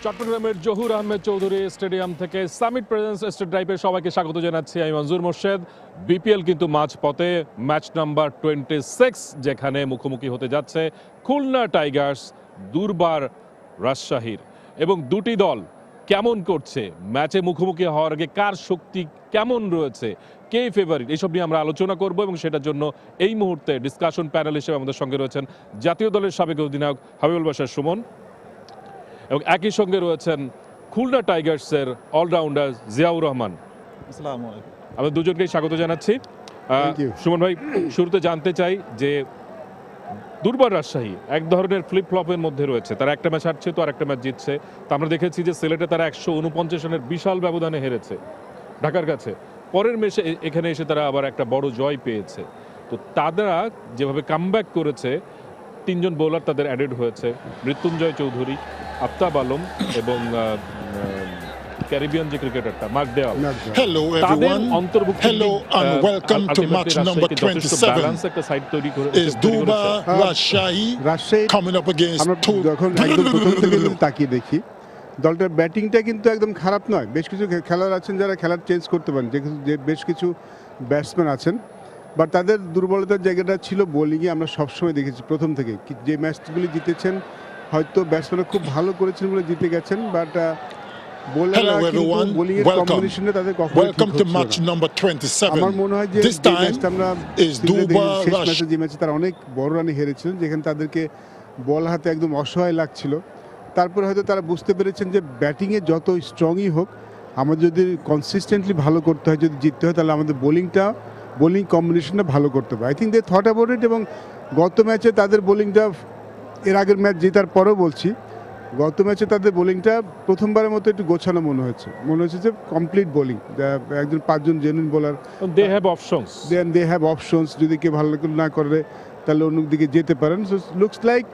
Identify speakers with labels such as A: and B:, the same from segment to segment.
A: চট্টগ্রামের জহুর আহমেদ চৌধুরী স্টেডিয়াম থেকে summit presence state ড্রাইভে সবাইকে স্বাগত জানাচ্ছি। আমি মনজুর মোর্শেদ। বিপিএল কিন্তু মাঝপথে, ম্যাচ নাম্বার 26 যেখানে মুখোমুখি হতে যাচ্ছে খুলনা টাইগার্স দুর্বার রাজশাহীর, এবং দুটি দল কেমন করছে, ম্যাচে মুখোমুখি হওয়ার আগে কার শক্তি কেমন রয়েছে, কে ফেভারিট, এইসব নিয়ে আমরা আলোচনা করব। এবং সেটার জন্য এই মুহূর্তে ডিসকাশন প্যানেল হিসেবে আমাদের সঙ্গে রয়েছেন জাতীয় দলের সাবেক অধিনায়ক 𝗂𝗵𝗎𝗄𝐿 সুমন, এবং একই সঙ্গে রয়েছেন খুলনা টাইগার্সের অলরাউন্ডার জিয়াউর রহমান।
B: আসসালামু আলাইকুম।
A: আমি দুজনকেই স্বাগত জানাচ্ছি। সুমন ভাই, শুরুতে জানতে চাই যে দুর্বার রাজশাহী এক ধরনের ফ্লিপ ফ্লপের মধ্যে রয়েছে, তারা একটা ম্যাচ হারছে তো আরেকটা ম্যাচ জিতছে। তো আমরা দেখেছি যে সিলেটে তারা 149 রানের বিশাল ব্যবধানে হেরেছে ঢাকার কাছে, পরের ম্যাচে এখানে এসে তারা আবার একটা বড় জয় পেয়েছে। তো তারা যেভাবে কামব্যাক করেছে, তিনজন বোলার তাদের অ্যাডেড হয়েছে, মৃত্যুঞ্জয় চৌধুরী, আফতাব আলম এবং ক্যারিবিয়ান যে ক্রিকেটারটা ম্যাকডেওয়াল, তাদের অন্তর্ভুক্ত
C: welcome to match number 27
A: একটা সাইড তৈরি করে
C: is Durbar Rajshahi coming up against
D: যখন একদম প্রথম থেকে তাকিয়ে দেখি দলটার ব্যাটিংটা কিন্তু একদম খারাপ নয়। বেশ কিছু খেলোয়াড় আছেন যারা খেলার চেঞ্জ করতে পারেন, যে বেশ কিছু ব্যাটসম্যান আছেন, বাট তাদের দুর্বলতার জায়গাটা ছিল বোলিংয়ে। আমরা সবসময় দেখেছি প্রথম থেকে যে ম্যাচগুলি জিতেছেন হয়তো ব্যাটসম্যানরা খুব ভালো করেছেন বলে জিতে গেছেন, বাট বোলাররা কিন্তু বোলিংয়ের কম্বিনেশনে তাদের কখনো ঠিক হচ্ছে না। আমার মনে হয় যে ম্যাচটা আমরা শেষ ম্যাচে যে ম্যাচে তারা অনেক বড় রানে হেরেছিলেন, যেখানে তাদেরকে বল হাতে একদম অসহায় লাগছিল, তারপরে হয়তো তারা বুঝতে পেরেছেন যে ব্যাটিংয়ে যত স্ট্রংই হোক, আমাদের যদি কনসিস্টেন্টলি ভালো করতে হয়, যদি জিততে হয়, তাহলে আমাদের বোলিং কম্বিনেশনটা ভালো করতে হবে। I think they thought about it. এবং গত ম্যাচে তাদের বোলিংটা, এর আগের ম্যাচ জেতার পরেও বলছি, গত ম্যাচে তাদের বোলিংটা প্রথমবারের মতো একটু গোছানো মনে হয়েছে যে কমপ্লিট বোলিং, একজন 5 জন genuine bowler,
A: they have options, যদি কেউ ভালো না করে তাহলে অন্য দিকে যেতে পারেন। সো লুকস লাইক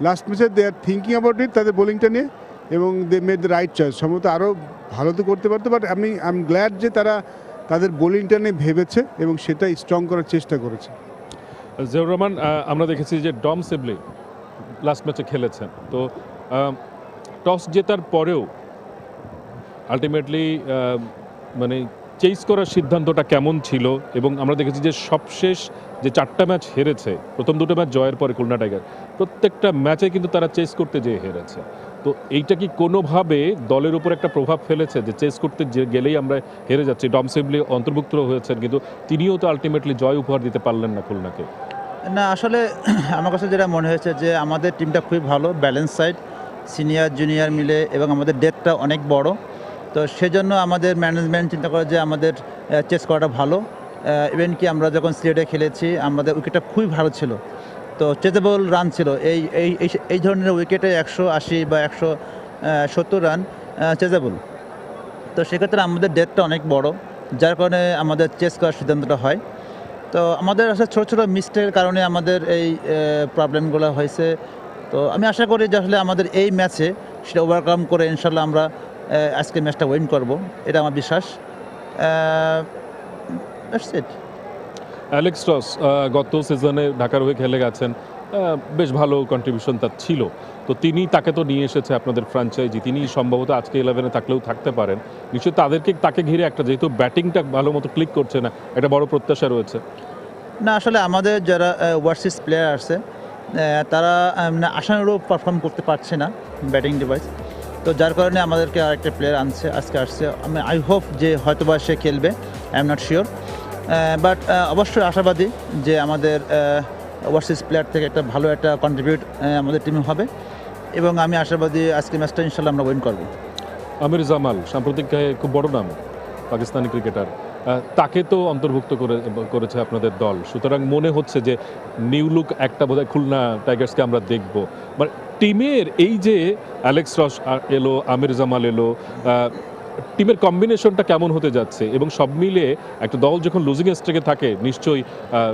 A: লাস্ট ম্যাচে দে আর থিঙ্কিং অ্যাবাউট ইট তাদের বোলিংটা নিয়ে, এবং they made the right choice. সম্ভবত আরও ভালো তো করতে পারতো, বাট আই এম গ্ল্যাড যে তারা তাদের বোলিংটা নিয়ে ভেবেছে এবং সেটা স্ট্রং করার চেষ্টা করেছে। জিয়াউর রহমান, আমরা দেখেছি যে ডম সিবলি লাস্ট ম্যাচে খেলেছেন, তো টস জেতার পরেও আলটিমেটলি মানে চেস করার সিদ্ধান্তটা কেমন ছিল? এবং আমরা দেখেছি যে সবশেষ যে 4টা ম্যাচ হেরেছে, প্রথম 2টো ম্যাচ জয়ের পরে খুলনা টাইগার প্রত্যেকটা ম্যাচে কিন্তু তারা চেস করতে যেয়ে হেরেছে। তো এইটা কি কোনোভাবে দলের উপর একটা প্রভাব ফেলেছে যে চেস করতে গেলেই আমরা হেরে যাচ্ছি? ডম সিবলি অন্তর্ভুক্ত হয়েছেন, কিন্তু তিনিও তো আলটিমেটলি জয় উপহার দিতে পারলেন না খুলনাকে।
B: না, আসলে আমার কাছে যেটা মনে হয়েছে যে আমাদের টিমটা খুবই ভালো, ব্যালেন্স সাইড, সিনিয়র জুনিয়র মিলে, এবং আমাদের ডেথটা অনেক বড়। তো সেজন্য আমাদের ম্যানেজমেন্ট চিন্তা করে যে আমাদের চেস করাটা ভালো। ইভেন কি আমরা যখন সিলেটে খেলেছি আমাদের উইকেটটা খুবই ভালো ছিল, তো চেজেবল রান ছিল। এই ধরনের উইকেটে 180 বা 170 রান চেজেবল। তো সেক্ষেত্রে আমাদের ডেথটা অনেক বড়, যার কারণে আমাদের চেস করার সিদ্ধান্তটা হয়। তো আমাদের আসলে ছোটো ছোটো মিস্টেকের কারণে আমাদের এই প্রবলেমগুলো হয়েছে। তো আমি আশা করি যে আসলে আমাদের এই ম্যাচে সেটা ওভারকাম করে ইনশাল্লাহ আমরা আজকে ম্যাচটা উইন করব, এটা আমার বিশ্বাস।
A: অ্যালেক্স টস গত সিজনে ঢাকার হয়ে খেলে গেছেন, বেশ ভালো কন্ট্রিবিউশন তার ছিল। তো তাকে তো নিয়ে এসেছে আপনাদের ফ্র্যাঞ্চাইজি, তিনি সম্ভবত আজকে 11-এ থাকলেও থাকতে পারেন। নিশ্চয়ই তাকে ঘিরে একটা, যেহেতু ব্যাটিংটা ভালো মতো ক্লিক করছে না, একটা বড় প্রত্যাশা রয়েছে।
B: না, আসলে আমাদের যারা ওভারসিজ প্লেয়ার আছে তারা আশানুরূপ পারফর্ম করতে পারছে না ব্যাটিং ডিভাইস। তো যার কারণে আমাদেরকে আরেকটা প্লেয়ার আজকে আসছে। আমি আই হোপ যে হয়তোবা সে খেলবে, I am not sure, but অবশ্যই আশাবাদী যে আমাদের ওভারসিজ প্লেয়ার থেকে একটা ভালো একটা কন্ট্রিবিউট আমাদের টিমে হবে, এবং আমি আশাবাদী আজকে ম্যাচটা ইনশাল্লাহ আমরা উইন করব।
A: আমির জামাল সাম্প্রতিক খুব বড় নাম, পাকিস্তানি ক্রিকেটার, তাকে তো অন্তর্ভুক্ত করেছে আপনাদের দল। সুতরাং মনে হচ্ছে যে নিউ লুক একটা বোধহয় খুলনা টাইগার্সকে আমরা দেখব। মানে টিমের এই যে অ্যালেক্স টস এলো, আমির জামাল এলো, টিমের কম্বিনেশনটা কেমন হতে যাচ্ছে? এবং সব মিলিয়ে একটা দল যখন লুজিং স্ট্রেকে থাকে, নিশ্চয়ই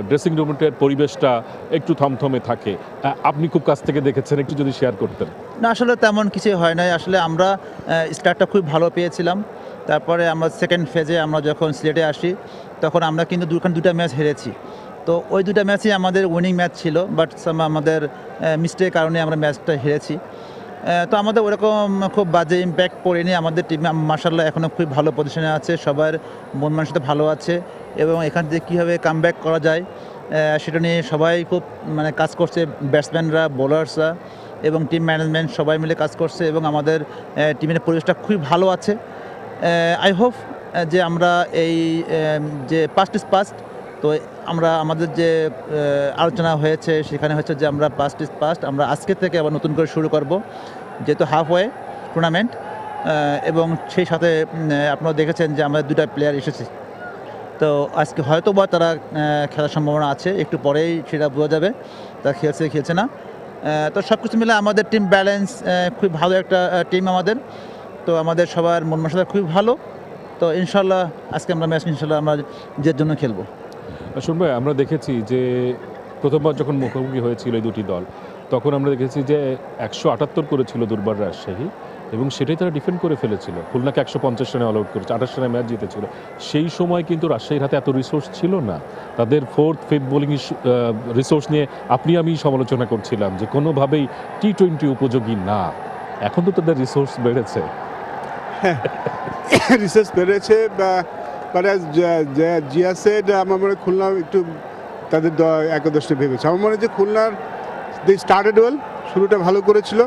A: ড্রেসিং রুমের পরিবেশটা একটু থমথমে থাকে। আপনি খুব কাছ থেকে দেখেছেন, একটু যদি শেয়ার করতেন।
B: না, আসলে তেমন কিছুই হয় নাই। আসলে আমরা স্টার্টটা খুব ভালো পেয়েছিলাম, তারপরে আমরা সেকেন্ড ফেজে আমরা যখন সিলেটে আসি তখন আমরা কিন্তু দুটা ম্যাচ হেরেছি। তো ওই দুটা ম্যাচই আমাদের উইনিং ম্যাচ ছিল, বাট আমাদের মিস্টেকের কারণে আমরা ম্যাচটা হেরেছি। তো আমাদের ওরকম খুব বাজে ইম্প্যাক্ট পড়েনি। আমাদের টিম মাশাআল্লাহ এখনও খুব ভালো পজিশনে আছে, সবার মন মানসিকতা ভালো আছে এবং এখান থেকে কীভাবে কামব্যাক করা যায় সেটা নিয়ে সবাই খুব মানে কাজ করছে, ব্যাটসম্যানরা, বোলার্সরা এবং টিম ম্যানেজমেন্ট সবাই মিলে কাজ করছে এবং আমাদের টিমের পরিবেশটা খুবই ভালো আছে। আই হোপ যে আমরা এই যে পাস্ট ইজ পাস্ট, তো আমরা আমাদের যে আলোচনা হয়েছে সেখানে হচ্ছে যে আমরা পাস্ট ইজ পাস্ট, আমরা আজকে থেকে আবার নতুন করে শুরু করব, যেহেতু হাফওয়ে টুর্নামেন্ট এবং সেই সাথে আপনারা দেখেছেন যে আমাদের 2টা প্লেয়ার এসেছে, তো আজকে হয়তো বা তারা খেলার সম্ভাবনা আছে, একটু পরেই সেটা বোঝা যাবে তারা খেলছে খেলছে না। তো সব কিছু মিলে আমাদের টিম ব্যালেন্স, খুব ভালো একটা টিম আমাদের, তো আমাদের সবার মন মানসিকতা খুবই ভালো। তো ইনশাল্লাহ আজকে আমরা ম্যাচ ইনশাল্লাহ আমরা জেতার জন্য খেলবো।
E: শুন ভাই, আমরা দেখেছি যে প্রথমবার যখন মুখোমুখি হয়েছিল এই দুটি দল, তখন আমরা দেখেছি যে 178 করেছিল দুর্বার রাজশাহী এবং সেটাই তারা ডিফেন্ড করে ফেলেছিল। খুলনাকে 150 রানে অল আউট করেছে, 28 রানে ম্যাচ জিতেছিল। সেই সময় কিন্তু রাজশাহীর হাতে এত রিসোর্স ছিল না, তাদের 4th 5th বোলিং রিসোর্স নিয়ে আপনি আমি সমালোচনা করছিলাম যে কোনোভাবেই T20 উপযোগী না। এখন তো তাদের রিসোর্স বেড়েছে,
A: রিসোর্স বেড়েছে, বাট জিয়া সেড আমার মনে হয় খুলনা একটু তাদের একাদশে ভেবেছে। আমার মনে হয় যে খুলনার দি স্টার্টেড ওয়েল, শুরুটা ভালো করেছিল,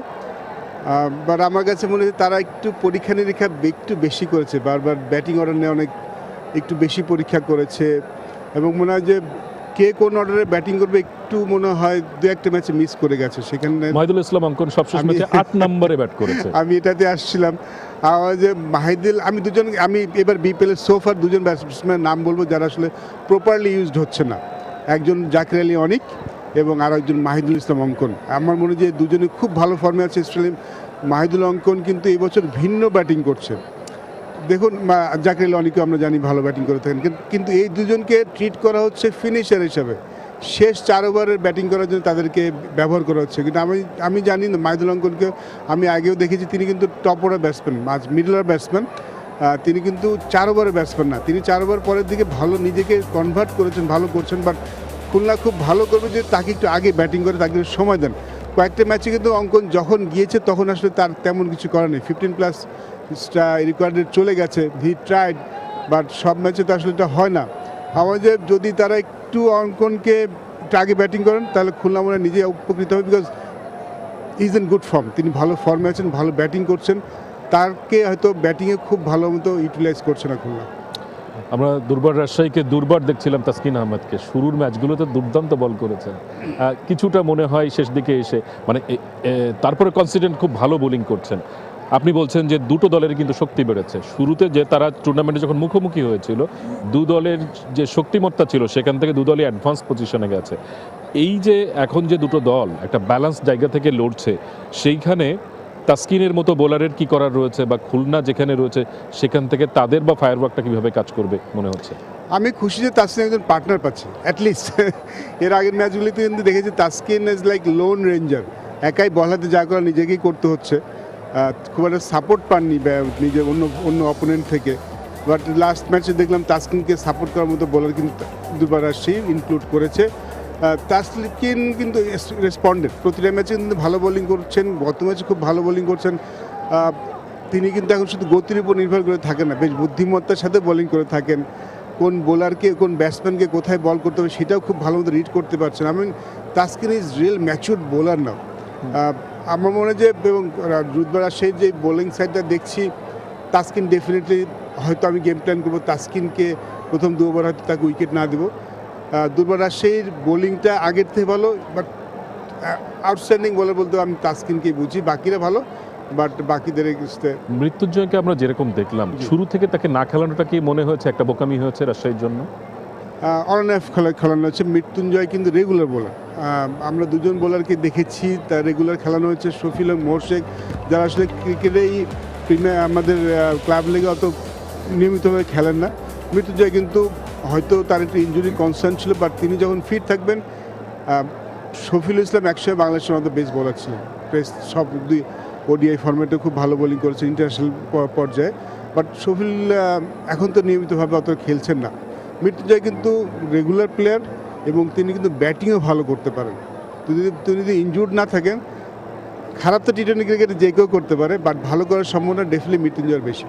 A: বাট আমার কাছে মনে হয় তারা একটু পরীক্ষা নিরীক্ষা একটু বেশি করেছে, বারবার ব্যাটিং অর্ডার নিয়ে অনেক একটু বেশি পরীক্ষা করেছে এবং মনে হয় যে কে কোন অর্ডারে ব্যাটিং করবে একটু মনে হয় 2-1টা ম্যাচে মিস করে গেছে। সেখানে
E: মাহিদুল ইসলাম অঙ্কন সবশেষ ম্যাচে 8 নম্বরে ব্যাট করেছে।
A: আমি এটাতে আসছিলাম যে মাহিদুল, আমি এবার বিপিএল এর সোফার 2জন ব্যাটসম্যানের নাম বলবো যারা আসলে প্রপারলি ইউজড হচ্ছে না, একজন জাকির আলী অনিক এবং আর একজন মাহিদুল ইসলাম অঙ্কন। আমার মনে হয় যে দুজনে খুব ভালো ফর্মে আছে। স্পেশালি মাহিদুল অঙ্কন কিন্তু এই বছর ভিন্ন ব্যাটিং করছে। দেখুন, জাকির আলী অনিকও আমরা জানি ভালো ব্যাটিং করে থাকেন, কিন্তু এই দুজনকে ট্রিট করা হচ্ছে ফিনিশার হিসাবে, শেষ 4 ওভারের ব্যাটিং করার জন্য তাদেরকে ব্যবহার করা হচ্ছে। কিন্তু আমি জানি না, মাহিদুল অঙ্কনকে আমি আগেও দেখেছি, তিনি কিন্তু top order batsman, middle order batsman, তিনি কিন্তু 4 ওভারের ব্যাটসম্যান না, তিনি 4 ওভার পরের দিকে ভালো নিজেকে কনভার্ট করেছেন, ভালো করছেন। বাট খুলনা খুব ভালো করবে যে তাকে একটু আগে ব্যাটিং করে তাকে সময় দেন। কয়েকটা ম্যাচে কিন্তু অঙ্কন যখন গিয়েছে তখন আসলে তার তেমন কিছু করার নেই, 15+ রিকোয়ার্ডেড চলে গেছে, হি ট্রাইড, বাট সব ম্যাচে তো আসলে এটা হয় না। আমাদের যদি তারা একটু অঙ্কনকে একটু আগে ব্যাটিং করেন তাহলে খুলনা মনে নিজে উপকৃত হবে, because is in good form, তিনি ভালো ফর্মে আছেন, ভালো ব্যাটিং করছেন, তারকে হয়তো ব্যাটিংয়ে খুব ভালো মতো ইউটিলাইজ করছে না খুলনা।
E: আমরা দুর্বার রাজশাহীকে দুর্বার দেখছিলাম তাসকিন আহমেদকে, শুরুর ম্যাচগুলোতে দুর্দান্ত বল করেছেন, কিছুটা মনে হয় শেষ দিকে এসে মানে তারপরে কনসিডেন্ট খুব ভালো বোলিং করছেন। আপনি বলছেন যে দুটো দলের কিন্তু শক্তি বেড়েছে। শুরুতে যে তারা টুর্নামেন্টে যখন মুখোমুখি হয়েছিল, দু দলের যে শক্তিমত্তা ছিল সেখান থেকে দু দলই অ্যাডভান্স পজিশনে গেছে। এই যে এখন যে দুটো দল একটা ব্যালেন্স জায়গা থেকে লড়ছে, সেইখানে তাসকিনের মতো বোলারের কি করার রয়েছে বা খুলনা যেখানে রয়েছে সেখান থেকে তাদের বা ফায়ারওয়ার্কটা কীভাবে কাজ করবে মনে হচ্ছে?
A: আমি খুশি যে তাসকিন একজন পার্টনার পাচ্ছে অ্যাটলিস্ট। এর আগের ম্যাচগুলিতে কিন্তু দেখেছি Taskin is like loan ranger, একাই বল হাতে যা করা নিজেকেই করতে হচ্ছে, খুব একটা সাপোর্ট পাননি নিজের অন্য অপোনেন্ট থেকে। বাট লাস্ট ম্যাচে দেখলাম তাসকিনকে সাপোর্ট করার মতো বোলার কিন্তু দুর্বার রাজশাহী ইনক্লুড করেছে। তাসকিন কিন্তু রেসপন্ডেড, প্রতিটা ম্যাচে কিন্তু ভালো বোলিং করছেন, গত ম্যাচে খুব ভালো বোলিং করছেন। তিনি কিন্তু এখন শুধু গতির উপর নির্ভর করে থাকেন না, বেশ বুদ্ধিমত্তার সাথে বোলিং করে থাকেন, কোন বোলারকে কোন ব্যাটসম্যানকে কোথায় বল করতে হবে সেটাও খুব ভালো মতো রিড করতে পারছেন। আমি Taskin is real matured bowler now. আমার মনে হয় যে এবং দুর্বার রাজশাহীর যে বোলিং সাইডটা দেখছি, তাসকিন ডেফিনেটলি হয়তো আমি গেম প্ল্যান করবো তাসকিনকে প্রথম 2 ওভার হয়তো তাকে উইকেট না দেবো। দুর্বার রাজশাহীর বোলিংটা আগের থেকে ভালো, বাট আউটস্ট্যান্ডিং বোলার বলতে আমি তাসকিনকেই বুঝি, বাকিরা ভালো, বাট বাকিদের
E: মৃত্যুঞ্জয়কে আমরা যেরকম দেখলাম শুরু থেকে তাকে না খেলানোটা কি মনে হয়েছে একটা বোকামি হয়েছে রাজশাহীর জন্য?
A: অনএফ খেলানো হচ্ছে। মৃত্যুঞ্জয় কিন্তু রেগুলার বোলার, আমরা 2জন বোলারকে দেখেছি তা রেগুলার খেলানো হচ্ছে, শফিল এবং মোরশেক, যারা আসলে ক্রিকেটেই প্রিমিয়ার আমাদের ক্লাব লিগে অত নিয়মিতভাবে খেলেন না। মৃত্যুঞ্জয় কিন্তু হয়তো তার একটু ইনজুরি কনসার্ন ছিল, বাট তিনি যখন ফিট থাকবেন, শফিল ইসলাম একসময় বাংলাদেশের মতো বেস্ট বোলার ছিলেন, সব 2 ওডিআই ফরম্যাটে খুব ভালো বোলিং করেছে ইন্টারন্যাশনাল পর্যায়ে, বাট শফিল এখন তো নিয়মিতভাবে অত খেলছেন না। মৃত্যুঞ্জয় কিন্তু রেগুলার প্লেয়ার এবং তিনি কিন্তু ব্যাটিংও ভালো করতে পারেন। তিনি যদি ইনজুর্ড না থাকেন খারাপ তো টি-20 ক্রিকেটে যে কেউ করতে পারে, বাট ভালো করার সম্ভাবনা ডেফিনেটলি মৃত্যুঞ্জয়ের বেশি।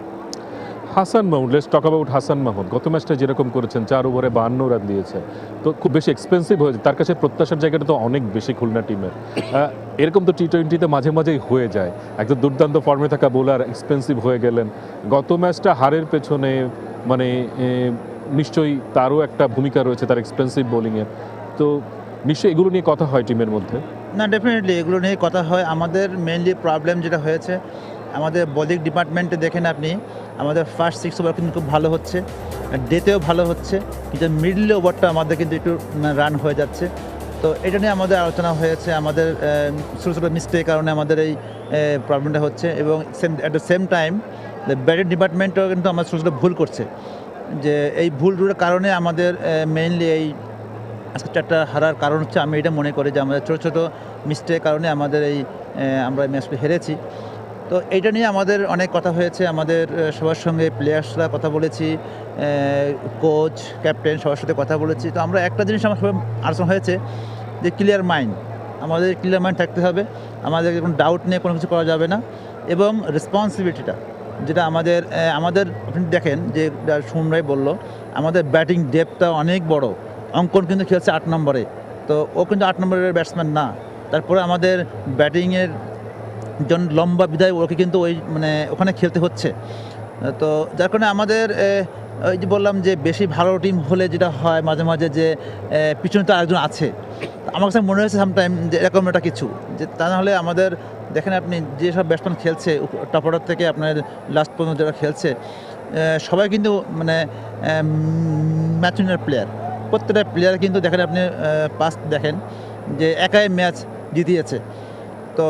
E: Hasan Mahmud, let's talk about Hasan Mahmud. গত ম্যাচটা যেরকম করেছেন 4 ওভারে 52 রান দিয়েছে, তো খুব বেশি এক্সপেন্সিভ হয়েছে, তার কাছে প্রত্যাশার জায়গাটা তো অনেক বেশি খুলনা টিমের। এরকম তো টি-20তে মাঝে মাঝেই হয়ে যায়, একদম দুর্দান্ত ফর্মে থাকা বোলার এক্সপেন্সিভ হয়ে গেলেন। গত ম্যাচটা হারের পেছনে মানে নিশ্চয়ই তারও একটা ভূমিকা রয়েছে, তার এক্সপেন্সিভ বোলিংয়ের। তো নিশ্চয়ই এগুলো নিয়ে কথা হয় টিমের মধ্যে।
B: না, ডেফিনেটলি এগুলো নিয়ে কথা হয়। আমাদের মেইনলি প্রবলেম যেটা হয়েছে, আমাদের বোলিং ডিপার্টমেন্টে দেখেন আপনি, আমাদের ফার্স্ট 6 ওভার কিন্তু খুব ভালো হচ্ছে, ডেতেও ভালো হচ্ছে, কিন্তু মিডল ওভারটা আমাদের কিন্তু একটু রান হয়ে যাচ্ছে। তো এটা নিয়ে আমাদের আলোচনা হয়েছে, আমাদের ছোটো ছোটো মিস্টেকের কারণে আমাদের এই প্রবলেমটা হচ্ছে। এবং at the same time batting ডিপার্টমেন্টও কিন্তু আমরা ছোটো ছোটো ভুল করছে, যে এই ভুলগুলোর কারণে আমাদের মেইনলি এই আজকে 4টা হারার কারণ হচ্ছে, আমি এটা মনে করি যে আমাদের ছোটো ছোটো মিস্টেকের কারণে আমাদের এই আমরা ম্যাচটা হেরেছি। তো এইটা নিয়ে আমাদের অনেক কথা হয়েছে, আমাদের সবার সঙ্গে প্লেয়ার্সরা কথা বলেছি, কোচ, ক্যাপ্টেন সবার সাথে কথা বলেছি। তো আমরা একটা জিনিস আমার সবাই আলোচনা হয়েছে যে ক্লিয়ার মাইন্ড, আমাদের ক্লিয়ার মাইন্ড থাকতে হবে, আমাদের কোনো ডাউট নিয়ে কোনো কিছু করা যাবে না। এবং রেসপন্সিবিলিটিটা যেটা আমাদের আপনি দেখেন যে সুমরাই বলল, আমাদের ব্যাটিং ডেপথটা অনেক বড়। অঙ্কন কিন্তু খেলছে 8 নম্বরে, তো ও কিন্তু 8 নম্বরের ব্যাটসম্যান না। তারপরে আমাদের ব্যাটিংয়ের জন লম্বা বিদায় ওকে কিন্তু ওই মানে ওখানে খেলতে হচ্ছে। তো যার কারণে আমাদের ওই যে বললাম যে বেশি ভালো টিম হলে যেটা হয় মাঝে মাঝে যে পিছনে তো আরেকজন আছে। আমার কাছে মনে হয়েছে সামটাইম যে এরকম একটা কিছু, যে তা নাহলে আমাদের দেখেন আপনি যেসব ব্যাটসম্যান খেলছে টপ অর্ডার থেকে আপনার লাস্ট পর্যন্ত যারা খেলছে, সবাই কিন্তু মানে ম্যাচ উইনার প্লেয়ার। প্রত্যেকটা প্লেয়ার কিন্তু দেখেন আপনি পাস্ট দেখেন যে একাই ম্যাচ জিতিয়েছে। তো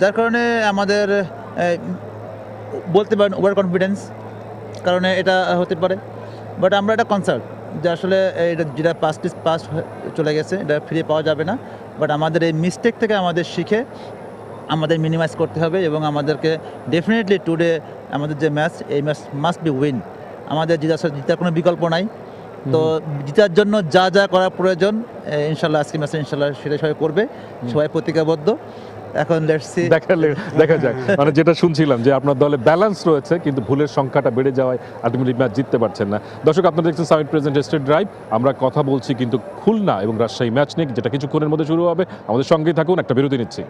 B: যার কারণে আমাদের বলতে পারেন ওভার কনফিডেন্স কারণে এটা হতে পারে। বাট আমরা এটা কনসার্ট যে আসলে এটা যেটা পাস্ট চলে গেছে, এটা ফিরে পাওয়া যাবে না। বাট আমাদের এই মিস্টেক থেকে আমাদের শিখে আমাদের মিনিমাইজ করতে হবে, এবং আমাদেরকে ডেফিনেটলি টুডে আমাদের যে ম্যাচ, এই ম্যাচ মাস্ট বি উইন। আমাদের জেতার কোনো বিকল্প নাই। তো জেতার জন্য যা যা করা প্রয়োজন ইনশাল্লাহ আজকে ম্যাচে ইনশাল্লাহ সেটা সবাই করবে, সবাই প্রতিজ্ঞাবদ্ধ। এখন লেটস সি,
E: দেখা যাক। মানে যেটা শুনছিলাম যে আপনার দলে ব্যালেন্স রয়েছে, কিন্তু ভুলের সংখ্যাটা বেড়ে যাওয়ায় আলটিমেটলি ম্যাচ জিততে পারছেন না। দর্শক, আপনারা দেখছেন সামিট প্রেজেন্ট স্টেট ড্রাইভ। আমরা কথা বলছি কিন্তু খুলনা এবং রাজশাহী ম্যাচ নিয়ে, যেটা কিছুক্ষণের মধ্যে শুরু হবে। আমাদের সঙ্গেই থাকুন, একটা বিরতি নিচ্ছি।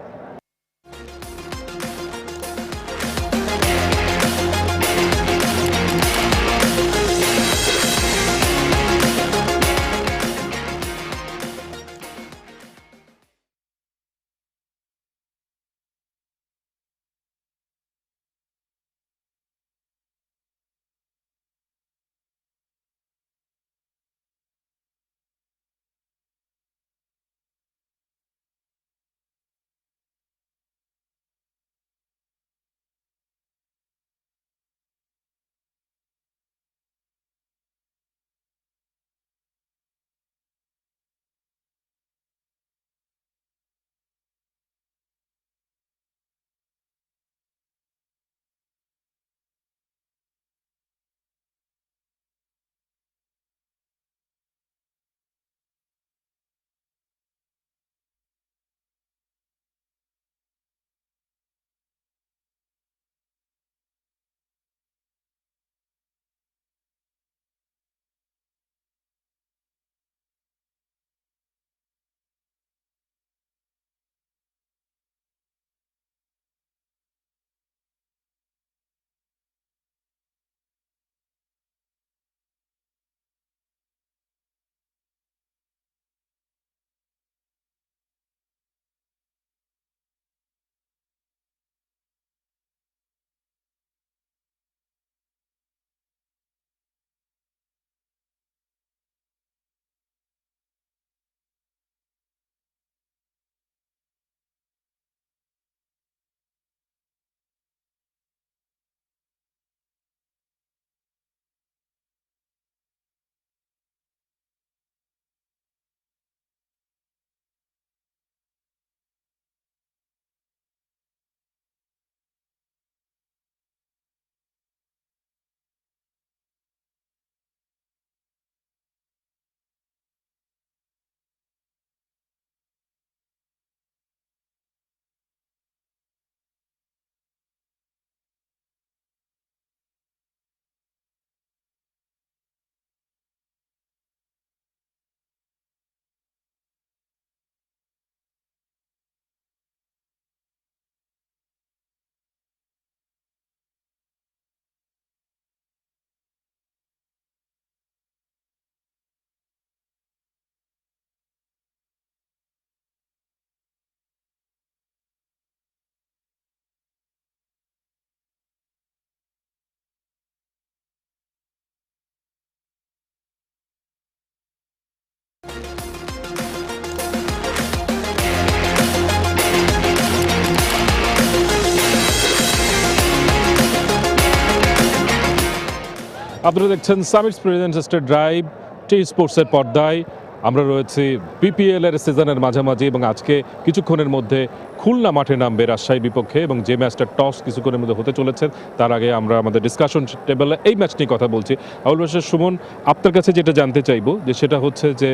E: আপনারা দেখছেন সামিটস প্রেজেন্টেড ড্রাইভ টি স্পোর্টসের পর্দায়। আমরা রয়েছি বিপিএল এর সিজনের মাঝামাঝি এবং আজকে কিছুক্ষণের মধ্যে খুলনা মাঠে নামবে রাজশাহীর বিপক্ষে এবং যে ম্যাচটা টস কিছুক্ষণের মধ্যে হতে চলেছে তার আগে আমরা আমাদের ডিসকাশন টেবলে এই ম্যাচ নিয়ে কথা বলছি। আবুল বাশার সুমন, আপনার কাছে যেটা জানতে চাইবো যে সেটা হচ্ছে যে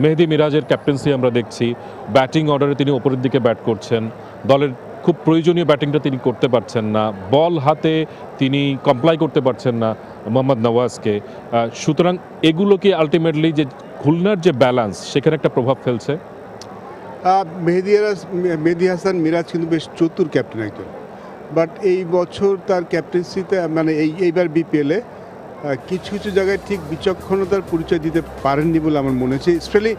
E: মেহেদী মিরাজের ক্যাপ্টেন্সি আমরা দেখছি, ব্যাটিং অর্ডারে তিনি ওপরের দিকে ব্যাট করছেন, দলের খুব প্রয়োজনীয় ব্যাটিংটা তিনি করতে পারছেন না, বল হাতে তিনি কমপ্লাই করতে পারছেন না মোহাম্মদ নওয়াজকে। সুতরাং এগুলো কি আলটিমেটলি যে খুলনার যে ব্যালেন্স সেখানে একটা প্রভাব ফেলছে?
A: মেহেদী হাসান মিরাজ কিন্তু বেশ চতুর ক্যাপ্টেন একজন, বাট এই বছর তার ক্যাপ্টেন্সিতে মানে এইবার বিপিএলে কিছু কিছু জায়গায় ঠিক বিচক্ষণতার পরিচয় দিতে পারেননি বলে আমার মনে হচ্ছে। স্পেশালি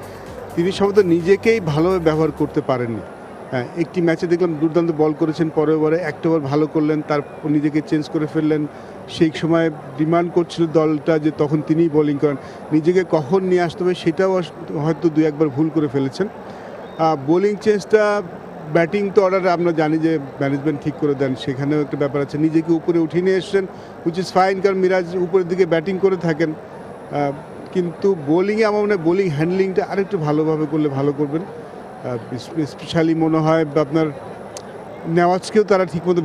A: তিনি সম্ভবত নিজেকেই ভালোভাবে ব্যবহার করতে পারেননি। হ্যাঁ, একটি ম্যাচে দেখলাম দুর্দান্ত বল করেছেন, পরের ওভারে একটা ওভার ভালো করলেন, তারপর নিজেকে চেঞ্জ করে ফেললেন। সেই সময় ডিমান্ড করছিল দলটা যে তখন তিনিই বোলিং করেন, নিজেকে কখন নিয়ে আসতে হবে সেটাও হয়তো দু একবার ভুল করে ফেলেছেন। বোলিং চেঞ্জটা, ব্যাটিং তো অর্ডার আমরা জানি যে ম্যানেজমেন্ট ঠিক করে দেন, সেখানেও একটা ব্যাপার আছে। নিজেকে উপরে উঠিয়ে নিয়ে এসছেন, হুইচ ইজ ফাইন, কারণ মিরাজ উপরের দিকে ব্যাটিং করে থাকেন। কিন্তু বোলিংয়ে আমার মনে হয় বোলিং হ্যান্ডলিংটা আরেকটু ভালোভাবে করলে ভালো করবেন। স্পেশালি মনে হয় আপনার নেওয়াজকেও তারা ঠিকমতো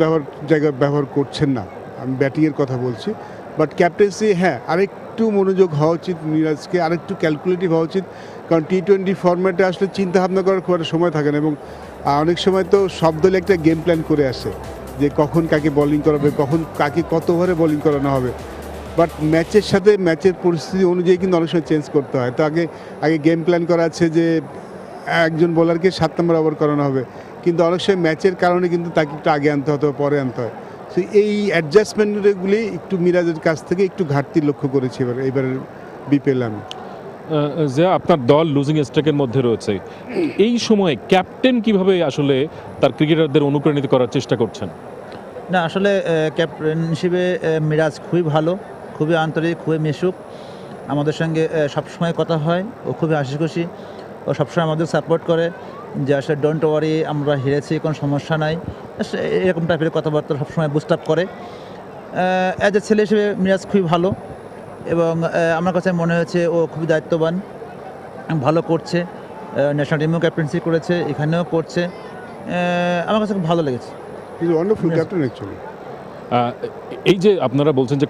A: ব্যবহার করছেন না, আমি ব্যাটিংয়ের কথা বলছি। বাট ক্যাপ্টেন্সি হ্যাঁ আরেকটু মনোযোগ হওয়া উচিত, মিরাজকে আরেকটু ক্যালকুলেটিভ হওয়া উচিত, কারণ টি-20 ফরম্যাটে আসলে চিন্তা ভাবনা করার খুব একটা সময় থাকে না, এবং অনেক সময় তো সব দলে একটা গেম প্ল্যান করে আসে যে কখন কাকে বোলিং করাবে, কখন কাকে কত ওভারে বোলিং করানো হবে। বাট ম্যাচের সাথে ম্যাচের পরিস্থিতি অনুযায়ী কিন্তু অনেক সময় চেঞ্জ করতে হয়। তো আগে গেম প্ল্যান করা আছে যে একজন বোলারকে 7 নম্বর ওভার করানো হবে, কিন্তু অনেক সময় ম্যাচের কারণে কিন্তু তাকে একটু আগে আনতে হতো, পরে আনতে হয়। তো এই অ্যাডজাস্টমেন্টগুলি একটু মিরাজের কাছ থেকে একটু ঘাটতি লক্ষ্য করেছি এবারের বিপিএল আমি।
E: যে আপনার দল লুজিং স্ট্রাইকের মধ্যে রয়েছে, এই সময়ে ক্যাপ্টেন কিভাবে আসলে তার ক্রিকেটারদের অনুপ্রাণিত করার চেষ্টা করছেন?
B: না, আসলে ক্যাপ্টেন হিসেবে মিরাজ খুবই ভালো, খুবই আন্তরিক, খুবই মিশুক, আমাদের সঙ্গে সবসময় কথা হয়, ও খুবই হাসি খুশি, ও সবসময় আমাদের সাপোর্ট করে যে আসলে ডোন্ট ওয়ারি, আমরা হেরেছি, কোনো সমস্যা নাই, এরকম টাইপের কথাবার্তা সবসময় বুস্ট আপ করে। অ্যাজ এ ছেলে হিসেবে মিরাজ খুবই ভালো, এবং আমার কাছে মনে হয়েছে ও খুবই দায়িত্ববান, ভালো করছে, ন্যাশনাল টিমেও ক্যাপ্টেন্সি করেছে, এখানেও করছে, আমার কাছে খুব ভালো লেগেছে।
A: Wonderful captain actually.
E: এই যে আপনারা বলছেন যে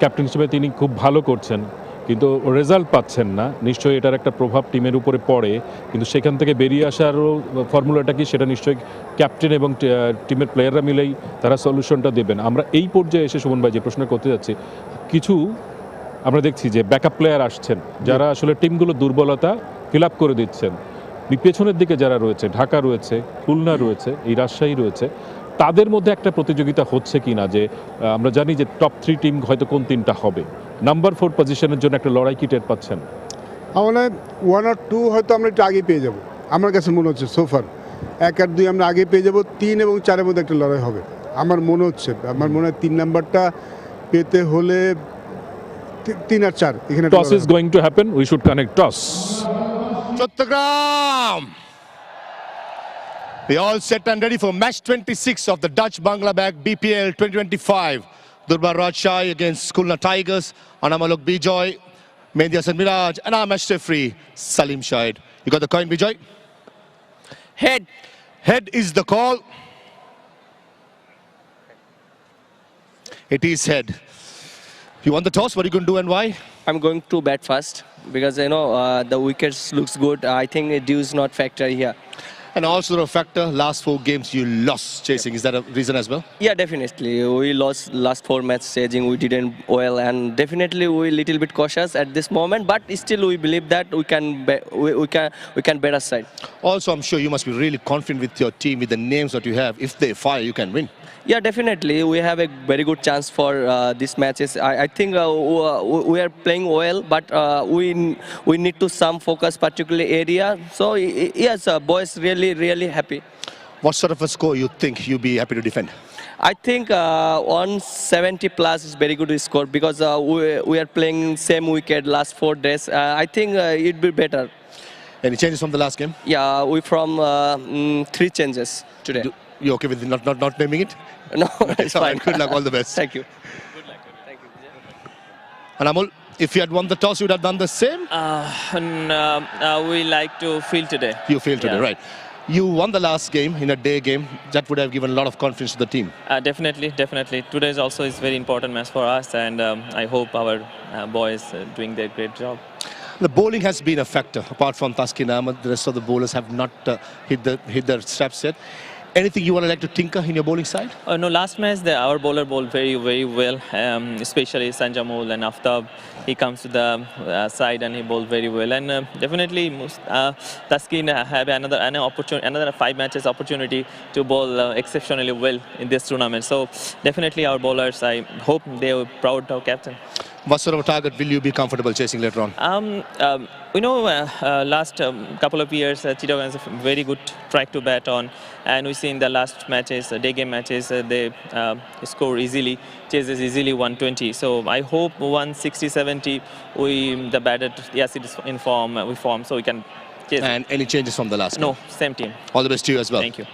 E: ক্যাপ্টেন হিসেবে তিনি খুব ভালো করছেন কিন্তু রেজাল্ট পাচ্ছেন না, নিশ্চয়ই এটার একটা প্রভাব টিমের উপরে পড়ে, কিন্তু সেখান থেকে বেরিয়ে আসারও ফর্মুলাটা কি সেটা নিশ্চয়ই ক্যাপ্টেন এবং টিমের প্লেয়াররা মিলেই তারা সলিউশনটা দেবেন। আমরা এই পর্যায়ে এসে সুমন ভাই যে প্রশ্ন করতে যাচ্ছি, কিছু আমরা দেখছি যে ব্যাকআপ প্লেয়ার আসছেন যারা আসলে টিমগুলোর দুর্বলতা ফিল আপ করে দিচ্ছেন। পেছনের দিকে যারা রয়েছে, ঢাকা রয়েছে, খুলনা রয়েছে, এই রাজশাহী রয়েছে, তাদের মধ্যে একটা প্রতিযোগিতা হচ্ছে কি না, যে আমরা জানি যে টপ 3 টিম হয়তো কোন 3টা হবে, নাম্বার 4 পজিশনের জন্য একটা লড়াই কি টের পাচ্ছেন?
A: আমার মনে হয় 1 আর 2 হয়তো আমরা একটু আগে পেয়ে যাব, আমার কাছে মনে হচ্ছে সোফার 1 আর 2 আমরা আগে পেয়ে যাব, 3 এবং 4-এর মধ্যে একটা লড়াই হবে আমার মনে হচ্ছে। আমার মনে হয় 3 নাম্বারটা পেতে হলে 3 আর 4 এখানে
E: toss is going to happen, we should connect toss.
C: Chattogram. We all set and ready for match 26 of the Dutch Bangla Bag BPL 2025. Durbar Rajshahi against Khulna Tigers. And I'm Alok Bijoy, Meheedee Hasan Miraj, and I'm match referee Salim Shahid. You got the coin, Bijoy?
F: Head.
C: Head is the call. It is head. You want the toss? What are you going to do and why?
F: I'm going to bat first because the wickets looks good. I think dew is not factor here.
C: And also a factor, last 4 games you lost chasing. Is that a reason as well?
F: Yeah, definitely. We lost last 4 matches chasing. We didn't well, and definitely we little bit cautious at this moment. But still, we believe that we can better side.
C: Also, I'm sure you must be really confident with your team, with the names that you have. If they fire, you can win.
F: Yeah, definitely. We have a very good chance for these matches. I think we are playing well, but we need to some focus particular area. So yes, boys really happy.
C: What sort of a score you think you'll be happy to defend?
F: I think 170 plus is very good score because we are playing same wicket last 4 days. I think it'd be better.
C: Any changes from the last game?
F: Yeah, we from 3 changes today.
C: You okay with not naming it?
F: No,
C: Okay,
F: it's
C: so
F: fine.
C: good luck, all the best.
F: Thank you.
C: And Amol, if you had won the toss, you would have done the same?
G: We like to field today.
C: You failed today,
G: Yeah.
C: right. You won the last game in a day game. That would have given a lot of confidence to the team.
G: Definitely. Today is also is very important match for us, and I hope our boys doing their great job.
C: The bowling has been a factor. Apart from Taskin Ahmed, the rest of the bowlers have not hit their straps yet. Anything you want to like to tinker in your bowling side?
G: No, last match our bowler bowled very well, especially Sanjamul and Aftab. He comes to the side and he bowled very well, and definitely Taskin have another 5 matches opportunity to bowl exceptionally well in this tournament. So definitely our bowlers, I hope they are proud of captain.
C: What sort of a target will you be comfortable chasing later on?
G: We know last couple of years Chattogram has a very good track to bat on, and we see in the last matches, day game matches, they score easily, chases easily 120. So I hope 160-70 the batter, yes, it is in form, we form, so we can chase.
C: And any changes from the last
G: No,
C: game?
G: same team.
C: All the best to you as well.
G: Thank you.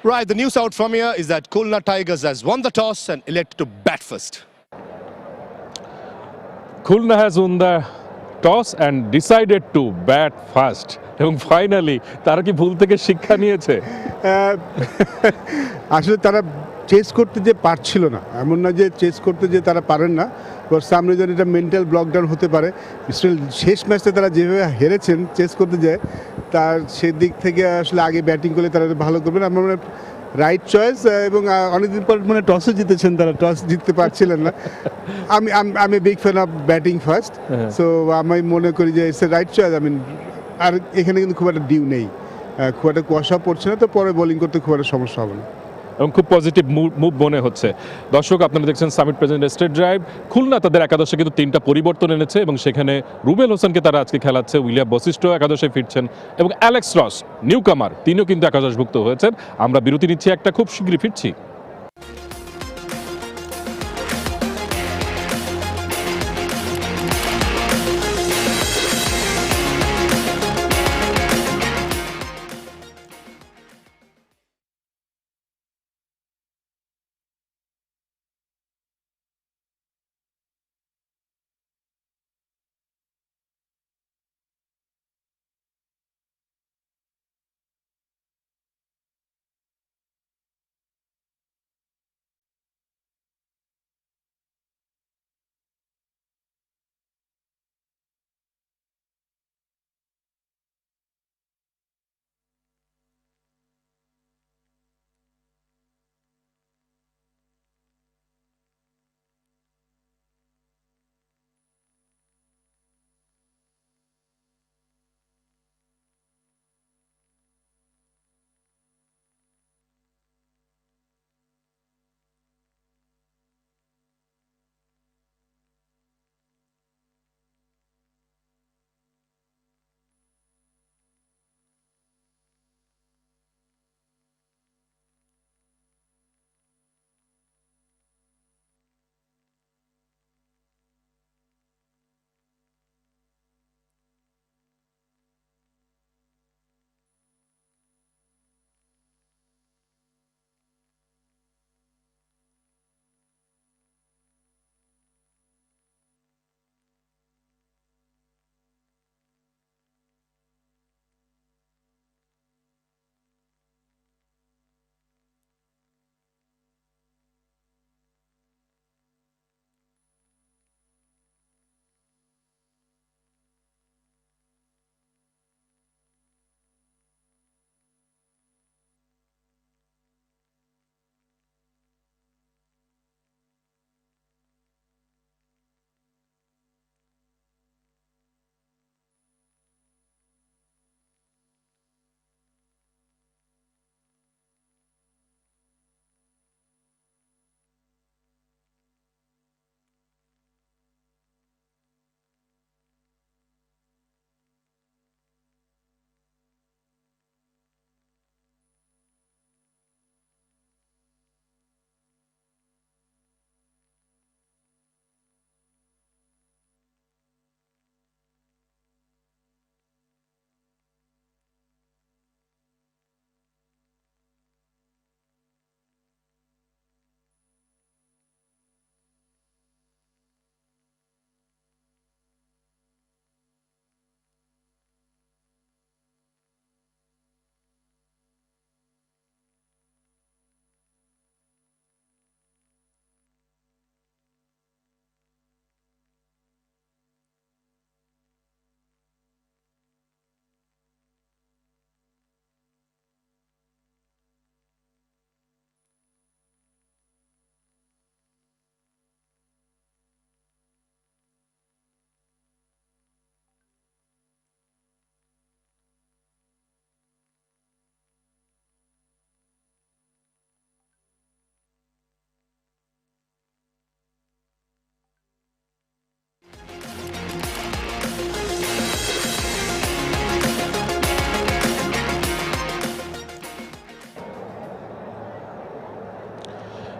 C: Right, the news out from here is that Khulna Tigers has won the toss and elected to bat first.
E: Khulna has won the toss and decided to bat first. এবং finally তারা কি ভুল থেকে শিক্ষা নিয়েছে?
A: আসলে তারা chess করতে যে পারছিল না, এমন না যে চেস করতে যে তারা পারেন না, ওর সামনে যেন এটা মেন্টাল ব্লকডাউন হতে পারে। স্টিল শেষ ম্যাচে তারা যেভাবে হেরেছেন চেস করতে যায়, তার সেদিক থেকে আসলে আগে ব্যাটিং করলে তারা ভালো করবেন। আমার মনে রাইট চয়েস, এবং অনেকদিন পর মানে টসও জিতেছেন তারা, টস জিততে পারছিলেন না। আমি big fan of batting first, so আমি মনে করি যে ইটস এ রাইট চয়েস। আর এখানে কিন্তু খুব একটা ডিউ নেই, খুব একটা কুয়াশা পড়ছে না, তো পরে বোলিং করতে খুব একটা সমস্যা হবে না
E: এবং খুব পজিটিভ মুভ মনে হচ্ছে। দর্শক, আপনারা দেখছেন summit present state drive. Khulna তাদের একাদশে কিন্তু 3টা পরিবর্তন এনেছে এবং সেখানে রুবেল হোসেনকে তারা আজকে খেলাচ্ছে, 𝗂𝗵𝐵𝗚 একাদশে ফিরছেন এবং অ্যালেক্স রস নিউ কামার তিনিও কিন্তু একাদশভুক্ত হয়েছেন। আমরা বিরতি নিচ্ছি, একটা খুব শীঘ্রই ফিরছি।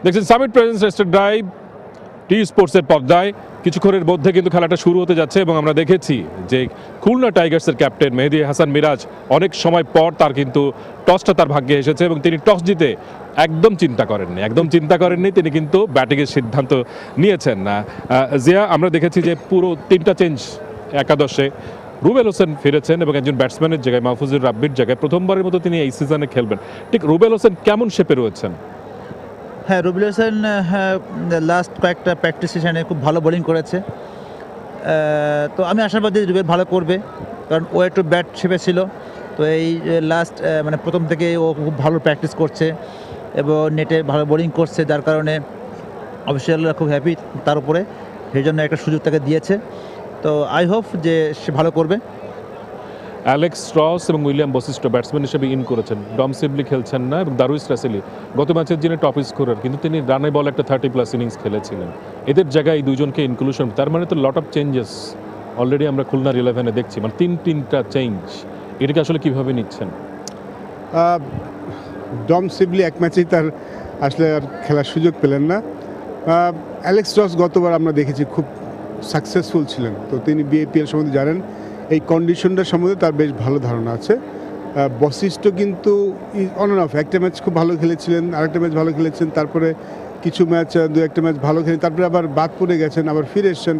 E: দেখছেন সামিট প্রেজেন্স রেস্টেড ড্রাইভ টি স্পোর্টসের পর্দায়। কিছুক্ষণের মধ্যে কিন্তু খেলাটা শুরু হতে যাচ্ছে এবং আমরা দেখেছি যে খুলনা টাইগার্সের ক্যাপ্টেন মেহেদী হাসান মিরাজ অনেক সময় পর তার কিন্তু টসটা তার ভাগ্যে এসেছে এবং তিনি টস জিতে একদম চিন্তা করেননি, তিনি কিন্তু ব্যাটিংয়ের সিদ্ধান্ত নিয়েছেন না। জিয়া, আমরা দেখেছি যে পুরো 3টা চেঞ্জ একাদশে রুবেল হোসেন ফিরেছেন এবং একজন ব্যাটসম্যানের জায়গায় মাহফুজুর রাব্বির জায়গায় প্রথমবারের মতো তিনি এই সিজনে খেলবেন। ঠিক রুবেল হোসেন কেমন শেপে রয়েছেন?
B: হ্যাঁ, রুবেল হোসেন লাস্ট কয়েকটা প্র্যাকটিস সেশনে খুব ভালো বোলিং করেছে। তো আমি আশাবাদী রুবেল ভালো করবে, কারণ ও একটু ব্যাট শেপে ছিল। তো এই লাস্ট মানে প্রথম থেকে ও খুব ভালো প্র্যাকটিস করছে এবং নেটে ভালো বোলিং করছে, যার কারণে অফিসিয়ালরা খুব হ্যাপি তার উপরে, সেই জন্য একটা সুযোগ তাকে দিয়েছে। তো আই হোপ যে সে ভালো করবে।
E: অ্যালেক্স রস এবং উইলিয়াম বশিষ্ঠ ব্যাটসম্যান হিসেবে ইন করেছেন, ডম সিবলি খেলছেন না এবং দারুইস রাসেলি গত ম্যাচের যিনি টপ স্কোরার, কিন্তু তিনি রানে বল একটা 30+ ইনিংস খেলেছিলেন। এদের জায়গায় এই দুজনকে ইনক্লুশন, তার মানে তো লট অফ চেঞ্জেস অলরেডি আমরা খুলনার 11-এ দেখছি, মানে তিনটা চেঞ্জ। এটাকে আসলে কীভাবে নিচ্ছেন?
A: ডম সিবলি এক ম্যাচেই তার আসলে আর খেলার সুযোগ পেলেন না। অ্যালেক্স রস গতবার আমরা দেখেছি খুব সাকসেসফুল ছিলেন, তো তিনি BPL সম্বন্ধে জানেন, এই কন্ডিশনটার সম্বন্ধে তার বেশ ভালো ধারণা আছে। বশিষ্ঠ কিন্তু অন অ্যান্ড অফ, একটা ম্যাচ খুব ভালো খেলেছিলেন, আরেকটা ম্যাচ ভালো খেলেছেন, তারপরে কিছু ম্যাচ 2-1টা ম্যাচ ভালো খেলেন, তারপরে আবার বাদ পড়ে গেছেন, আবার ফিরে এসছেন।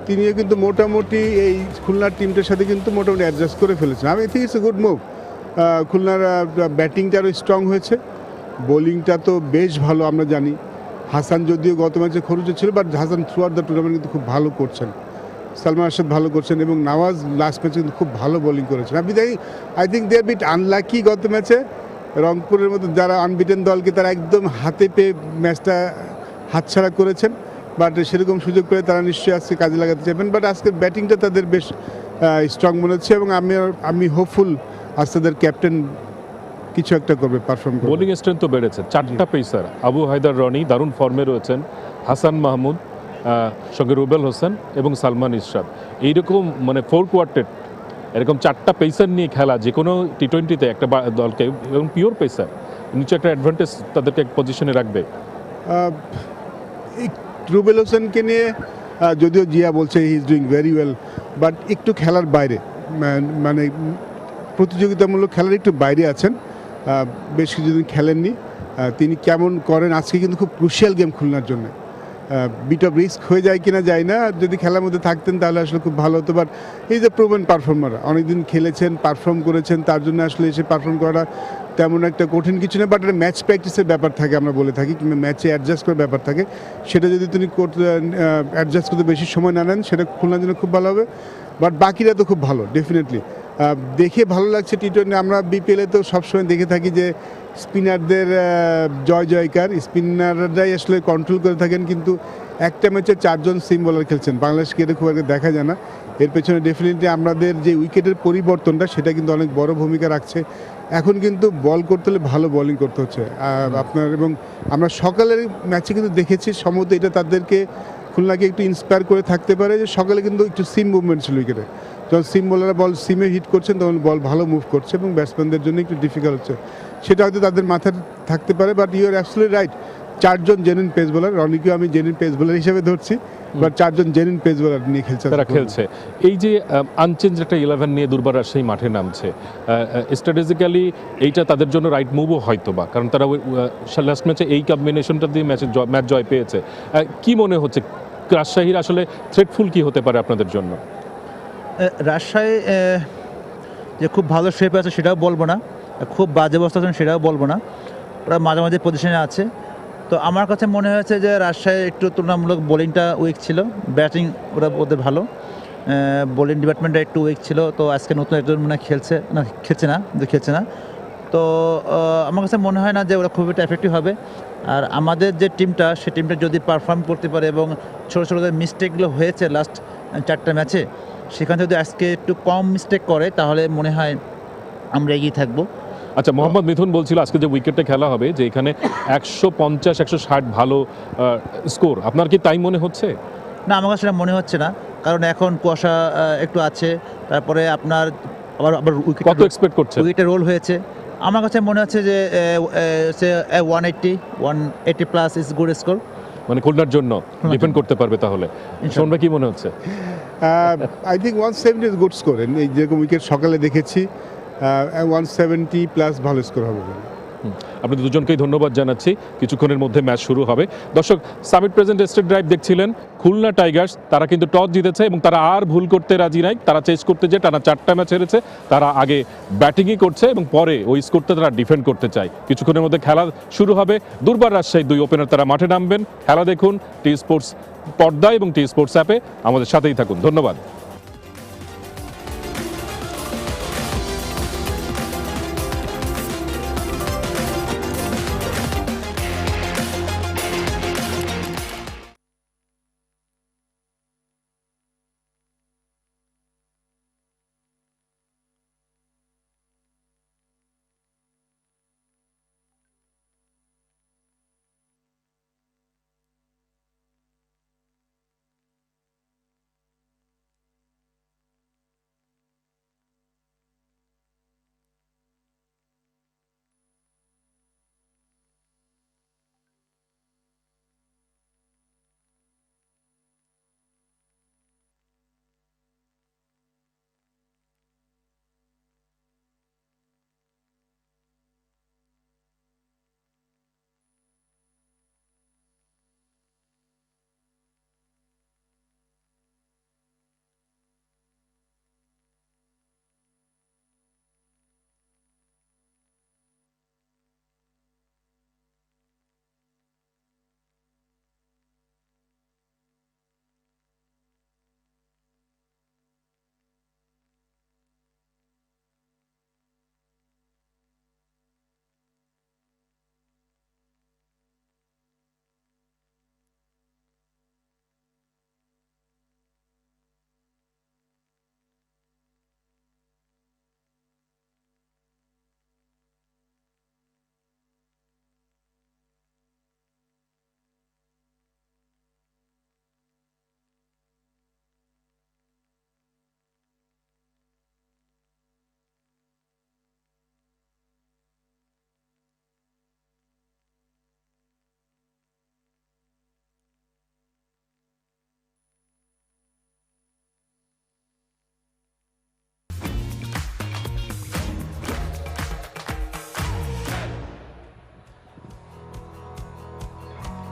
A: তিনিও কিন্তু মোটামুটি এই খুলনার টিমটার সাথে কিন্তু মোটামুটি অ্যাডজাস্ট করে ফেলেছেন। আমি think it's a good move. খুলনার ব্যাটিংটা আরও স্ট্রং হয়েছে, বোলিংটা তো বেশ ভালো। আমরা জানি হাসান যদিও গত ম্যাচে খরুচে ছিল, but Hasan through out the tournament কিন্তু খুব ভালো করছেন। সালমান আরশাদ ভালো করছেন এবং নওয়াজ লাস্ট ম্যাচে কিন্তু খুব ভালো বোলিং করেছেন। আপনি দেখি I think they are bit unlucky গত ম্যাচে। রংপুরের মতো যারা আনবিটেন দলকে তারা একদম হাতে পেয়ে ম্যাচটা হাতছাড়া করেছেন, বাট সেরকম সুযোগ পেলে তারা নিশ্চয়ই আজকে কাজে লাগাতে চাইবেন। বাট আজকের ব্যাটিংটা তাদের বেশ স্ট্রং মনে হচ্ছে এবং আমি হোপফুল আজ তাদের ক্যাপ্টেন কিছু একটা করবে, পারফর্ম করবে।
E: বোলিং স্ট্রেংথ তো বেড়েছে, 4টা পেসার, আবু হায়দার রনি দারুণ ফর্মে রয়েছেন, হাসান মাহমুদ সঙ্গে রুবেল হোসেন এবং সালমান ইরশাদ। এইরকম মানে 4 কোয়ার্টেট, এরকম 4টা পেসার নিয়ে খেলা যে কোনো T20-তে একটা দলকে, এবং পিওর পেসার, নিচে একটা অ্যাডভান্টেজ তাদেরকে এক পজিশনে রাখবে।
A: রুবেল হোসেনকে নিয়ে যদিও জিয়া বলছে he is doing very well, but একটু খেলার বাইরে, মানে প্রতিযোগিতামূলক খেলার একটু বাইরে আছেন, বেশ কিছুদিন খেলেননি। তিনি কেমন করেন, আজকে কিন্তু খুব ক্রুশিয়াল গেম খুলনার জন্য। বিট অফ রিস্ক হয়ে যায় কিনা যায় না, যদি খেলার মধ্যে থাকতেন তাহলে আসলে খুব ভালো হতো। বাট এই যে প্রুভেন পারফর্মার, অনেকদিন খেলেছেন, পারফর্ম করেছেন, তার জন্য আসলে এসে পারফর্ম করাটা তেমন একটা কঠিন কিছু না। বাট একটা ম্যাচ প্র্যাকটিসের ব্যাপার থাকে, আমরা বলে থাকি, কিংবা ম্যাচে অ্যাডজাস্ট করার ব্যাপার থাকে, সেটা যদি তিনি অ্যাডজাস্ট করতে বেশি সময় না নেন, সেটা খুলনার জন্য খুব ভালো হবে। বাট বাকিরা তো খুব ভালো, ডেফিনেটলি দেখে ভালো লাগছে। T20 আমরা BPL-এ তো সবসময় দেখে থাকি যে স্পিনারদের জয়কার, স্পিনাররাই আসলে কন্ট্রোল করে থাকেন, কিন্তু একটা ম্যাচে 4 জন সিম বোলার খেলছেন, বাংলাদেশকে এটা খুব একটা দেখা যায় না। এর পেছনে ডেফিনেটলি আমাদের যে উইকেটের পরিবর্তনটা, সেটা কিন্তু অনেক বড় ভূমিকা রাখছে। এখন কিন্তু বল করতে হলে ভালো বোলিং করতে হচ্ছে আপনার, এবং আমরা সকালের ম্যাচে কিন্তু দেখেছি সম্ভবত এটা তাদেরকে, খুলনাকে একটু ইন্সপায়ার করে থাকতে পারে যে সকালে কিন্তু একটু সিম মুভমেন্ট ছিল উইকেটে। যখন সিম বোলাররা বল সিমে হিট করছেন তখন বল ভালো মুভ করছে এবং ব্যাটসম্যানদের জন্য একটু ডিফিকাল্ট হচ্ছে, সেটা হয়তো তাদের মাথায় থাকতে পারে। But you are absolutely right, 4 জন জেনুইন পেস বোলার, রনিকেও আমি জেনুইন পেস বোলার হিসেবে ধরছি, বাট 4 জন জেনুইন পেস বোলার নিয়ে খেলছে।
E: এই যে আনচেঞ্জ একটা 11 নিয়ে দুর্বার রাজশাহী মাঠে নামছে, স্ট্র্যাটেজিক্যালি এইটা তাদের জন্য রাইট মুভও হয়তো বা, কারণ তারা লাস্ট ম্যাচে এই কম্বিনেশনটা দিয়ে ম্যাচ জয় পেয়েছে। কি মনে হচ্ছে রাজশাহীর আসলে থ্রেটফুল কি হতে পারে আপনাদের জন্য?
B: রাজশাহী যে খুব ভালো শেপে আছে সেটাও বলবো না, খুব বাজে অবস্থা আছেন সেটাও বলবো না, ওরা মাঝে মাঝে পজিশনে আছে। তো আমার কাছে মনে হয়েছে যে রাজশাহী একটু তুলনামূলক বোলিংটা উইক ছিল, ব্যাটিং ওদের ভালো, বোলিং ডিপার্টমেন্টটা একটু উইক ছিল। তো আজকে নতুন একজন মনে খেলছে না, তো আমার কাছে মনে হয় না যে ওরা খুব একটা এফেক্টিভ হবে। আর আমাদের যে টিমটা, সেই টিমটা যদি পারফর্ম করতে পারে এবং ছোটো ছোটো যে মিস্টেকগুলো হয়েছে লাস্ট 4টা ম্যাচে, সেখানে যদি আজকে একটু কম মিস্টেক করে তাহলে মনে হয় আমরা এগিয়ে থাকবো।
E: আচ্ছা, মোহাম্মদ মিথুন বলছিল আজকে যে উইকেটে খেলা হবে যে এখানে 150-160 ভালো স্কোর, আপনার কি তাই মনে হচ্ছে?
B: না, আমার কাছে সেটা মনে হচ্ছে না, কারণ এখন কুয়াশা একটু আছে, তারপরে আপনার আবার
E: কত এক্সপেক্ট করছে,
B: উইকেটে রোল হয়েছে, আমার কাছে মনে হচ্ছে যে 180 ইজ গুড স্কোর।
E: মানে খুলনার জন্য ডিফেন্ড করতে পারবে তাহলে। শোন ভাই কি মনে হচ্ছে?
A: I think 170 is good score. এই যেরকম উইকেট সকালে দেখেছি 170 প্লাস ভালো স্কোর হবে।
E: আপনাদের দুজনকেই ধন্যবাদ জানাচ্ছি। কিছুক্ষণের মধ্যে ম্যাচ শুরু হবে। দর্শক, সামিট প্রেজেন্ট স্টেট ড্রাইভ দেখছিলেন। খুলনা টাইগার্স তারা কিন্তু টস জিতেছে এবং তারা আর ভুল করতে রাজি নাই। তারা চেস করতে যে টানা 4টা ম্যাচ হেরেছে, তারা আগে ব্যাটিংই করছে এবং পরে ওই স্কোরটা তারা ডিফেন্ড করতে চায়। কিছুক্ষণের মধ্যে খেলা শুরু হবে। দুর্বার রাজশাহী 2 ওপেনার তারা মাঠে নামবেন। খেলা দেখুন টি স্পোর্টস পর্দায় এবং টি স্পোর্টস অ্যাপে। আমাদের সাথেই থাকুন। ধন্যবাদ।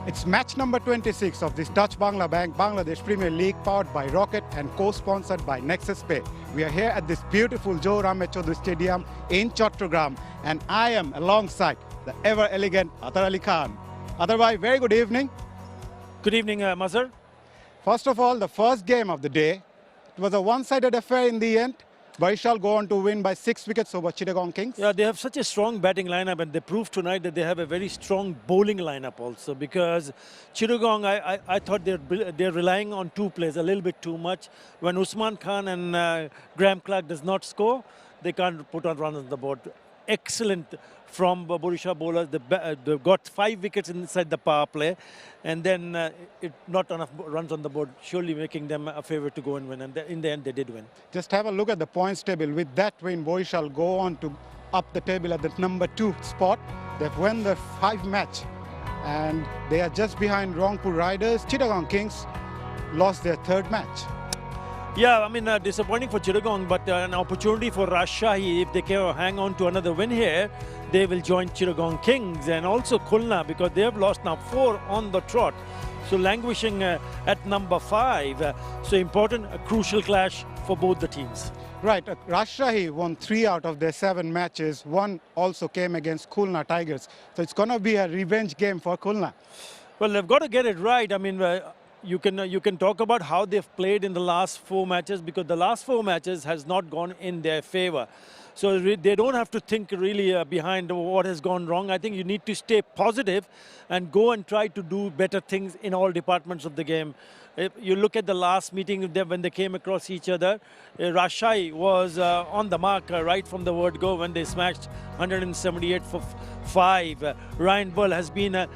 H: It's match number 26 of this Dutch Bangla Bank Bangladesh Premier League powered by Rocket and co-sponsored by 𝗃𝗃𝗃. We are here at this beautiful 𝗂𝗏-𝗃𝗃𝗃 Stadium in Chattogram, and I am alongside the ever elegant Atar Ali Khan. Atar bhai, very good evening.
I: Good evening, Mazhar.
H: First of all, the first game of the day, it was a one-sided affair in the end. 𝗿𝗏𝗃 go on to win by 6 wickets over 𝗃𝗃𝗃 Kings.
I: Yeah, they have such a strong batting lineup, and they proved tonight that they have a very strong bowling lineup also, because 𝗃𝗃𝗃, I thought they're relying on two players a little bit too much. When Usman Khan and Graham Clark does not score, they can't put on runs on the board. Excellent from Borisha bowlers. They got 5 wickets inside the power play, and then not enough runs on the board, surely making them a favourite to go and win. And in the end, they did win.
H: Just have a look at the points table. With that win, Borisha will go on to up the table at the number 2 spot. They've won the 5 match, and they are just behind Rangpur Riders. 𝗃𝗃𝗃 Kings lost their 3rd match.
I: Yeah, I mean, disappointing for 𝗃𝗃𝗃, but an opportunity for Rajshahi. If they can hang on to another win here, they will join 𝗃𝗃𝗃 Kings, and also Khulna, because they have lost now 4 on the trot. So languishing at number 5. So important, a crucial clash for both the teams.
H: Right, Rajshahi won 3 out of their 7 matches. 1 also came against Khulna Tigers. So it's going to be a revenge game for Khulna.
I: Well, they've got to get it right. I mean, you can talk about how they've played in the last 4 matches, because the last 4 matches has not gone in their favor. So they don't have to think really behind what has gone wrong. I think you need to stay positive and go and try to do better things in all departments of the game. If you look at the last meeting when they came across each other, Rajshahi was on the mark right from the word go when they smashed 178 for 5. Ryan Bull has been a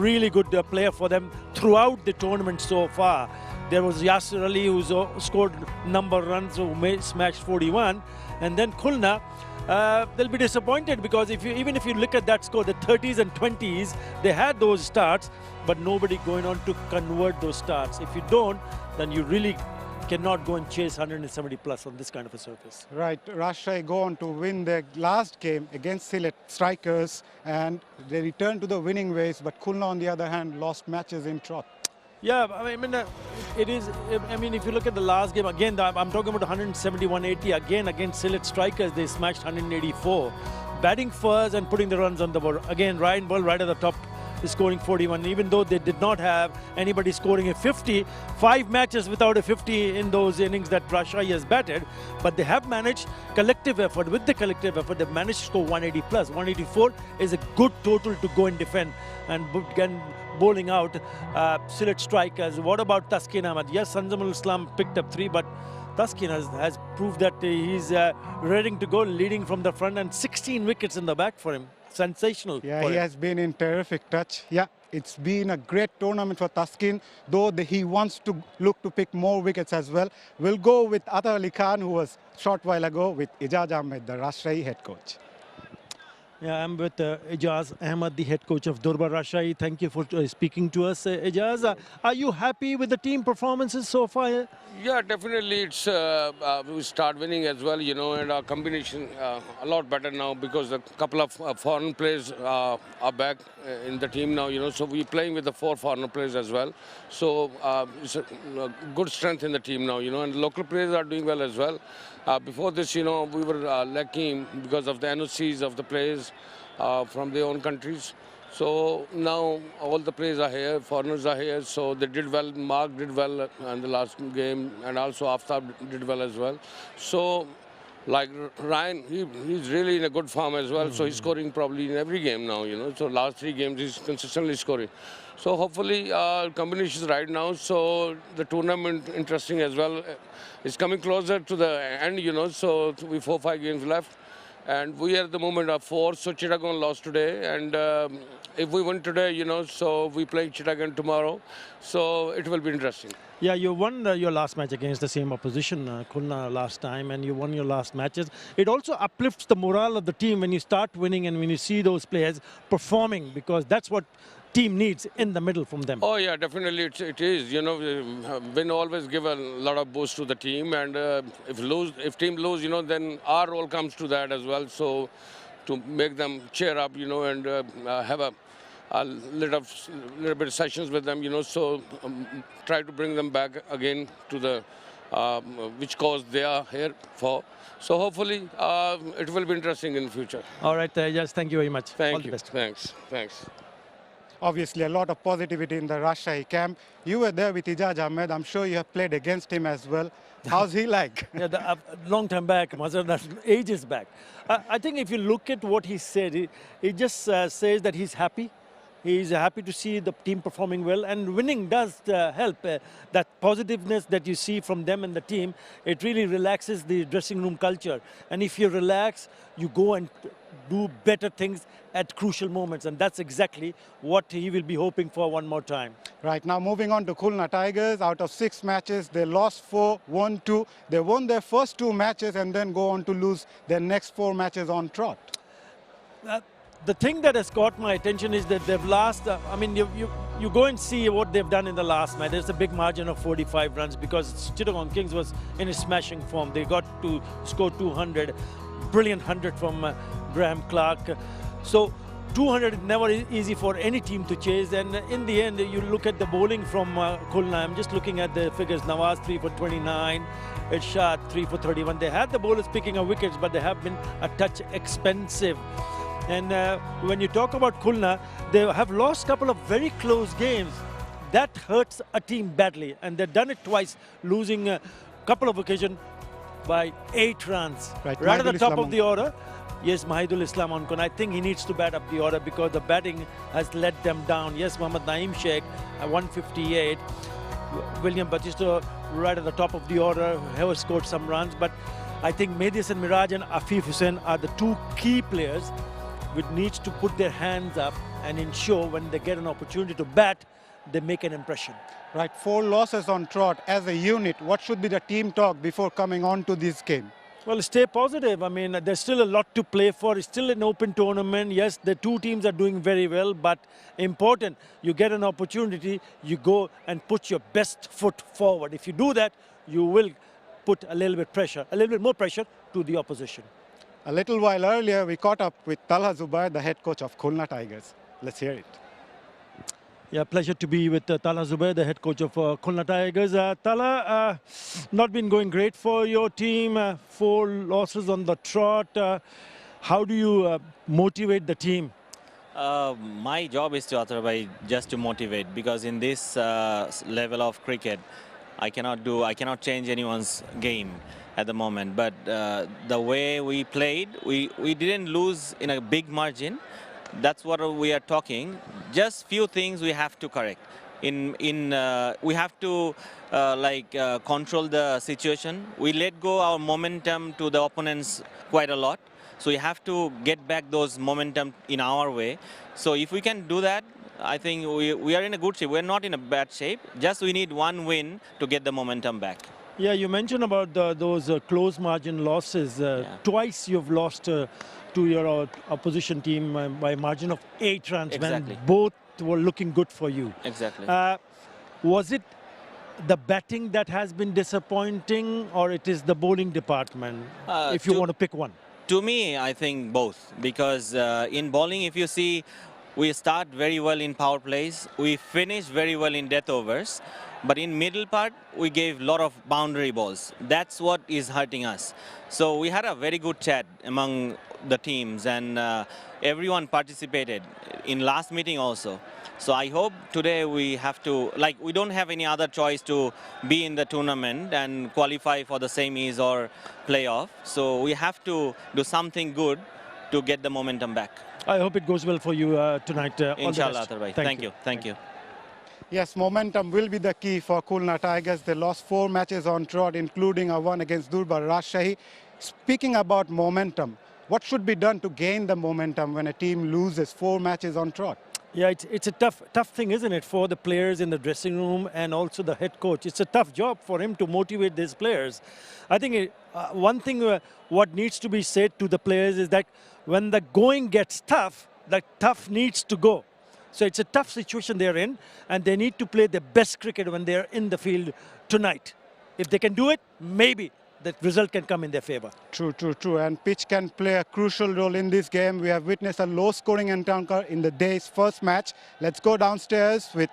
I: really good player for them throughout the tournament so far. There was Yasir Ali, who's scored number of runs, who smashed 41. And then Khulna, they'll be disappointed because even if you look at that score, the 30s and 20s, they had those starts, but nobody going on to convert those starts. If you don't, then you really cannot go and chase 170 plus on this kind of a surface.
H: Right, Rajshahi go on to win their last game against Sylhet Strikers, and they return to the winning ways, but Khulna on the other hand lost matches in trot.
I: Yeah, I mean, it is. I mean, if you look at the last game again, I'm talking about 170-180 again against Sylhet Strikers. They smashed 184, batting first and putting the runs on the board. Again, Ryan Ball right at the top is scoring 41. Even though they did not have anybody scoring a 50, 5 matches without a 50 in those innings that Rajshahi has batted, but they have managed collective effort. With the collective effort, they've managed to score 180 plus. 184 is a good total to go and defend and bowling out Sylhet Strikers. What about Taskin Ahmed? Yes, Sanjamul Islam picked up 3, but Taskin has proved that he's ready to go, leading from the front, and 16 wickets in the back for him. Sensational.
H: Yeah, he has been in terrific touch. Yeah, it's been a great tournament for Taskin, though he wants to look to pick more wickets as well. We'll go with Atar Ali Khan, who was short while ago with Ijaz Ahmed, the Rajshahi head coach.
I: Yeah, I'm with Ijaz Ahmed, the head coach of Durbar Rajshahi. Thank you for speaking to us, Ijaz. Are you happy with the team performances so far?
J: Yeah, definitely. It's we start winning as well, you know, and our combination a lot better now because a couple of foreign players are back in the team now, you know. So we're playing with the 4 foreign players as well. So it's a good strength in the team now, you know, and local players are doing well as well. Before this, you know, we were lacking because of the NOCs of the players from their own countries. So now all the players are here, foreigners are here, so they did well. Mark did well in the last game, and also Aftab did well as well. So, like Ryan, he's really in a good form as well, so he's scoring probably in every game now, you know. So last 3 games he's consistently scoring. So hopefully combination is right now, so the tournament interesting as well. It's coming closer to the end, you know, so we 4-5 games left. And we are at the moment of 4, so Chittagong lost today. And if we win today, you know, so we play Chittagong tomorrow. So it will be interesting.
I: Yeah, you won your last match against the same opposition, Khulna, last time, and you won your last matches. It also uplifts the morale of the team when you start winning and when you see those players performing, because that's what team needs in the middle from them.
J: Oh yeah, definitely it is. You know, win always give a lot of boost to the team, and if team lose, you know, then our role comes to that as well. So to make them cheer up, you know, and have a little bit of sessions with them, you know, so try to bring them back again to the which cause they are here for. So hopefully it will be interesting in the future.
I: All right, yes, thank you very much.
J: Thank
I: All
J: you.
I: the best.
J: Thanks.
H: Obviously, a lot of positivity in the Rajshahi camp. You were there with Ijaz Ahmed. I'm sure you have played against him as well. How's he like?
I: Yeah, long time back, ages back. I think if you look at what he said, he just says that he's happy. He's happy to see the team performing well, and winning does help. That positiveness that you see from them and the team, it really relaxes the dressing room culture. And if you relax, you go and do better things at crucial moments, and that's exactly what he will be hoping for one more time.
H: Right, now moving on to Khulna Tigers. Out of 6 matches, they lost 4, won 2. They won their first 2 matches and then go on to lose their next 4 matches on trot.
I: The thing that has caught my attention is that they've lost, I mean, you go and see what they've done in the last match. There's a big margin of 45 runs because Chittagong Kings was in a smashing form. They got to score 200, brilliant 100 from Graham Clark. So 200 is never easy for any team to chase, and in the end you look at the bowling from Khulna. I'm just looking at the figures. Nawaz 3 for 29, Irshad 3 for 31. They had the bowlers picking up wickets, but they have been a touch expensive. And when you talk about Khulna, they have lost a couple of very close games. That hurts a team badly, and they've done it twice, losing a couple of occasions by 8 runs. Right at the top of the order. Yes, Mahidul Islam on. I think he needs to bat up the order because the batting has let them down. Yes, Mohammad Naeem Sheikh at 158. William Batista right at the top of the order, have scored some runs. But I think Mehdi Hasan Miraj and Afif Hussain are the 2 key players which needs to put their hands up and ensure when they get an opportunity to bat, they make an impression.
H: Right, 4 losses on trot. As a unit, what should be the team talk before coming on to this game?
I: Well, stay positive. I mean, there's still a lot to play for. It's still an open tournament. Yes, the two teams are doing very well, but important, you get an opportunity, you go and put your best foot forward. If you do that, you will put a little bit more pressure to the opposition.
H: A little while earlier, we caught up with Talha Zubair, the head coach of Khulna Tigers. Let's hear it.
I: Yeah, pleasure to be with Talha Zubair, the head coach of Khulna Tigers. Talha, not been going great for your team. 4 losses on the trot. How do you motivate the team?
K: My job is just to motivate, because in this level of cricket, I cannot change anyone's game at the moment. But the way we played, we didn't lose in a big margin. That's what we are talking. Just few things we have to correct. We have to control the situation. We let go our momentum to the opponents quite a lot. So we have to get back those momentum in our way. So if we can do that, I think we are in a good shape. We're not in a bad shape. Just we need one win to get the momentum back.
I: Yeah, you mentioned about those close margin losses. Twice you've lost to your opposition team by a margin of 8 runs.
K: Exactly.
I: When both were looking good for you.
K: Exactly.
I: Was it the batting that has been disappointing, or it is the bowling department, if you want to pick one?
K: To me, I think both. Because in bowling, if you see, we start very well in power plays. We finish very well in death overs. But in middle part, we gave a lot of boundary balls. That's what is hurting us. So we had a very good chat among the teams, and everyone participated in last meeting also. So I hope today we have to, we don't have any other choice to be in the tournament and qualify for the semis or playoff. So we have to do something good to get the momentum back.
I: I hope it goes well for you tonight.
K: Inshallah, thank you. Thank you.
H: Yes, momentum will be the key for Khulna Tigers. They lost 4 matches on trot, including a one against Durbar Rajshahi. Speaking about momentum, what should be done to gain the momentum when a team loses 4 matches on trot?
I: Yeah, it's a tough thing, isn't it, for the players in the dressing room and also the head coach. It's a tough job for him to motivate these players. I think one thing what needs to be said to the players is that when the going gets tough, the tough needs to go. So it's a tough situation they're in, and they need to play their best cricket when they're in the field tonight. If they can do it, maybe the result can come in their favor.
H: True. And pitch can play a crucial role in this game. We have witnessed a low-scoring encounter in the day's first match. Let's go downstairs with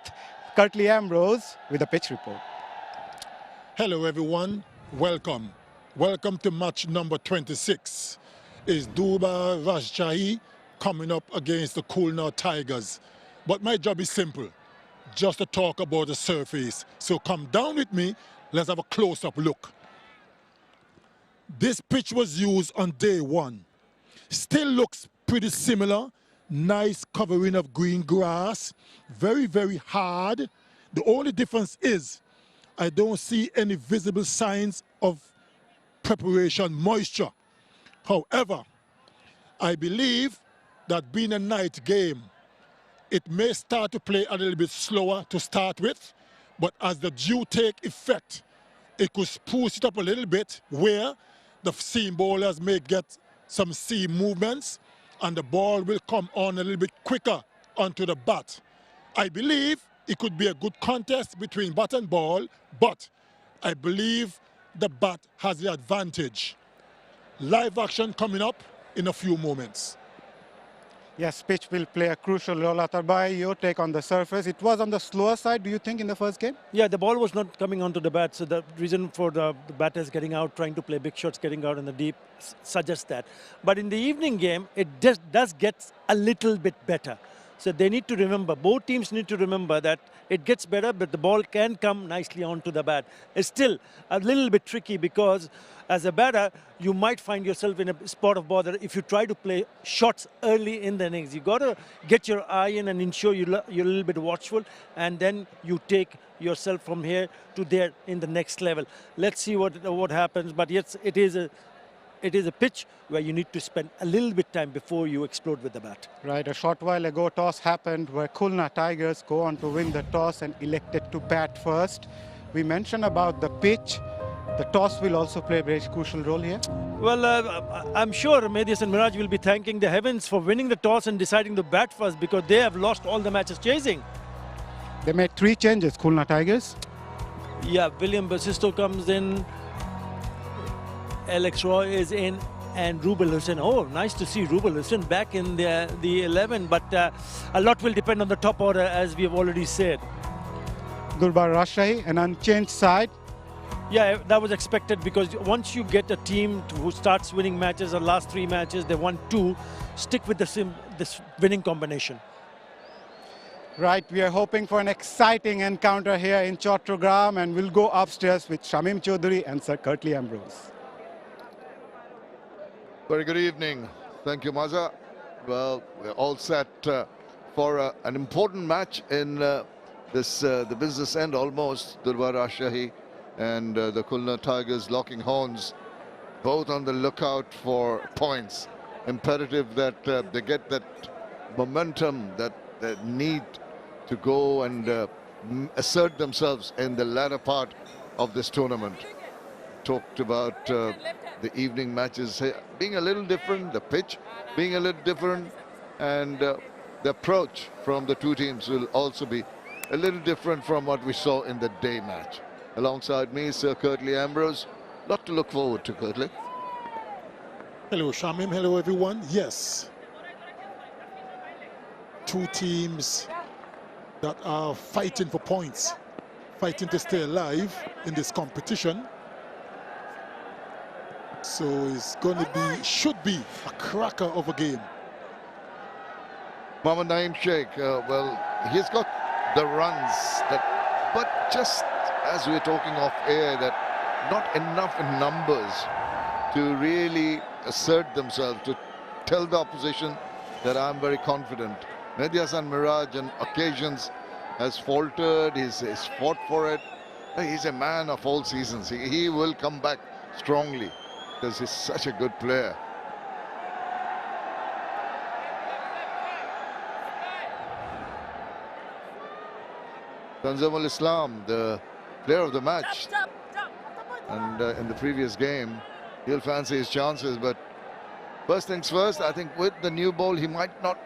H: Curtly Ambrose with a pitch report.
L: Hello, everyone. Welcome. Welcome to match number 26. It's Durbar Rajshahi coming up against the Khulna Tigers. But my job is simple, just to talk about the surface. So come down with me, let's have a close-up look. This pitch was used on day 1. Still looks pretty similar. Nice covering of green grass. Very, very hard. The only difference is I don't see any visible signs of preparation moisture. However, I believe that being a night game, it may start to play a little bit slower to start with, but as the dew take effect, it could spruce it up a little bit where the seam bowlers may get some seam movements and the ball will come on a little bit quicker onto the bat. I believe it could be a good contest between bat and ball, but I believe the bat has the advantage. Live action coming up in a few moments.
H: Yes, pitch will play a crucial role. Atarbai, your take on the surface. It was on the slower side, do you think, in the first game?
I: Yeah, the ball was not coming onto the bat, so the reason for the batters getting out, trying to play big shots, getting out in the deep, suggests that. But in the evening game, it does get a little bit better. So they need to remember, both teams need to remember that it gets better, but the ball can come nicely onto the bat. It's still a little bit tricky because as a batter, you might find yourself in a spot of bother if you try to play shots early in the innings. You got to get your eye in and ensure you're a little bit watchful, and then you take yourself from here to there in the next level. Let's see what happens. But yes, it is a pitch where you need to spend a little bit time before you explode with the bat.
H: Right, a short while ago, toss happened where Khulna Tigers go on to win the toss and elected to bat first. We mentioned about the pitch. The toss will also play a very crucial role here.
I: Well, I'm sure 𝗵𝗺 and 𝗏𝗏 will be thanking the heavens for winning the toss and deciding to bat first, because they have lost all the matches chasing.
H: They made 3 changes, Khulna Tigers.
I: Yeah, William Basisto comes in, Alex Roy is in, and 𝗵𝗺𝗀. Oh, nice to see 𝗵𝗺𝗀 back in the 11, but a lot will depend on the top order, as we have already said.
H: Durbar Rajshahi, an unchanged side.
I: Yeah, that was expected, because once you get a team who starts winning matches, the last 3 matches, they won 2, stick with this winning combination.
H: Right, we are hoping for an exciting encounter here in Chattogram, and we'll go upstairs with Shamim Chowdhury and Sir Curtly Ambrose.
M: Very good evening. Thank you, Maza. Well, we're all set for an important match in the business end almost. Durbar Rajshahi and the Khulna Tigers locking horns, both on the lookout for points. Imperative that they get that momentum, that need to go and assert themselves in the latter part of this tournament. Talked about the evening matches being a little different, the pitch being a little different, and the approach from the 2 teams will also be a little different from what we saw in the day match. Alongside me, Sir Curtly Ambrose. Lot to look forward to, Curtly.
L: Hello, Shamim. Hello, everyone. Yes. 2 teams that are fighting for points, fighting to stay alive in this competition. So it's going to be, should be, a cracker of a game.
M: Mohammad Naeem Sheikh, well, he's got the runs, but just as we were talking off air, that not enough in numbers to really assert themselves, to tell the opposition that I'm very confident. Mehdi Hasan Miraj on occasions has faltered, he's fought for it. He's a man of all seasons. He will come back strongly because he's such a good player. Tanzimul Islam, the player of the match, and in the previous game, he'll fancy his chances, but first things first, I think with the new ball, he might not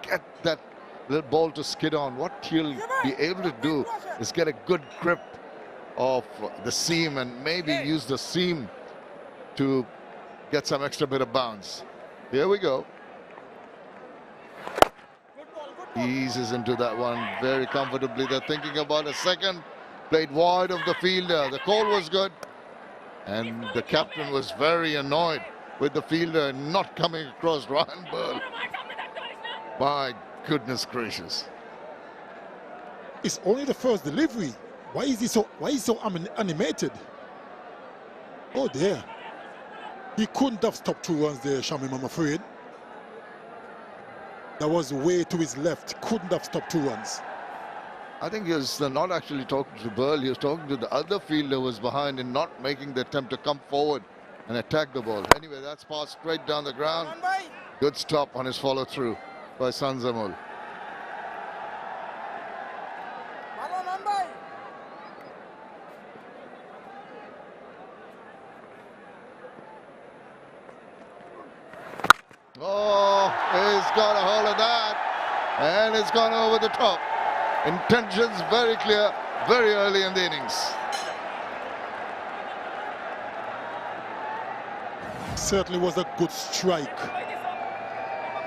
M: get that little ball to skid on. What he'll be able to do is get a good grip of the seam and maybe use the seam to get some extra bit of bounce. Here we go. Eases into that one very comfortably. They're thinking about a second. Played wide of the fielder. The call was good. And the captain was very annoyed with the fielder not coming across Ryan Burl. My goodness gracious.
L: It's only the first delivery. Why is he so animated? Oh dear. He couldn't have stopped 2 runs there, Shamim, I'm afraid. That was way to his left. Couldn't have stopped 2 runs.
M: I think he was not actually talking to Burl. He was talking to the other fielder who was behind and not making the attempt to come forward and attack the ball. Anyway, that's passed straight down the ground. Good stop on his follow through by Sanzamul. Oh, he's got a hold of that, and it's gone over the top. Intentions very clear, very early in the innings.
L: Certainly was a good strike.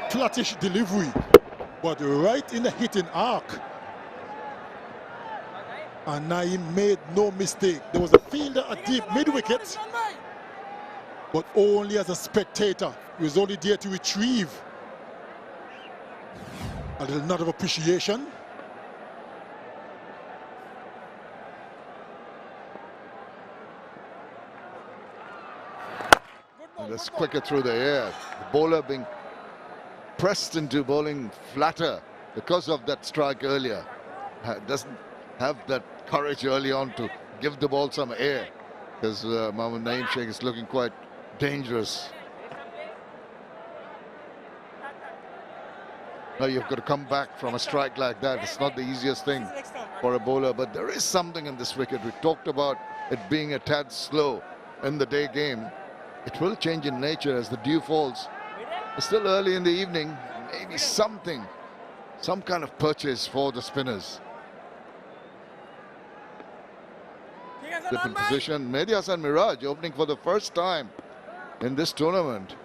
L: Flattish delivery, but right in the hitting arc. And Naeem made no mistake. There was a fielder at deep mid-wicket, but only as a spectator. He was only there to retrieve. A little nod of appreciation.
M: And it's quicker through the air. The bowler being pressed into bowling flatter because of that strike earlier. Doesn't have that courage early on to give the ball some air, because Mohammad Naeem Sheikh is looking quite dangerous. Now you've got to come back from a strike like that. It's not the easiest thing for a bowler, but there is something in this wicket. We talked about it being a tad slow in the day game, it will change in nature as the dew falls. It's still early in the evening. Maybe some kind of purchase for the spinners. Good in position. Mehdi Hasan Miraj opening for the first time in this tournament.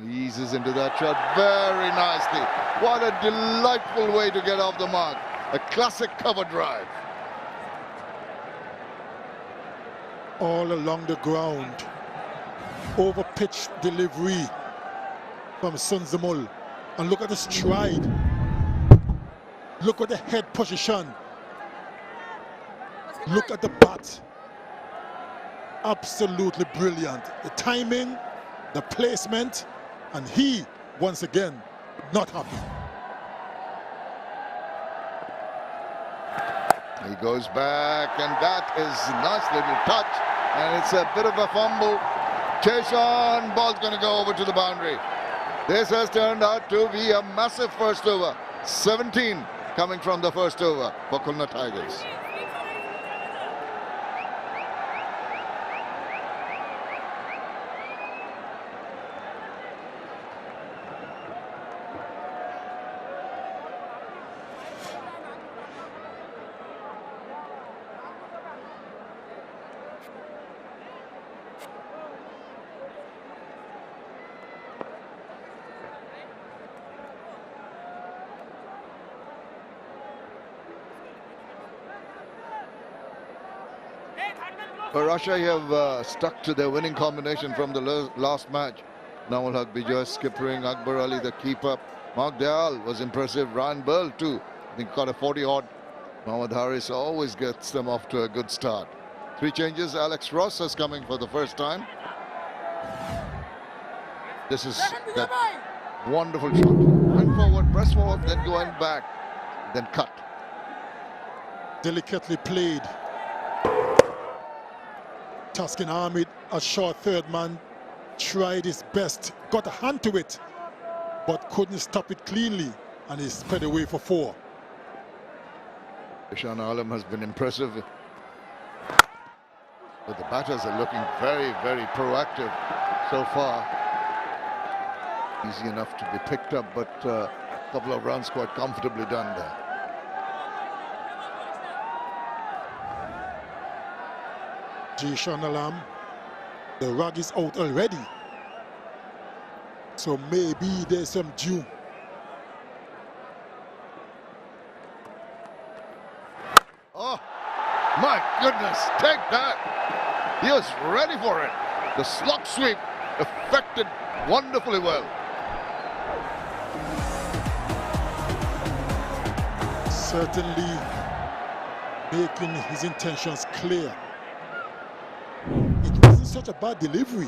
M: Eases into that shot very nicely. What a delightful way to get off the mark. A classic cover drive.
L: All along the ground. Over pitch delivery from Sunzamul. And look at the stride. Look at the head position. Look at the bat. Absolutely brilliant. The timing, the placement, and he, once again, not happy.
M: He goes back, and that is a nice little touch. And it's a bit of a fumble. Chase on, ball's going to go over to the boundary. This has turned out to be a massive first over. 17 coming from the first over for Khulna Tigers. But Rajshahi have stuck to their winning combination from the last match. Nawal Haq Bijoy skippering, Akbar Ali the keeper. Mark Dayal was impressive. Ryan Burl too. I think got a 40-odd. Mohammad Haris always gets them off to a good start. 3 changes. Alex Ross is coming for the first time. This is that wonderful shot. Went forward, press forward, then going back, then cut.
L: Delicately played. Taskin Ahmed, a short third man, tried his best, got a hand to it, but couldn't stop it cleanly, and he sped away for 4.
M: Ishan Alam has been impressive. But the batters are looking very, very proactive so far. Easy enough to be picked up, but a couple of runs quite comfortably done there.
L: Jishan Alam, the rug is out already. So maybe there's some dew.
M: Oh, my goodness, take that. He was ready for it. The slog sweep affected wonderfully well.
L: Certainly making his intentions clear. It wasn't such a bad delivery,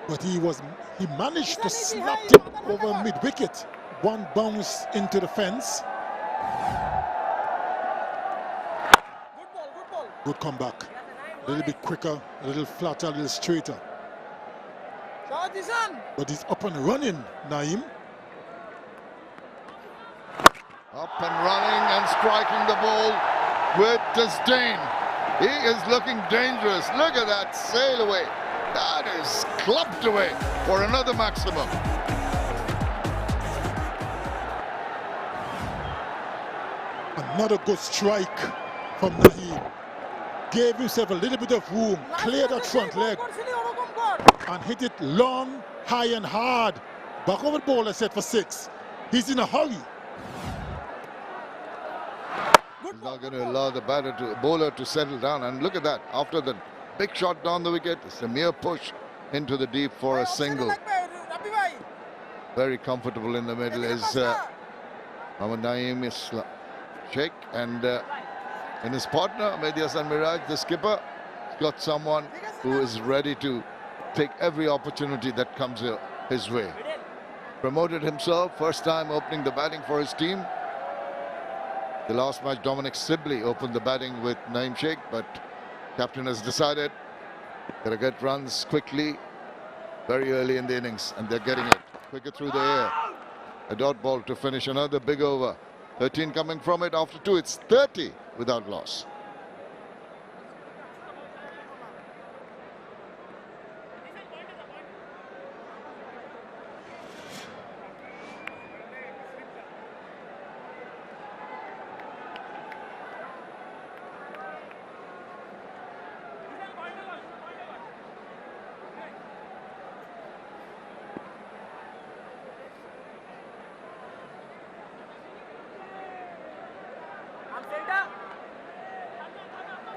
L: but he managed to slap it over mid-wicket. One bounce into the fence. Good comeback. A little bit quicker, a little flatter, a little straighter. But he's up and running, Naeem.
M: Up and running and striking the ball with disdain. He is looking dangerous. Look at that sail away. That is clubbed away for another maximum.
L: Another good strike from Naeem. Gave himself a little bit of room, cleared that front leg, and hit it long, high and hard. Back over the bowler set for 6. He's in a hurry.
M: He's not going to allow the bowler to settle down. And look at that. After the big shot down the wicket, it's a mere push into the deep for a single. Very comfortable in the middle is Mohammad Naeem is Sheikh, and in his partner, Mehdi Hasan Miraj, the skipper, got someone who is ready to take every opportunity that comes his way. Promoted himself, first time opening the batting for his team. The last match, Dominic Sibley opened the batting with Naeem Sheikh, but captain has decided got to get runs quickly, very early in the innings, and they're getting it quicker through the air. A dot ball to finish another big over 13 coming from it after 2. It's 30 without loss.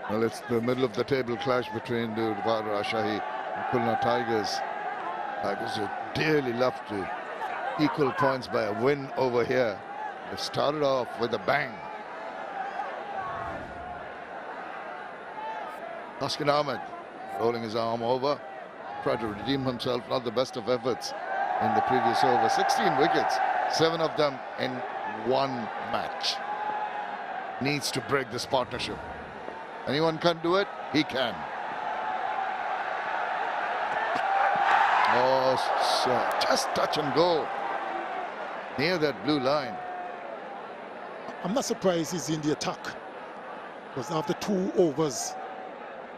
M: Well, it's the middle of the table clash between the Durbar Rajshahi and Khulna Tigers. Tigers would dearly love to equal points by a win over here. They've started off with a bang. Ahmed rolling his arm over, tried to redeem himself. Not the best of efforts in the previous over. 16 wickets, 7 of them in one match. Needs to break this partnership. Anyone can do it, he can. Oh, just touch and go near that blue line.
L: I'm not surprised he's in the attack, because after 2 overs,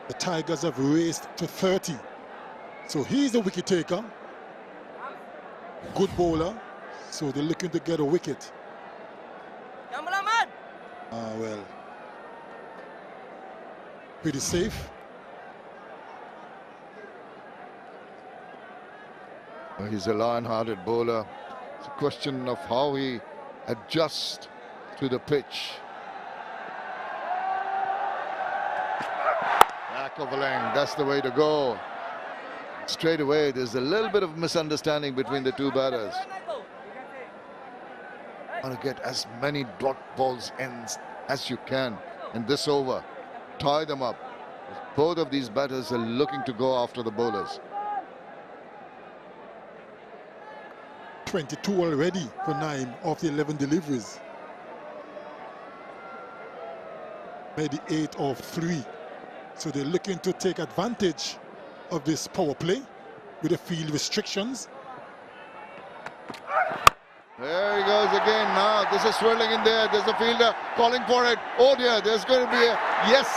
L: the Tigers have raced to 30. So he's a wicket taker, good bowler, so they're looking to get a wicket. Well, pretty safe.
M: Well, he's a lion-hearted bowler. It's a question of how he adjusts to the pitch. Back of a length, that's the way to go. Straight away, there's a little bit of misunderstanding between the two batters. Want to get as many dot balls in as you can in this over. Tie them up. Both of these batters are looking to go after the bowlers.
L: 22 already for Naeem of the 11 deliveries. Maybe 8 of 3. So they're looking to take advantage of this power play with the field restrictions.
M: There he goes again. Now this is swirling in there. There's a fielder calling for it. Oh dear, there's going to be a yes.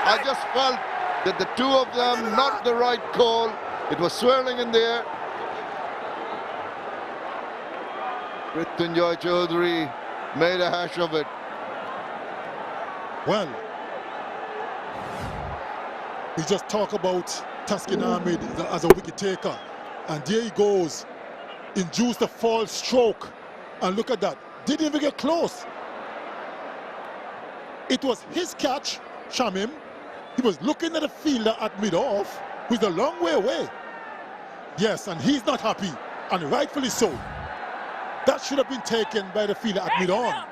M: I just felt that the two of them, not the right call. It was swirling in there. 𝗃𝗺 Chowdhury made a hash of it.
L: Well, we just talk about Taskin Ahmed as a wicket taker, and there he goes, induced a false stroke, and look at that, didn't even get close. It was his catch, Shamim. He was looking at the fielder at mid-off, who's a long way away. Yes, and he's not happy, and rightfully so. That should have been taken by the fielder at mid-on.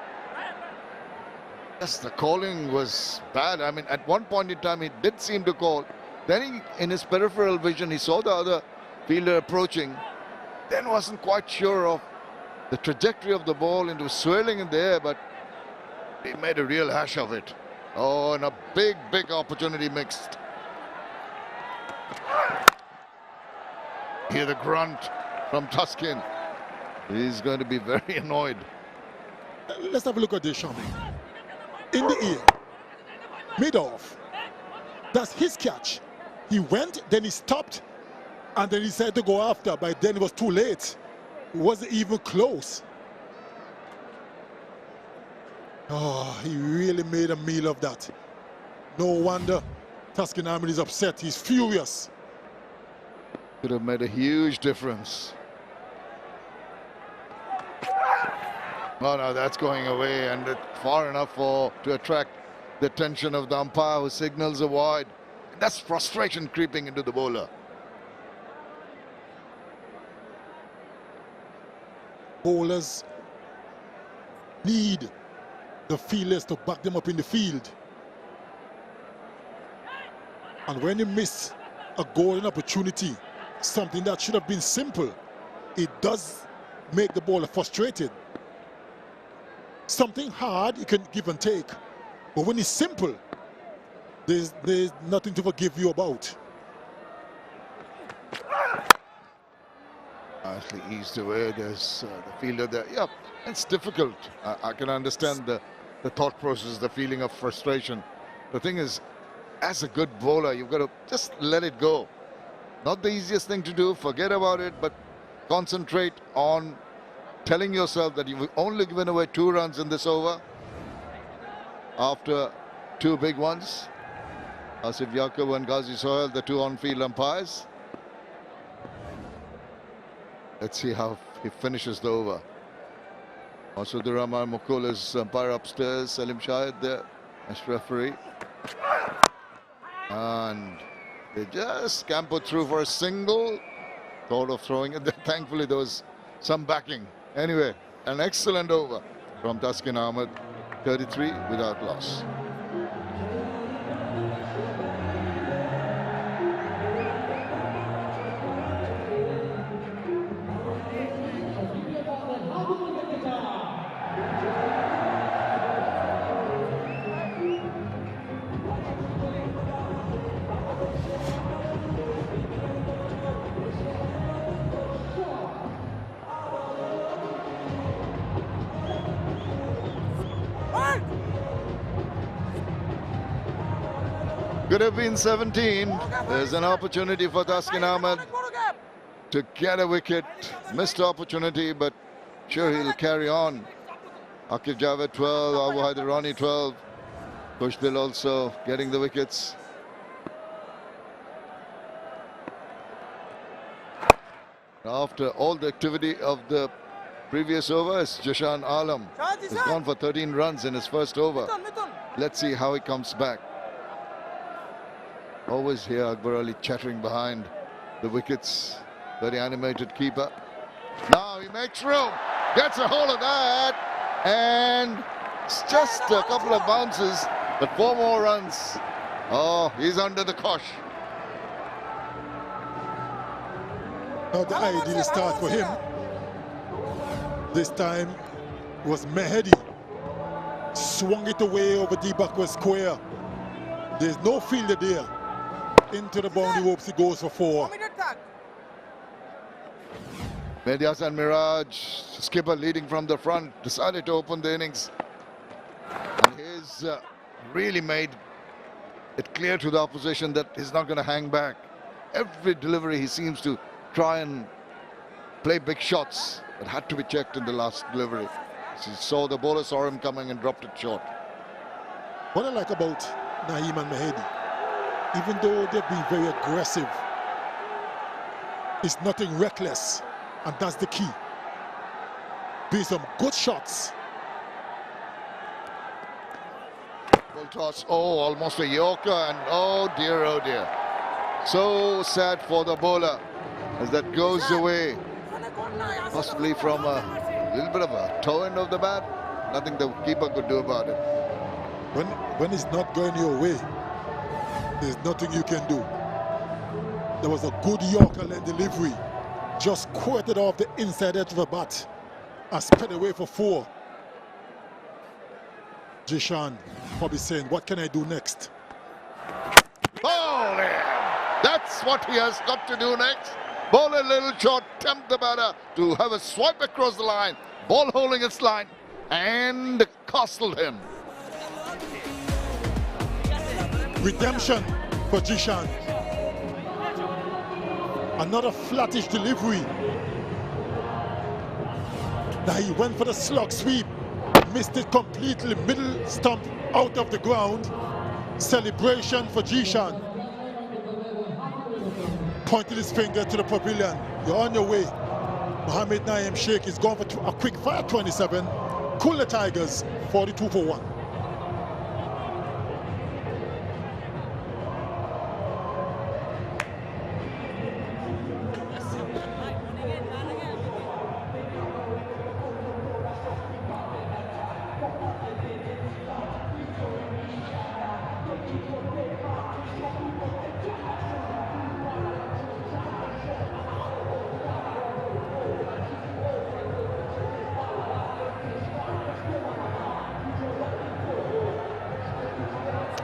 M: Yes, the calling was bad. I mean, at one point in time, he did seem to call. Then in his peripheral vision, he saw the other fielder approaching. Then wasn't quite sure of the trajectory of the ball, and it was swirling in the air, but he made a real hash of it. Oh, and a big, big opportunity mixed. Hear the grunt from Taskin. He's going to be very annoyed.
L: Let's have a look at this, Shami. In the air, mid-off. That's his catch. He went, then he stopped, and then he said to go after. By then it was too late. It wasn't even close. Oh, he really made a meal of that. No wonder Taskin Ahmed is upset. He's furious.
M: Could have made a huge difference. Oh no, that's going away, and it's far enough to attract the attention of the umpire, who signals a wide. That's frustration creeping into the bowler.
L: Bowlers need the fielders to back them up in the field. And when you miss a golden opportunity, something that should have been simple, it does make the bowler frustrated. Something hard you can give and take, but when it's simple, there's nothing to forgive you about.
M: Actually eased away. There's the fielder there. Yeah, it's difficult. I can understand the thought process, the feeling of frustration. The thing is, as a good bowler, you've got to just let it go. Not the easiest thing to do, forget about it, but concentrate on telling yourself that you've only given away 2 runs in this over after 2 big ones. Asif Yaqub and Ghazi Sohail, the 2 on-field umpires. Let's see how he finishes the over. Masood Rahman Mukul is umpire upstairs. Salim Shahid there as referee. And they just scampered through for a single. Thought of throwing it there. Thankfully there was some backing. Anyway, an excellent over from Taskin Ahmed. 33 without loss. Could have been 17. There's an opportunity for Taskin Ahmed to get a wicket. Missed opportunity, but sure he'll carry on. Aqib Javed 12, Abu Haidarani 12. Khushbil also getting the wickets. After all the activity of the previous over, Jashan Alam has gone for 13 runs in his first over. Let's see how he comes back. Always hear Akbar Ali chattering behind the wickets. Very animated keeper. Now he makes room, gets a hold of that, and it's just a couple of bounces, but 4 more runs. Oh, he's under the cosh.
L: Now the ideal start for him this time was Mehedi. Swung it away over 𝗃𝗵𝗃𝗃 square. There's no fielder there. Into the boundary ropes, he goes for 4.
M: Mehdi Hasan Miraj, skipper leading from the front, decided to open the innings. And he's really made it clear to the opposition that he's not going to hang back. Every delivery he seems to try and play big shots, but had to be checked in the last delivery. He saw the bowler, saw him coming and dropped it short.
L: What I like about Naeem and Mehedi, even though they've been very aggressive, it's nothing reckless, and that's the key. Be some good shots.
M: Full toss, oh, almost a yorker, and oh dear, so sad for the bowler as that goes away, possibly from a little bit of a toe end of the bat. Nothing the keeper could do about it.
L: When it's not going your way, there's nothing you can do. There was a good Yorker leg delivery, just quirted off the inside edge of the bat and sped away for 4. Jashan probably saying, what can I do next?
M: Ball in! That's what he has got to do next. Bowl a little short, tempt the batter to have a swipe across the line. Ball holding its line and castled him.
L: Redemption for Jashan. Another flattish delivery. Now he went for the slug sweep, missed it completely, middle stump out of the ground. Celebration for Jashan. Pointed his finger to the pavilion. You're on your way. Mohammed Naeem Sheikh is going for a quick fire 27. Khulna Tigers 42 for 1.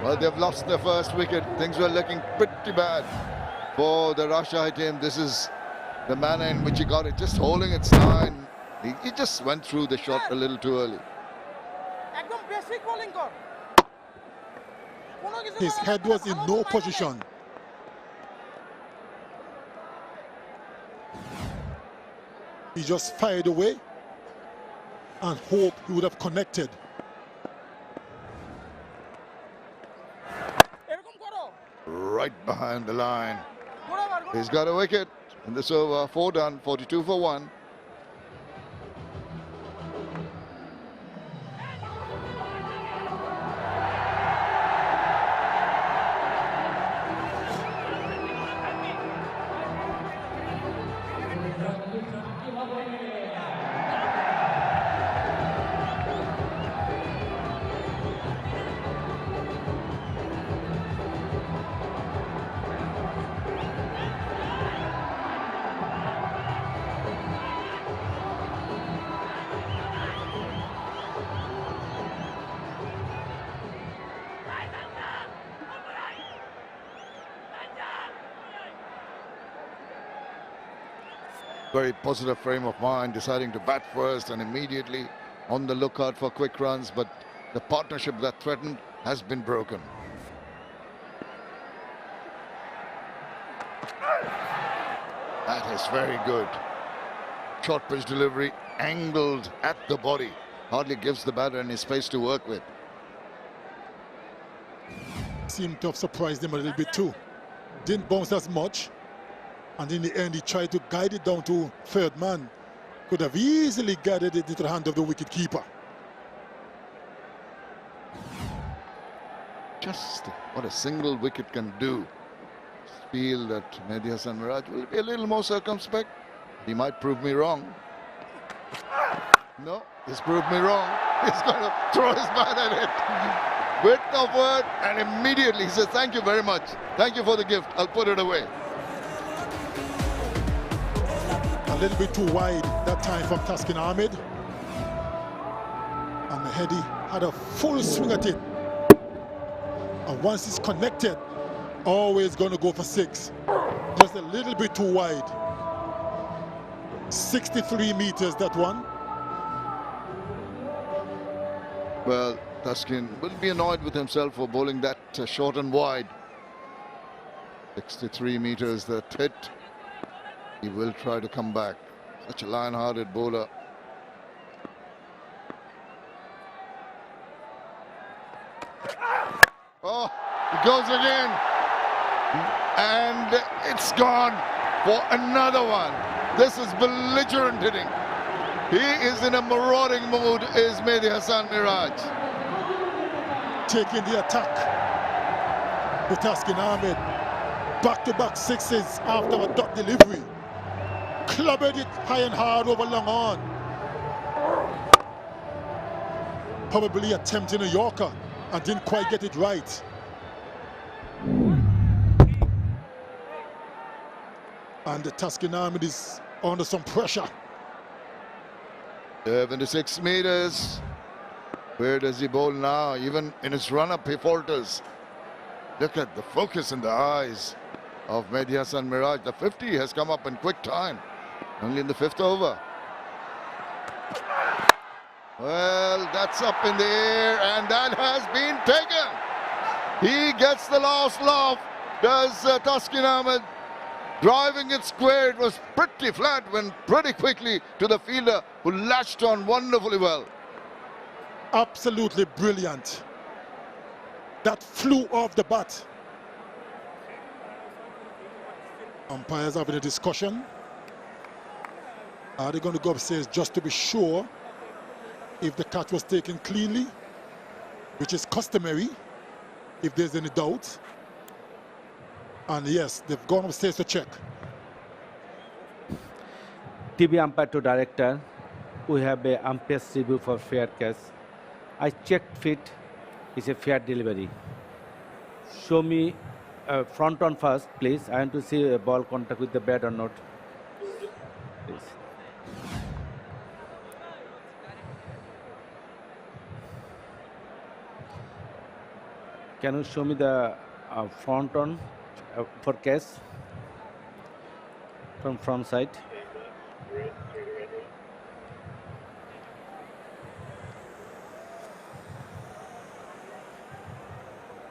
M: Well, they've lost their first wicket. Things were looking pretty bad for the Rajshahi team. This is the manner in which he got it, just holding its line. He just went through the shot a little too early.
L: His head was in no position. He just fired away and hoped he would have connected.
M: Right behind the line. He's got a wicket in this over. 4 done, 42 for 1. Very positive frame of mind, deciding to bat first and immediately on the lookout for quick runs, but the partnership that threatened has been broken. That is very good. Short pitch delivery, angled at the body. Hardly gives the batter any space to work with.
L: Seemed to have surprised him a little bit too. Didn't bounce as much. And in the end, he tried to guide it down to third man. Could have easily guided it into the hand of the wicket keeper.
M: Just what a single wicket can do. Feel that Mehdi Hasan Miraj will be a little more circumspect. He might prove me wrong. No, he's proved me wrong. He's going to throw his bat at it. Width of word, and immediately he says, "Thank you very much. Thank you for the gift. I'll put it away."
L: A little bit too wide that time from Taskin Ahmed. And Mehdi had a full swing at it. And once it's connected, always going to go for 6. Just a little bit too wide. 63 meters, that one.
M: Well, Taskin will be annoyed with himself for bowling that short and wide. 63 meters that hit. He will try to come back. Such a lion-hearted bowler. Oh, it goes again. And it's gone for another one. This is belligerent hitting. He is in a marauding mood, is Mehdi Hasan Miraj.
L: Taking the attack with Taskin Ahmed. Back-to-back 6s after a dot delivery. Clubbed it high and hard over long on. Probably attempting a Yorker and didn't quite get it right. And the Taskin Ahmed is under some pressure.
M: 76 meters. Where does he bowl now? Even in his run-up, he falters. Look at the focus in the eyes of Mehdi Hasan Miraj. The 50 has come up in quick time. Only in the 5th over. Well, that's up in the air, and that has been taken. He gets the last laugh, does Taskin Ahmed. Driving it square, it was pretty flat, went pretty quickly to the fielder, who latched on wonderfully well.
L: Absolutely brilliant. That flew off the bat. Umpires having a discussion. Are they going to go upstairs just to be sure if the catch was taken cleanly, which is customary, if there's any doubt? And yes, they've gone upstairs to check.
N: TV umpire to director, we have a umpire's review for fair catch. I checked fit, it's a fair delivery. Show me front on first, please. I want to see a ball contact with the bat or not. Please. Can you show me the front on for catch? from front side.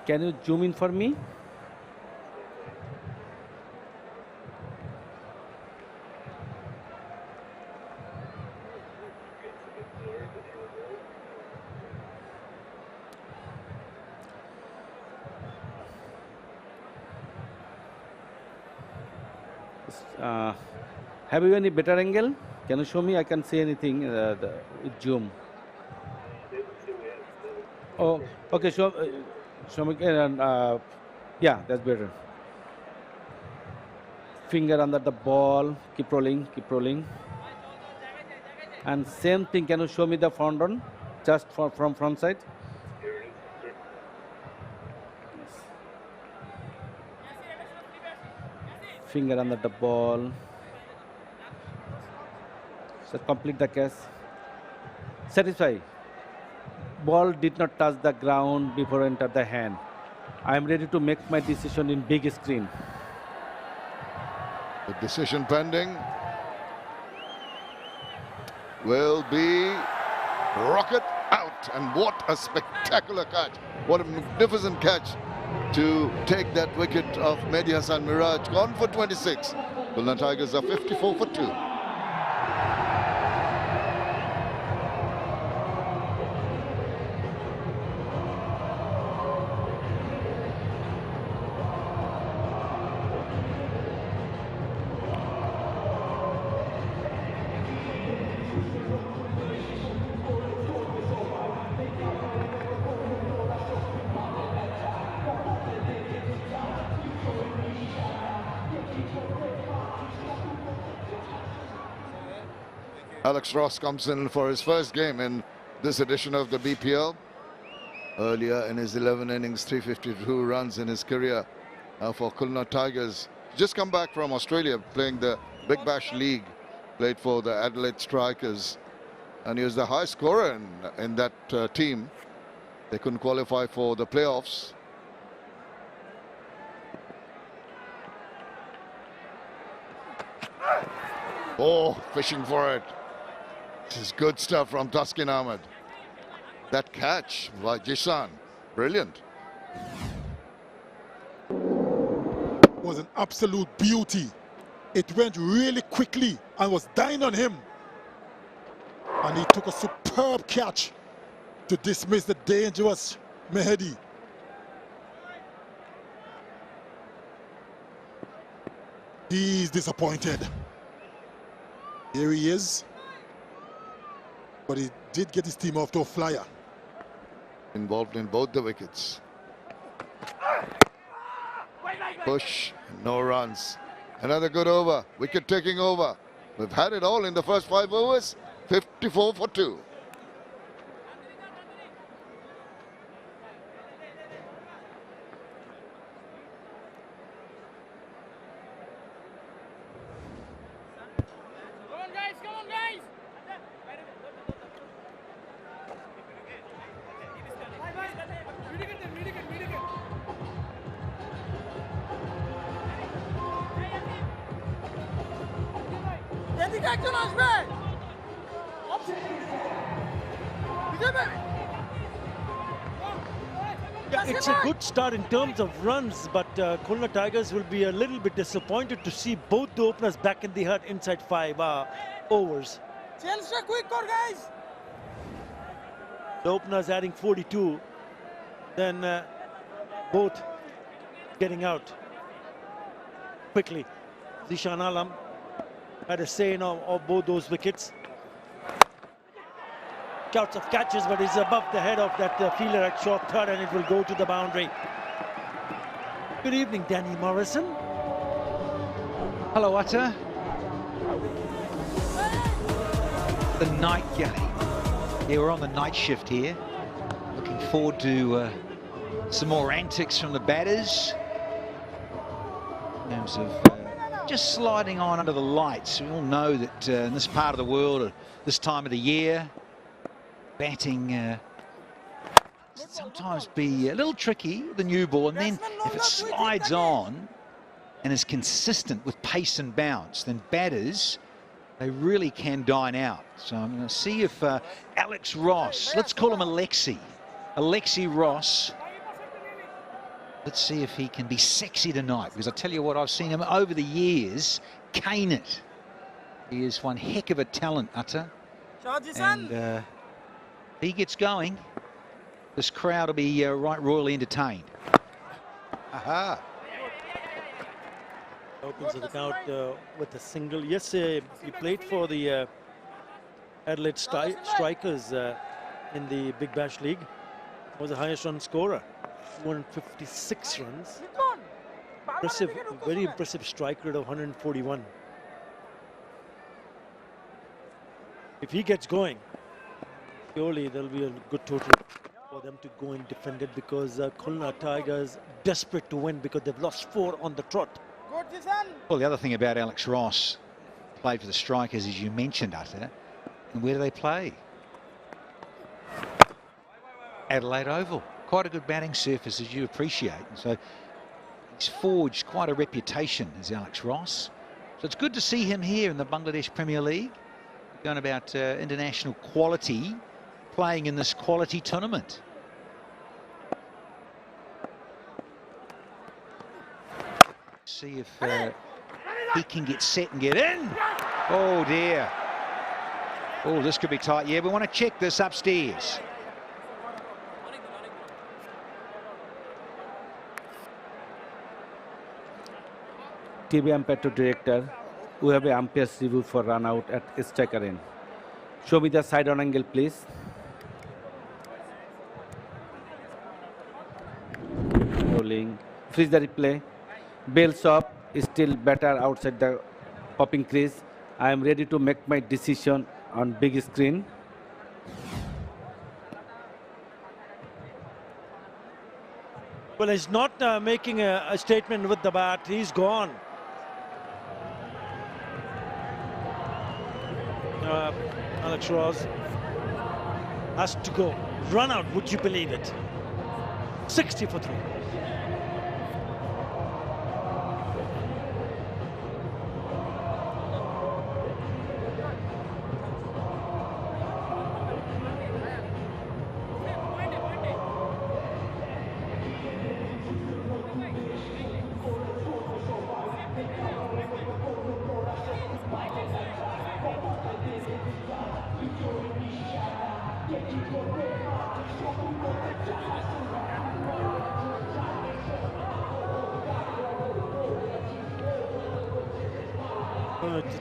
N: Can you zoom in for me? Have you any better angle? Can you show me? I can see anything with zoom. Oh, okay. Show me. Yeah, that's better. Finger under the ball. Keep rolling. Keep rolling. And same thing. Can you show me the front run? Just from front side. Finger under the ball. So complete the catch. Satisfied. Ball did not touch the ground before enter the hand. I am ready to make my decision in big screen.
M: The decision pending will be rocket out. And what a spectacular catch. What a magnificent catch to take that wicket of Mehdi Hasan Miraj. Gone for 26. Khulna Tigers are 54 for 2. Alex Ross comes in for his first game in this edition of the BPL. Earlier in his 11 innings, 352 runs in his career for Khulna Tigers. Just come back from Australia playing the Big Bash League, played for the Adelaide Strikers, and he was the high scorer in that team. They couldn't qualify for the playoffs. Oh, fishing for it. This is good stuff from Taskin Ahmed. That catch by Jishan, brilliant.
L: Was an absolute beauty. It went really quickly and was dying on him. And he took a superb catch to dismiss the dangerous Mehdi. He's disappointed. Here he is. But he did get his team off to a flyer.
M: Involved in both the wickets. Push, no runs. Another good over, wicket taking over. We've had it all in the first 5 overs. 54 for 2.
I: Yeah, it's a good start in terms of runs, but Khulna Tigers will be a little bit disappointed to see both the openers back in the hut inside 5 overs. The openers adding 42, then both getting out quickly. Zishan Alam had a say in of both those wickets. Shouts of catches, but he's above the head of that fielder at short third, and it will go to the boundary. Good evening, Danny Morrison.
O: Hello, Utter. The night galley. Yeah, we're on the night shift here. Looking forward to some more antics from the batters. In terms of just sliding on under the lights. We all know that in this part of the world, at this time of the year, batting sometimes be a little tricky, the new ball, and then if it slides on, and is consistent with pace and bounce, then batters, they really can dine out. So I'm going to see if Alex Ross, let's call him Alexi Ross, let's see if he can be sexy tonight, because I tell you what, I've seen him over the years cane it. He is one heck of a talent, Utter. And he gets going, this crowd will be right royally entertained. Aha.
I: Opens the count with a single. Yes, he played for the Adelaide Strikers in the Big Bash League. Was the highest run scorer, 256 runs. Impressive, very impressive strike rate of 141. If he gets going, surely there'll be a good total for them to go and defend it, because Khulna Tigers desperate to win because they've lost 4 on the trot.
O: Well, the other thing about Alex Ross, played for the Strikers, as you mentioned, Utter, and where do they play? Adelaide Oval. Quite a good batting surface, as you appreciate. And so he's forged quite a reputation as Alex Ross. So it's good to see him here in the Bangladesh Premier League, going about international quality, playing in this quality tournament. See if he can get set and get in. Oh dear. Oh, this could be tight. Yeah, we want to check this upstairs.
N: TV umpire to director, we have an umpire's review for run out at striker end. Show me the side on angle, please. Rolling. Freeze the replay. Bails up is still better outside the popping crease. I am ready to make my decision on big screen.
I: Well, he's not making a statement with the bat. He's gone. Alex Ross has to go. Run out, would you believe it? 60 for 3.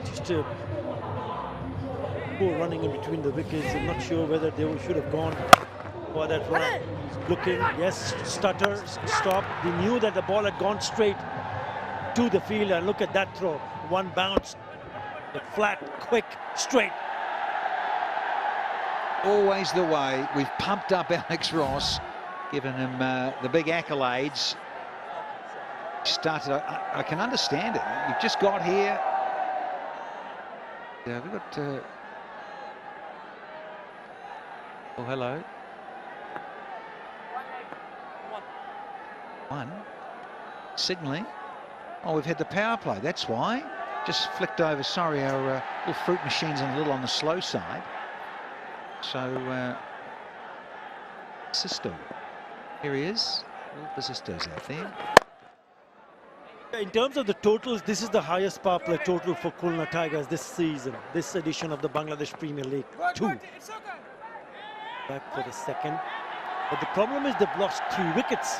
I: Just poor running in between the wickets. I'm not sure whether they should have gone for that run. Looking, yes, stutter, stop. They knew that the ball had gone straight to the field, and look at that throw. One bounce, flat, quick, straight.
O: Always the way. We've pumped up Alex Ross, given him the big accolades. Started, I can understand it. You've just got here. Yeah, we've got. Oh, hello. 1. Signalling. Oh, we've had the power play. That's why. Just flicked over. Sorry, our little fruit machine's a little on the slow side. So, Sisto. Here he is. Sisto's out there.
I: In terms of the totals, this is the highest power play total for Khulna Tigers this season, this edition of the Bangladesh Premier League. 2. Back for the second. But the problem is they've lost 3 wickets.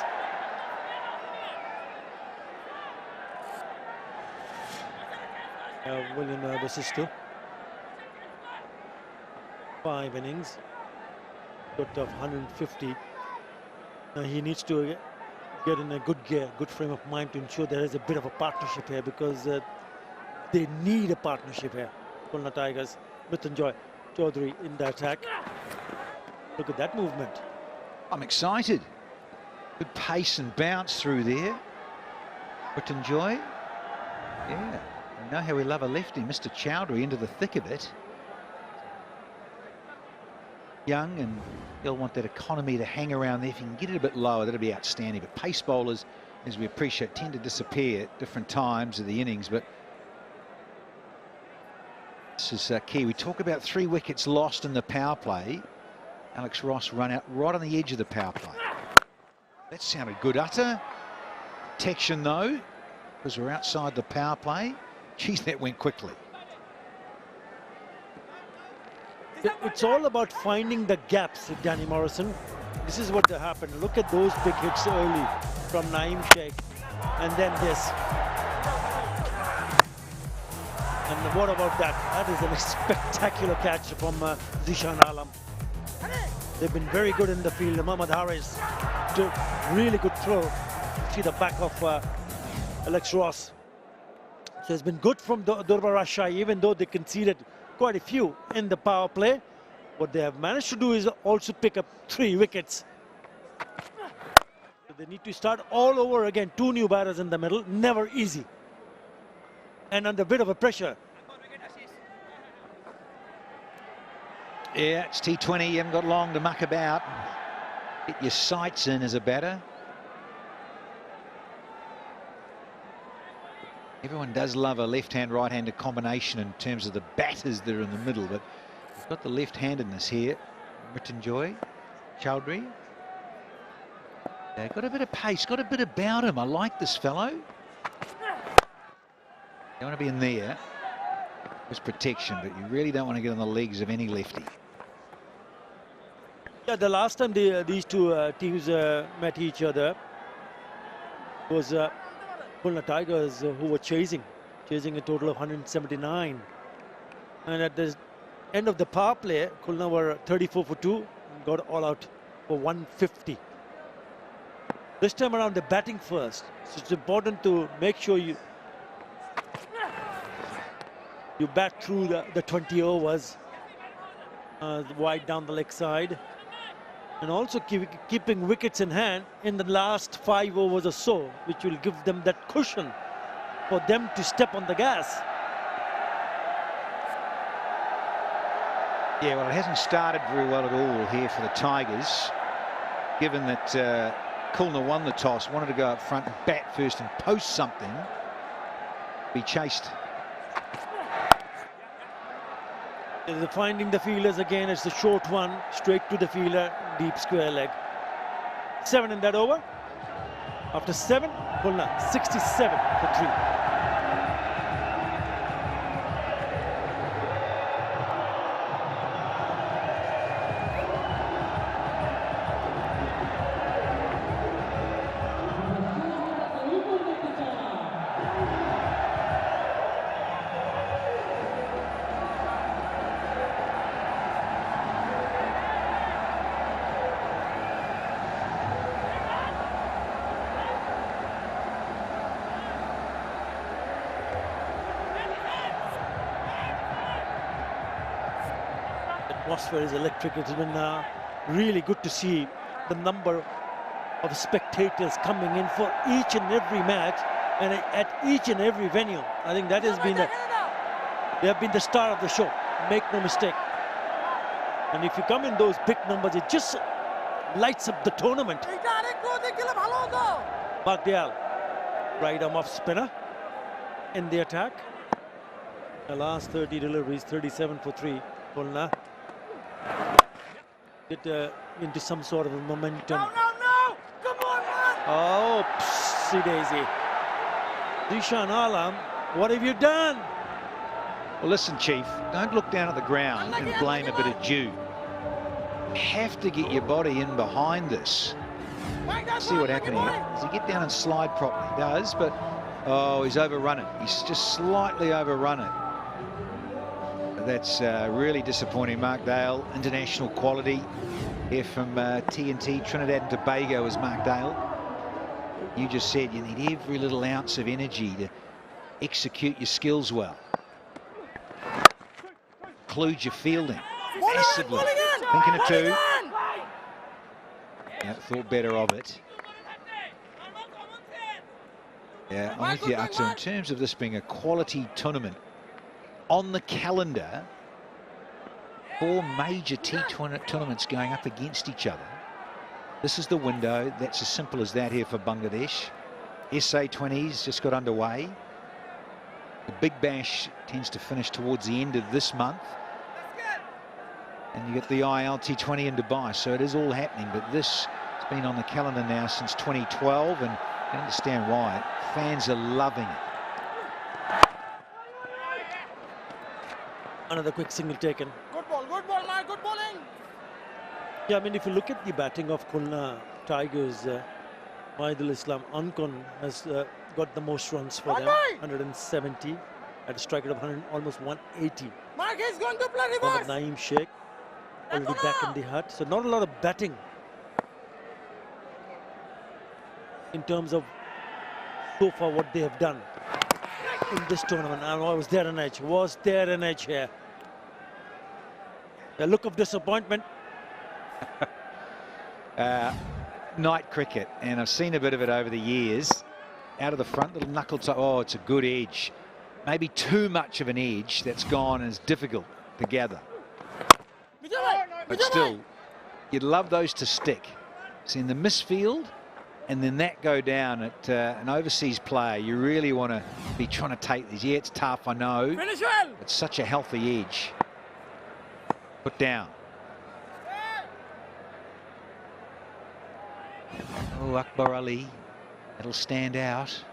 I: William Basisto. 5 innings. Got of 150. Now he needs to get in a good gear, good frame of mind to ensure there is a bit of a partnership here, because they need a partnership here. Khulna Tigers, Mrityunjay Chowdhury in the attack. Look at that movement.
O: I'm excited. Good pace and bounce through there. Mrityunjay. Yeah, you know how we love a lefty. Mr. Chowdhury into the thick of it. Young, and he'll want that economy to hang around there. If he can get it a bit lower, that'll be outstanding. But pace bowlers as we appreciate, tend to disappear at different times of the innings, but this is key. We talk about 3 wickets lost in the power play. Alex Ross run out right on the edge of the power play. That sounded good. Utter protection though, because we're outside the power play. Geez, that went quickly.
I: It's all about finding the gaps, Danny Morrison. This is what happened. Look at those big hits early from Naeem Sheikh, and then this. And what about that? That is a spectacular catch from Zishan Alam. They've been very good in the field. Mohammad Haris did really good throw. See the back of Alex Ross. So it's been good from Durbar Rajshahi, even though they conceded quite a few in the power play. What they have managed to do is also pick up 3 wickets. So they need to start all over again. 2 new batters in the middle, never easy. And under a bit of a pressure.
O: Yeah, it's T20. You haven't got long to muck about. Get your sights in as a batter. Everyone does love a left-hand, right-handed combination in terms of the batters that are in the middle, but we've got the left-handedness here. Mrityunjay, Chowdhury. Got a bit of pace, got a bit about him. I like this fellow. You want to be in there. There's protection, but you really don't want to get on the legs of any lefty.
I: Yeah, the last time these two teams met each other was Khulna Tigers, who were chasing a total of 179. And at the end of the power play, Khulna were 34 for 2 and got all out for 150. This time around, they're batting first, so it's important to make sure you bat through the 20 overs wide down the leg side, and also keeping wickets in hand in the last 5 overs or so, which will give them that cushion for them to step on the gas.
O: Yeah, well, it hasn't started very well at all here for the Tigers, given that Khulna won the toss, wanted to go up front and bat first and post something. Be chased.
I: They're finding the fielders again. It's the short one, straight to the fielder, deep square leg. 7 in that over. After 7, Khulna 67 for 3. Atmosphere is electric. It's been really good to see the number of spectators coming in for each and every match and at each and every venue. I think that has been they have been the star of the show, make no mistake. And if you come in those big numbers, it just lights up the tournament. Baghdiyal, right arm off spinner in the attack. The last 30 deliveries, 37 for 3. Khulna get into some sort of a momentum. No! Come on, man! Oh, 𝗚𝗚cy daisy. Zishan Alam, what have you done?
O: Well, listen, Chief, don't look down at the ground and blame a bit of dew. You have to get your body in behind this. See what happened here. Does he get down and slide properly? He does, but oh, he's overrun it. He's just slightly overrun it. That's really disappointing. Mark Dale, international quality here from TNT, Trinidad and Tobago, as Mark Dale. You just said you need every little ounce of energy to execute your skills well. Include your fielding massively. Thinking of 2. Yeah, thought better of it. Yeah, I'm with you, Atu. In terms of this being a quality tournament, on the calendar, 4 major T20 tournaments going up against each other. This is the window. That's as simple as that here for Bangladesh. SA20's just got underway. The Big Bash tends to finish towards the end of this month. And you get the ILT20 in Dubai, so it is all happening. But this has been on the calendar now since 2012, and I understand why. Fans are loving it.
I: Another quick single taken.
P: Good ball, Mike, good bowling.
I: Yeah, I mean, if you look at the batting of Khulna Tigers, Mahidul Islam Ankon has got the most runs for them, 170 at a strike rate of almost 180.
P: Mike is going to play reverse.
I: 𝗃𝗍𝐸𝐶 already back in the hut, so not a lot of batting in terms of so far what they have done in this tournament. And was there an edge? Was there an edge here? The look of disappointment.
O: Night cricket, and I've seen a bit of it over the years. Out of the front, little knuckle toe. Oh, it's a good edge. Maybe too much of an edge that's gone and is difficult to gather. But still, you'd love those to stick. See, in the misfield, and then that go down at an overseas player, you really want to be trying to take these. Yeah, it's tough, I know.
P: Finish well.
O: It's such a healthy edge. Put down. Oh, Akbar Ali, that'll stand out.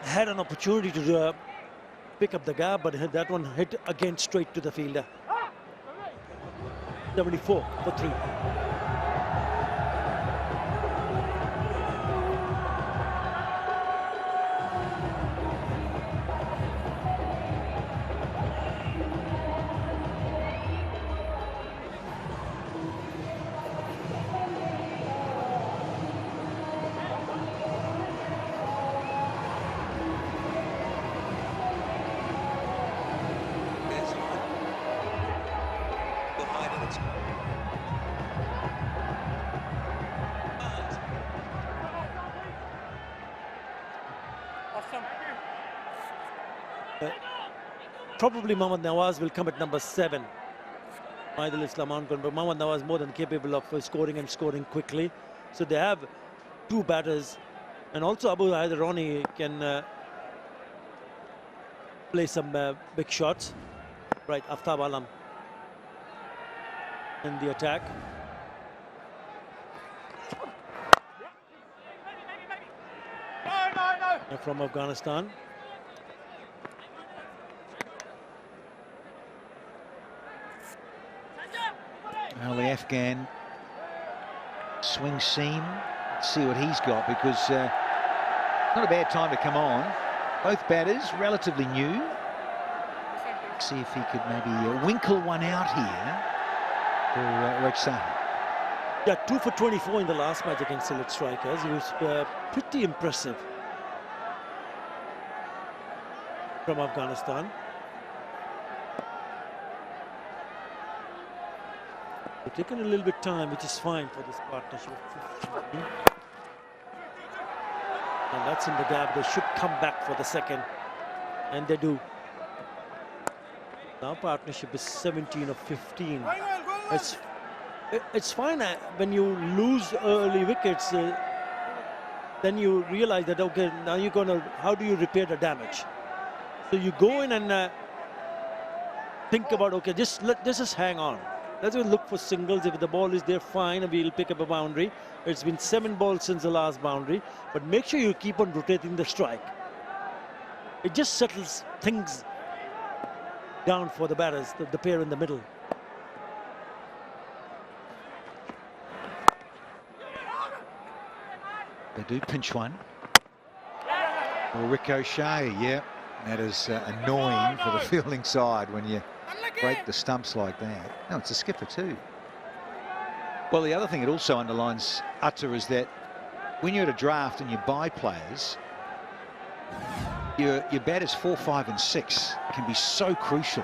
I: Had an opportunity to pick up the gap, but that one hit again straight to the fielder. 74 for 3. Probably Mohammad Nawaz will come at number 7. Mahidul Islam Ankon, but Mohammad Nawaz more than capable of scoring and scoring quickly. So they have 2 batters, and also Abu Haider Roni can play some big shots. Right, Aftab Alam in the attack. No. From Afghanistan.
O: Well, the Afghan swing seam. Let's see what he's got, because not a bad time to come on. Both batters relatively new. Let's see if he could maybe winkle one out here for Rajshahi.
I: Yeah, 2 for 24 in the last match against select strikers. He was pretty impressive from Afghanistan. They've taken a little bit time, which is fine for this partnership. And that's in the gap. They should come back for the second, and they do. Now partnership is 17 of 15. It's fine when you lose early wickets. Then you realize that, okay, now you're gonna, how do you repair the damage? So you go in and think about, okay, just hang on. Let's look for singles. If the ball is there, fine, we'll pick up a boundary. It's been 7 balls since the last boundary, but make sure you keep on rotating the strike. It just settles things down for the batters, the pair in the middle.
O: They do pinch one. Or Ricochet, yeah. That is annoying for the fielding side when you break the stumps like that. No, it's a skipper too. Well, the other thing it also underlines, Utter, is that when you're at a draft and you buy players, your batters 4, 5 and 6 can be so crucial,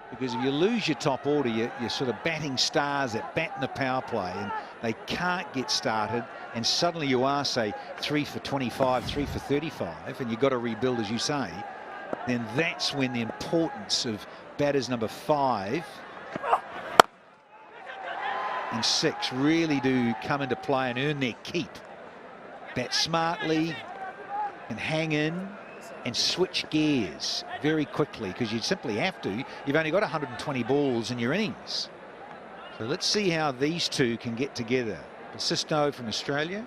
O: because if you lose your top order, you're sort of batting stars that bat in the power play, and they can't get started, and suddenly you are, say, 3 for 25, 3 for 35, and you've got to rebuild, as you say. Then that's when the importance of batters number 5 and 6 really do come into play and earn their keep. Bat smartly and hang in and switch gears very quickly, because you simply have to. You've only got 120 balls in your innings. So let's see how these two can get together. 𝗃𝗃 from Australia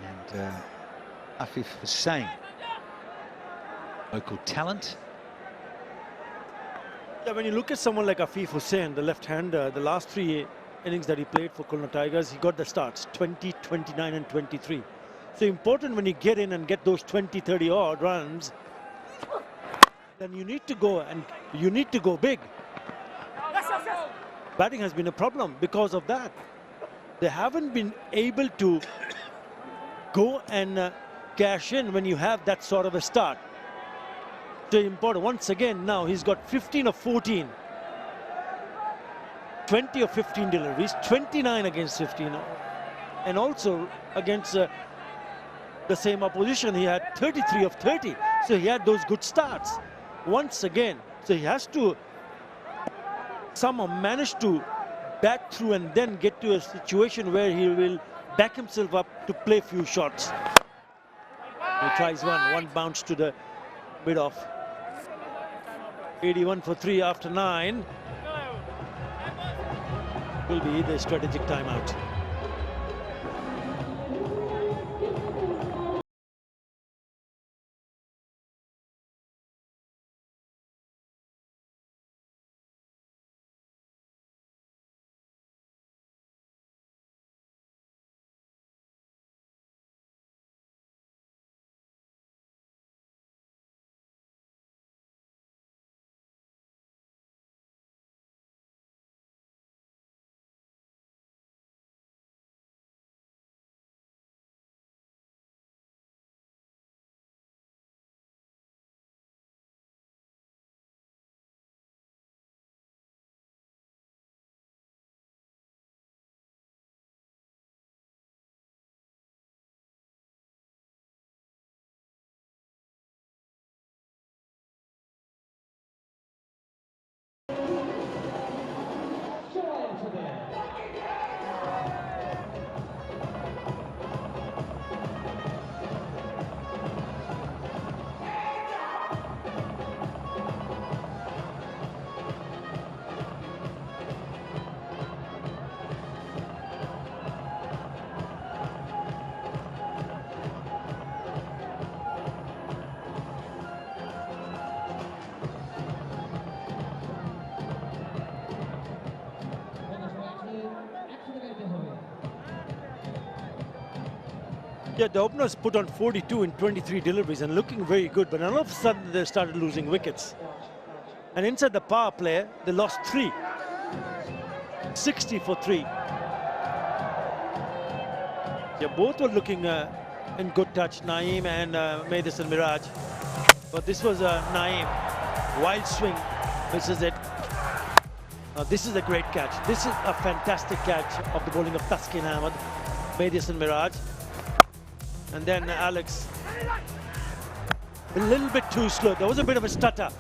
O: and 𝗃𝗃𝗃𝗃 Hussain, local talent.
I: Yeah, when you look at someone like 𝗃𝗃 Hussain, the left-hander, the last 3 innings that he played for Khulna Tigers, he got the starts 20, 29 and 23. So important when you get in and get those 20, 30 odd runs, then you need to go and you need to go big. Batting has been a problem because of that. They haven't been able to go and cash in when you have that sort of a start. So important. Once again, now he's got 15 of 14. 20 of 15 deliveries, 29 against 15. And also against the same opposition, he had 33 of 30. So he had those good starts. Once again, so he has to somehow manage to bat through and then get to a situation where he will back himself up to play few shots. He tries one bounce to the mid-off. 81 for 3 after 9. Will be the strategic timeout. Yeah, the openers put on 42 in 23 deliveries and looking very good, but all of a sudden they started losing wickets. And inside the power play, they lost 3. 60 for 3. Yeah, both were looking in good touch, Naeem and Mid-innings and Miraj. But this was Naeem. Wild swing, misses it. This is a great catch. This is a fantastic catch of the bowling of Taskin Ahmed, Mid-innings and Miraj. And then Alex, a little bit too slow. There was a bit of a stutter,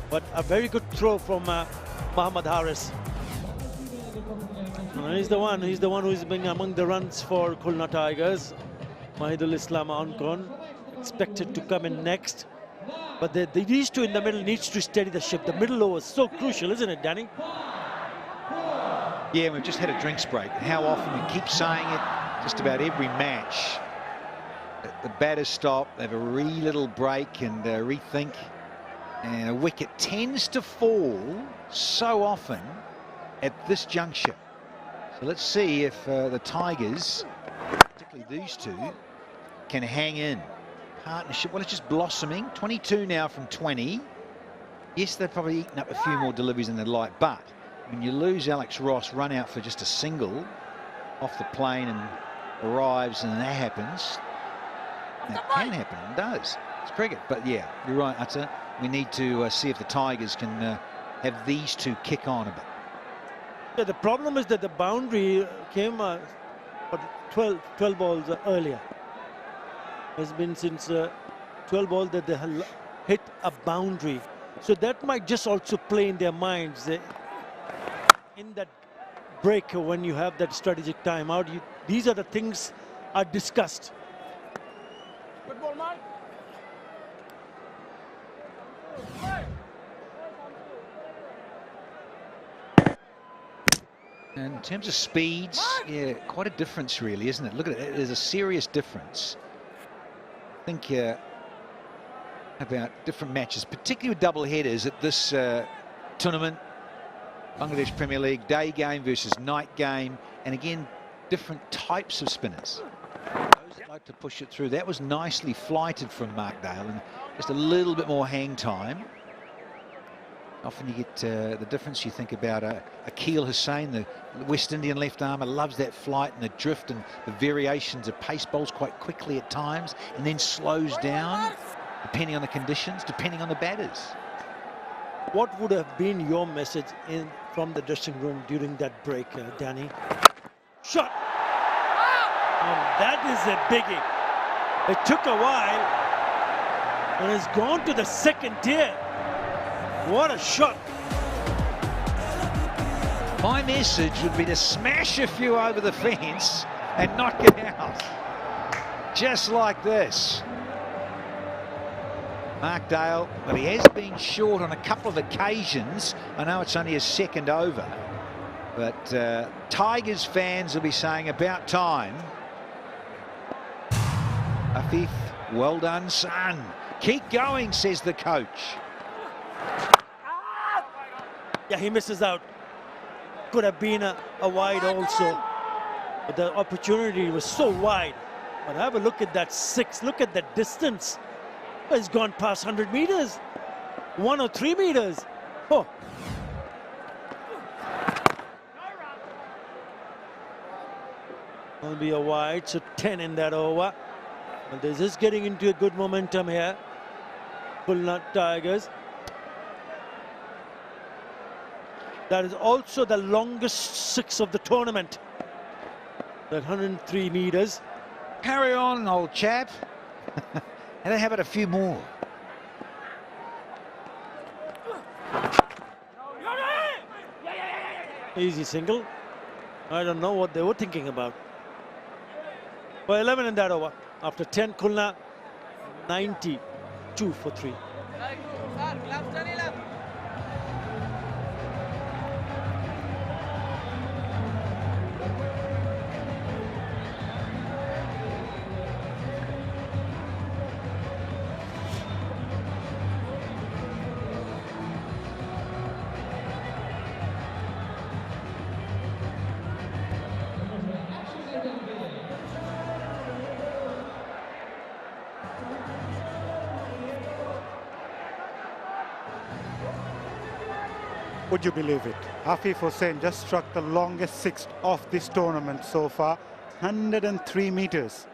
I: but a very good throw from Mohammad Haris. He's the one who's been among the runs for Khulna Tigers. Mahidul Islam Ankon expected to come in next, but these two in the middle needs to steady the ship. The middle over is so crucial, isn't it, Danny?
O: Yeah, we've just had a drinks break. How often we keep saying it, just about every match. The batters stop, they have a little break and rethink, and a wicket tends to fall so often at this juncture. So let's see if the Tigers, particularly these two, can hang in. Partnership, well, it's just blossoming. 22 now from 20. Yes, they've probably eaten up a few more deliveries than they'd like, but when you lose Alex Ross, run out for just a single off the plane and arrives, and that happens. That can happen, and does. It's cricket, but yeah, you're right, Ata. We need to see if the Tigers can have these two kick on a bit.
I: Yeah, the problem is that the boundary came 12 balls earlier. It's been since 12 balls that they hit a boundary. So that might just also play in their minds. in that break when you have that strategic timeout, these are the things are discussed.
P: Good ball, Mark.
O: And in terms of speeds, yeah, quite a difference really, isn't it? Look at it, there's a serious difference. I think about different matches, particularly with double headers at this tournament, Bangladesh Premier League, day game versus night game, and again, different types of spinners. Those that like to push it through. That was nicely flighted from Mark Dale, and just a little bit more hang time. Often you get the difference. You think about 𝐘𝐿 Hussain, the West Indian left armer, loves that flight and the drift and the variations of pace, bowls quite quickly at times and then slows down depending on the conditions, depending on the batters.
I: What would have been your message from the dressing room during that break, Danny? Shot! And that is a biggie. It took a while and it's gone to the second tier. What a shot.
O: My message would be to smash a few over the fence and knock it out. Just like this. Mark Dale, but he has been short on a couple of occasions. I know it's only his second over, but Tigers fans will be saying about time. Afif, well done, son. Keep going, says the coach.
I: Yeah, he misses out. Could have been a wide also. But the opportunity was so wide. But have a look at that 6. Look at that distance. It's gone past 100 meters. 103 meters. Oh. Will be a wide, so 10 in that over. And they're just getting into a good momentum here. Khulna Tigers. That is also the longest 6 of the tournament. That 103 meters.
O: Carry on, old chap. And how about a few more?
I: Easy single. I don't know what they were thinking about. Well, 11 in that over. After 10, Khulna 92 for 3.
H: Would you believe it? Afif Hussain just struck the longest 6 of this tournament so far, 103 meters.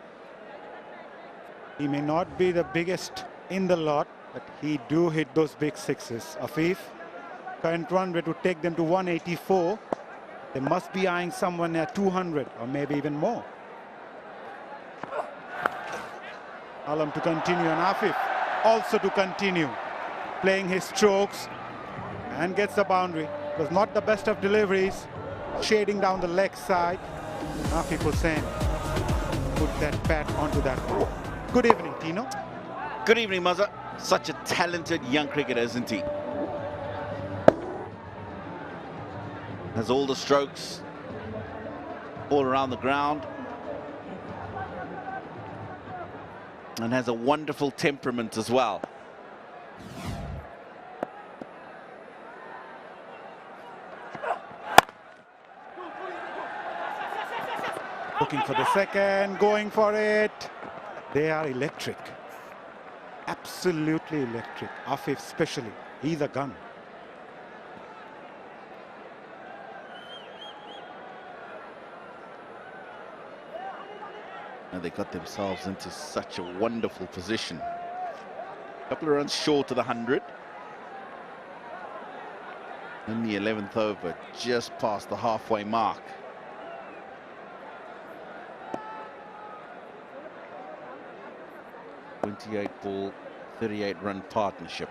H: He may not be the biggest in the lot, but he do hit those big 6s. Afif, current run rate would take them to 184. They must be eyeing someone at 200 or maybe even more. Alam to continue, and Afif also to continue playing his strokes and gets the boundary. It was not the best of deliveries, shading down the leg side. Afif Hussain put that bat onto that ball. Good evening, Tino.
Q: Good evening, Mazza. Such a talented young cricketer, isn't he? Has all the strokes all around the ground and has a wonderful temperament as well.
H: Looking for the second, going for it. They are electric. Absolutely electric. Afif especially. He's a gun.
Q: And they got themselves into such a wonderful position. A couple of runs short of the 100. In the 11th over, just past the halfway mark. .28 ball, 38-run partnership.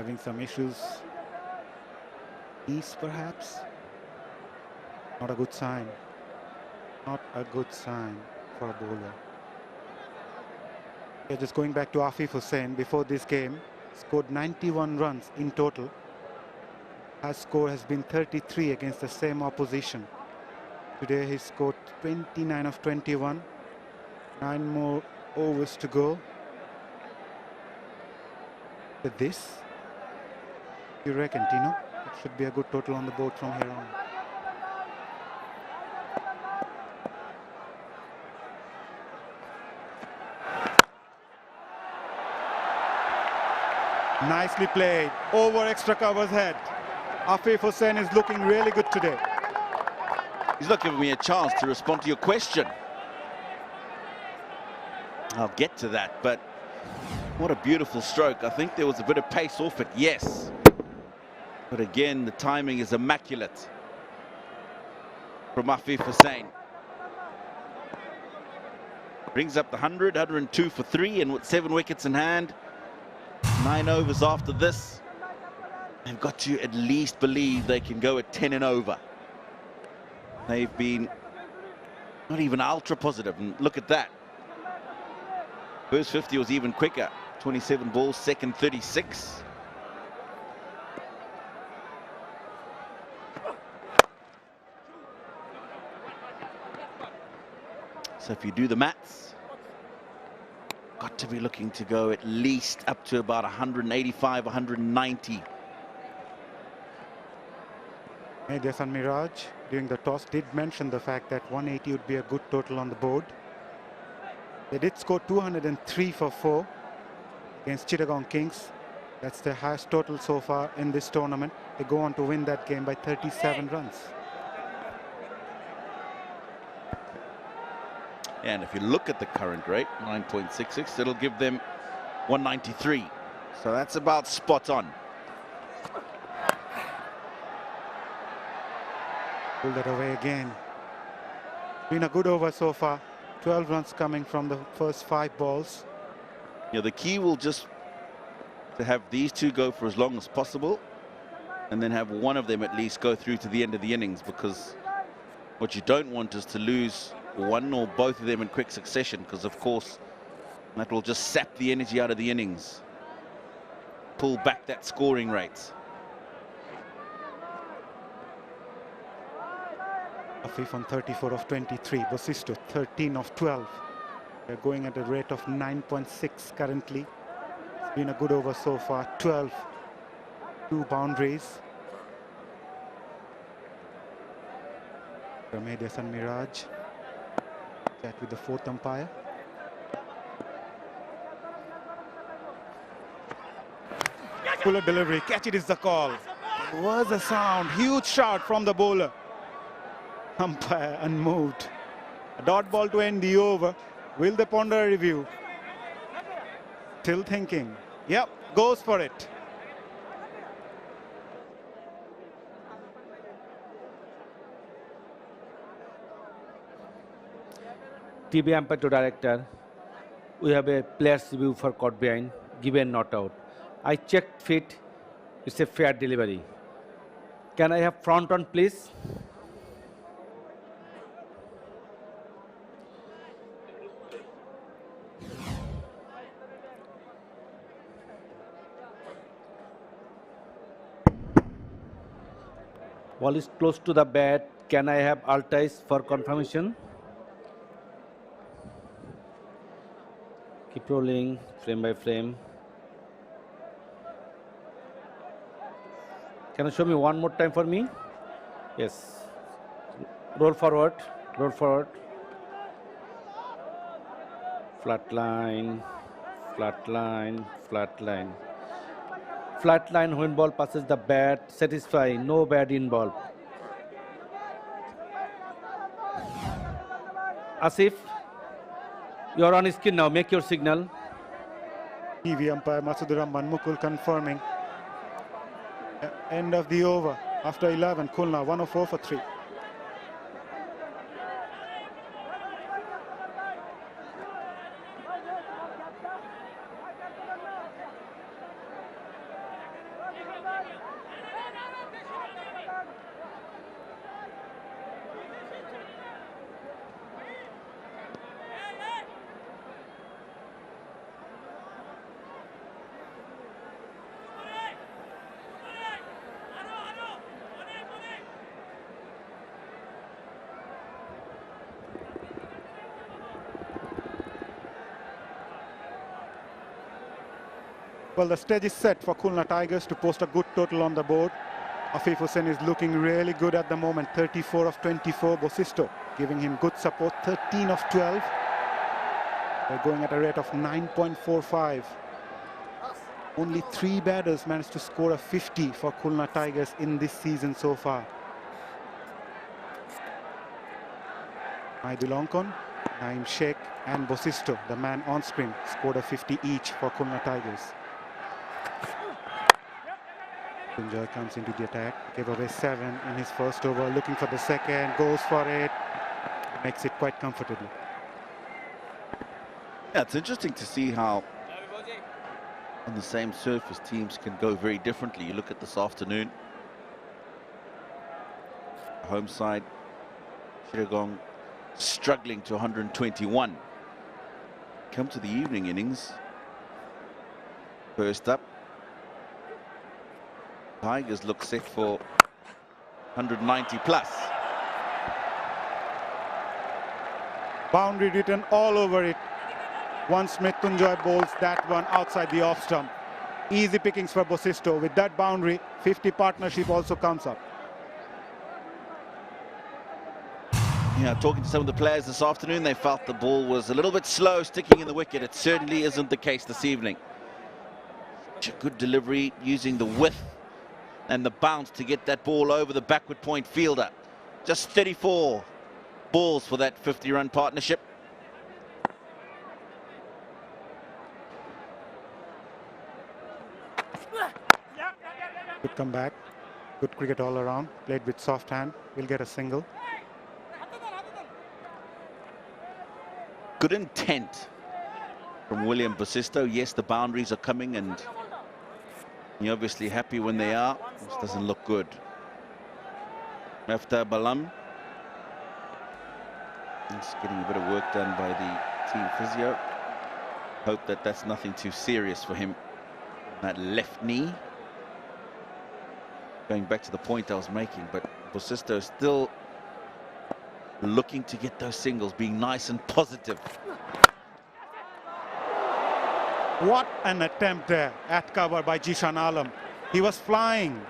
H: having some issues. East perhaps. Not a good sign. Not a good sign for a bowler. Yeah, just going back to Afif Hussain, before this game, scored 91 runs in total. His score has been 33 against the same opposition. Today he scored 29 of 21. 9 more overs to go. With this, you reckon, Tino? It should be a good total on the board from here on. Nicely played, over extra cover's head. Afif Hussain is looking really good today.
Q: He's not giving me a chance to respond to your question. I'll get to that, but what a beautiful stroke. I think there was a bit of pace off it, yes. But again, the timing is immaculate from Afif Hussain. Brings up the 100, 102 for 3, and with 7 wickets in hand, 9 overs after this, they've got to at least believe they can go at 10 and over. They've been not even ultra positive, and look at that. First 50 was even quicker, 27 balls, second 36. So if you do the maths, got to be looking to go at least up to about 185, 190.
H: Mehdi Miraj, during the toss, did mention the fact that 180 would be a good total on the board. They did score 203 for 4 against Chittagong Kings. That's their highest total so far in this tournament. They go on to win that game by 37 runs.
Q: And if you look at the current rate, 9.66, it'll give them 193. So that's about spot on.
H: Pull that away again. Been a good over so far. 12 runs coming from the first 5 balls.
Q: Yeah, the key will just to have these two go for as long as possible, and then have one of them at least go through to the end of the innings, because what you don't want is to lose one or both of them in quick succession, because of course that will just sap the energy out of the innings, pull back that scoring rate.
H: Afif on 34 of 23, Bosisto 13 of 12. They're going at a rate of 9.6 currently. It's been a good over so far, 12, 2 boundaries. Mehdi Miraj, chat with the 4th umpire. Fuller delivery, catch it is the call. It was a sound, huge shot from the bowler. Umpire unmoved. A dot ball to end the over. Will they ponder a review? Still thinking. Yep, goes for it.
N: TV umpire to director. We have a player's review for caught behind, given not out. I checked fit. It's a fair delivery. Can I have front on, please? Ball is close to the bat. Can I have 𝗬𝗪𝐼𝐶 for confirmation? Keep rolling, frame by frame. Can you show me one more time for me? Yes. Roll forward, roll forward. Flat line, flat line, flat line. Flat line when ball passes the bat, satisfy, no bad in ball. Asif, you are on screen now, make your signal.
H: TV umpire Masudur Rahman Mukul confirming. End of the over after 11, Khulna 104 for 3. Well, the stage is set for Khulna Tigers to post a good total on the board. Afif Hussain is looking really good at the moment, 34 of 24. Bosisto giving him good support, 13 of 12. They're going at a rate of 9.45. Only 3 batters managed to score a 50 for Khulna Tigers in this season so far. Maidulonkon, Naeem Sheikh and Bosisto, the man on screen, scored a 50 each for Khulna Tigers. Mrityunjay comes into the attack, gave away 7 in his first over, looking for the second, goes for it, makes it quite comfortably.
Q: Yeah, it's interesting to see how on the same surface teams can go very differently. You look at this afternoon, home side, Chittagong struggling to 121. Come to the evening innings. First up, Tigers look set for 190 plus.
H: Boundary written all over it. Once Mrityunjay bowls that one outside the off stump. Easy pickings for Bosisto. With that boundary, 50 partnership also comes up.
Q: Yeah, talking to some of the players this afternoon, they felt the ball was a little bit slow sticking in the wicket. It certainly isn't the case this evening. Such a good delivery, using the width and the bounce to get that ball over the backward point fielder. Just 34 balls for that 50-run partnership.
H: Good comeback. Good cricket all around. Played with soft hand. Will get a single.
Q: Good intent from William Bosisto. Yes, the boundaries are coming, and you're obviously happy when they are. This doesn't look good. After Balam, it's getting a bit of work done by the team physio. Hope that that's nothing too serious for him. That left knee. Going back to the point I was making, but Bosisto is still looking to get those singles, being nice and positive.
H: What an attempt there at cover by Jishan Alam. He was flying.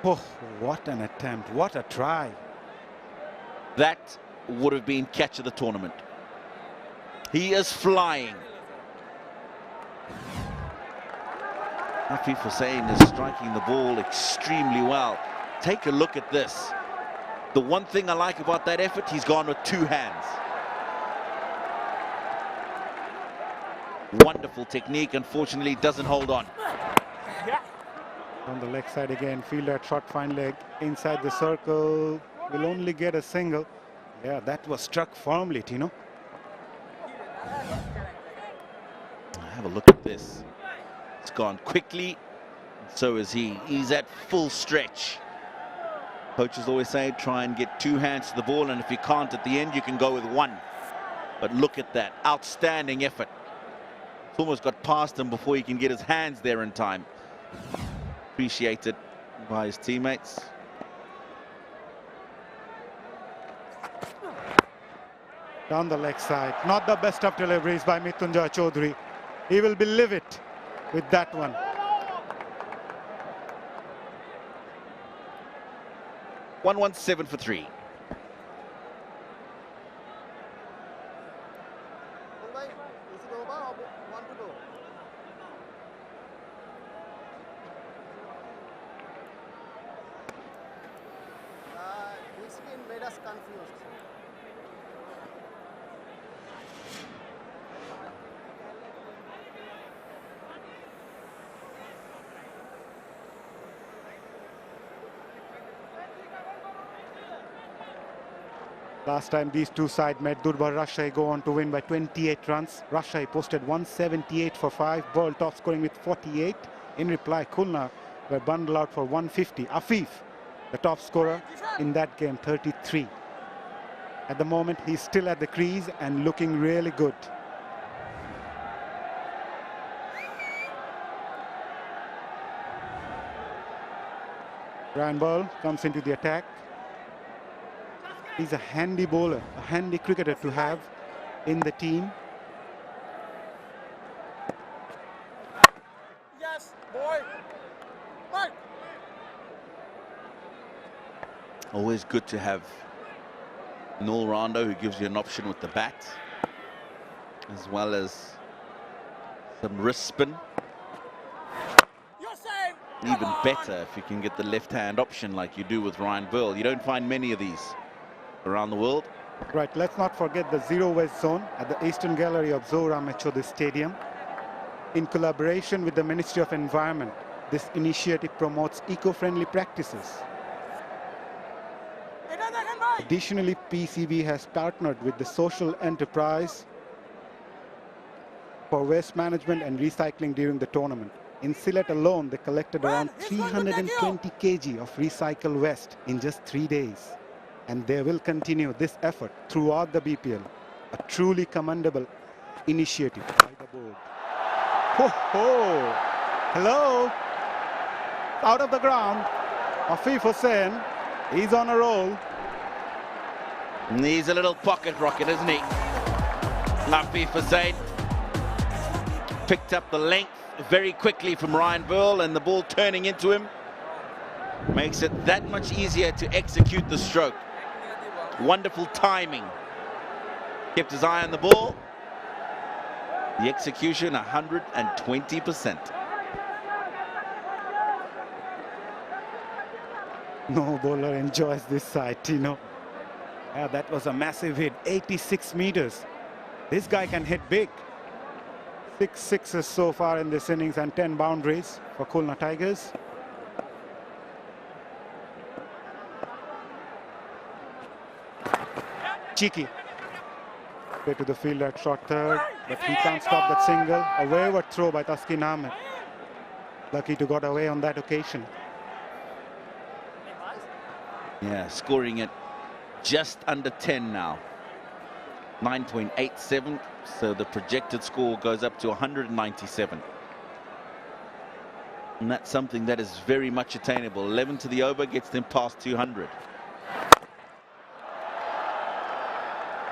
H: Oh, what an attempt. What a try.
Q: That would have been catch of the tournament. He is flying. Afif Hussain is striking the ball extremely well. Take a look at this. The one thing I like about that effort, he's gone with 2 hands. Wonderful technique, unfortunately doesn't hold on.
H: On the leg side again, fielder at short fine leg, inside the circle, will only get a single. Yeah, that was struck firmly, Tino.
Q: Have a look at this. It's gone quickly, so is he. He's at full stretch. Coaches always say, try and get 2 hands to the ball, and if you can't at the end, you can go with 1. But look at that, outstanding effort. It's almost got past him before he can get his hands there in time. Appreciated by his teammates.
H: Down the leg side, not the best of deliveries by Mrityunjay Chowdhury. He will be livid with that one.
Q: $117 for 3.
R: This screen made us confused.
H: Last time these two sides met, Durbar Rajshahi go on to win by 28 runs. Rajshahi posted 178 for 5, Burl top scoring with 48. In reply, Khulna were bundled out for 150. Afif, the top scorer in that game, 33. At the moment, he's still at the crease and looking really good. Ryan Burl comes into the attack. He's a handy bowler, a handy cricketer to have in the team.
Q: Always good to have an all-rounder who gives you an option with the bat, as well as some wrist spin. Even better if you can get the left-hand option like you do with Ryan Burl. You don't find many of these around the world.
H: Right, let's not forget the zero waste zone at the Eastern Gallery of Zahur 𝗬𝗃𝗃 Stadium. In collaboration with the Ministry of Environment, this initiative promotes eco-friendly practices. Additionally, PCB has partnered with the social enterprise for waste management and recycling during the tournament. In Sylhet alone, they collected around 320 kg of recycled waste in just 3 days. And they will continue this effort throughout the BPL. A truly commendable initiative by the board. Ho ho! Hello! Out of the ground, 𝗂𝗄𝗄 Hussain. He's on a roll.
Q: He's a little pocket rocket, isn't he? 𝗂𝗄𝗄 Hussain picked up the length very quickly from Ryan Burl, and the ball turning into him makes it that much easier to execute the stroke. Wonderful timing. Kept his eye on the ball. The execution 120%.
H: No bowler enjoys this side, Tino. Yeah, that was a massive hit, 86 meters. This guy can hit big. 6 sixes so far in this innings and 10 boundaries for Khulna Tigers. Cheeky. Play to the fielder at short third, but he can't stop that single. A wayward throw by Taskin Ahmed. Lucky to got away on that occasion.
Q: Yeah, scoring it just under 10 now. 9.87, so the projected score goes up to 197. And that's something that is very much attainable. 11 to the over gets them past 200.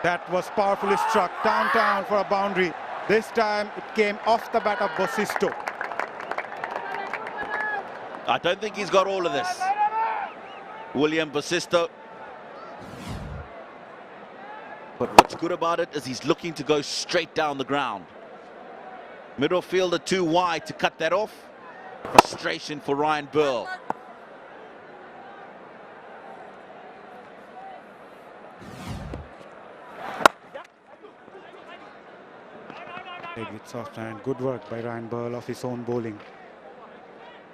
H: That was powerfully struck downtown for a boundary. This time it came off the bat of Bosisto.
Q: I don't think he's got all of this. William Bosisto. But what's good about it is he's looking to go straight down the ground. Middle fielder too wide to cut that off. Frustration for Ryan Burl.
H: Played with soft hand. Good work by Ryan Burl off his own bowling.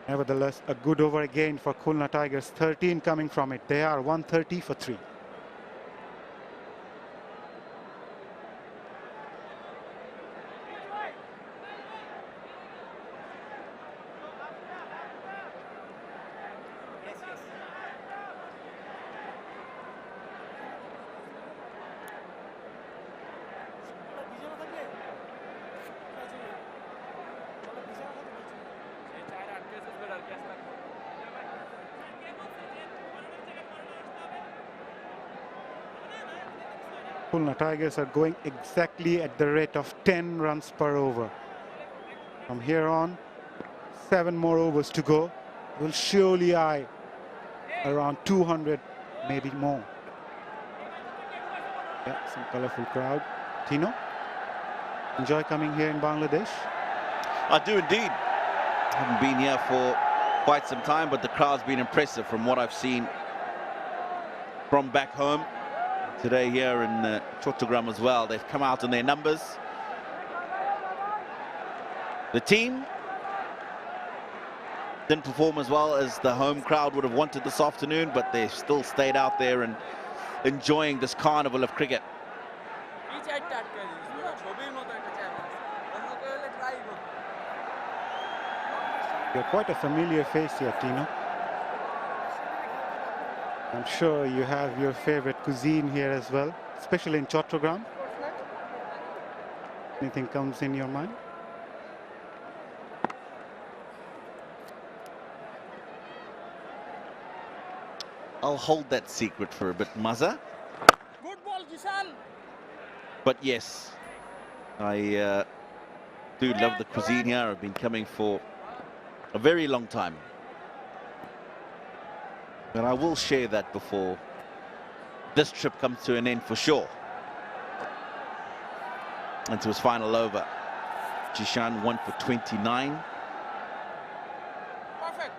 H: Nevertheless, a good over again for Khulna Tigers. 13 coming from it. They are 130 for 3. Khulna Tigers are going exactly at the rate of 10 runs per over. From here on, 7 more overs to go. Will surely eye around 200, maybe more. Yeah, some colourful crowd. Tino, enjoy coming here in Bangladesh?
Q: I do indeed. Haven't been here for quite some time, but the crowd's been impressive from what I've seen from back home. Today here in Chattogram as well. They've come out in their numbers. The team didn't perform as well as the home crowd would have wanted this afternoon, but they still stayed out there and enjoying this carnival of cricket.
H: You're quite a familiar face here, Tino. I'm sure you have your favorite cuisine here as well, especially in Chattogram. Anything comes in your mind?
Q: I'll hold that secret for a bit, Mazza.
R: Good ball, Jishan.
Q: But yes, I do love the cuisine here. I've been coming for a very long time. But I will share that before this trip comes to an end for sure. Into his final over. Jishan 1 for 29.
R: Perfect.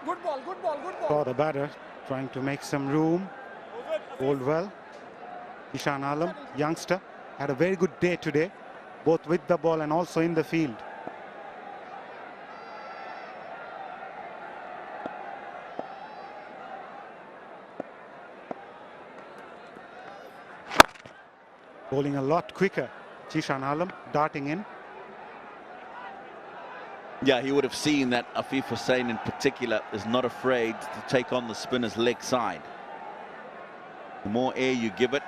R: Good ball, good ball, good ball.
H: For the batter, trying to make some room. Bowled well. Jishan Alam, youngster, had a very good day today, both with the ball and also in the field. Bowling a lot quicker. Jishan Alam darting in.
Q: Yeah, he would have seen that A'fif Hussain in particular is not afraid to take on the spinner's leg side. The more air you give it,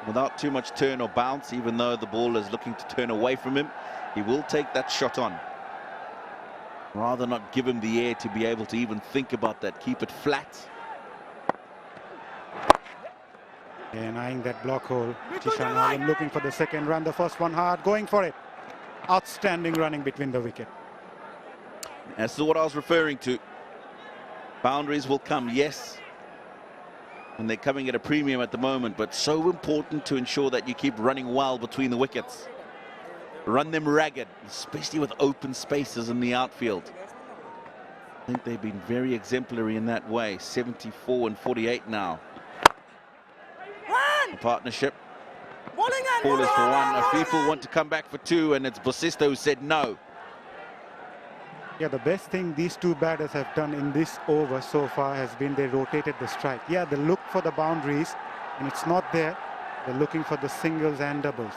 Q: without too much turn or bounce, even though the ball is looking to turn away from him, he will take that shot on. Rather not give him the air to be able to even think about that. Keep it flat.
H: And eyeing that block hole. Jishan Alam looking for the second run. The first one hard, going for it. Outstanding running between the wicket.
Q: That's what I was referring to. Boundaries will come, yes. And they're coming at a premium at the moment, but so important to ensure that you keep running well between the wickets. Run them ragged, especially with open spaces in the outfield. I think they've been very exemplary in that way. 74 and 48 now. The partnership. Ball is for one. People want to come back for two, and it's 𝗵𝗡𝗃 who said no.
H: Yeah, the best thing these two batters have done in this over so far has been they rotated the strike. Yeah, they look for the boundaries, and it's not there. They're looking for the singles and doubles.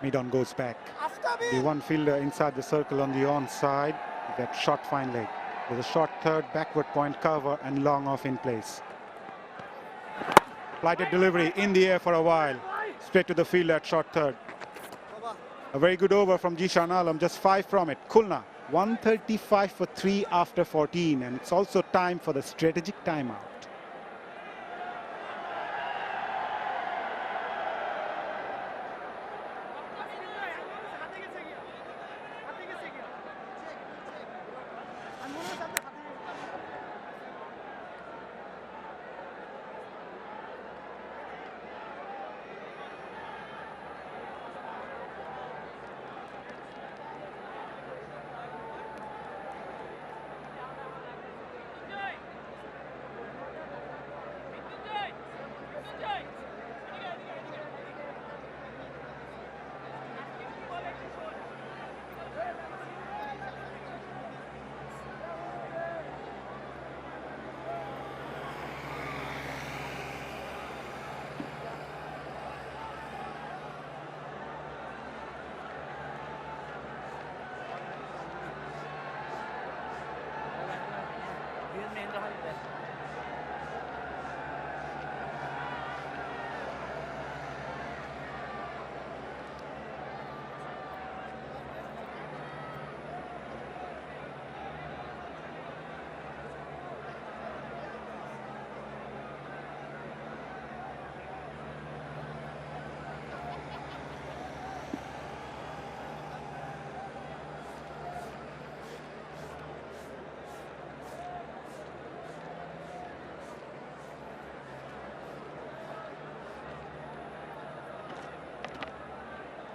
H: Mid-on goes back. The one fielder inside the circle on the onside. That shot fine leg. With a short third, backward point cover and long off in place. Flighted delivery in the air for a while. Straight to the field at short third. A very good over from Jishan Alam, just 5 from it. Khulna, 135 for 3 after 14, and it's also time for the strategic timeout.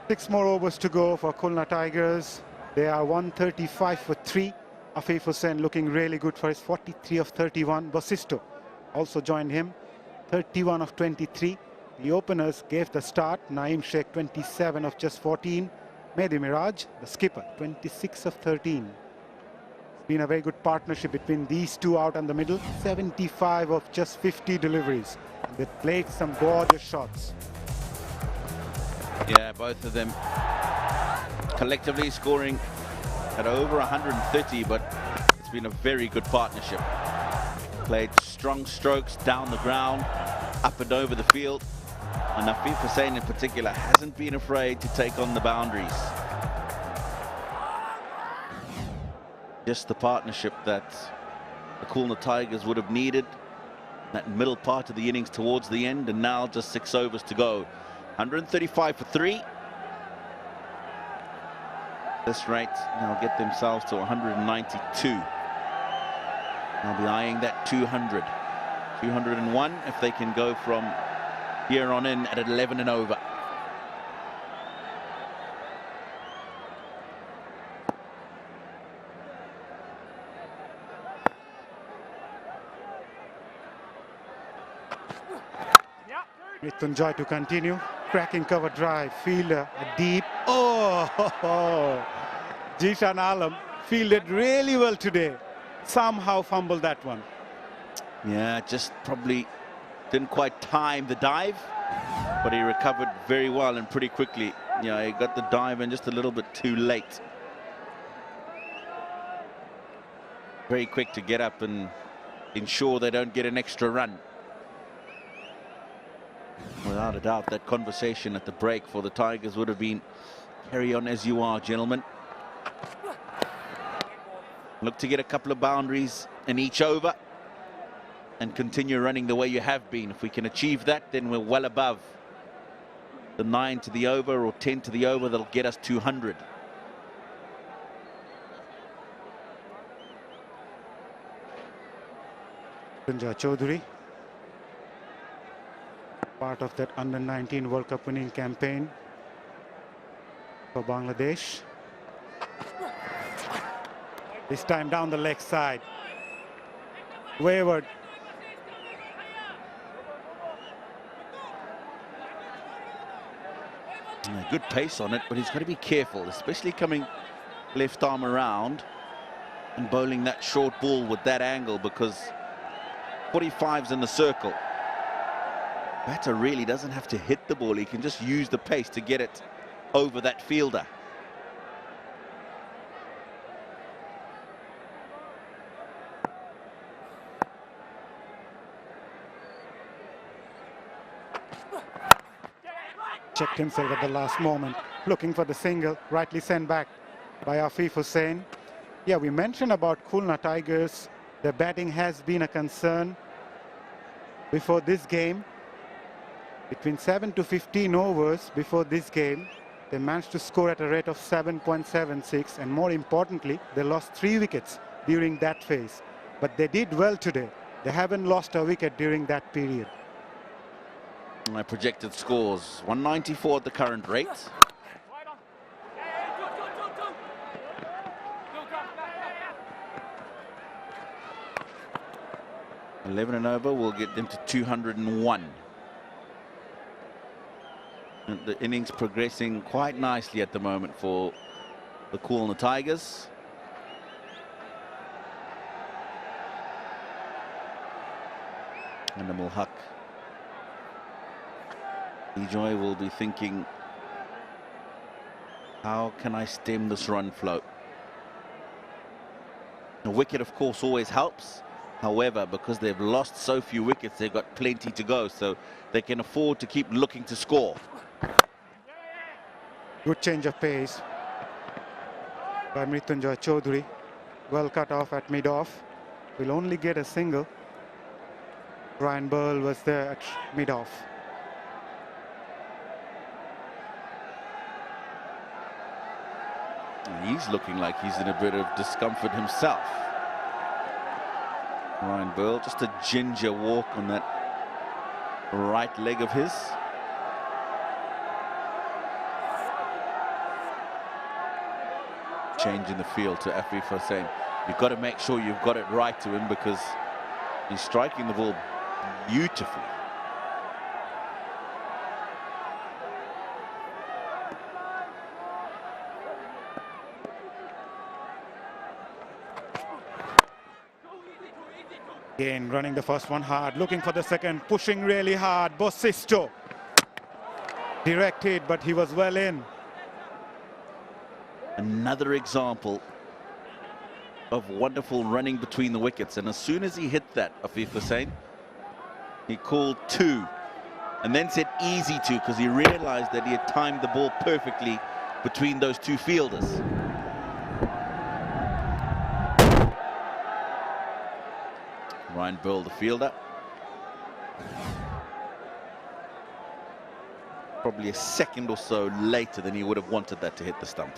H: Six more overs to go for Khulna Tigers. They are 135 for 3. A'fif Hussain looking really good for his 43 of 31. 𝗵𝗡𝗃 also joined him, 31 of 23. The openers gave the start. Naeem Sheikh 27 of just 14. Mehdi Miraj, the skipper, 26 of 13. It's been a very good partnership between these two out in the middle. 75 of just 50 deliveries. They played some gorgeous shots.
Q: Yeah, both of them collectively scoring at over 130, but it's been a very good partnership. Played strong strokes down the ground, up and over the field. And 𝗃𝗶𝗴𝗏 in particular hasn't been afraid to take on the boundaries. Just the partnership that the Khulna Tigers would have needed, that middle part of the innings towards the end, and now just 6 overs to go. 135 for 3. This rate, they'll get themselves to 192. They'll be eyeing that 200. 201 if they can go from here on in at 11 and over.
H: Mridtyunjay to continue. Cracking cover drive. Fielder deep. Oh, Jishan Alam fielded really well today. Somehow fumbled that one.
Q: Yeah, just probably didn't quite time the dive, but he recovered very well and pretty quickly. Yeah, he got the dive in just a little bit too late. Very quick to get up and ensure they don't get an extra run. Without a doubt, that conversation at the break for the Tigers would have been, carry on as you are, gentlemen. Look to get a couple of boundaries in each over and continue running the way you have been. If we can achieve that, then we're well above the 9 to the over or 10 to the over. That'll get us 200.
H: Chowdhury, part of that under-19 World Cup winning campaign for Bangladesh. This time down the leg side. Wavered.
Q: Good pace on it, but he's got to be careful, especially coming left arm around and bowling that short ball with that angle, because 45's in the circle. Batter really doesn't have to hit the ball. He can just use the pace to get it over that fielder.
H: Checked himself at the last moment, looking for the single, rightly sent back by Afif Hussain. Yeah, we mentioned about Khulna Tigers. Their batting has been a concern before this game. Between 7 to 15 overs before this game, they managed to score at a rate of 7.76, and more importantly, they lost 3 wickets during that phase. But they did well today. They haven't lost a wicket during that period.
Q: My projected scores, 194 at the current rate. $11 and over will get them to 201. And the innings progressing quite nicely at the moment for the Khulna Tigers. And the Mulhaq. Bijoy will be thinking, how can I stem this run flow? The wicket, of course, always helps. However, because they've lost so few wickets, they've got plenty to go, so they can afford to keep looking to score.
H: Good change of pace by Mridtyunjay Chowdhury. Well cut off at mid-off. Will only get a single. Ryan Burl was there at mid-off.
Q: He's looking like he's in a bit of discomfort himself. Ryan Burl, just a ginger walk on that right leg of his. Change in the field to Afif Hussain. You've got to make sure you've got it right to him, because he's striking the ball beautifully.
H: Again, running the first one hard, looking for the second, pushing really hard. Bosisto directed, but he was well in.
Q: Another example of wonderful running between the wickets, and as soon as he hit that, Afif Hussain, he called 2 and then said easy to because he realized that he had timed the ball perfectly between those two fielders. Ryan Burl, the fielder. Probably a second or so later than he would have wanted that to hit the stump.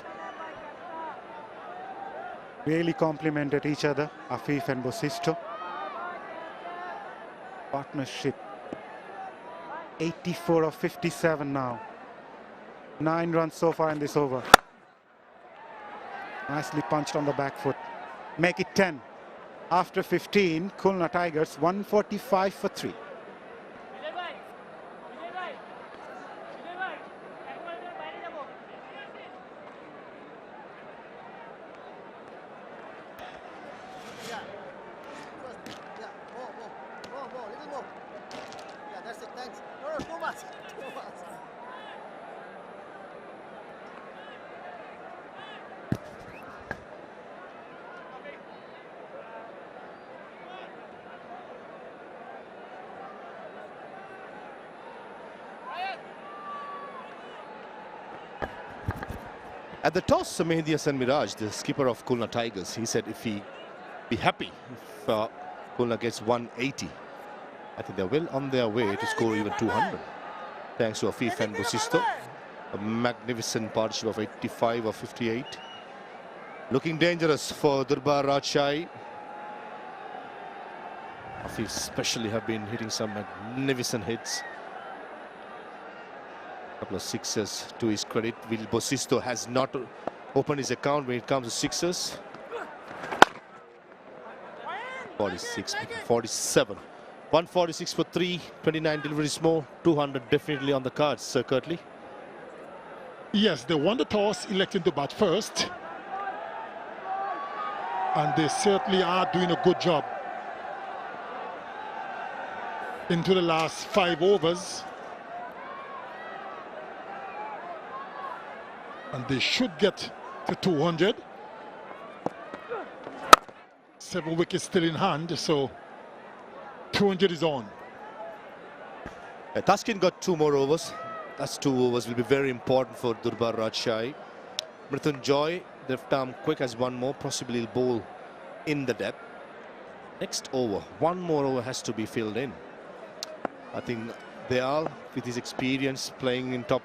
H: Really complemented each other, Afif and Bosisto. Partnership. 84 of 57 now. 9 runs so far in this over. Nicely punched on the back foot. Make it 10. After 15, Khulna Tigers 145 for 3.
C: At the toss, Mehdi Hasan Miraj, the skipper of Khulna Tigers, he said if he be happy if Khulna gets 180. I think they're well on their way to score even 200. Thanks to Afif and Bosisto. A magnificent partnership of 85 or 58. Looking dangerous for Durbar Rajshahi. Afif especially have been hitting some magnificent hits. Couple of sixes to his credit. Bosisto has not opened his account when it comes to sixes. 46, 47. 146 for 3, 29 deliveries more, 200 definitely on the cards, Sir Curtly.
L: Yes, they won the toss, electing to bat first. And they certainly are doing a good job. Into the last 5 overs. And they should get to 200. 7 wickets still in hand, so 200 is on.
C: Taskin got 2 more overs. That's 2 overs will be very important for Durbar Rajshahi. Mrityunjoy, left arm quick, has 1 more, possibly he'll bowl in the depth. Next over, 1 more over has to be filled in. I think Dayal, with his experience playing in top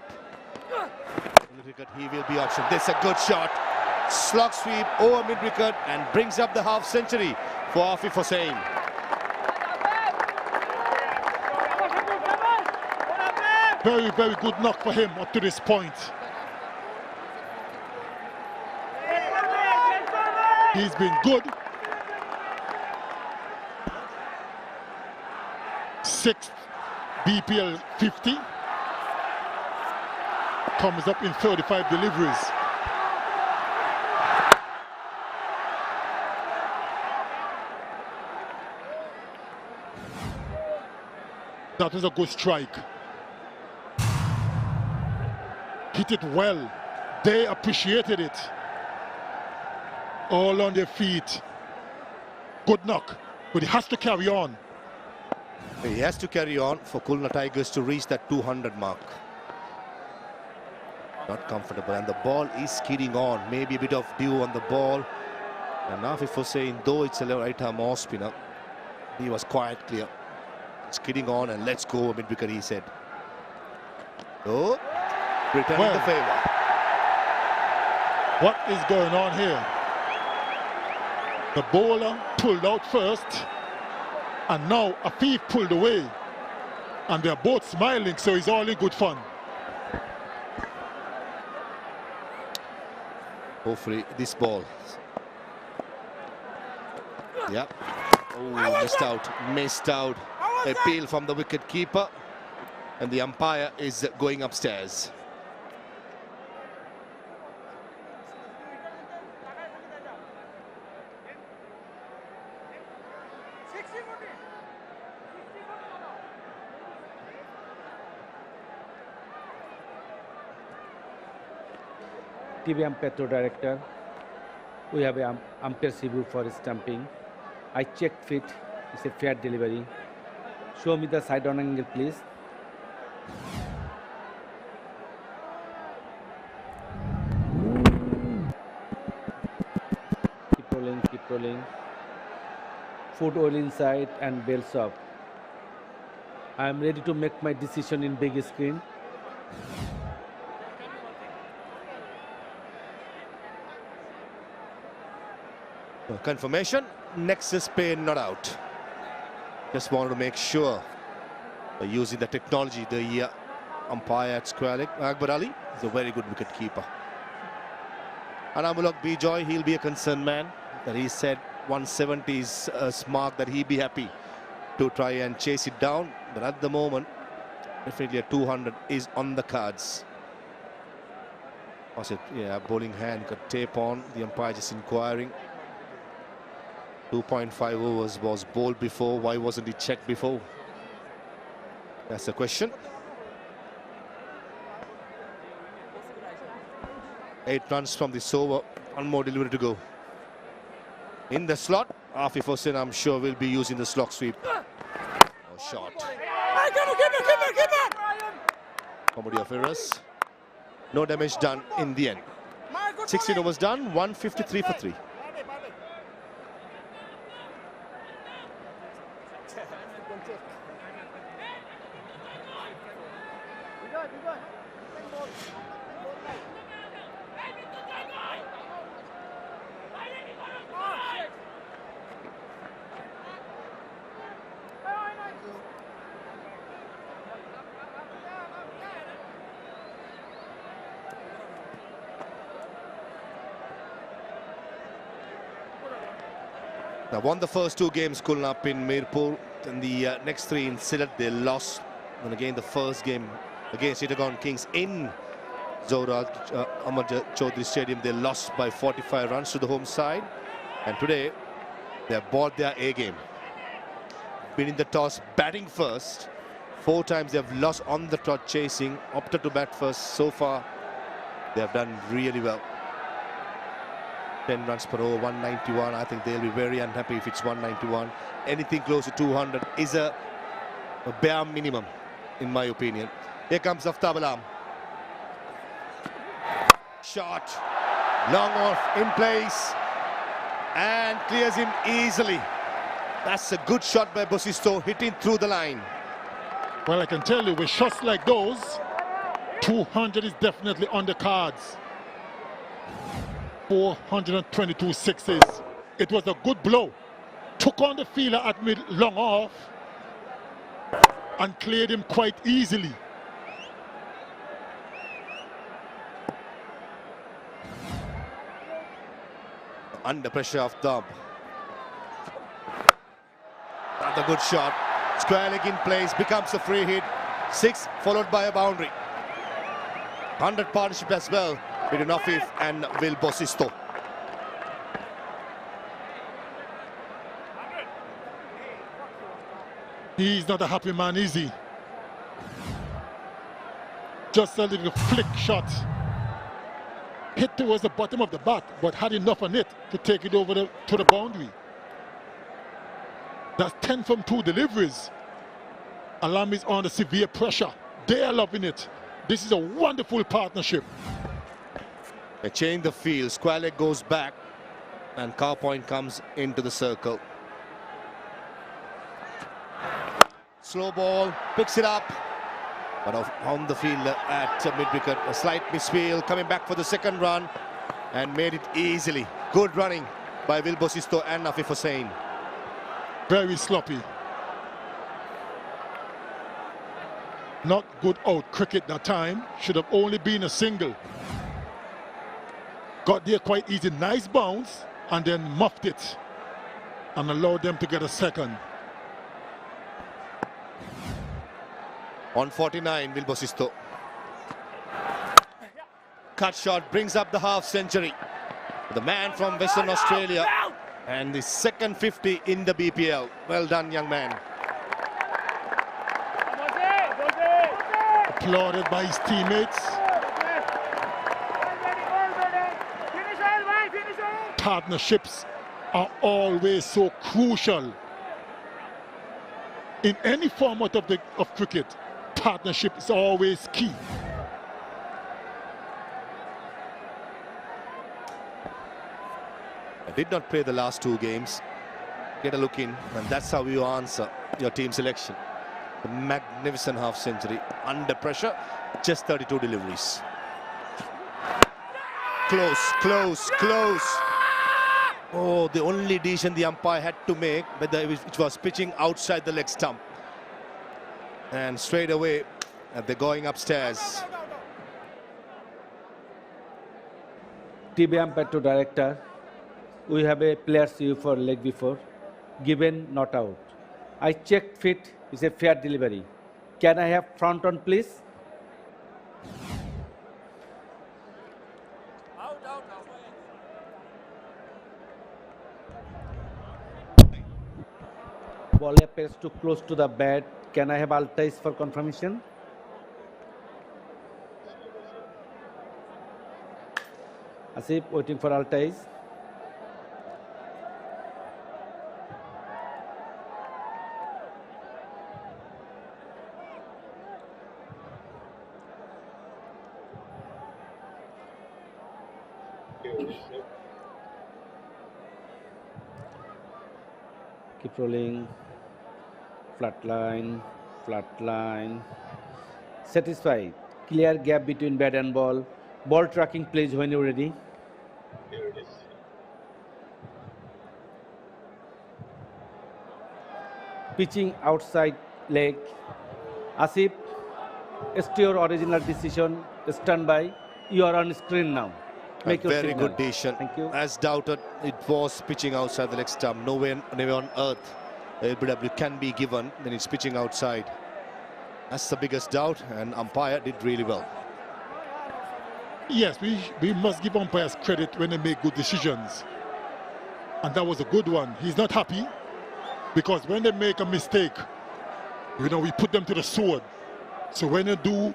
C: wicket, he will be optioned. This is a good shot. Slog sweep over mid-wicket and brings up the half century for Afif Hussain.
L: Very, very good knock for him up to this point. He's been good. 6th BPL 50. Comes up in 35 deliveries. That was a good strike. Hit it well. They appreciated it. All on their feet. Good knock, but he has to carry on.
C: He has to carry on for Khulna Tigers to reach that 200 mark. Not comfortable, and the ball is skidding on. Maybe a bit of dew on the ball. And Afif Hussain, though it's a right-arm off spinner, he was quite clear. Skidding on, and let's go mid-wicket, he said. Oh, returning the favour.
L: What is going on here? The bowler pulled out first, and now Afif pulled away. And they're both smiling, so it's all in good fun.
C: Hopefully this ball. Yeah. Oh, missed out. Appeal from the wicket keeper, and the umpire is going upstairs.
N: TV umpire to director. We have a umpire review for stumping. I checked fit. It's a fair delivery. Show me the side on angle, please. Keep rolling. Foot oil inside and bells up. I am ready to make my decision in big screen.
C: Confirmation, 𝗃𝗶𝗃𝗀 not out. Just wanted to make sure using the technology, the umpire at Square Akbar Ali is a very good wicket keeper. And 𝗂𝗏𝗃𝗀𝗄𝗧 𝗵𝗫𝗀, he'll be a concerned man. That he said 170 is a mark that he'd be happy to try and chase it down. But at the moment, definitely a 200 is on the cards. Was it? Yeah, bowling hand got tape on. The umpire just inquiring. 2.5 overs was bowled before. Why wasn't he checked before? That's the question. 8 runs from this over. One more delivery to go. In the slot, 𝗂𝗃 𝗂𝗃, I'm sure, will be using the slog sweep. Oh, shot. 𝗂𝗶𝗴𝗲. No damage done in the end. 16 overs done, 153 for 3. Now won the first 2 games, Khulna up in Mirpur, and the next 3 in Sylhet they lost. And again the first game against 𝗃𝗏𝗃 Kings in Zahur Ahmed Chowdhury Stadium, they lost by 45 runs to the home side. And today they have bought their A game. Winning the toss, batting first. 4 times they have lost on the trot chasing, opted to bat first. So far they have done really well. 10 runs per over, 191. I think they'll be very unhappy if it's 191. Anything close to 200 is a bare minimum, in my opinion. Here comes 𝗃𝗏𝗃𝗀𝗃. Shot, long off, in place, and clears him easily. That's a good shot by Bosisto, hitting through the line.
L: Well, I can tell you, with shots like those, 200 is definitely on the cards. 422 sixes. It was a good blow. Took on the fielder at mid, long off, and cleared him quite easily.
C: Under pressure of 𝗃𝗏𝗃𝗀𝗃. Another good shot. Square leg in place, becomes a free hit. 6 followed by a boundary. 100 partnership as well between 𝗃𝗏𝗃𝗀𝗃 and Bosisto.
L: He's not a happy man, is he? Just a little flick shot. Hit towards the bottom of the bat, but had enough on it to take it over to the boundary. That's 10 from 2 deliveries. Alam is under severe pressure. They are loving it. This is a wonderful partnership.
C: They change the field. Square leg goes back, and cow point comes into the circle. Slow ball, picks it up, but on the field at mid-wicket, a slight misfield, coming back for the second run, and made it easily. Good running by Bosisto and 𝗃𝗏𝗃𝗀𝗃 𝗂𝗏.
L: Very sloppy. Not good out cricket that time. Should have only been a single. Got there quite easy, nice bounce, and then muffed it and allowed them to get a second.
C: 149, Bosisto. Cut shot brings up the half century. The man from Western Australia, and the second 50 in the BPL. Well done, young man.
L: Applauded by his teammates. Partnerships are always so crucial in any format of cricket. partnership is always key.
C: I did not play the last 2 games. Get a look in, and that's how you answer your team selection. A magnificent half-century under pressure, just 32 deliveries. Close, close, close. Oh, the only decision the umpire had to make, which was pitching outside the leg stump. And straight away, they're going upstairs.
N: TV umpire to director. We have a player see for leg before. Given, not out. I checked fit. It's a fair delivery. Can I have front on, please? Ball appears too close to the bat. Can I have 𝗬𝗪𝐼𝐶 for confirmation? Asif waiting for 𝗬𝗪𝐼𝐶. Keep rolling. Flat line. Satisfied. Clear gap between bat and ball. Ball tracking, please, when you're ready.
S: Here it is.
N: Pitching outside leg. Asif, it's your original decision. Stand by. You are on screen now. Make
C: a very
N: signal.
C: good decision.
N: Thank you.
C: As doubted, it was pitching outside the leg stump. Nowhere on earth LBW can be given when it's pitching outside. That's the biggest doubt, and umpire did really well.
L: Yes, we must give umpires credit when they make good decisions. And that was a good one. He's not happy because when they make a mistake, you know, we put them to the sword. So when they do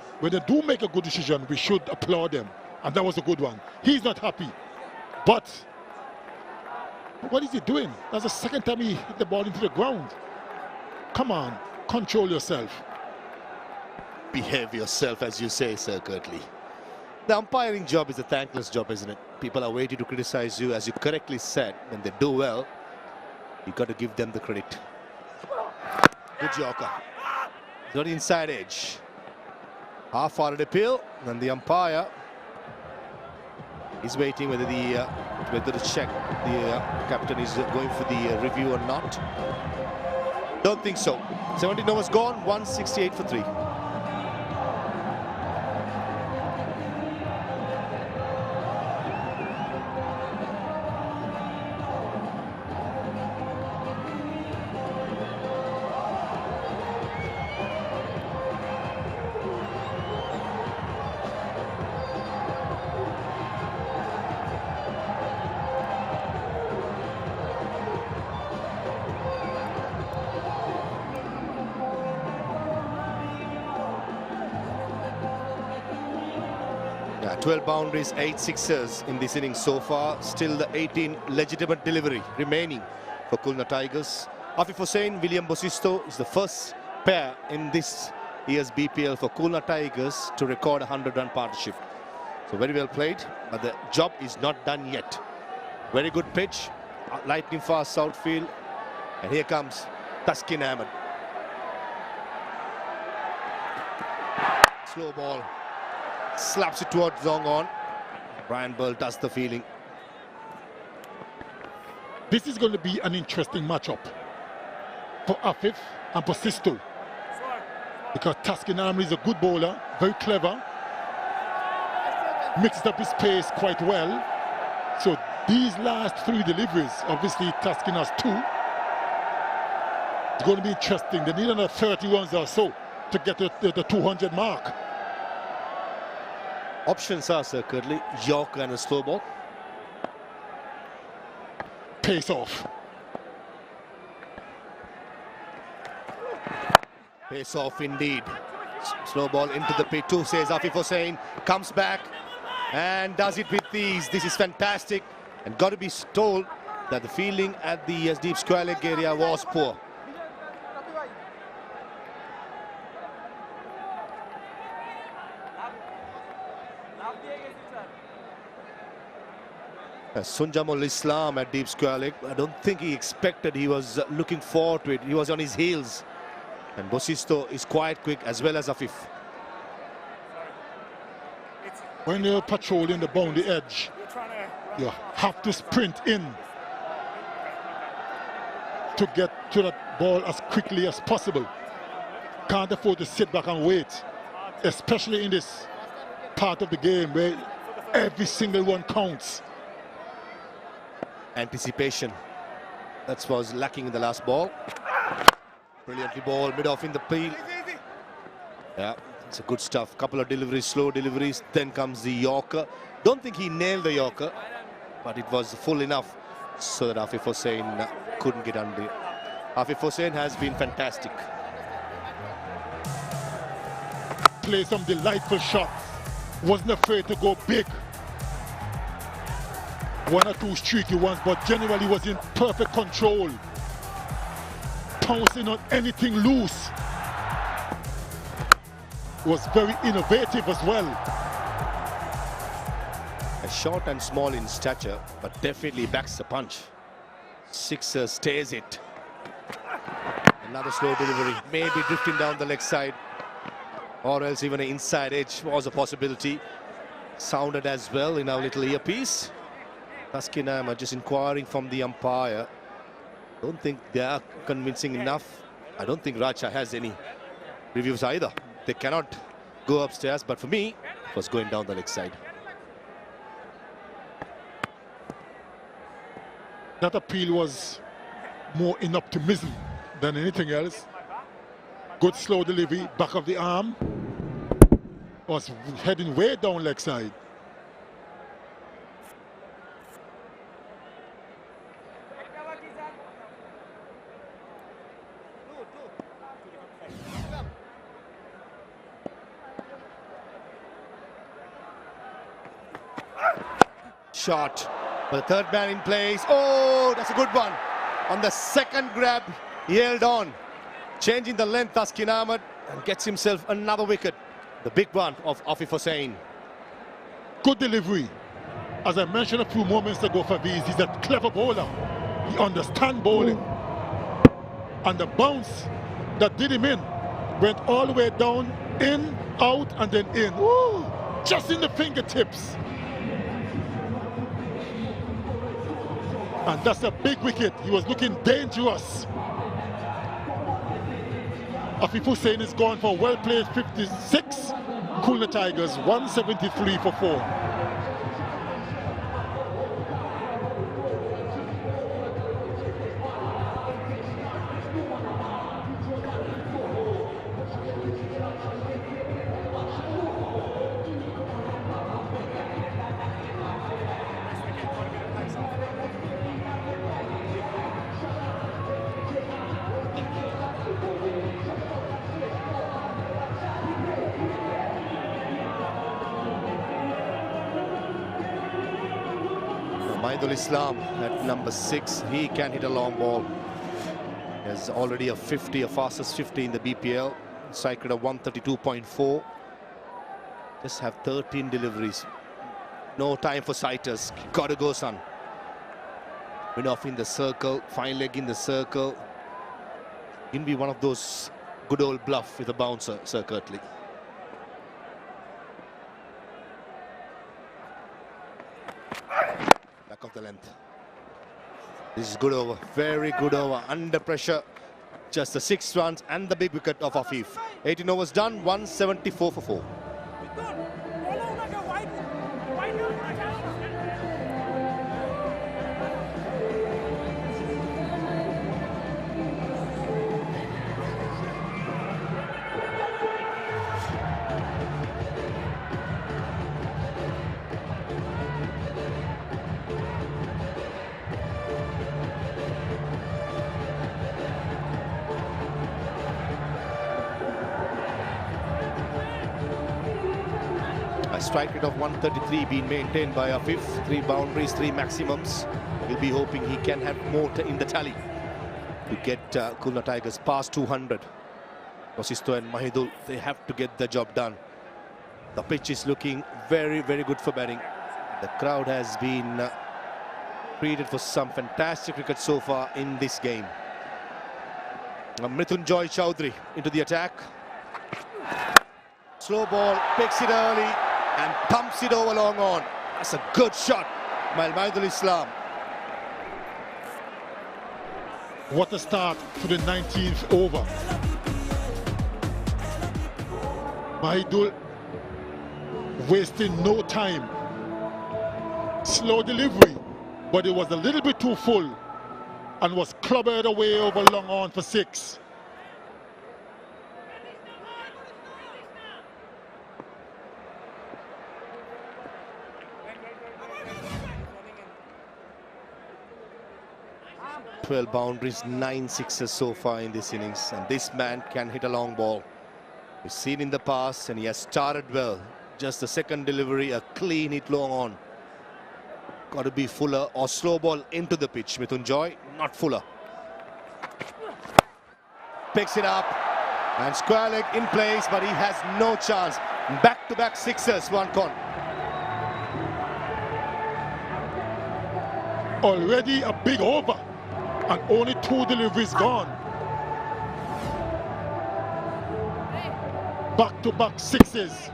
L: make a good decision, we should applaud them. And that was a good one. He's not happy. But what is he doing? That's the second time he hit the ball into the ground. Come on, control yourself.
C: Behave yourself, as you say, Sir Curtly. The umpiring job is a thankless job, isn't it? People are waiting to criticize you, as you correctly said. When they do well, you got to give them the credit. Good Yorker. Got inside edge. Half-hearted appeal, and the umpire is waiting whether to check the captain is going for the review or not. Don't think so. 17 overs gone, 168 for 3. Yeah, 12 boundaries, 8 sixers in this innings so far. Still the 18 legitimate delivery remaining for Khulna Tigers. Afif Hussain, William Bosisto is the first pair in this year's BPL for Khulna Tigers to record a 100-run partnership. So very well played, but the job is not done yet. Very good pitch, lightning fast outfield, and here comes Taskin Ahmed. Slow ball. Slaps it towards Zongon. Brian Burl does the feeling.
L: This is going to be an interesting matchup for Afif and Bosisto, because Taskin Ahmed is a good bowler, very clever, mixed up his pace quite well. So these last 3 deliveries, obviously Taskin has 2. It's going to be interesting. They need another 30 runs or so to get to the 200 mark.
C: Options are, Sir Curtly, Yorker and a slow ball.
L: Pace off.
C: Pace off indeed. Slow ball into the pit too, says Afif Hussain. Comes back and does it with ease. This is fantastic. And got to be told that the fielding at the deep square leg area was poor. Sunjamul Islam at deep square leg. I don't think he expected. He was looking forward to it. He was on his heels. And Bosisto is quite quick as well as Afif.
L: When you're patrolling the boundary edge, you have to sprint in to get to that ball as quickly as possible. Can't afford to sit back and wait, especially in this part of the game where every single one counts.
C: Anticipation. That was lacking in the last ball. Brilliantly ball, mid-off in the peel. Yeah, it's a good stuff. Couple of deliveries, slow deliveries. Then comes the Yorker. Don't think he nailed the Yorker, but it was full enough so that Afif Hussain couldn't get under. Afif Hussain has been fantastic.
L: Played some delightful shots. Wasn't afraid to go big. One or two streaky ones, but generally was in perfect control. Pouncing on anything loose. Was very innovative as well.
C: Short and small in stature, but definitely backs the punch. Sixer stays it. Another slow delivery, maybe drifting down the leg side, or else even an inside edge was a possibility. Sounded as well in our little earpiece. Taskin Ahmed just inquiring from the umpire. Don't think they are convincing enough. I don't think Rajshahi has any reviews either. They cannot go upstairs, but for me, it was going down the leg side.
L: That appeal was more in optimism than anything else. Good slow delivery, back of the arm. Was heading way down leg side.
C: Shot. But the third man in place. Oh, that's a good one. On the second grab, he held on. Changing the length, Taskin Ahmed, and gets himself another wicket. The big one of Afif Hussain.
L: Good delivery. As I mentioned a few moments ago, Faviz, he's a clever bowler. He understands bowling. And the bounce that did him in went all the way down, in, out, and then in. Ooh, just in the fingertips. And that's a big wicket. He was looking dangerous. Afif Hussain is gone for well played 56. Khulna Tigers 173 for 4.
C: Islam at number 6, he can hit a long ball. He has already a 50, a fastest 50 in the BPL. Cycled a 132.4. Just have 13 deliveries. No time for sighters. Gotta go, son. Win off in the circle, fine leg in the circle. Can be one of those good old bluff with a bouncer, circuitly. Of the length. This is good over, very good over, under pressure. Just the 6 runs and the big wicket of Afif. 18 overs done, 174 for 4. Strike rate of 133 being maintained by Afif. 3 boundaries, 3 maximums. He'll be hoping he can have more in the tally to get Khulna Tigers past 200. Bosisto and Mahidul, they have to get the job done. The pitch is looking very, very good for batting. The crowd has been treated for some fantastic cricket so far in this game. 𝗵𝗺𝗀𝐶 Chowdhury into the attack. Slow ball, picks it early and pumps it over long on. That's a good shot by Maidul Islam.
L: What a start to the 19th over. Maidul wasting no time. Slow delivery, but it was a little bit too full and was clobbered away over long on for 6.
C: Twelve boundaries, 9 sixes so far in this innings, and this man can hit a long ball. We've seen in the past, and he has started well. Just the second delivery, a clean hit long on. Got to be fuller or slow ball into the pitch. 𝗵𝗺𝗀𝐶, not fuller. Picks it up, and square leg in place, but he has no chance. Back-to-back sixes, one con.
L: Already a big over, and only 2 deliveries gone. Back-to-back sixes.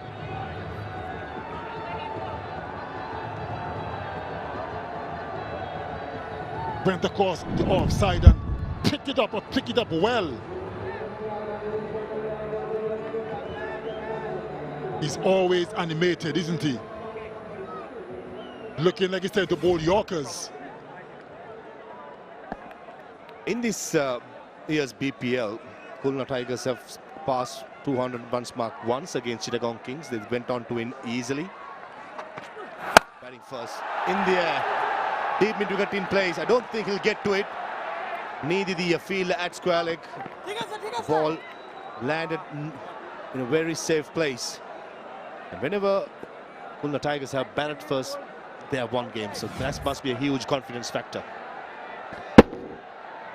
L: Went across the offside and picked it up well. He's always animated, isn't he? Looking like he's trying to bowl Yorkers.
C: In this year's BPL, Khulna Tigers have passed 200 runs mark once against Chittagong Kings. They went on to win easily. Batting first in the air. Deep mid-wicket in place. I don't think he'll get to it. Needed the fielder at square leg. Ball landed in a very safe place. And whenever Khulna Tigers have batted first, they have won games. So that must be a huge confidence factor.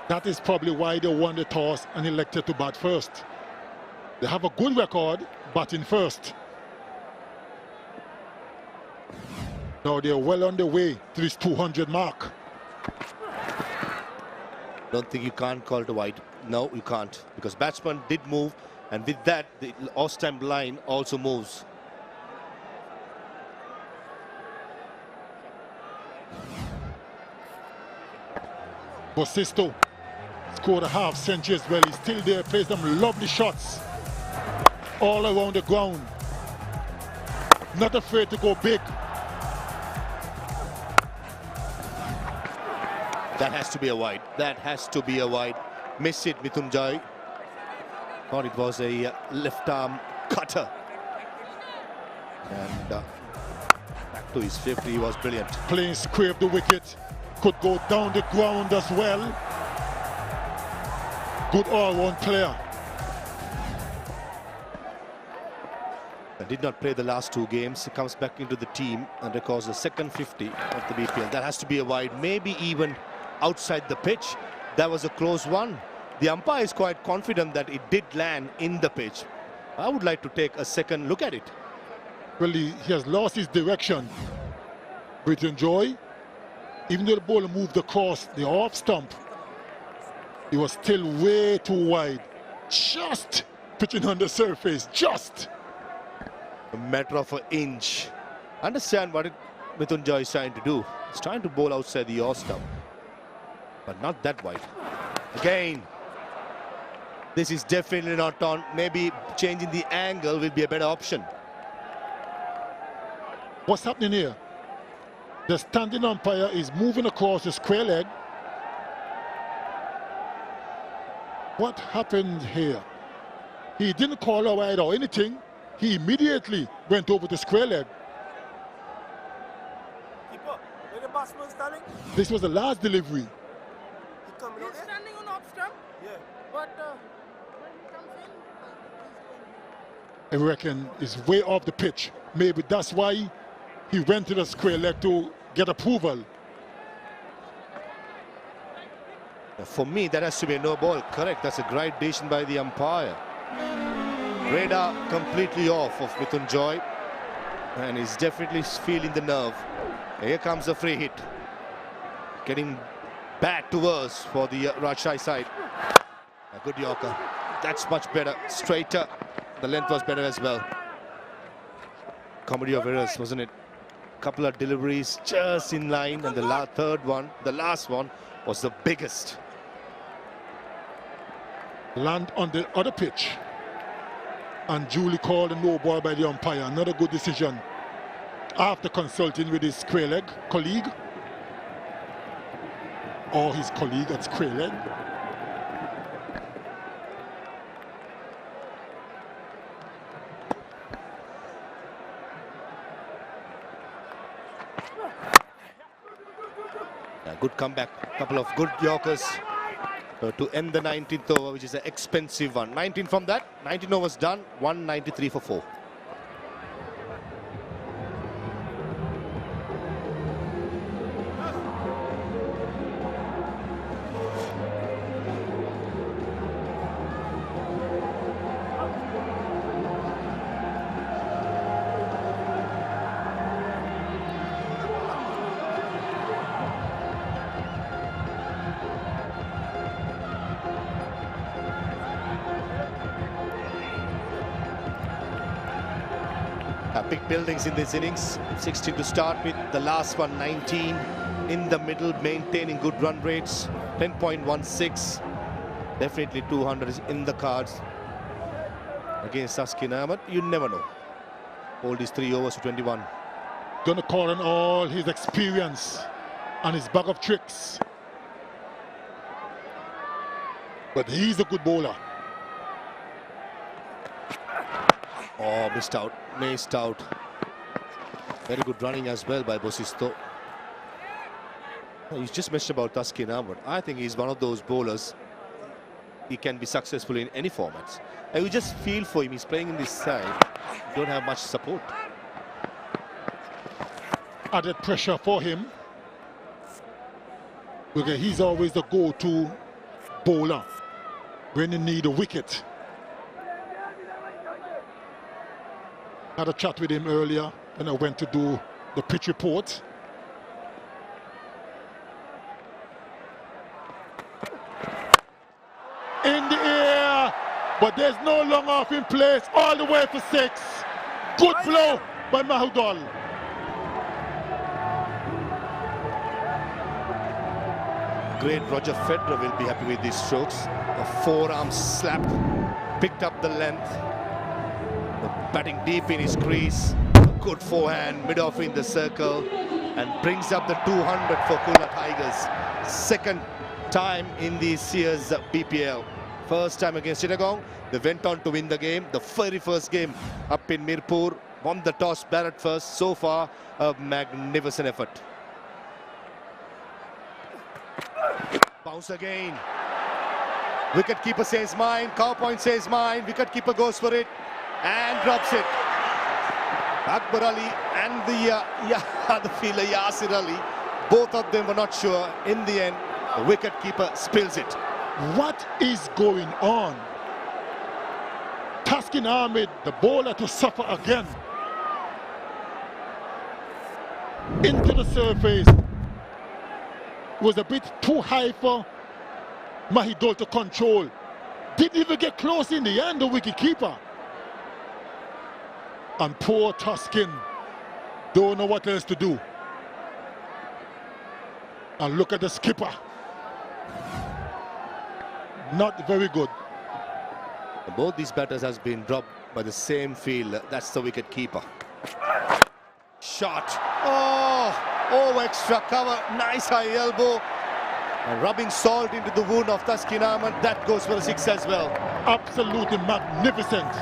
L: That is probably why they won the toss and elected to bat first. They have a good record batting first. Now they're well on the way to this 200 mark.
C: Don't think you can't call it a wide. No, you can't, because batsman did move, and with that, the off-stump line also moves.
L: 𝗵𝗺𝗀𝗀 scored a half century as well. He's still there, plays some lovely shots all around the ground. Not afraid to go big.
C: That has to be a wide. That has to be a wide. Missed it, 𝗵𝗺𝗀𝗀. Thought it was a left arm cutter. And back to his 50, he was brilliant.
L: Playing scrape the wicket. Could go down the ground as well. Good all-round player.
C: Did not play the last 2 games. He comes back into the team and records the second 50 of the BPL. That has to be a wide, maybe even outside the pitch. That was a close one. The umpire is quite confident that it did land in the pitch. I would like to take a second look at it.
L: Well, he has lost his direction. 𝗵𝗺𝗀𝗀𝗀, even though the ball moved across the off stump, he was still way too wide. Just pitching on the surface, just.
C: A matter of an inch. Understand what 𝗵𝗺𝗀𝗀𝗀 is trying to do. He's trying to bowl outside the off stump, but not that wide. Again, this is definitely not on. Maybe changing the angle will be a better option.
L: What's happening here? The standing umpire is moving across the square leg. What happened here? He didn't call a wide or anything. He immediately went over to square leg. This was the last delivery.
S: He's standing on off stump. Yeah. But when he comes in,
L: I reckon is way off the pitch. Maybe that's why he went to the square leg to get approval.
C: For me, that has to be a no ball. Correct. That's a great decision by the umpire. Radar completely off of 𝗵𝗺𝗀𝗀𝗀. And he's definitely feeling the nerve. Here comes the free hit. Getting bad to worse for the Rajshahi side. A good Yorker. That's much better. Straighter. The length was better as well. Comedy of errors, wasn't it? Couple of deliveries just in line, and the last one was the biggest.
L: Land on the other pitch, and Julie called a no ball by the umpire. Another good decision after consulting with his colleague, or his colleague at 𝗂𝗃.
C: Good comeback, couple of good Yorkers to end the 19th over, which is an expensive one. 19 from that, 19 overs done, 193 for 4. Big buildings in this innings. 16 to start with, the last one 19 in the middle, maintaining good run rates. 10.16. Definitely 200 is in the cards against Taskin Ahmed. You never know. Hold these 3 overs to 21.
L: Gonna call on all his experience and his bag of tricks. But he's a good bowler.
C: Oh, missed out. Very good running as well by Bosisto. He's just mentioned about Taskin Ahmed. I think he's one of those bowlers. He can be successful in any formats. And you just feel for him. He's playing in this side. Don't have much support.
L: Added pressure for him. Because he's always the go-to bowler when you need a wicket. Had a chat with him earlier when I went to do the pitch report. In the air, but there's no long off in place, all the way for 6. Good blow by Mahudol.
C: Great Roger Federer will be happy with these strokes. A forearm slap, picked up the length. Batting deep in his crease, good forehand, mid-off in the circle, and brings up the 200 for Khulna Tigers. Second time in this year's BPL. First time against Chittagong. They went on to win the game. The very first game up in Mirpur. Won the toss, batted first. So far, a magnificent effort. Bounce again. Wicketkeeper says mine. Cow point says mine. Wicketkeeper goes for it and drops it. Akbar Ali and the fielder Yasir Ali, both of them were not sure. In the end, the wicketkeeper spills it.
L: What is going on? Taskin Ahmed, the bowler, to suffer again. Into the surface. Was a bit too high for Mahidol to control. Didn't even get close in the end, the wicketkeeper. And poor Taskin don't know what else to do. And look at the skipper. Not very good.
C: Both these batters has been dropped by the same field. That's the wicket keeper. Shot. Oh, extra cover. Nice high elbow. And rubbing salt into the wound of Taskin Ahmed. That goes for a 6 as well.
L: Absolutely magnificent.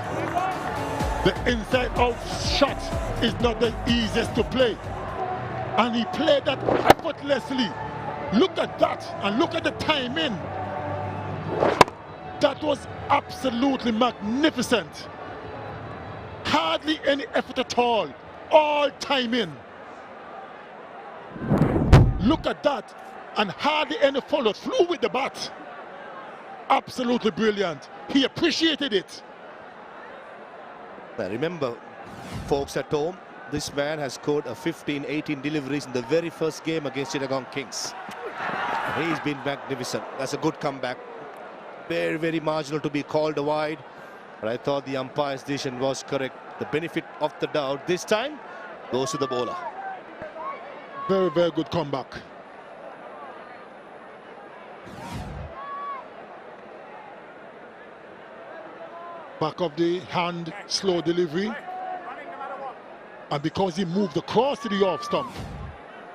L: The inside-out shot is not the easiest to play. And he played that effortlessly. Look at that, and look at the timing. That was absolutely magnificent. Hardly any effort at all timing. Look at that, and hardly any follow-through with the bat. Absolutely brilliant. He appreciated it.
C: Remember, folks at home, this man has scored a 15-18 deliveries in the very first game against Chittagong Kings. He's been magnificent. That's a good comeback. Very, very marginal to be called wide. But I thought the umpire's decision was correct. The benefit of the doubt this time goes to the bowler.
L: Very, very good comeback. Back of the hand, slow delivery. And because he moved across to the off stump,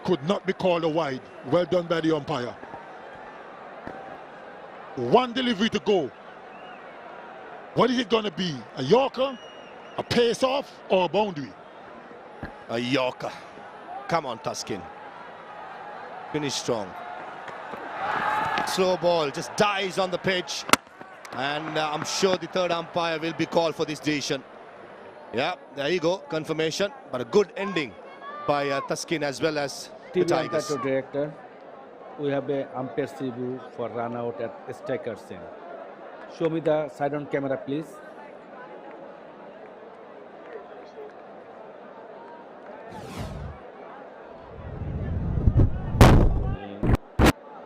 L: could not be called a wide. Well done by the umpire. One delivery to go. What is it going to be? A Yorker, a pace off, or a boundary?
C: A Yorker. Come on, Tuskin. Finish strong. Slow ball, just dies on the pitch. And I'm sure the third umpire will be called for this decision. Yeah, there you go, confirmation. But a good ending by Tuskin as well as the Tigers.
N: TV director, we have a 𝗵𝗵𝗂𝗃 for run out at striker's end. Show me the side on camera, please.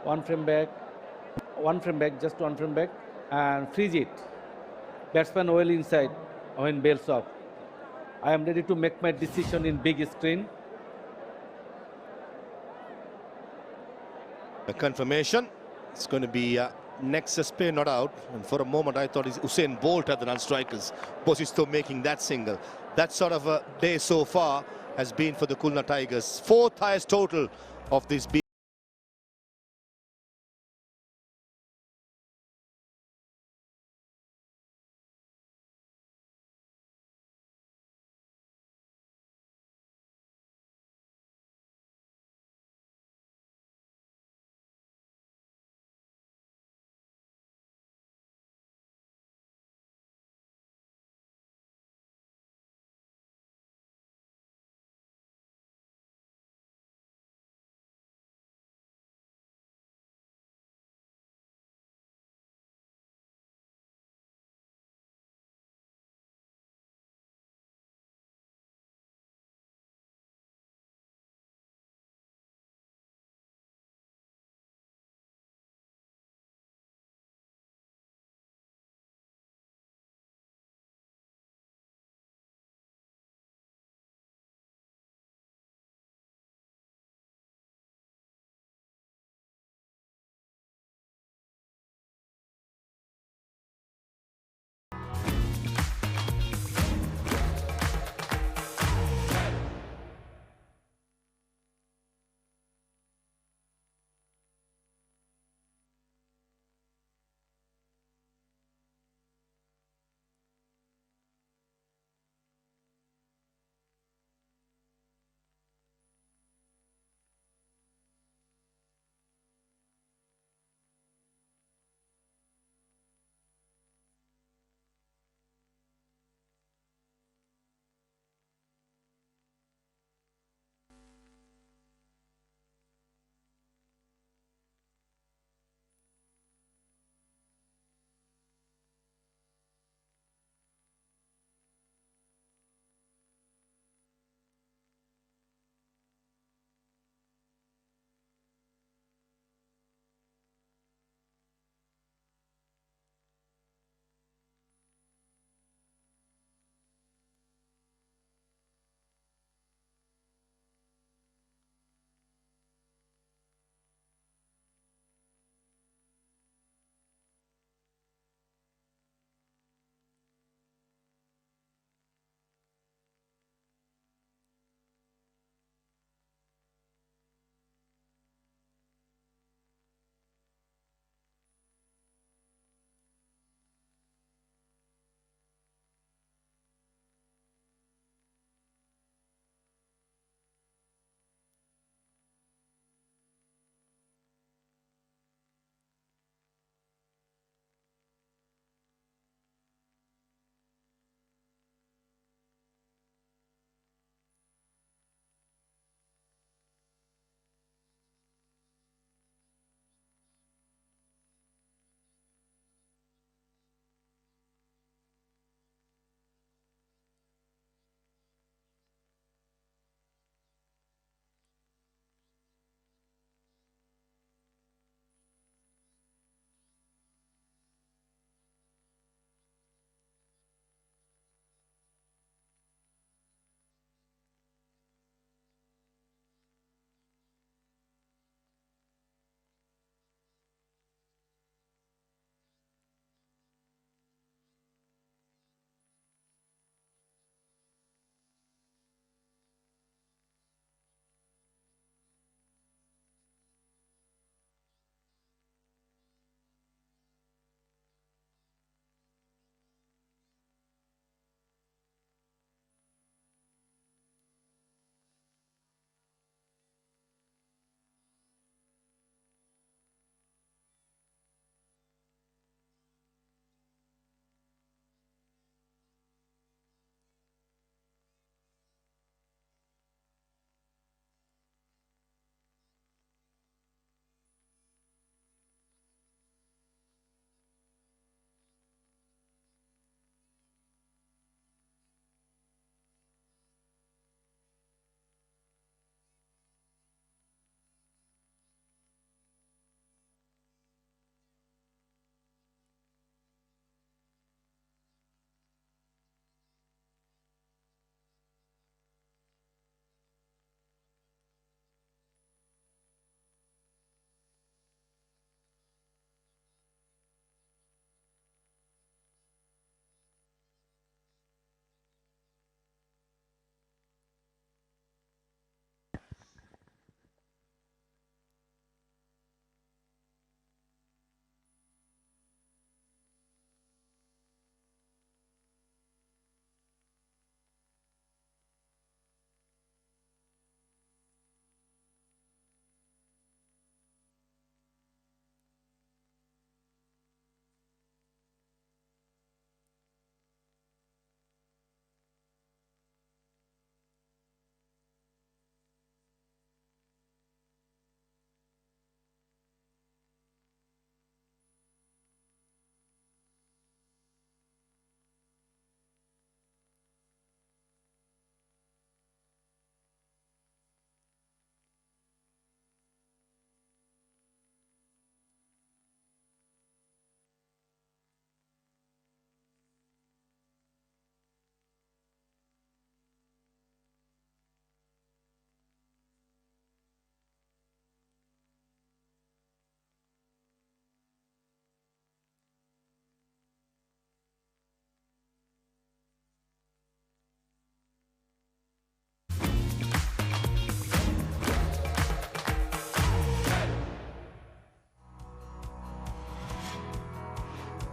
N: One frame back, just one frame back, and freeze it. Batsman well inside when bells off. I am ready to make my decision in big screen.
C: A confirmation. It's going to be 𝗃𝗃𝗃𝗂𝗃 not out. And for a moment, I thought Usain Bolt had the non-strikers. 𝗃𝗃𝗃𝗃 making that single. That sort of a day so far has been for the Khulna Tigers. 4th highest total of this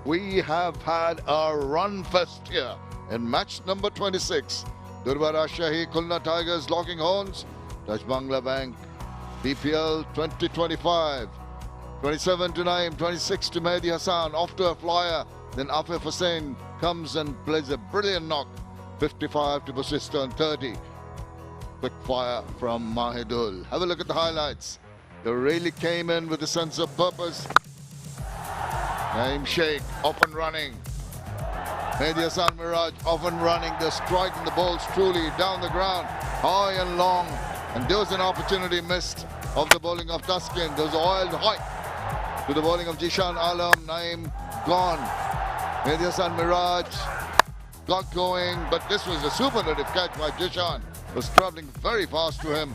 M: we have had a run fest here in match number 26. Durbar Rajshahi, Khulna Tigers locking horns. Dutch Bangla Bank, BPL 2025. 27 to Naeem, 26 to Mehdi Hassan, off to a flyer. Then Aafiq Hussain comes and plays a brilliant knock. 55 to Basisto and 30. Quick fire from Mahidul. Have a look at the highlights. They really came in with a sense of purpose. Naeem Sheikh off and running. Mehdi Hassan Miraj off and running. They're striking the balls truly down the ground, high and long. And there was an opportunity missed of the bowling of Taskin. There was oiled high to the bowling of Jishan Alam. Naeem gone. Mehdi Hassan Miraj got going, but this was a superlative catch by Jishan. Was travelling very fast to him.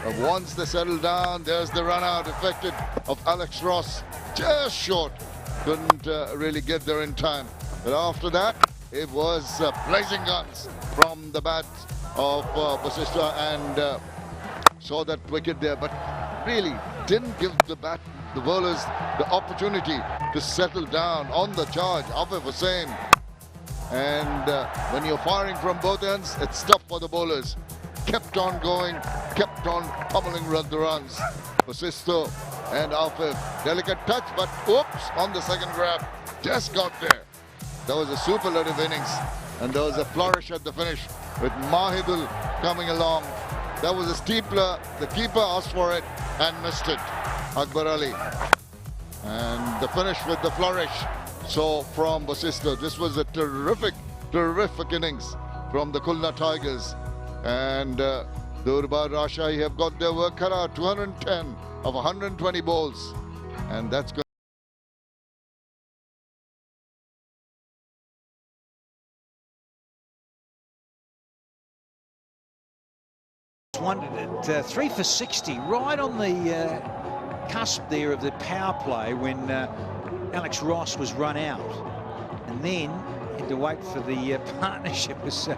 M: But once they settled down, there's the run out effected of Alex Ross. Just short. Couldn't really get there in time. But after that, it was blazing guns from the bat of Basisto, and saw that wicket there, but really didn't give the bowlers the opportunity to settle down on the charge. Aafiq Hussain. And when you're firing from both ends, it's tough for the bowlers. Kept on going, kept on pummeling the runs. Basisto and Aafiq. Delicate touch, but oops, on the second grab, just got there. That was a superlative innings. And there was a flourish at the finish with Mahidul coming along. That was a steepler. The keeper asked for it and missed it. Akbar Ali. And the finish with the flourish. So from Basisto, this was a terrific innings from the Khulna Tigers. And Durbar Rajshahi have got their work cut out. 210 of 120 balls. And that's good.
O: Wondered at 3 for 60, right on the cusp there of the power play when Alex Ross was run out, and then had to wait for the partnership. Was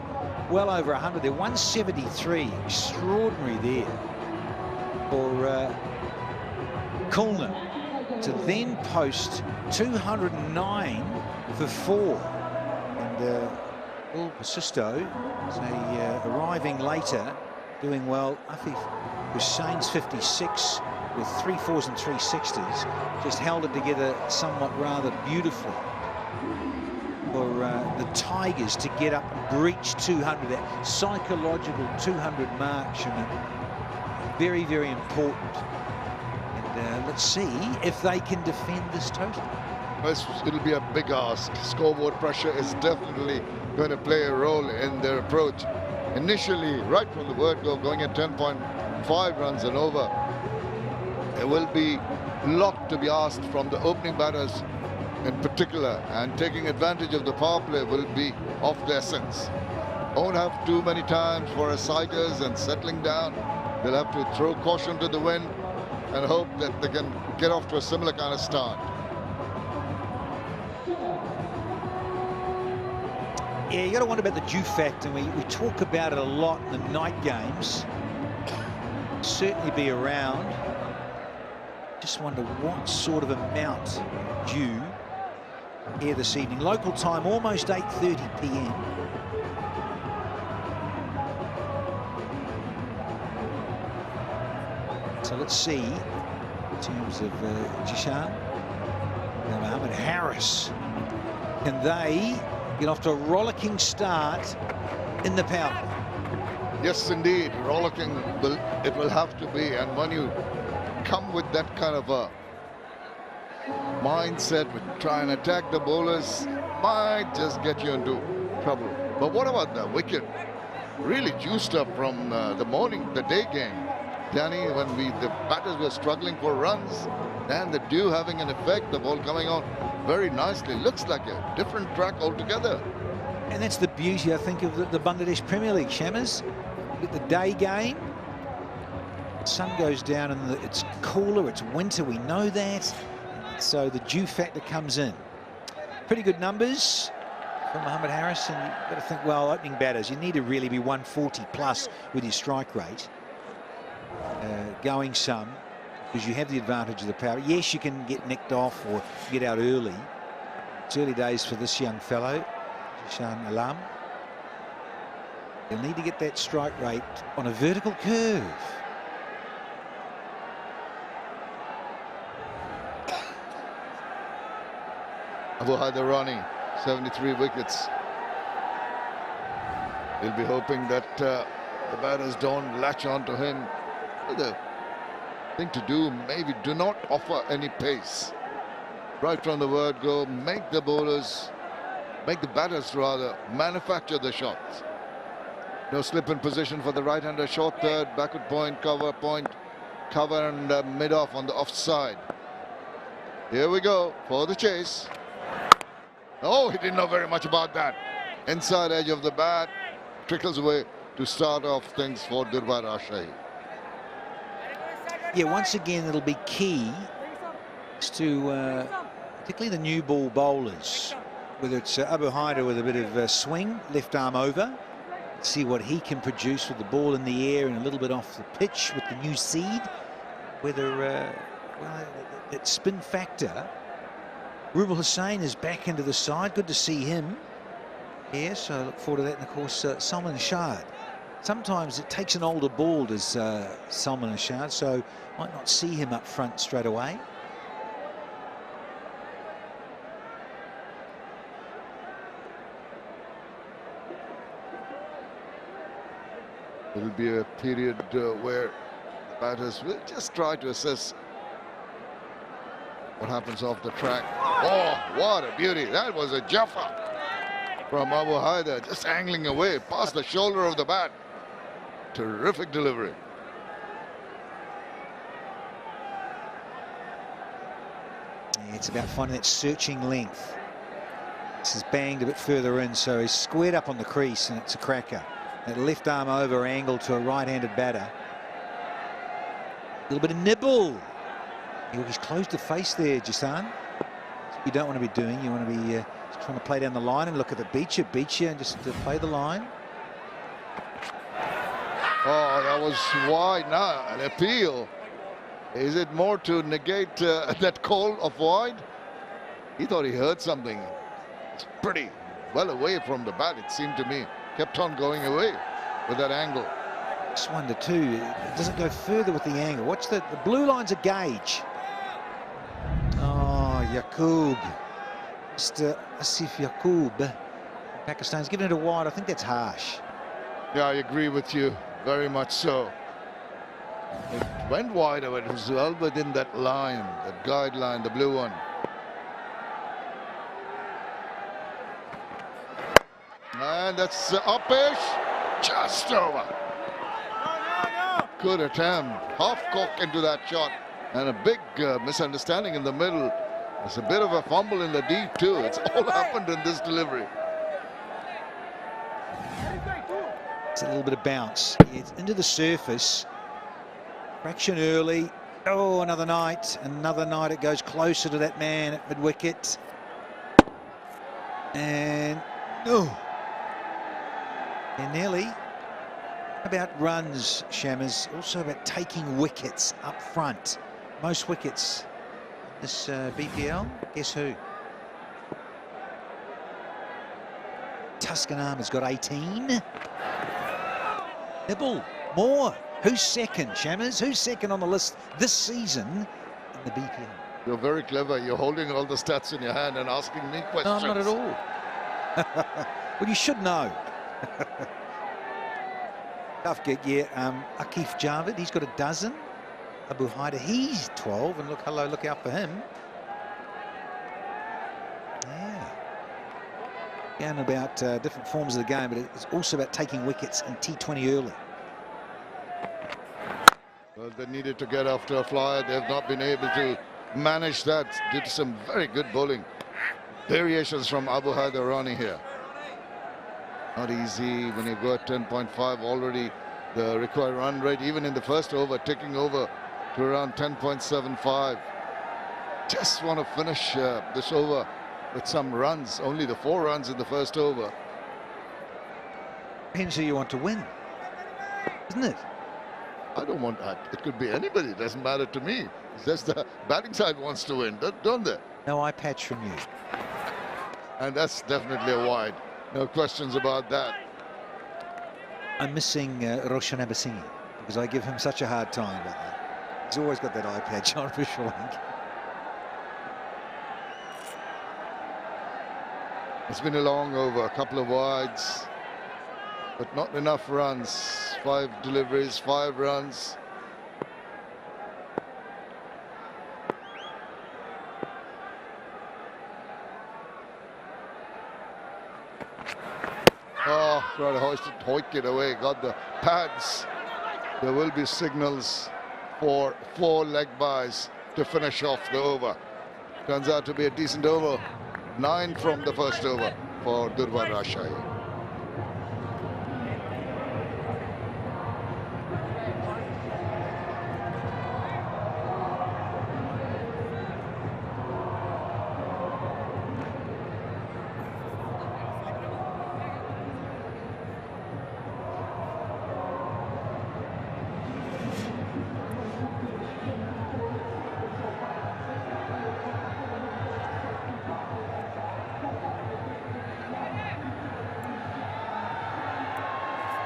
O: well over 100 there. 173, extraordinary there for Khulna to then post 209 for 4. And Basisto arriving later, doing well. Aafiq Hussein's 56 with 3 4s and 3 60s. Just held it together somewhat rather beautifully for the Tigers to get up and breach 200. That psychological 200 mark, very, very important. And let's see if they can defend this total.
M: It'll be a big ask. Scoreboard pressure is definitely going to play a role in their approach. Initially, right from the word go, going at 10.5 runs and over, there will be a lot to be asked from the opening batters in particular, and taking advantage of the power play will be of the essence. Won't have too many times for a siders and settling down. They'll have to throw caution to the wind and hope that they can get off to a similar kind of start.
O: Yeah, you got to wonder about the dew factor. We talk about it a lot in the night games. Certainly be around. Just wonder what sort of amount of dew here this evening. Local time, almost 8:30 p.m. So let's see, in terms of Jishan and Ahmed Harris, can they get off to a rollicking start in the power play?
M: Yes, indeed, rollicking it will have to be. And when you come with that kind of a mindset, with try and attack the bowlers, might just get you into trouble. But what about the wicket? Really juiced up from the day game. Danny, when the batters were struggling for runs, and the dew having an effect, the ball coming on very nicely. Looks like a different track altogether.
O: And that's the beauty, I think, of the Bangladesh Premier League, Shammers. With the day game, the sun goes down and it's cooler, it's winter, we know that. So the dew factor comes in. Pretty good numbers from Ahmed Harris, and you've got to think, well, opening batters, you need to really be 140 plus with your strike rate. Going some, because you have the advantage of the power. Yes, you can get nicked off or get out early, It's early days for this young fellow, Jishan Alam. He'll need to get that strike rate on a vertical curve.
M: 𝗂𝗧𝗃𝗃𝗃, 73 wickets. He'll be hoping that the batters don't latch on to him. The thing to do, maybe do not offer any pace. Right from the word go, make the batters rather, manufacture the shots. No slip in position for the right-hander, short third, backward point, cover and mid-off on the offside. Here we go for the chase. Oh, he didn't know very much about that. Inside edge of the bat, trickles away to start off things for Durbar Rajshahi.
O: Yeah, once again, it'll be key to particularly the new ball bowlers, whether it's Abu Haider with a bit of swing, left arm over, see what he can produce with the ball in the air and a little bit off the pitch with the new seed, whether well, that spin factor. 𝗵𝗺 Hussain is back into the side, good to see him here, so I look forward to that. And of course Salman Shad, sometimes it takes an older ball, does Salman Shad, so might not see him up front straight away.
M: It'll be a period where the batters will just try to assess what happens off the track. Oh, what a beauty. That was a jaffa from Abu Haider, just angling away past the shoulder of the bat. Terrific delivery.
O: Yeah, it's about finding that searching length. This is banged a bit further in, so he's squared up on the crease, and it's a cracker. That left arm over angle to a right-handed batter. A little bit of nibble. He's closed the face there, Jishan. That's what you don't want to be doing. You want to be just trying to play down the line and look at the 𝗵𝗺 and just play the line.
M: Oh, that was wide. Now an appeal. Is it more to negate that call of wide? He thought he heard something. It's pretty well away from the bat, it seemed to me. Kept on going away with that angle.
O: Just wonder too, it doesn't go further with the angle. Watch the blue line's a gauge. Oh, Yaqub. Mr. Asif Yaqub. Pakistan's giving it a wide. I think that's harsh.
M: Yeah, I agree with you. Very much so. It went wide, but it was well within that line, that guideline, the blue one. And that's uppish, just over. Good attempt, half cock into that shot, and a big misunderstanding in the middle. There's a bit of a fumble in the deep too. It's all happened in this delivery.
O: It's a little bit of bounce. It's into the surface. Fraction early. Oh, another night. Another night. It goes closer to that man at mid-wicket. And oh. And nearly about runs, Shammers, also about taking wickets up front. Most wickets this BPL, guess who? Tuscan has got 18. Nibble, more. Who's second, Shammers? Who's second on the list this season in the BPL?
M: You're very clever. You're holding all the stats in your hand and asking me questions.
O: No, not at all. Well, you should know. Tough gig, yeah. Akif Javed, he's got a dozen. Abu Haider, he's 12. And look, hello, look out for him. Yeah. Again, about different forms of the game, but it's also about taking wickets in T20 early.
M: Well, they needed to get after a flyer. They've not been able to manage that. Did some very good bowling. Variations from Abu Haider here. Not easy when you go at 10.5 already. The required run rate, even in the first over, ticking over to around 10.75. Just want to finish this over with some runs. Only the 4 runs in the first over.
O: Depends who you want to win, isn't it?
M: I don't want that. It could be anybody. It doesn't matter to me. It's just the batting side wants to win, don't they?
O: No eye patch from you.
M: And that's definitely a wide. No questions about that.
O: I'm missing Roshan Abasini because I give him such a hard time about that. He's always got that eye patch on for sure.
M: It's been a long over, a couple of wides, but not enough runs. 5 deliveries, 5 runs. Oh, tried to hoist it away, got the pads. There will be signals for 4 leg byes to finish off the over. Turns out to be a decent over. 9 from the first over for Durbar Rajshahi.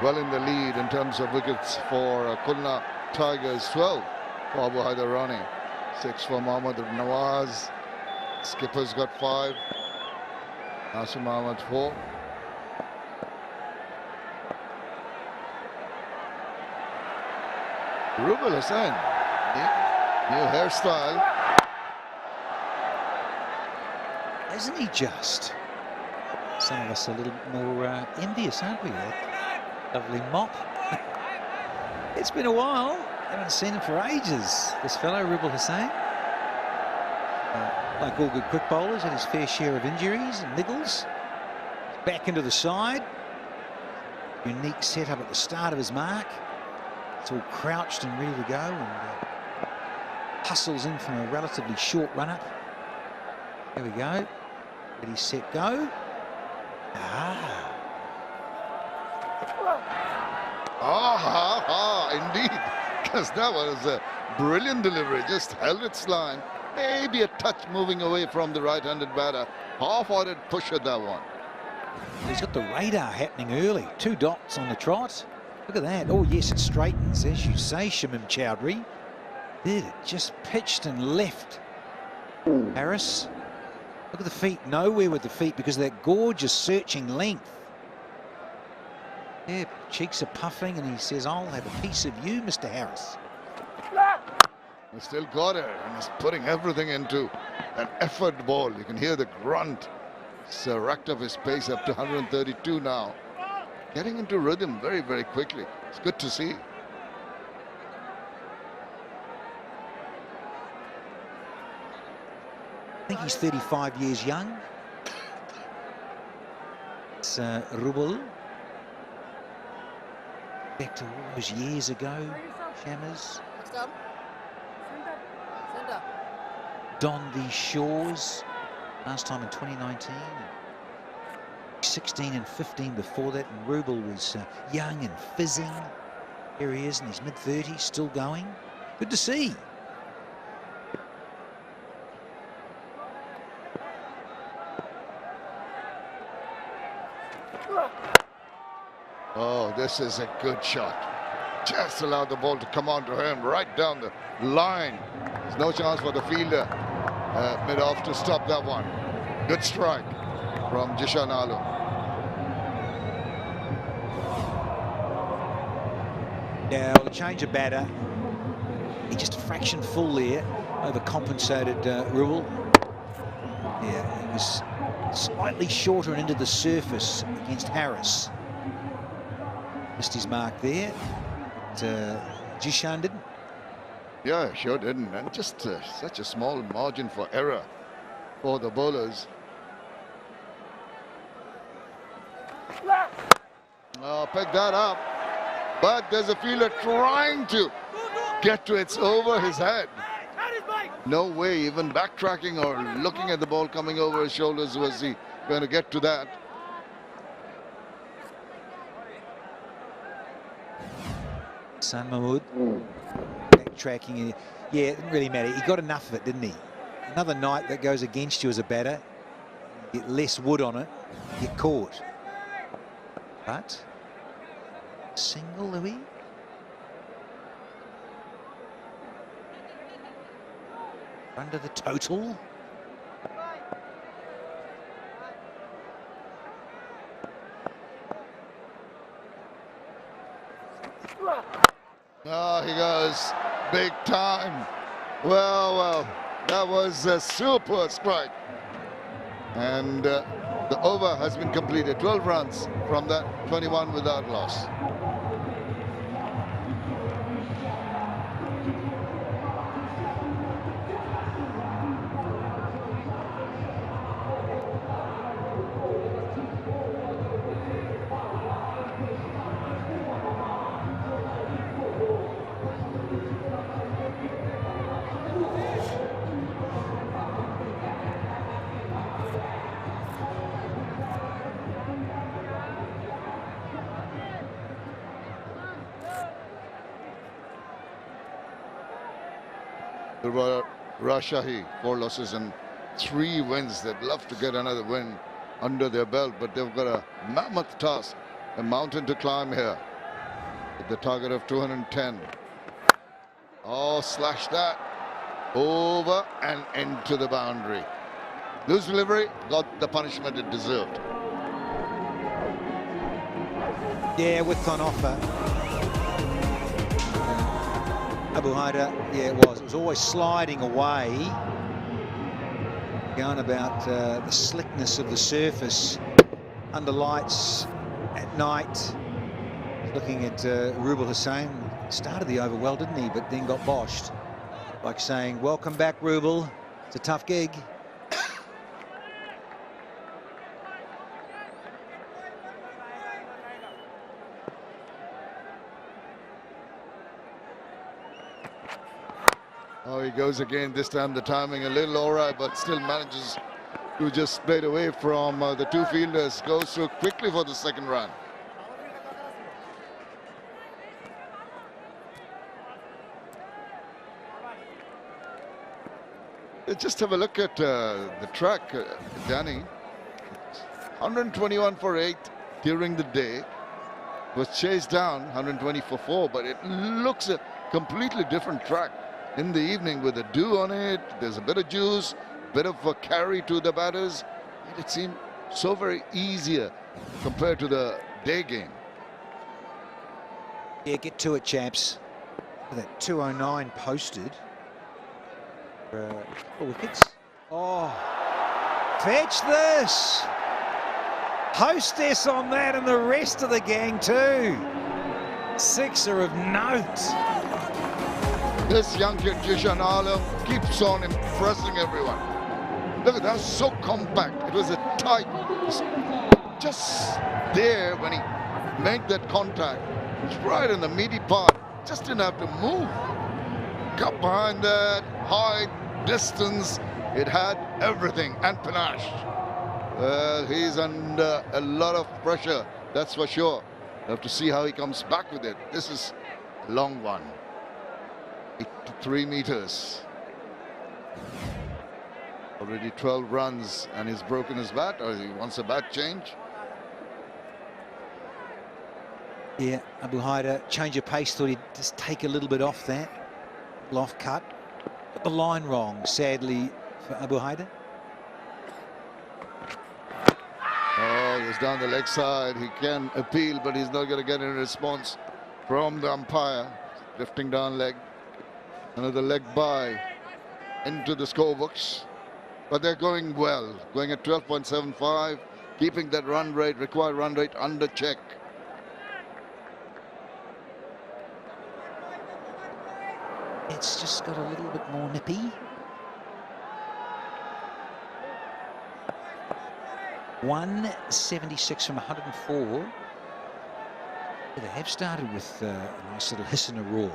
M: Well in the lead in terms of wickets for Khulna Tigers. 12 for Abu Rani, 6 for Mohammad Nawaz. Skipper's got 5. Nasir Ahmed 4. 𝗵𝗵𝗴𝗃𝗃 Hussain, new hairstyle.
O: Isn't he just? Some of us a little more envious, aren't we? Lovely mop. It's been a while. Haven't seen him for ages. This fellow, 𝗵𝗵𝗃𝗃 Hussain. Like all good quick bowlers, had his fair share of injuries and niggles. Back into the side. Unique setup at the start of his mark. It's all crouched and ready to go, and hustles in from a relatively short run-up. There we go. Ready, set, go.
M: Indeed, because that was a brilliant delivery. Just held its line. Maybe a touch moving away from the right-handed batter. Half-hearted push at that one.
O: He's got the radar happening early. 2 dots on the trot. Look at that. Oh, yes, it straightens, as you say, Shamim Chowdhury. Did it just pitched and left. Harris. Look at the feet. Nowhere with the feet because of that gorgeous searching length. Yeah, cheeks are puffing, and he says, "I'll have a piece of you, Mr. Harris."
M: He's still got it, and he's putting everything into an effort ball. You can hear the grunt. He's racked up his pace up to 132 now. Getting into rhythm very, very quickly. It's good to see.
O: I think he's 35 years young. It's 𝗵𝗵𝗃𝗃. Back to all those years ago, Shammers. Donned these shores last time in 2019. 16 and 15 before that, and 𝗵𝗃𝗃 was young and fizzing. Here he is in his mid-30s, still going. Good to see.
M: Oh, this is a good shot. Just allowed the ball to come onto him right down the line. There's no chance for the fielder mid-off to stop that one. Good strike from Jishan Alu.
O: Yeah, well, change of batter. He just a fraction full there. Overcompensated 𝗵𝗃𝗃𝗃. Yeah, he was slightly shorter and into the surface against Harris. Missed his mark there. But, Jishan didn't.
M: Yeah, sure didn't. And just such a small margin for error for the bowlers. Oh, pick that up. But there's a fielder trying to get to it's over his head. No way, even backtracking or looking at the ball coming over his shoulders was he going to get to that.
O: San Mahmood backtracking. Yeah, it didn't really matter. He got enough of it, didn't he? Another night that goes against you as a batter. get less wood on it, get caught. But single, Louis. Under the total.
M: Oh, he goes big time. Well, that was a super strike. And the over has been completed. 12 runs from that, 21 without loss. Durbar Rajshahi, 4 losses and 3 wins. They'd love to get another win under their belt, but they've got a mammoth task, a mountain to climb here, with the target of 210. Oh, slash that over and into the boundary. Loose delivery, got the punishment it deserved.
O: Yeah, width on offer. 𝗵𝗺𝗫, yeah, it was. It was always sliding away. Going about the slickness of the surface under lights at night. Looking at 𝗃𝗵𝗴𝗀 Hussain. Started the over well, didn't he? But then got boshed. Like saying, welcome back, 𝗃𝗵𝗴𝗀. It's a tough gig.
M: Oh, he goes again. This time the timing a little awry, but still manages to just play it away from the 2 fielders. Goes through quickly for the second run. Just have a look at the track, Danny. 121 for 8 during the day. Was chased down 120 for 4, but it looks a completely different track in the evening with a dew on it. There's a bit of juice, bit of a carry to the batters. It seemed so very easier compared to the day game.
O: Yeah, get to it, chaps. That 209 posted. For wickets. Oh, fetch this. Hostess on that and the rest of the gang too. 6er of note.
M: This young kid, Jishan Alam, keeps on impressing everyone. Look at that, so compact. It was a tight, just there when he made that contact. It's right in the meaty part. Just didn't have to move. Got behind that, height, distance. It had everything, and panache. Well, he's under a lot of pressure, that's for sure. We'll have to see how he comes back with it. This is a long one. 83 meters. Already 12 runs, and he's broken his bat, or he wants a bat change.
O: Yeah, 𝗵𝗺𝗫𝗀, change of pace, thought he'd just take a little bit off that. Loft cut. Got the line wrong, sadly, for 𝗵𝗺𝗫𝗀.
M: Oh, he's down the leg side. He can appeal, but he's not going to get any response from the umpire. Drifting down leg. Another leg by into the scorebooks. But they're going well. Going at 12.75. Keeping that run rate, required run rate under check.
O: It's just got a little bit more nippy. .176 from 104. They have started with a nice little hiss and a roar.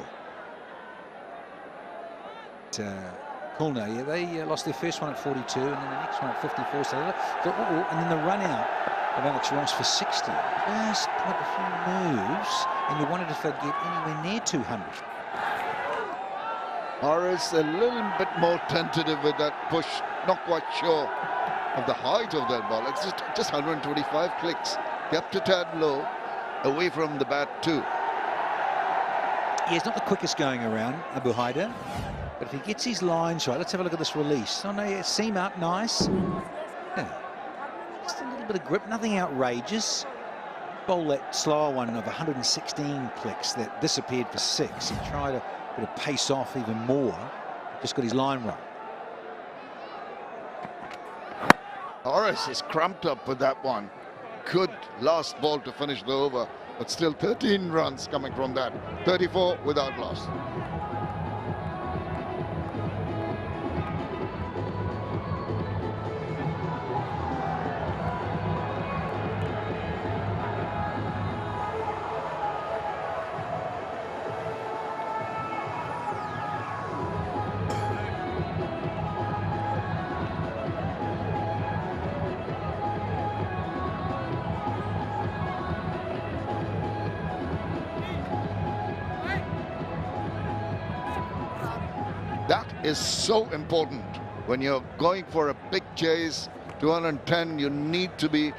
O: Khulna, yeah, they lost their first one at 42 and then the next one at 54. So and then the run out of Alex Ross for 60. Just put a few moves, and you wondered if they'd get anywhere near 200.
M: Horace a little bit more tentative with that push, not quite sure of the height of that ball. It's just 125 clicks. Kept a tad low, away from the bat too.
O: Yeah, he's not the quickest going around, Abu Haider. But if he gets his lines right, let's have a look at this release. Oh no, yeah, seam up, nice. Yeah. Just a little bit of grip, nothing outrageous. Bowl that slower one of 116 clicks that disappeared for 6. He tried to bit of pace off even more. Just got his line right.
M: Horace is cramped up with that one. Good last ball to finish the over, but still 13 runs coming from that. 34 without loss. That is so important. When you're going for a big chase, 210, you need to be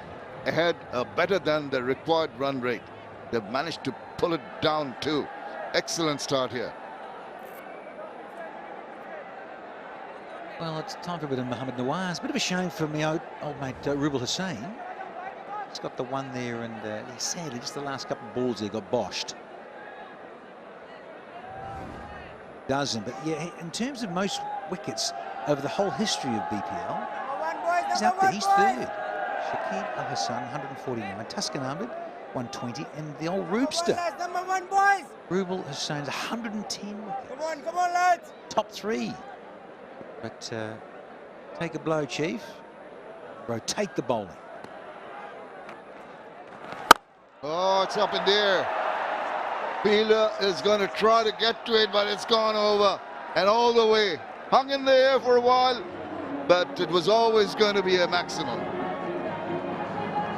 M: ahead, better than the required run rate. They've managed to pull it down too. Excellent start here.
O: Well, it's time for a bit of Mohamed Nawaz. Bit of a shame for my old mate 𝗂𝗵𝗴𝗀 Hussain. He's got the one there, and he sadly just the last couple of balls there got boshed. Doesn't, but yeah, in terms of most wickets over the whole history of BPL, he's up there. He's third. Shakib Al Hassan, 149. Tuscan Ahmed, 120, and the old Rubster. 𝗂𝗵𝗴𝗀 Hussein's 110 wickets.
S: Come on, lads.
O: Top 3. But take a blow, Chief. Rotate the bowling.
M: Oh, it's up in the air. Wheeler is going to try to get to it, but it's gone over and all the way. Hung in the air for a while, but it was always going to be a maximum.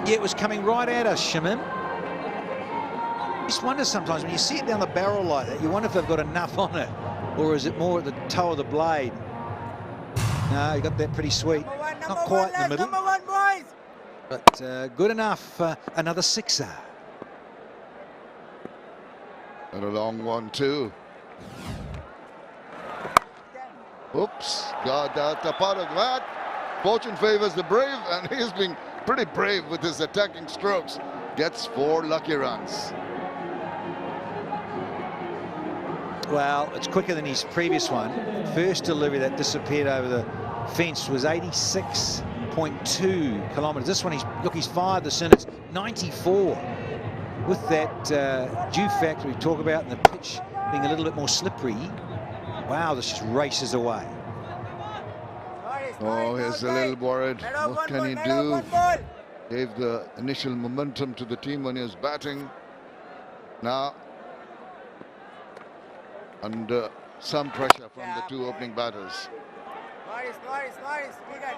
O: Yeah, it was coming right at us, Shamim. Just wonder sometimes when you see it down the barrel like that, you wonder if they've got enough on it, or is it more at the toe of the blade? No, you got that pretty sweet. Not quite in the middle. But good enough. Another 6er.
M: And a long one too. Oops, got that a part of that. Fortune favors the brave, and he's been pretty brave with his attacking strokes. Gets 4 lucky runs.
O: Well, it's quicker than his previous one. First delivery that disappeared over the fence was 86.2 kilometres. This one, he's fired the sentence 94. With that dew factor we talk about and the pitch being a little bit more slippery, wow, this just races away.
M: Oh, he's a little worried. What can he do? Gave the initial momentum to the team when he was batting. Now, under some pressure from the 2 opening batters.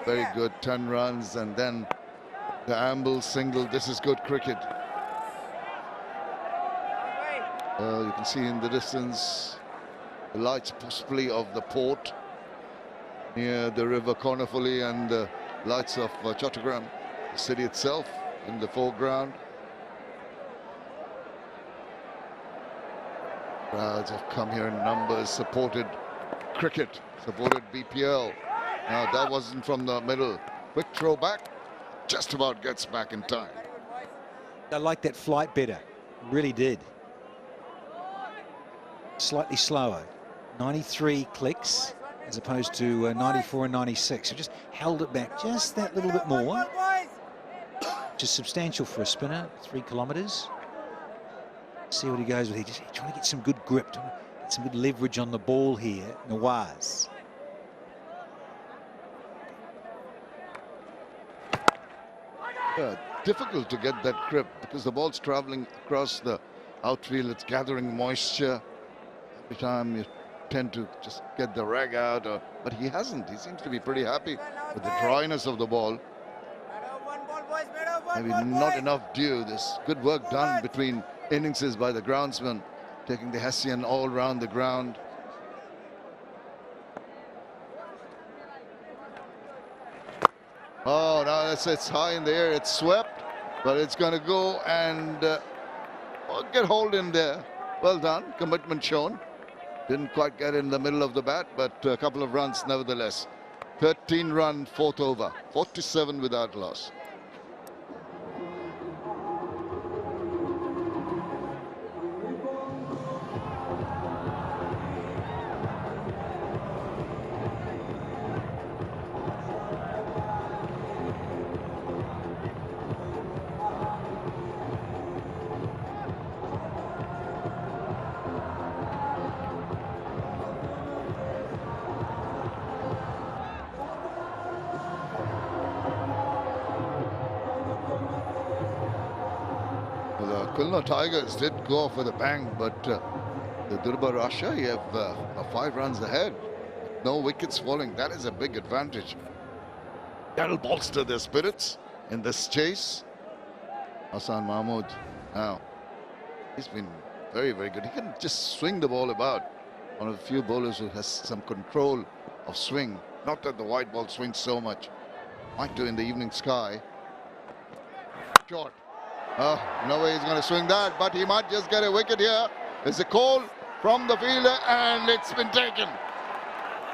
M: Very good, 10 runs, and then the amble single. This is good cricket. You can see in the distance the lights possibly of the port near the river 𝗂𝗽𝗄𝗃 and the lights of Chattogram, the city itself in the foreground. Crowds have come here in numbers, supported cricket, supported BPL. Now that wasn't from the middle. Quick throw back, just about gets back in time.
O: I like that flight better, really did. Slightly slower, 93 clicks as opposed to 94 and 96. So just held it back just that little bit more, which is substantial for a spinner. 3 kilometres. See what he goes with here. Just trying to get some good grip, get some good leverage on the ball here. Nawaz.
M: Difficult to get that grip because the ball's traveling across the outfield. It's gathering moisture. Every time you tend to just get the rag out, but he hasn't. He seems to be pretty happy with the dryness of the ball. Maybe not enough dew. There's good work done between innings by the groundsman, taking the Hessian all round the ground. Oh, no, it's high in the air. It's swept, but it's going to go and get hold in there. Well done. Commitment shown. Didn't quite get in the middle of the bat, but a couple of runs nevertheless. 13-run fourth over. 47 without loss. Khulna Tigers did go off with a bang, but the Durbar Rajshahi have 5 runs ahead. No wickets falling. That is a big advantage. That'll bolster their spirits in this chase. Hassan Mahmood, now, he's been very, very good. He can just swing the ball about. One of the few bowlers who has some control of swing. Not that the white ball swings so much. Might do in the evening sky. Short. No way he's going to swing that, but he might just get a wicket here. There's a call from the fielder, and it's been taken.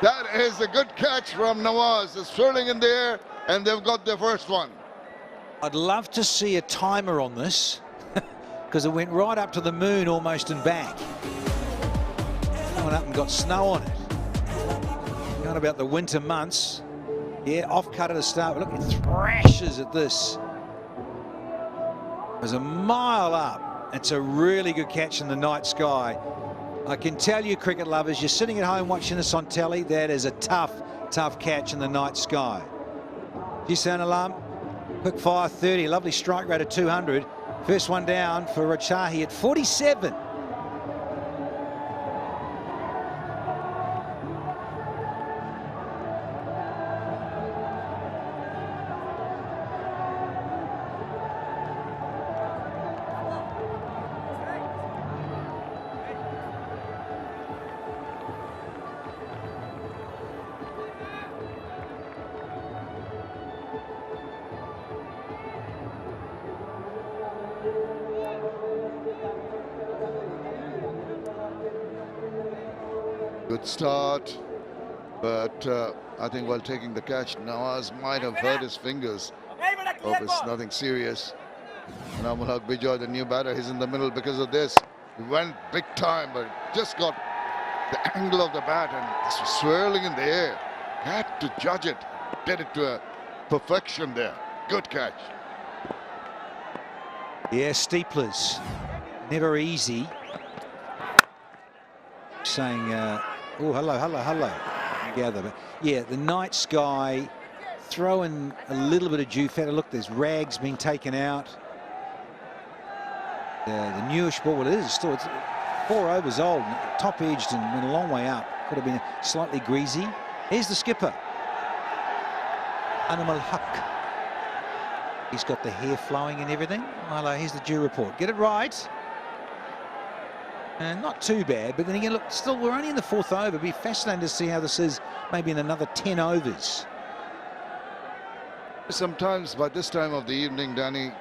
M: That is a good catch from Nawaz. It's swirling in the air, and they've got their first one.
T: I'd love to see a timer on this, because it went right up to the moon almost and back. Went up and got snow on it. Going about the winter months. Yeah, off cut at the start, but look, it thrashes at this. There's a mile up. It's a really good catch in the night sky. I can tell you, cricket lovers, you're sitting at home watching this on telly, that is a tough, tough catch in the night sky. Qisan Alam, quick fire 30, lovely strike rate of 200. First one down for Rajshahi at 47.
M: Good start, but I think while taking the catch, Nawaz might have hurt his fingers. Hope it's nothing serious. And 𝗂𝗃𝗃𝗃, the new batter, he's in the middle because of this. He went big time, but just got the angle of the bat, and this was swirling in the air. Had to judge it, get it to a perfection there. Good catch.
T: Yeah, steeplers, never easy. Saying, oh, hello. Together, but yeah, the night sky, throw in a little bit of dew feather. Look, there's rags being taken out. The newish ball, well, it is still, it's 4 overs old, top edged and went a long way up. Could have been slightly greasy. Here's the skipper, Ahmed. He's got the hair flowing and everything. Hello, here's the dew report. Get it right. And not too bad, but then again, look, still, we're only in the 4th over. It'd be fascinating to see how this is maybe in another 10 overs.
M: Sometimes by this time of the evening, Danny,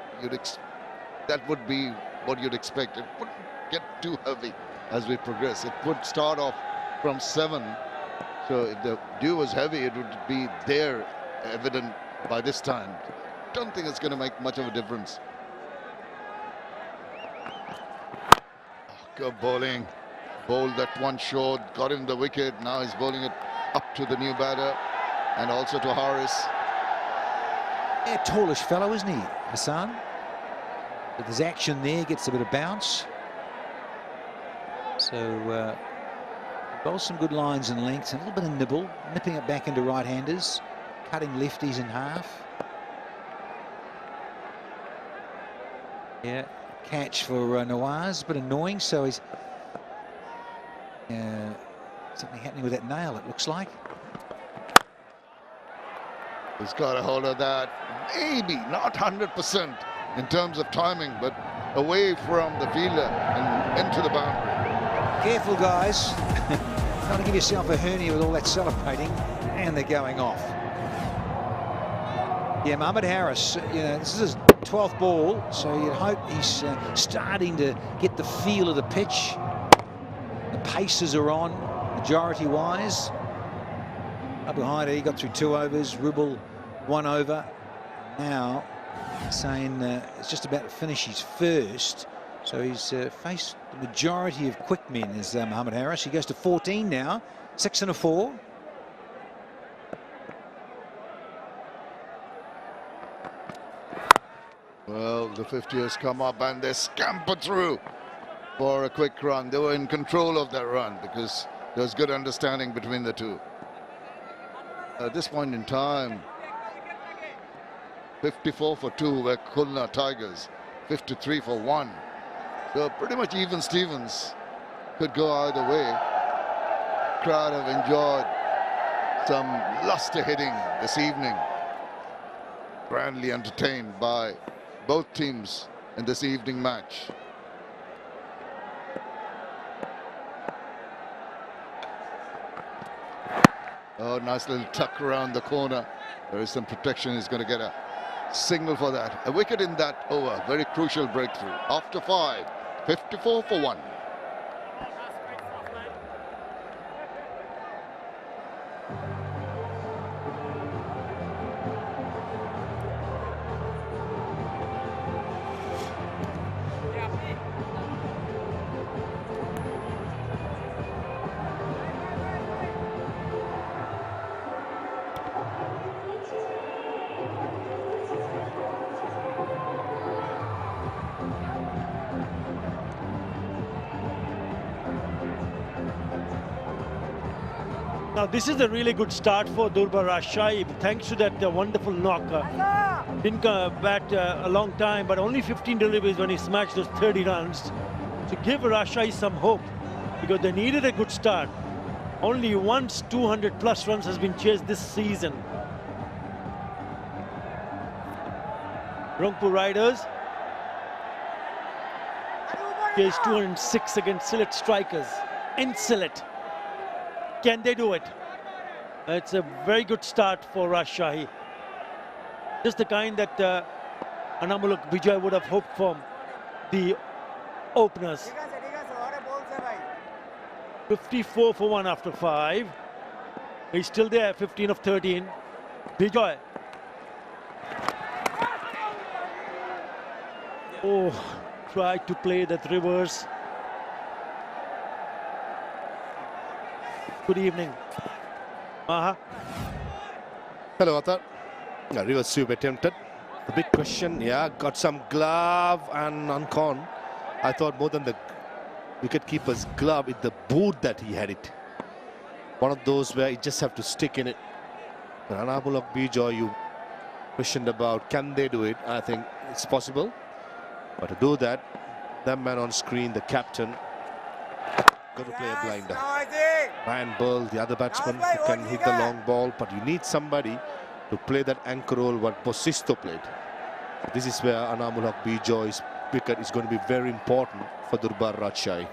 M: that would be what you'd expect. It wouldn't get too heavy as we progress. It would start off from 7. So if the dew was heavy, it would be there, evident by this time. Don't think it's going to make much of a difference. Good bowling. Bowled that one short, got him the wicket. Now he's bowling it up to the new batter and also to Harris.
T: Yeah, tallish fellow, isn't he, Hassan? But there's action there, gets a bit of bounce. So, bowls some good lines and lengths, and a little bit of nibble, nipping it back into right-handers, cutting lefties in half. Yeah. Catch for Nawaz, but annoying, so he's something happening with that nail, it looks like.
M: He's got a hold of that. Maybe not 100% in terms of timing, but away from the fielder and into the boundary.
T: Careful, guys. Trying to give yourself a hernia with all that celebrating, and they're going off. Yeah, Mohamed Harris, this is his 12th ball, so you'd hope he's starting to get the feel of the pitch. The paces are on, majority-wise. Up behind it, he got through 2 overs, 𝗏𝗏 1 over. Now, saying it's just about to finish his first. So he's faced the majority of quick men as Mohamed Harris. He goes to 14 now, 6 and a 4.
M: Well, the 50 has come up and they scamper through for a quick run. They were in control of that run because there was good understanding between the two. At this point in time, 54 for 2 were Khulna Tigers, 53 for 1. So pretty much even Stevens could go either way. Crowd have enjoyed some lusty hitting this evening. Grandly entertained by both teams in this evening match. Oh, nice little tuck around the corner. There is some protection. He's going to get a signal for that. A wicket in that over. Very crucial breakthrough. After 5, 54 for 1.
I: Now this is a really good start for Durbar Rajshahi, thanks to that wonderful knock. Didn't bat a long time, but only 15 deliveries when he smashed those 30 runs to give Rajshahi some hope, because they needed a good start. Only once 200 plus runs has been chased this season. Rangpur Riders chased 206 against Sylhet Strikers in Sylhet. Can they do it? It's a very good start for Rajshahi. Just the kind that 𝗏𝗏𝗃𝗃 𝗵𝗃𝗃 would have hoped from the openers. 54 for 1 after 5. He's still there, 15 of 13. 𝗵𝗃𝗃. Oh, tried to play that reverse. Good evening. Maha.
C: Hello, Athar. Reverse sweep attempted. The big question, got some glove and uncon. I thought more than the wicketkeeper's glove, it's the boot that he had it. One of those where you just have to stick in it. 𝗏𝗏𝗃𝗃, you questioned about, can they do it? I think it's possible. But to do that, that man on screen, the captain, got to play a blinder. Ryan Burl, the other batsman, who can hit the long ball, but you need somebody to play that anchor role what Bosisto played. This is where 𝗏𝗏𝗃𝗃's wicket is going to be very important for Durbar Rajshahi.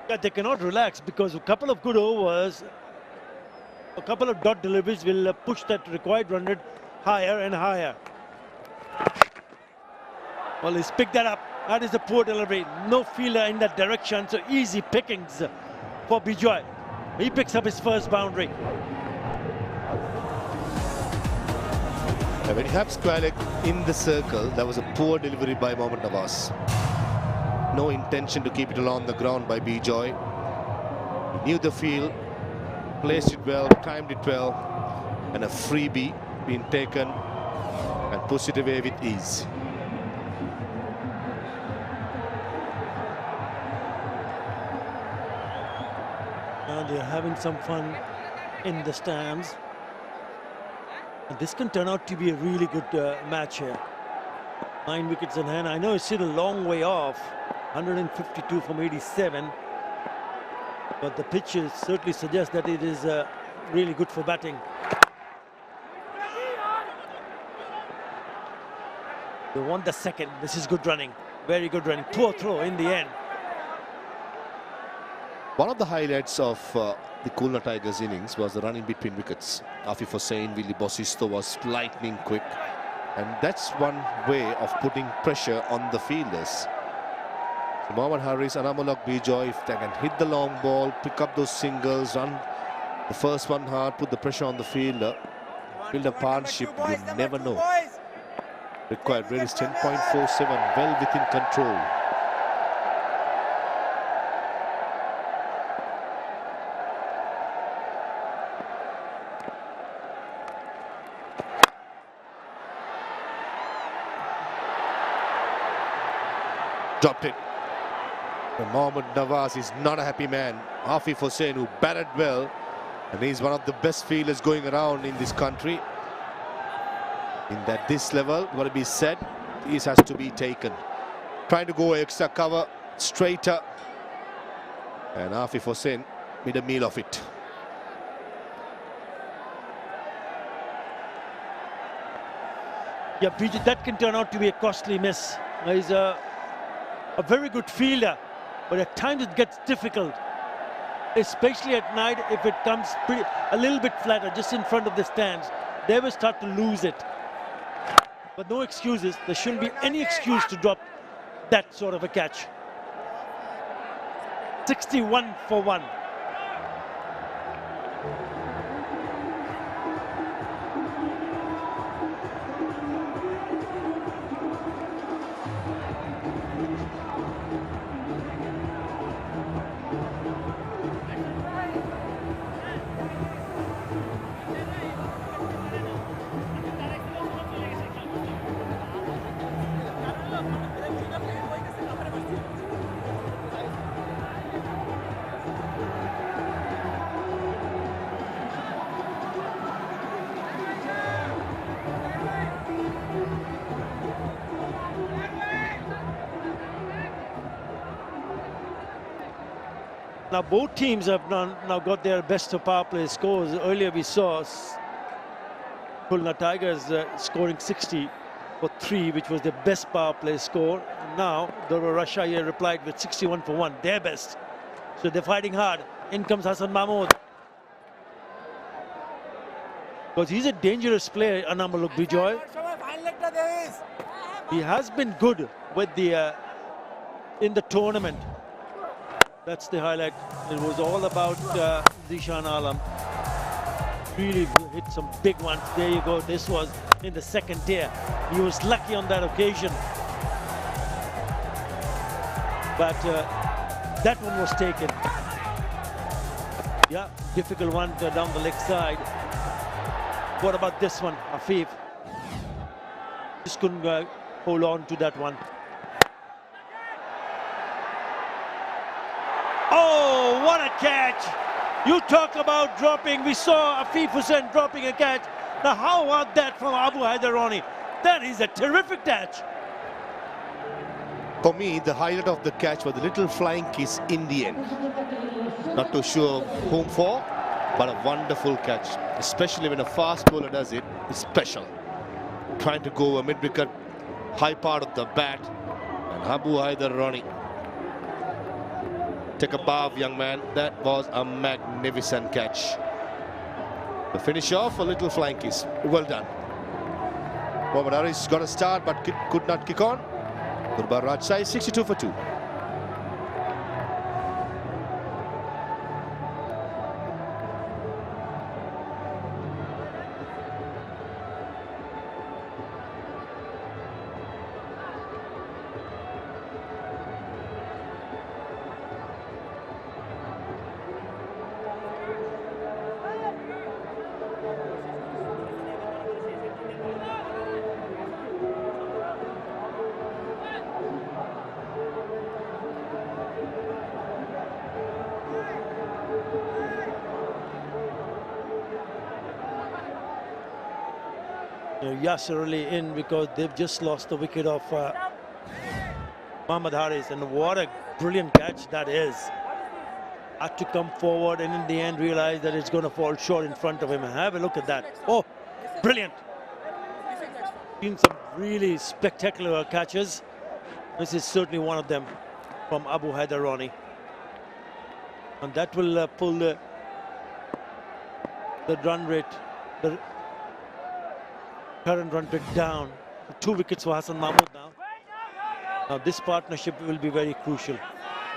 I: Yeah, they cannot relax, because a couple of good overs, a couple of dot deliveries will push that required run rate higher and higher. Well, he's picked that up. That is a poor delivery. No fielder in that direction, so easy pickings for 𝗵𝗃𝗃. He picks up his first boundary.
C: When he had Squalek in the circle, that was a poor delivery by Mohammad Nawaz. No intention to keep it along the ground by 𝗵𝗃𝗃. He knew the field, placed it well, timed it well, and a freebie being taken and pushed it away with ease.
I: They're having some fun in the stands. And this can turn out to be a really good match here. 9 wickets in hand. I know it's still a long way off. 152 from 87. But the pitches certainly suggest that it is really good for batting. They won the second. This is good running. Very good running. Poor throw in the end.
C: One of the highlights of the Khulna Tigers innings was the running between wickets. 𝗵𝗺 Hossain, 𝗵𝗵 was lightning quick, and that's one way of putting pressure on the fielders. So Mohammad Haris and 𝗂𝗔𝗄𝗃 𝗵𝗵, if they can hit the long ball, pick up those singles, run the first one hard, put the pressure on the fielder, build a partnership, you never know. Required rate is 10.47, well within control. Dropped it. And Mohammad Nawaz is not a happy man. 𝗵𝗺 Hossain, who batted well, and he's one of the best fielders going around in this country. In that this level, what to be said, this has to be taken. Trying to go extra cover, straighter, and 𝗵𝗺 Hossain made a meal of it.
I: Yeah, BJ, that can turn out to be a costly miss. He's a very good fielder, but at times it gets difficult, especially at night if it comes a little bit flatter, just in front of the stands. They will start to lose it. But no excuses. There shouldn't be any excuse to drop that sort of a catch. 61 for 1. Now both teams have now got their best of power play scores. Earlier we saw Khulna Tigers scoring 60 for 3, which was the best power play score. And now Durbar Rajshahi replied with 61 for 1, their best. So they're fighting hard. In comes Hassan Mahmood. Because he's a dangerous player, 𝗂𝗛𝗄𝗃 𝗵𝗵. He has been good with the in the tournament. That's the highlight. It was all about Zishan Alam. Really hit some big ones. There you go. This was in the second tier. He was lucky on that occasion. But that one was taken. Yeah, difficult one down the leg side. What about this one, 𝗵𝗺? Just couldn't hold on to that one. Oh, what a catch! You talk about dropping. We saw 𝗵𝗺 Hossain dropping a catch. Now, how about that from Abu Haidarani? That is a terrific catch.
C: For me, the highlight of the catch was the little flying kiss in the end. Not too sure whom for, but a wonderful catch. Especially when a fast bowler does it, it's special. Trying to go a mid-wicket, high part of the bat, and Abu Haidarani. Take a bow, young man. That was a magnificent catch. The finish off, a little flying kiss. Well done. Mohammad Haris got a start but could not kick on. Durbar Rajshahi 62 for 2.
I: Yasir Ali in because they've just lost the wicket of Mohammad Haris, and what a brilliant catch that is. Had to come forward and in the end realize that it's going to fall short in front of him. Have a look at that. Oh, brilliant. Seen some really spectacular catches. This is certainly one of them from Abu Haidarani. And that will pull the run rate, the current run rate down. 2 wickets for Hassan Mahmood now. Now this partnership will be very crucial.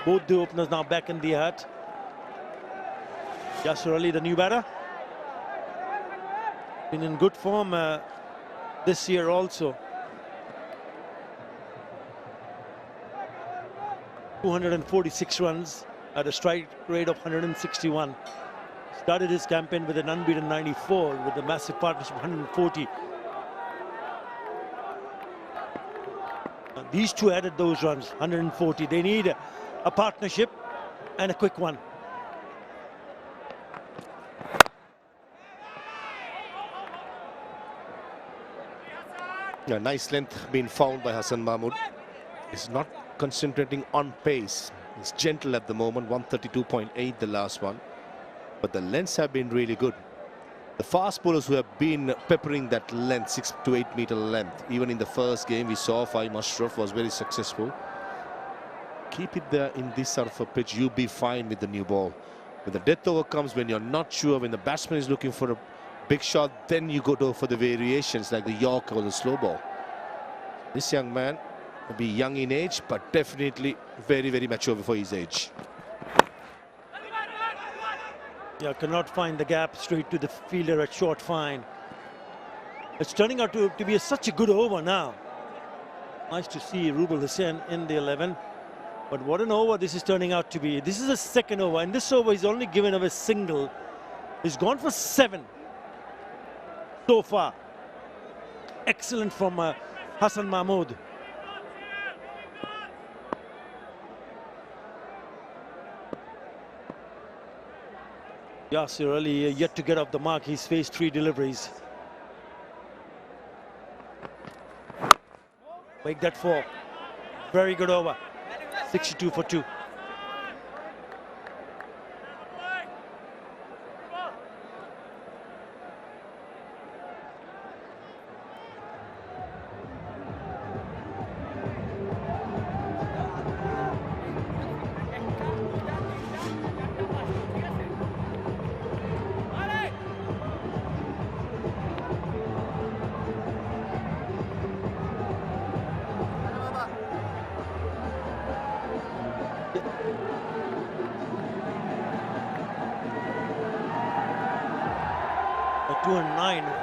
I: Both the openers now back in the hat. Yasir Ali, the new batter, been in good form this year also. 246 runs at a strike rate of 161. Started his campaign with an unbeaten 94 with a massive partnership 140. These two added those runs, 140. They need a partnership and a quick one.
C: Yeah, nice length being found by Hassan Mahmood. He's not concentrating on pace. He's gentle at the moment, 132.8 the last one. But the lengths have been really good. The fast bowlers who have been peppering that length, 6 to 8 meter length. Even in the first game we saw 𝗵 was very successful. Keep it there in this sort of a pitch, you'll be fine with the new ball. When the death over comes, when you're not sure, when the batsman is looking for a big shot, then you go for the variations like the Yorker or the slow ball. This young man may be young in age, but definitely very, very mature for his age.
I: Yeah, cannot find the gap, straight to the fielder at short fine. It's turning out to be such a good over now. Nice to see 𝗵𝗺𝗴𝗃 in the 11. But what an over this is turning out to be. This is a second over, and this over he's only given away a single. He's gone for 7 so far. Excellent from Hassan Mahmood. Yasir Ali yet to get off the mark. He's faced 3 deliveries. Make that 4. Very good over. 62 for 2.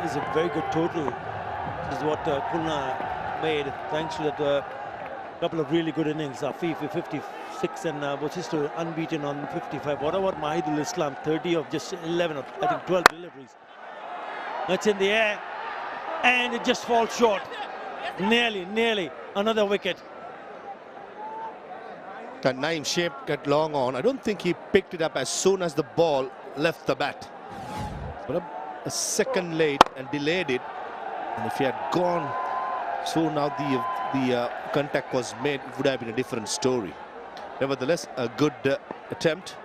I: Is a very good total. This is what Khulna made thanks to that couple of really good innings. Afif 56 and 𝗵𝗺𝗃 unbeaten on 55. What about Mahidul Islam? 30 of just 11 of I think 12 deliveries. That's in the air and it just falls short. Nearly another wicket.
C: That Naeem shape got long on. I don't think he picked it up as soon as the ball left the bat. But a second late and delayed it, and if he had gone so now the contact was made, it would have been a different story. Nevertheless, a good attempt,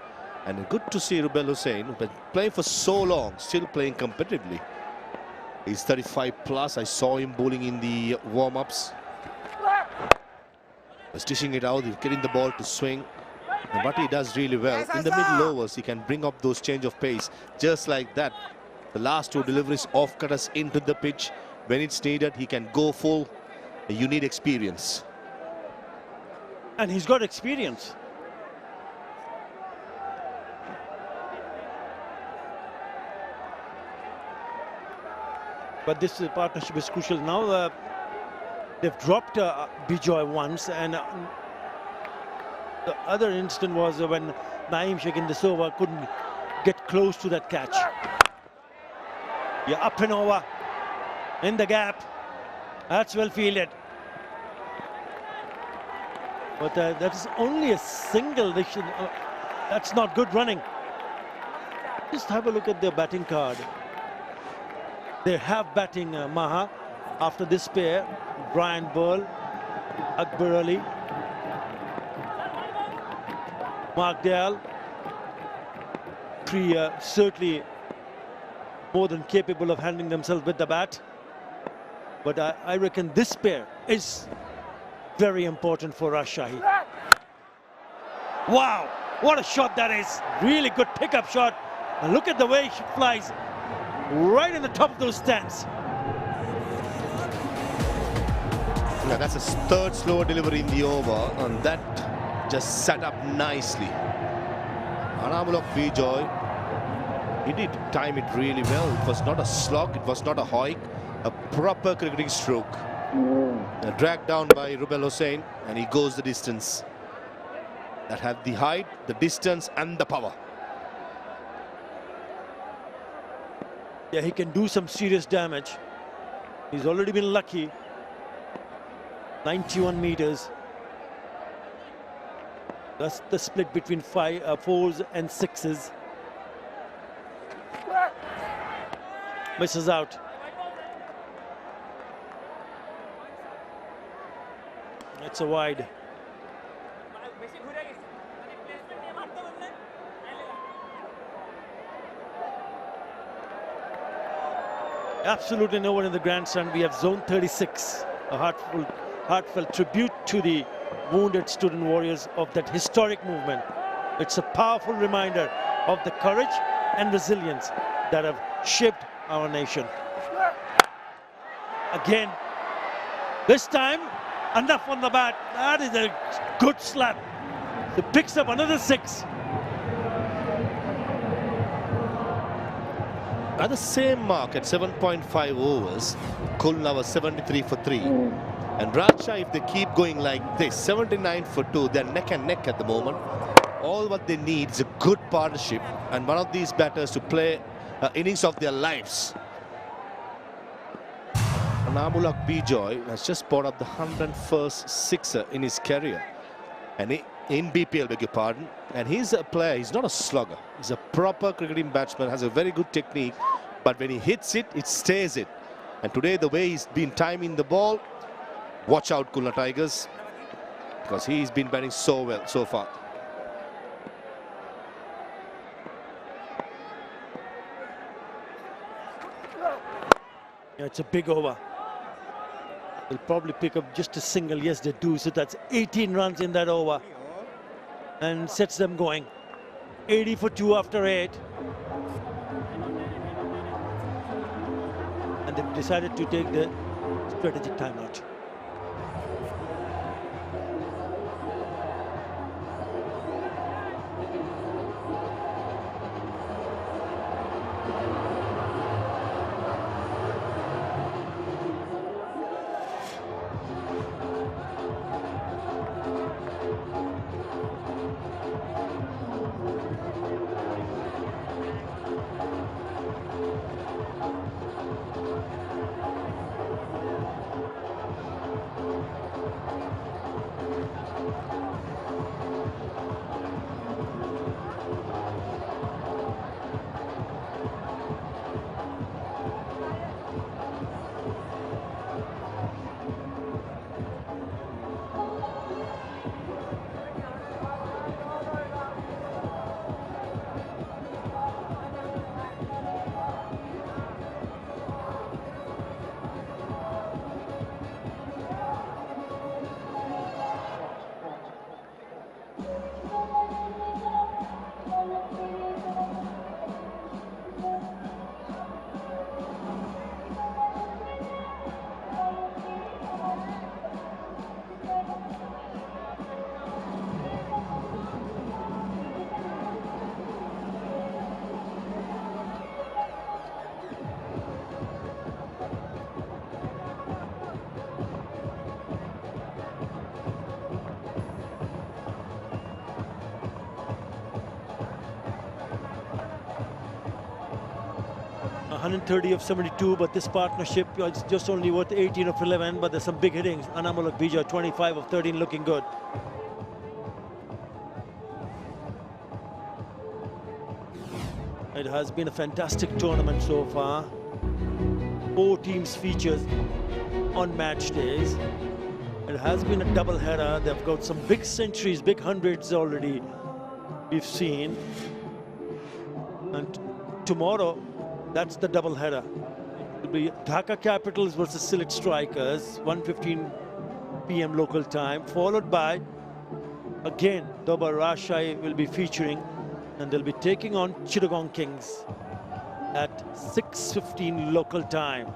C: and good to see Rubel Hussain, who's been playing for so long, still playing competitively. He's 35 plus. I saw him bowling in the warm-ups. He's dishing it out, he's getting the ball to swing. And what he does really well, in the middle overs, he can bring up those change of pace, just like that. The last 2 deliveries off-cut us into the pitch. When it's needed, he can go full. You need experience.
I: And he's got experience. But this partnership is crucial. Now they've dropped Bijoy once, and the other instant was when Naeem Sheikh in this over couldn't get close to that catch. Yeah, up and over in the gap. That's well fielded. But that is only a single. That's not good running. Just have a look at their batting card. They have batting Maha after this pair. Brian Burl, Akbar Ali, Mark Dale. 3 certainly more than capable of handling themselves with the bat. But I reckon this pair is very important for Rajshahi. Wow! What a shot that is. Really good pickup shot. And look at the way he flies right in the top of those stands.
C: Yeah, that's his third slower delivery in the over, and that just set up nicely. 𝗂𝗃𝗃𝗃𝗃, he did time it really well. It was not a slog, it was not a hoik, a proper cricketing stroke. Dragged down by Rubel Hossain, and he goes the distance. That had the height, the distance, and the power.
I: Yeah, he can do some serious damage. He's already been lucky. 91 meters. That's the split between fours and sixes. Misses out. It's a wide. Absolutely no one in the grandstand. We have zone 36, a heartfelt tribute to the wounded student warriors of that historic movement. It's a powerful reminder of the courage and resilience that have shaped our nation. Again, this time, enough on the bat. That is a good slap. He picks up another 6.
C: At the same mark at 7.5 overs, Khulna was 73 for 3. And Rajshahi, if they keep going like this, 79 for 2, they're neck and neck at the moment. All what they need is a good partnership and one of these batters to play innings of their lives. 𝗂𝗃𝗃𝗃𝗃 has just brought up the 101st sixer in his career. And in BPL, beg your pardon. And he's a player, he's not a slugger. He's a proper cricketing batsman, has a very good technique. But when he hits it, it stays it. And today, the way he's been timing the ball, watch out, Khulna Tigers, because he's been batting so well so far.
I: Yeah, it's a big over. They'll probably pick up just a single. Yes, they do. So that's 18 runs in that over. And sets them going. 80 for 2 after 8. And they've decided to take the strategic timeout. .130 of 72, but this partnership is just only worth 18 of 11, but there's some big hittings. 𝗂𝗃𝗃𝗃𝗃, 25 of 13, looking good. It has been a fantastic tournament so far. 4 teams featured on match days. It has been a double header. They've got some big centuries, big hundreds already we've seen. And tomorrow, that's the double header. It'll be Dhaka Capitals versus Sylhet Strikers, 1:15 p.m. local time, followed by again, Durbar Rajshahi will be featuring, and they'll be taking on Chittagong Kings at 6:15 local time.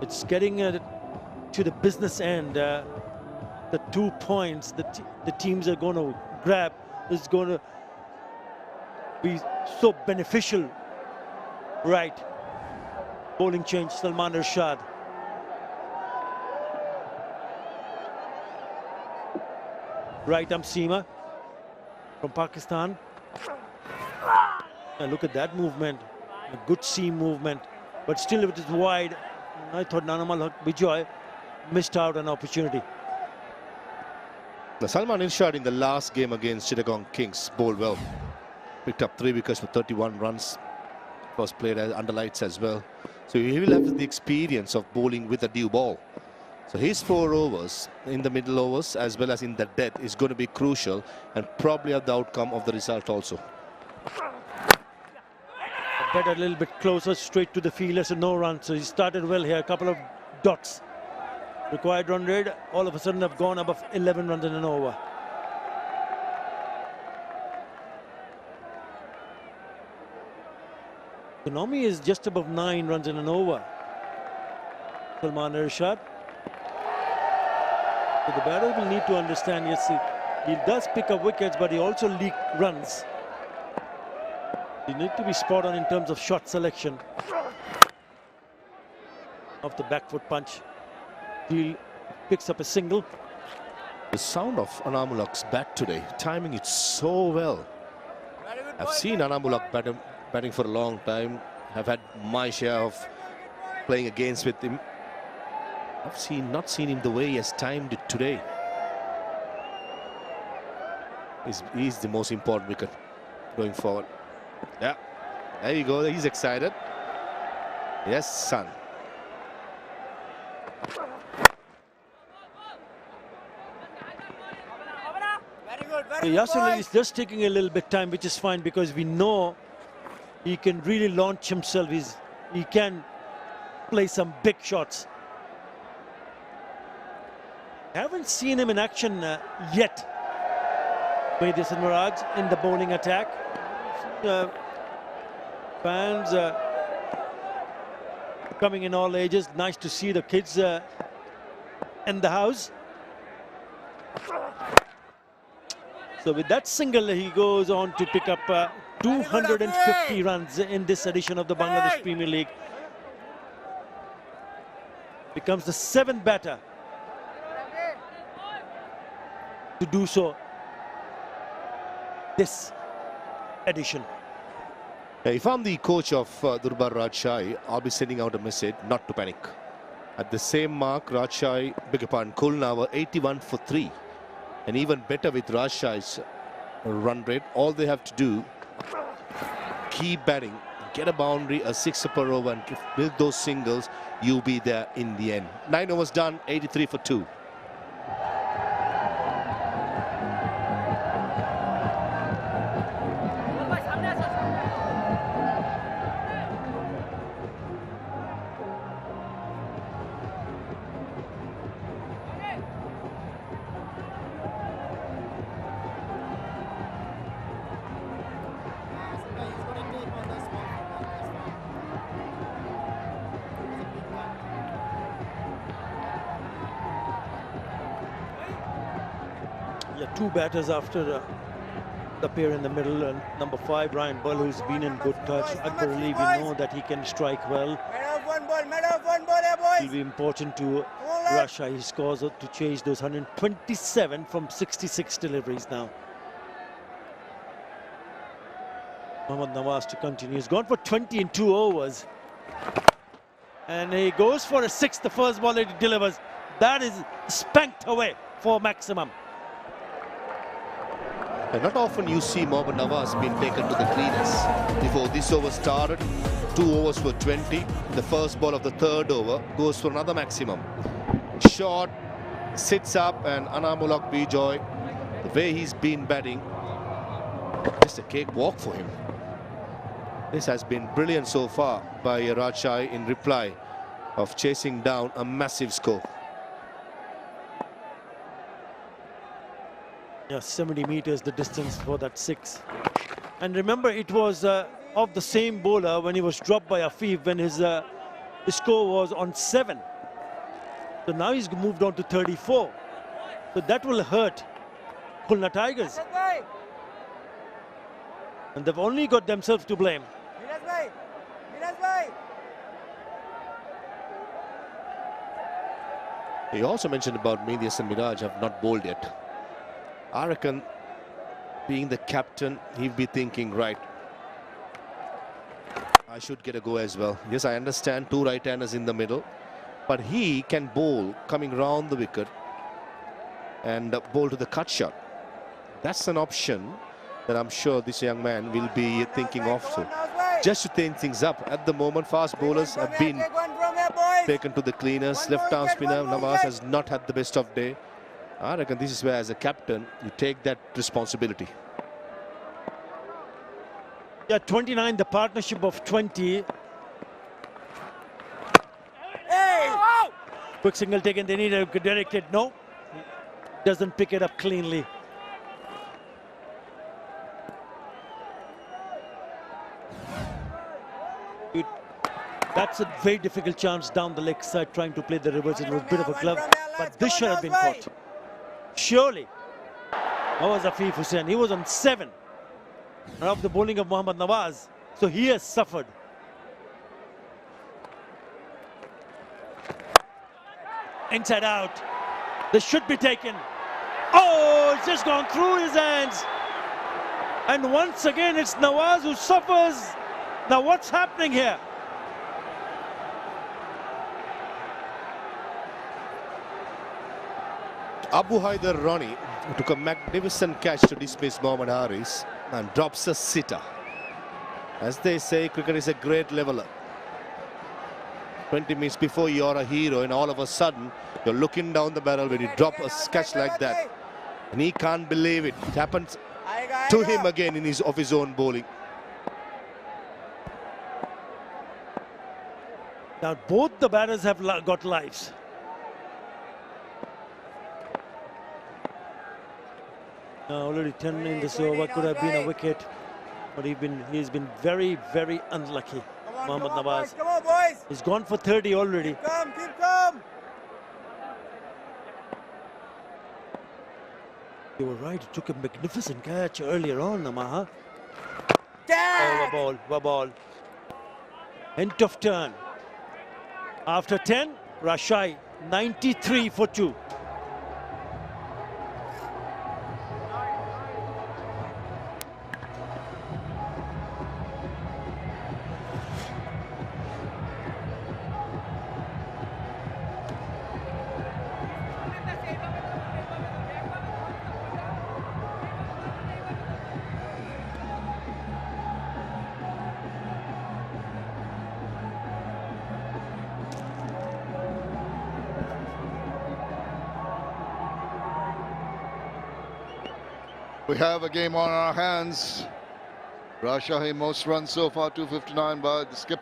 I: It's getting to the business end. The 2 points that the teams are going to grab is going to be so beneficial. Right. Bowling change, Salman Irshad. Right arm seamer from Pakistan. And look at that movement, a good seam movement, but still it is wide. I thought 𝗃𝗃𝗃𝗃𝗃 missed out an opportunity.
C: The Salman Irshad in the last game against Chittagong Kings bowled well. Picked up 3 wickets for 31 runs. Was played under lights as well. So he will have the experience of bowling with a new ball. So his 4 overs in the middle overs as well as in the death is going to be crucial and probably have the outcome of the result also.
I: Better a little bit closer, straight to the fielder, so no run. So he started well here, a couple of dots. Required run rate, all of a sudden have gone above 11 runs in an over. Economy is just above 9 runs in an over. Salman Irshad. So the batter will need to understand, yes, he does pick up wickets, but he also leaks runs. You need to be spot on in terms of shot selection. Off the back foot punch. He picks up a single.
C: The sound of Anamulak's bat today, timing it so well. I've seen Anamulak batting for a long time. I've had my share of playing against with him. I've not seen him the way he has timed it today. He's the most important wicket going forward. Yeah, there you go. He's excited. Yes, son.
I: So Yasir is just taking a little bit time, which is fine because we know he can really launch himself. He can play some big shots. Haven't seen him in action yet. 𝗿𝗃𝗃 Miraj in the bowling attack. Fans coming in all ages. Nice to see the kids in the house. So with that single, he goes on to pick up 250 runs in this edition of the Bangladesh Premier League. Becomes the 7th batter to do so this edition.
C: If I'm the coach of Durbar Rajshahi, I'll be sending out a message not to panic. At the same mark, Khulna were 81 for 3. And even better with Rajshahi's run rate. All they have to do, keep batting, get a boundary, a 6 per over, and build those singles. You'll be there in the end. 9 overs done, 83 for 2.
I: Two batters after the pair in the middle, and number 5 Ryan Bull, who's been in good touch. Akbar Ali, we know that he can strike well. It will be important to Rajshahi scores to chase those 127 from 66 deliveries now. Mohammad Nawaz to continue. He's gone for 20 in 2 overs. And he goes for a 6, the first ball that he delivers. That is spanked away for maximum.
C: And not often you see Mohammad Nawaz being taken to the cleaners. Before this over started, 2 overs were 20. The first ball of the 3rd over goes for another maximum. Short, sits up, and Anamulak Bijoy, the way he's been batting, just a cakewalk for him. This has been brilliant so far by Rajshahi in reply of chasing down a massive score.
I: Yeah, 70 meters the distance for that 6. And remember, it was of the same bowler when he was dropped by Afif when his score was on 7. So now he's moved on to 34. So that will hurt Khulna Tigers. And they've only got themselves to blame.
C: He also mentioned about Mid-innings and Miraj have not bowled yet. I reckon, being the captain, he'd be thinking, right, I should get a go as well. Yes, I understand 2 right-handers in the middle, but he can bowl coming round the wicket and bowl to the cut shot. That's an option that I'm sure this young man will be thinking of. So just to clean things up, at the moment, fast bowlers have been taken to the cleaners. Left-arm spinner Nawaz has not had the best of day. I reckon this is where, as a captain, you take that responsibility.
I: Yeah, 29, the partnership of 20. Quick signal taken, they need a directed. No, doesn't pick it up cleanly. That's a very difficult chance down the leg side, trying to play the reverse. It was a bit of a glove, but this should have been caught. Surely. That was Afif Hussain. He was on 7. Of the bowling of Mohammad Nawaz. So he has suffered. Inside out. This should be taken. Oh, it's just gone through his hands. And once again, it's Nawaz who suffers. Now what's happening here?
C: Abu Haider Ronnie took a magnificent catch to dismiss Mohammad Haris and drops a sitter. As they say, cricket is a great leveler. 20 minutes before you're a hero, and all of a sudden you're looking down the barrel when you drop a catch like that. And he can't believe it. It happens to him again in of his own bowling.
I: Now both the batters have got lives. Already 10 in this over, could have been a wicket, but he's been very, very unlucky. Mohammad Nawaz.
S: Come on, boys.
I: He's gone for 30 already.
S: Keep calm, keep calm.
I: You were right, he took a magnificent catch earlier on, Namaha. Oh, ball. End of turn. After 10, Rajshahi, 93 for 2.
M: We have a game on our hands. Rajshahi most runs so far, 259 by the skip.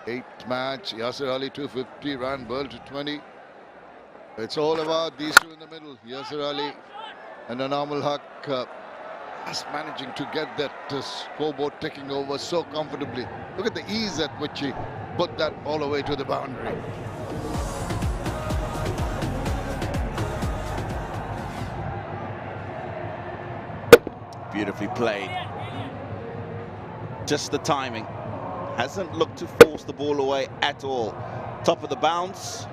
M: 8th match, Yasir Ali 250, ran Burl to 20. It's all about these two in the middle, Yasir Ali and Anamul Haq, just managing to get that scoreboard ticking over so comfortably. Look at the ease at which he put that all the way to the boundary.
Q: Beautifully played. Just the timing. Hasn't looked to force the ball away at all. Top of the bounce.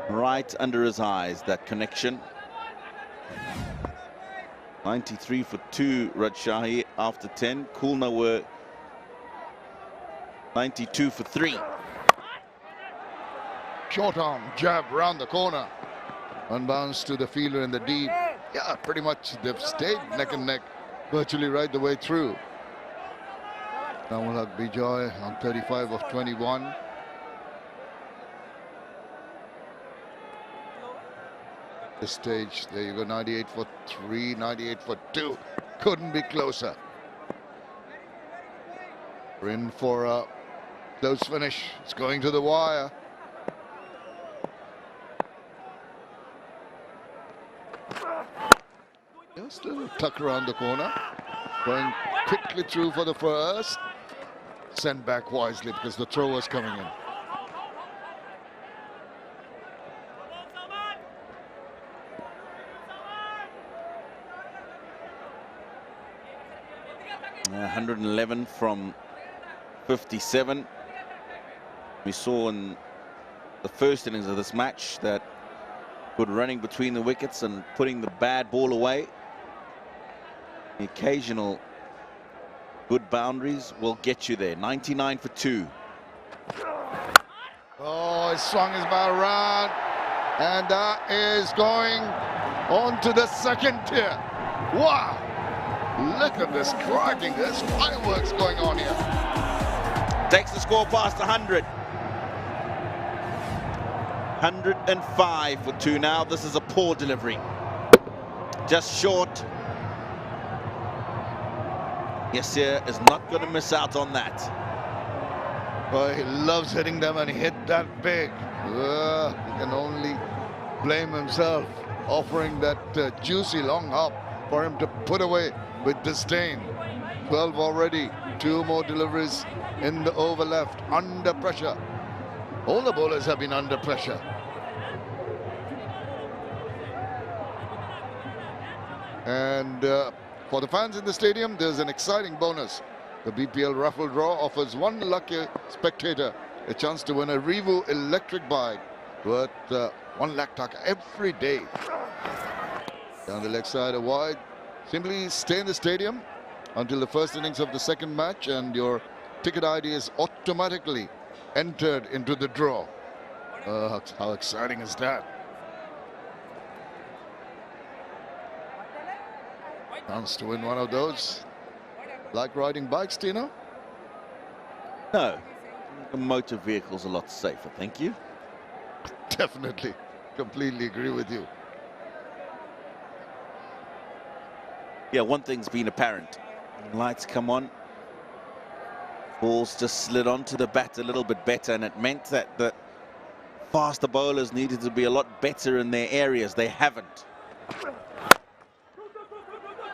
Q: Right under his eyes, that connection. 93 for 2, Rajshahi after 10. Khulna were 92 for 3.
M: Short arm jab round the corner. Unbounced to the fielder in the deep. Yeah, pretty much they've stayed neck and neck virtually right the way through. Ahmed BPL on 35 of 21. This stage, there you go, 98 for 3, 98 for 2. Couldn't be closer. We're in for a close finish. It's going to the wire. Just a little tuck around the corner. Going quickly through for the first. Sent back wisely because the throw was coming in.
Q: Yeah, 111 from 57. We saw in the first innings of this match that good running between the wickets and putting the bad ball away. The occasional good boundaries will get you there. 99 for 2.
M: Oh, he swung his bat around, and that is going on to the second tier. Wow! Look at this striking. There's fireworks going on here.
Q: Takes the score past 100. 105 for 2 now. This is a poor delivery. Just short. 𝗂𝐻 is not going to miss out on that.
M: Well, he loves hitting them, and he hit that big. He can only blame himself, offering that juicy long hop for him to put away with disdain. 12 already, 2 more deliveries in the over left, under pressure. All the bowlers have been under pressure. And for the fans in the stadium, there's an exciting bonus. The BPL raffle draw offers one lucky spectator a chance to win a Revo electric bike worth 1 lakh taka every day. Down the leg side, a wide. Simply stay in the stadium until the first innings of the second match, and your ticket ID is automatically entered into the draw. How exciting is that? Chance to win one of those. Like riding bikes, Tino?
Q: No, a motor vehicle's a lot safer, thank you.
M: Definitely, completely agree with you.
Q: Yeah, one thing's been apparent. Lights come on. Balls just slid onto the bat a little bit better, and it meant that the faster bowlers needed to be a lot better in their areas. They haven't.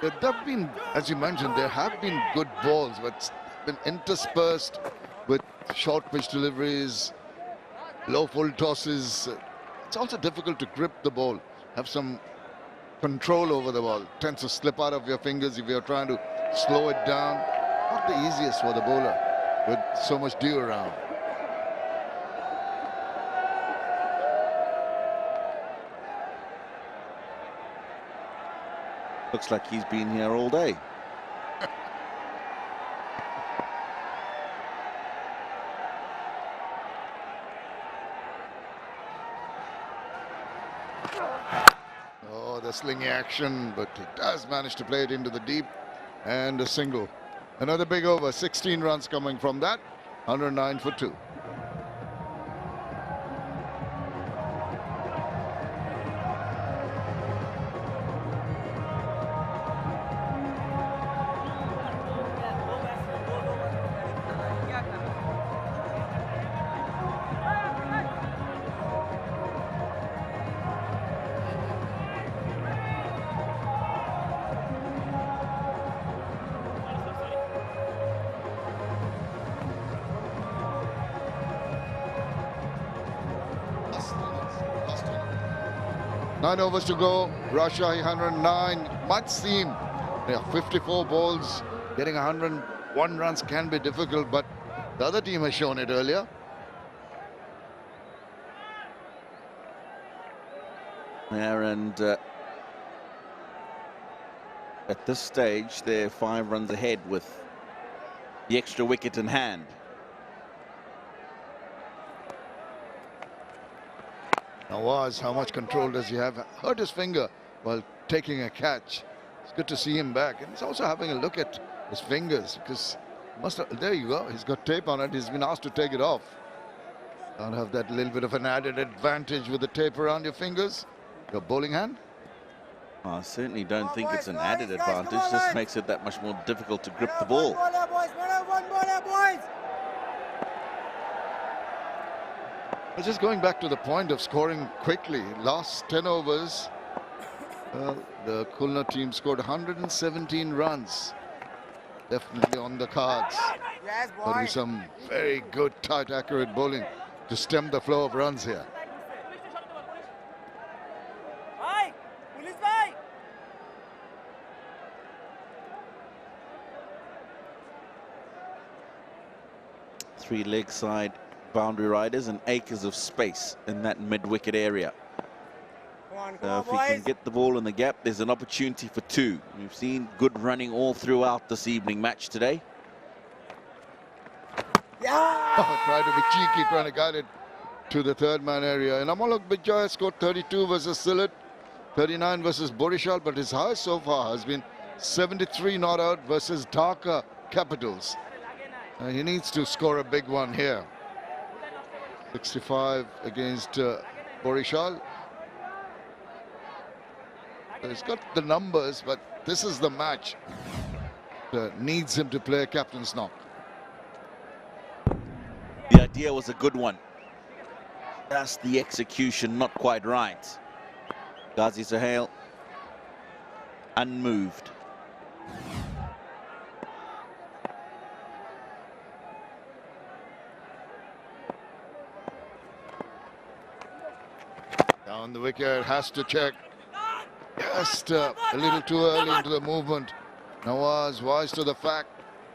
M: There have been, as you mentioned, there have been good balls, but it's been interspersed with short pitch deliveries, low full tosses. It's also difficult to grip the ball, have some control over the ball. Tends to slip out of your fingers if you're trying to slow it down. Not the easiest for the bowler with so much dew around.
Q: Looks like he's been here all day.
M: Oh, the slingy action, but he does manage to play it into the deep, and a single. Another big over, 16 runs coming from that, 109 for 2. Nine overs to go. Rajshahi 109. Might seem 54 balls. Getting 101 runs can be difficult, but the other team has shown it earlier.
Q: Yeah, and at this stage, they're 5 runs ahead with the extra wicket in hand.
M: Nawaz, how much control does he have? Hurt his finger while taking a catch. It's good to see him back. And he's also having a look at his fingers because there you go. He's got tape on it. He's been asked to take it off. Can't have that little bit of an added advantage with the tape around your fingers. Your bowling hand.
Q: I certainly don't think it's an added advantage. Just makes it that much more difficult to grip the ball.
M: Just going back to the point of scoring quickly, last 10 overs, Well, the Khulna team scored 117 runs. Definitely on the cards.
S: Yes, boy.
M: There'll be some very good, tight, accurate bowling to stem the flow of runs here.
S: Bye. Police bye.
Q: Three leg side boundary riders and acres of space in that mid-wicket area. So if he can get the ball in the gap, there's an opportunity for two. We've seen good running all throughout this evening match today.
M: Oh, try to be cheeky, trying to guide it to the third man area. And 𝗂𝗧𝗂𝗽𝗂𝗃 scored 32 versus 𝗂𝗧𝗏, 39 versus Borishal, but his highest so far has been 73 not out versus Dhaka Capitals. He needs to score a big one here. 65 against Borishal. He's got the numbers, but this is the match that needs him to play a captain's knock.
Q: The idea was a good one. Just the execution not quite right. 𝗂𝐻𝐶 𝗂𝗄 unmoved.
M: Down the wicket, has to check. Just a little too early into the movement. Nawaz, wise to the fact,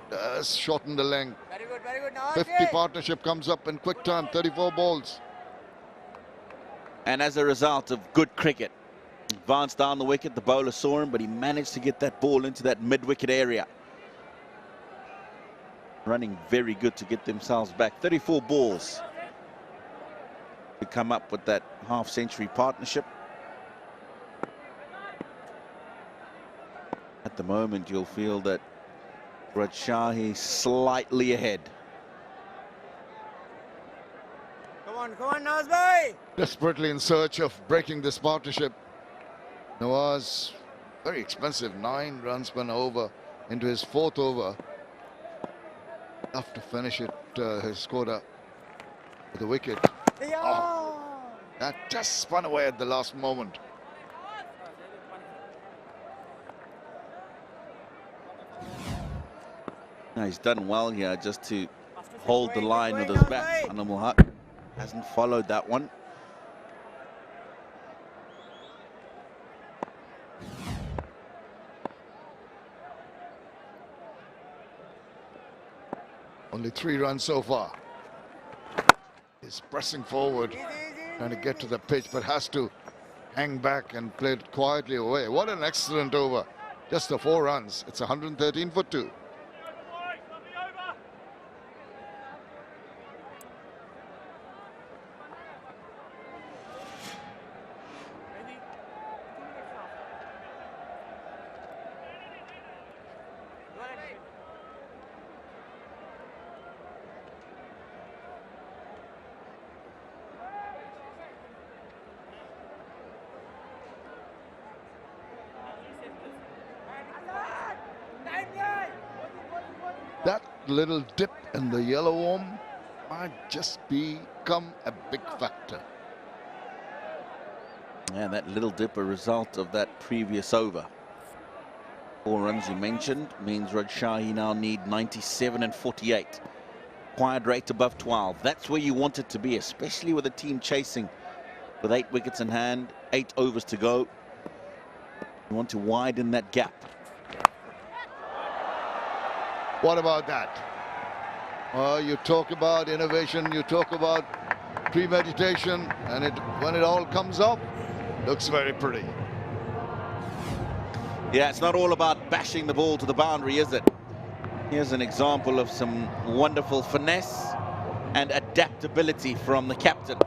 M: does shorten the length.
S: Very good, Nawaz.
M: 50 partnership comes up in quick time, 34 balls.
Q: And as a result of good cricket, advanced down the wicket, the bowler saw him, but he managed to get that ball into that mid-wicket area. Running very good to get themselves back. 34 balls to come up with that half-century partnership. At the moment, you'll feel that Rajshahi slightly ahead.
S: Come on, Nawaz boy.
M: Desperately in search of breaking this partnership. Nawaz, very expensive, 9 runs per over into his 4th over. Tough to finish it, his scorer with the wicket. Oh, that just spun away at the last moment.
Q: Now he's done well here just to hold the line with his bat. Animal Haq hasn't followed that one.
M: Only 3 runs so far. He's pressing forward, trying to get to the pitch, but has to hang back and play it quietly away. What an excellent over. Just the 4 runs. It's 113 for 2. That little dip in the yellow worm might just become a big factor.
Q: And that little dip, a result of that previous over. 4 runs you mentioned means Rajshahi now need 97 and 48. Acquired rate above 12. That's where you want it to be, especially with a team chasing with 8 wickets in hand, 8 overs to go. You want to widen that gap.
M: What about that? You talk about innovation, you talk about premeditation, and when it all comes up, looks very pretty.
Q: Yeah, it's not all about bashing the ball to the boundary, is it? Here's an example of some wonderful finesse and adaptability from the captain.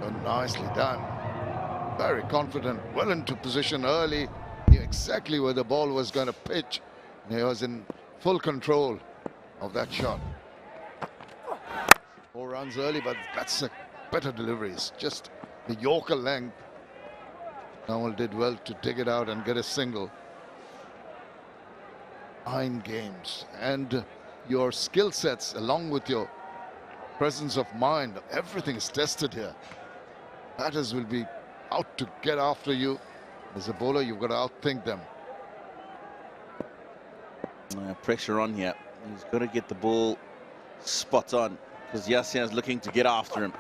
M: Oh, nicely done. Very confident, well into position early. Knew exactly where the ball was going to pitch. He was in full control of that shot. 4 runs early, but that's a better delivery. It's just the Yorker length. Nawal did well to dig it out and get a single. 9 games. And your skill sets, along with your presence of mind, everything is tested here. Batters will be out to get after you. As a bowler, you've got to outthink them.
Q: Pressure on here. He's got to get the ball spot on because Yasin is looking to get after him.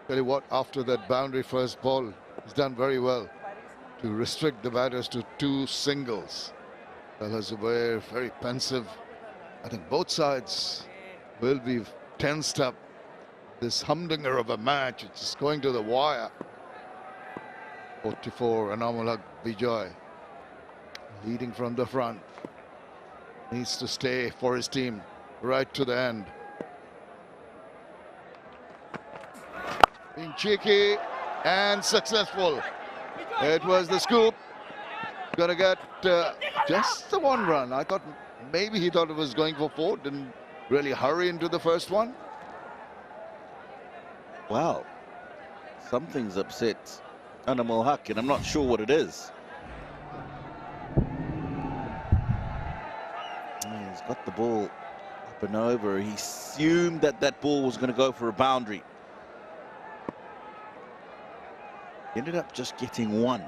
M: Tell you what, after that boundary first ball, he's done very well to restrict the batters to 2 singles. 𝗂𝗏 very pensive. I think both sides will be tensed up. This humdinger of a match, it's just going to the wire. 44, 𝗂𝗏 𝗃𝗍 leading from the front. Needs to stay for his team right to the end. Being cheeky and successful. It was the scoop. Gonna get just the 1 run. I thought maybe he thought it was going for 4. Didn't really hurry into the first one.
Q: Wow, something's upset 𝗂𝗏, and I'm not sure what it is. He's got the ball up and over. He assumed that that ball was going to go for a boundary. Ended up just getting 1.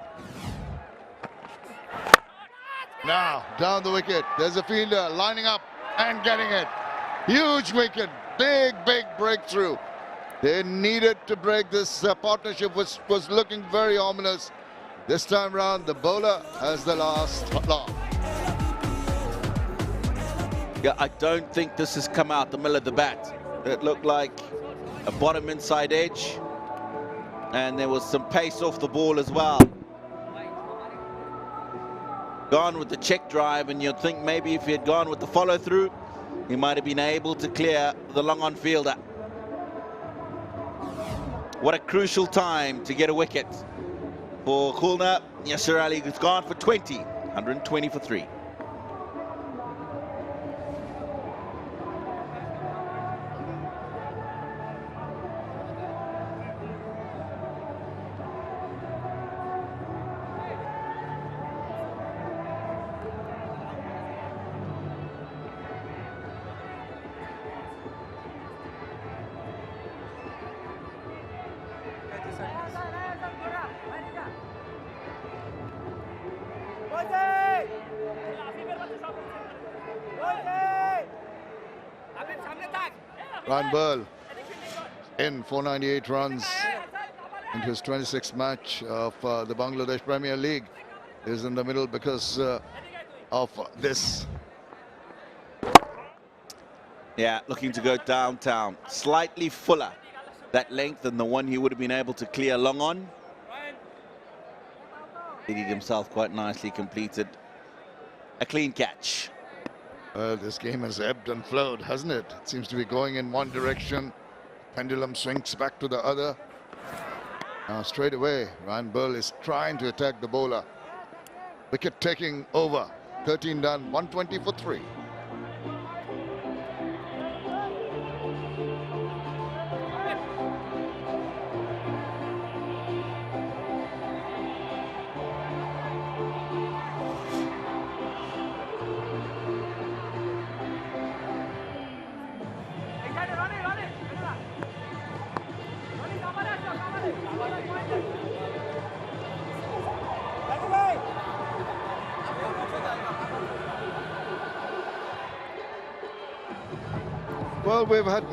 M: Now, down the wicket. There's a fielder lining up and getting it. Huge wicket. Big breakthrough. They needed to break this partnership, which was looking very ominous. This time round, the bowler has the last laugh.
Q: Yeah, I don't think this has come out the middle of the bat. It looked like a bottom inside edge, and there was some pace off the ball as well. Gone with the check drive, and you'd think maybe if he had gone with the follow through, he might have been able to clear the long on fielder. What a crucial time to get a wicket for Khulna. Yasir Ali has gone for 20, 120 for 3.
M: Ryan Burl in 498 runs into his 26th match of the Bangladesh Premier League. Is in the middle because of this.
Q: Yeah, looking to go downtown. Slightly fuller, that length, than the one he would have been able to clear long on. He did himself quite nicely, completed a clean catch.
M: Well, this game has ebbed and flowed, hasn't it? It seems to be going in one direction. Pendulum swings back to the other. Now straight away, Ryan Burl is trying to attack the bowler. Wicket taking over. 13 done, 120 for 3. Well, we've had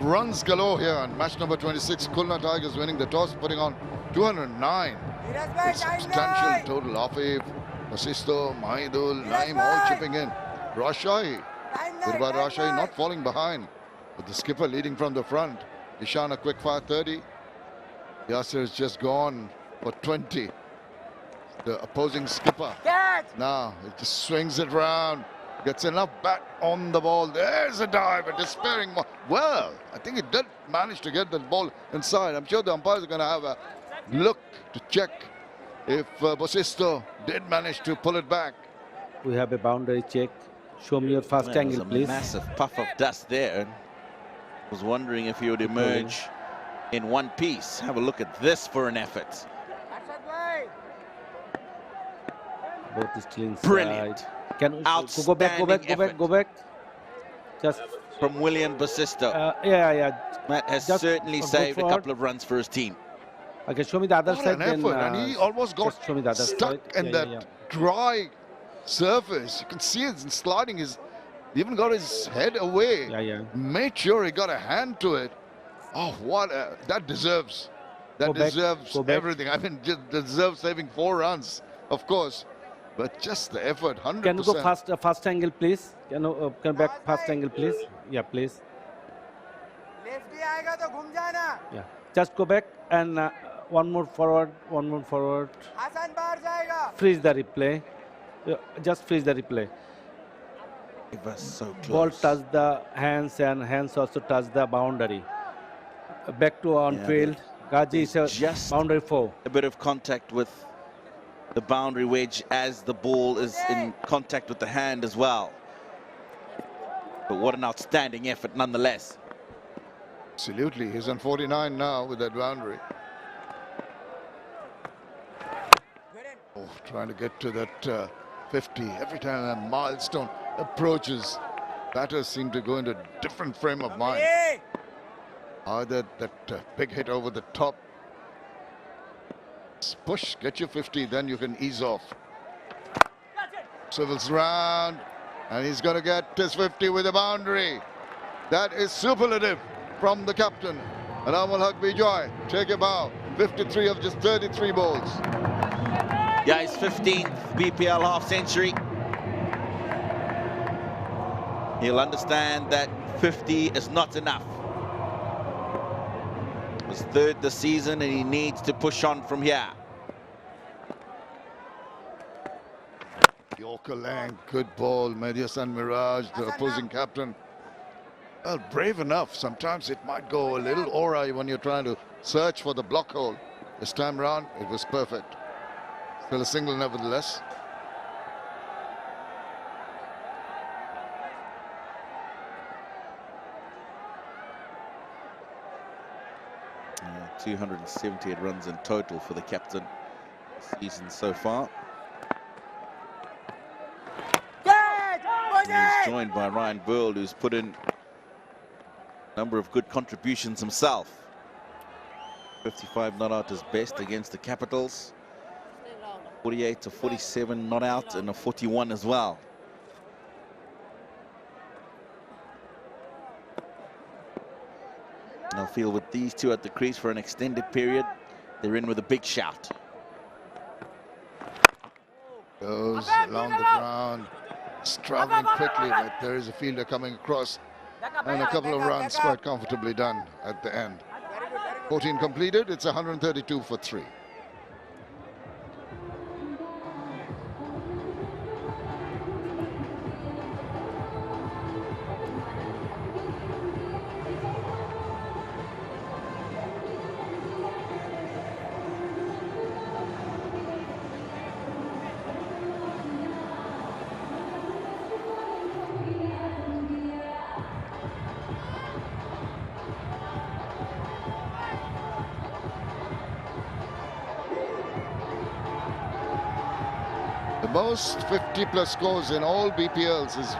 M: runs galore here on match number 26. Khulna Tigers winning the toss, putting on 209. With substantial total. Afif, Vasisto, Mahidul, Naim all chipping in. Rajshahi, Durbar Rajshahi not falling behind, with the skipper leading from the front. Ishan a quick fire 30. Yasir has just gone for 20. The opposing skipper. Now it just swings it round. Gets enough bat on the ball. There's a dive, a despairing. Well, I think he did manage to get the ball inside. I'm sure the umpires are going to have a look to check if Vasisto did manage to pull it back.
N: We have a boundary check. Show me your first angle, please.
Q: Massive puff of dust there. Was wondering if he would emerge in one piece. Have a look at this for an effort.
N: Both is still inside.
Q: Brilliant.
N: Can we go back? Just
Q: from 𝗂𝗏𝗃𝗃.
N: Yeah.
Q: Matt has
N: Just
Q: certainly
N: go
Q: saved a
N: forward.
Q: couple of runs for his team.
N: Okay, show me the other
M: What
N: side.
M: an
N: Then,
M: effort, and he almost got
N: just show me the other
M: stuck
N: side.
M: in that dry surface. You can see it sliding. He even got his head away. Made sure he got a hand to it. Oh, that deserves. That deserves everything. I mean, just deserves saving 4 runs, of course. But just the effort, 100%.
N: Can you go fast angle, please? Can you come back fast angle, please? Yeah, please. Yeah, just go back and one more forward. Freeze the replay. Just freeze the replay.
Q: It was so close.
N: Ball touched the hands and hands also touched the boundary. Back to on field. Gaji is a
Q: just
N: boundary 4.
Q: A bit of contact with the boundary wedge as the ball is in contact with the hand as well. But what an outstanding effort nonetheless.
M: Absolutely. He's on 49 now with that boundary. Oh, trying to get to that 50. Every time a milestone approaches, batters seem to go into a different frame of mind. Either that big hit over the top. Push, get your 50, then you can ease off. Swivels round, and he's going to get his 50 with a boundary. That is superlative from the captain. 𝗂𝗃𝗃𝗃𝗃, take a bow. 53 of just 33 balls.
Q: Yeah, his 15th BPL half century. He'll understand that 50 is not enough. His 3rd this season, and he needs to push on from here.
M: Yorker length, good ball. 𝗿𝗃𝗃𝗃, the opposing captain. Well, brave enough. Sometimes it might go a little awry when you're trying to search for the block hole. This time round, it was perfect. Still a single nevertheless.
Q: Yeah, 278 runs in total for the captain this season so far. He's joined by Ryan Burl, who's put in a number of good contributions himself. 55 not out his best against the Capitals. 48 to 47 not out, and a 41 as well. And I feel with these two at the crease for an extended period, they're in with a big shout.
M: Goes along the ground, traveling quickly, but there is a fielder coming across, and a couple of runs quite comfortably done at the end. 14 completed, it's 132 for 3. The most 50+ scores in all BPLs is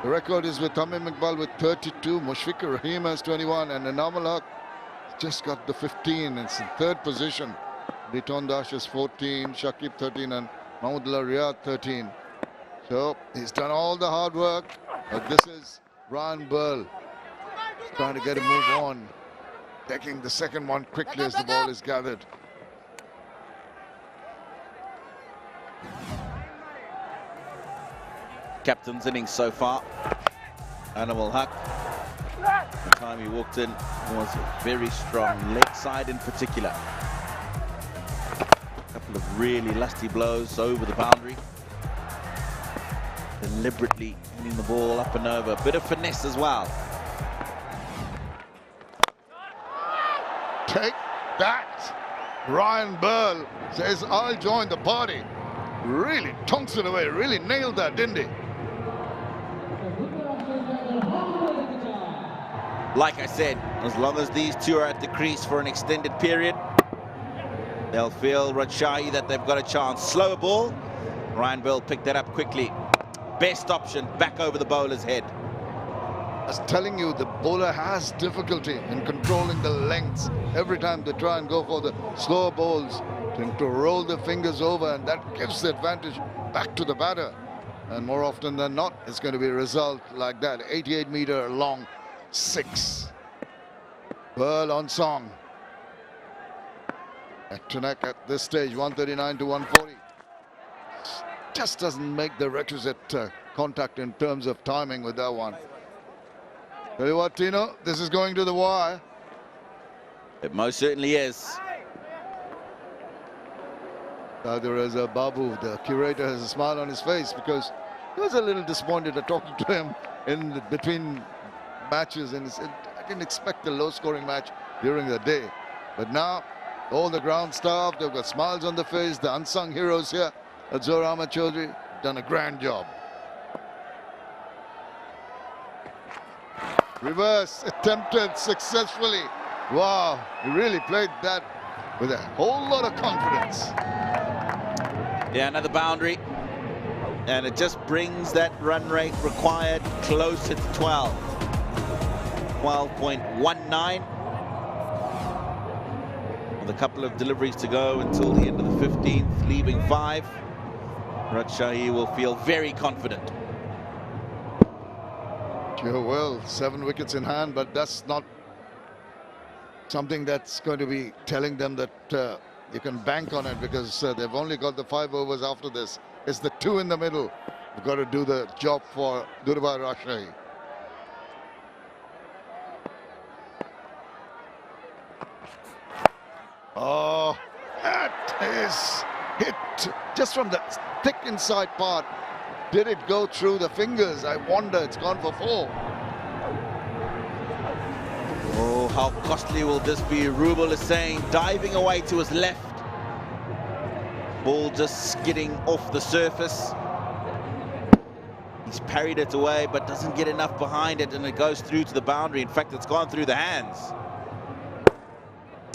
M: the record is with Tamim Iqbal with 32, Mushfiqur Rahim has 21, and Anamal just got the 15. It's in 3rd position. Liton Dash has 14, Shakib 13, and Mahmudullah Riyad 13. So he's done all the hard work, but this is Ryan Burl trying to get a move on, taking the second one quickly as the ball is gathered.
Q: Captain's innings so far. Anamal Haq, the time he walked in, was very strong, leg side in particular. A couple of really lusty blows over the boundary. Deliberately hitting the ball up and over. A bit of finesse as well.
M: Take that! Ryan Burl says, I'll join the party. Really tonks it away, really nailed that, didn't he?
Q: Like I said, as long as these two are at the crease for an extended period, they'll feel Rajshahi that they've got a chance. Slower ball. Ryan Burl picked that up quickly. Best option, back over the bowler's head.
M: was telling you, the bowler has difficulty in controlling the lengths. Every time they try and go for the slower bowls, tend to roll their fingers over, and that gives the advantage back to the batter. And more often than not, it's going to be a result like that. 88-meter long 6. Pearl on song. Neck to neck at this stage, 139 to 140. Just doesn't make the requisite contact in terms of timing with that one. Tell you what, Tino, this is going to the wire.
Q: It most certainly is.
M: There is a Babu, the curator, has a smile on his face because he was a little disappointed at talking to him in between matches, and he said, I didn't expect a low-scoring match during the day. But now, all the ground staff, they've got smiles on their face, the unsung heroes here at Zahur Ahmed Chowdhury, done a grand job. Reverse attempted successfully. Wow, he really played that with a whole lot of confidence.
Q: Yeah, another boundary. And it just brings that run rate required closer to 12. 12.19. With a couple of deliveries to go until the end of the 15th, leaving 5. Rajshahi will feel very confident.
M: Sure will. 7 wickets in hand, but that's not something that's going to be telling them that you can bank on it, because they've only got the 5 overs after this. It's the 2 in the middle. We've got to do the job for Durbar Rajshahi. Oh, that is hit just from the thick inside part. Did it go through the fingers? I wonder. It's gone for 4.
Q: Oh, how costly will this be? 𝗂𝗏 is saying, diving away to his left. Ball just skidding off the surface. He's parried it away, but doesn't get enough behind it, and it goes through to the boundary. In fact, it's gone through the hands.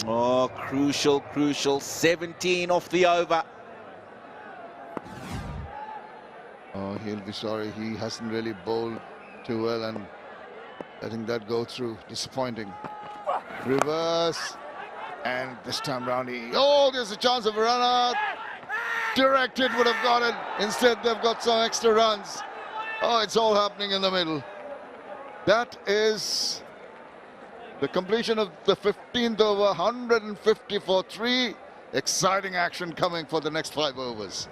Q: Oh, crucial, crucial. 17 off the over.
M: Oh, he'll be sorry. He hasn't really bowled too well, and letting that go through, disappointing. Reverse, and this time round oh, there's a chance of a run out. Directed would have got it. Instead, they've got some extra runs. Oh, it's all happening in the middle. That is the completion of the 15th over, 150 for 3. Exciting action coming for the next 5 overs.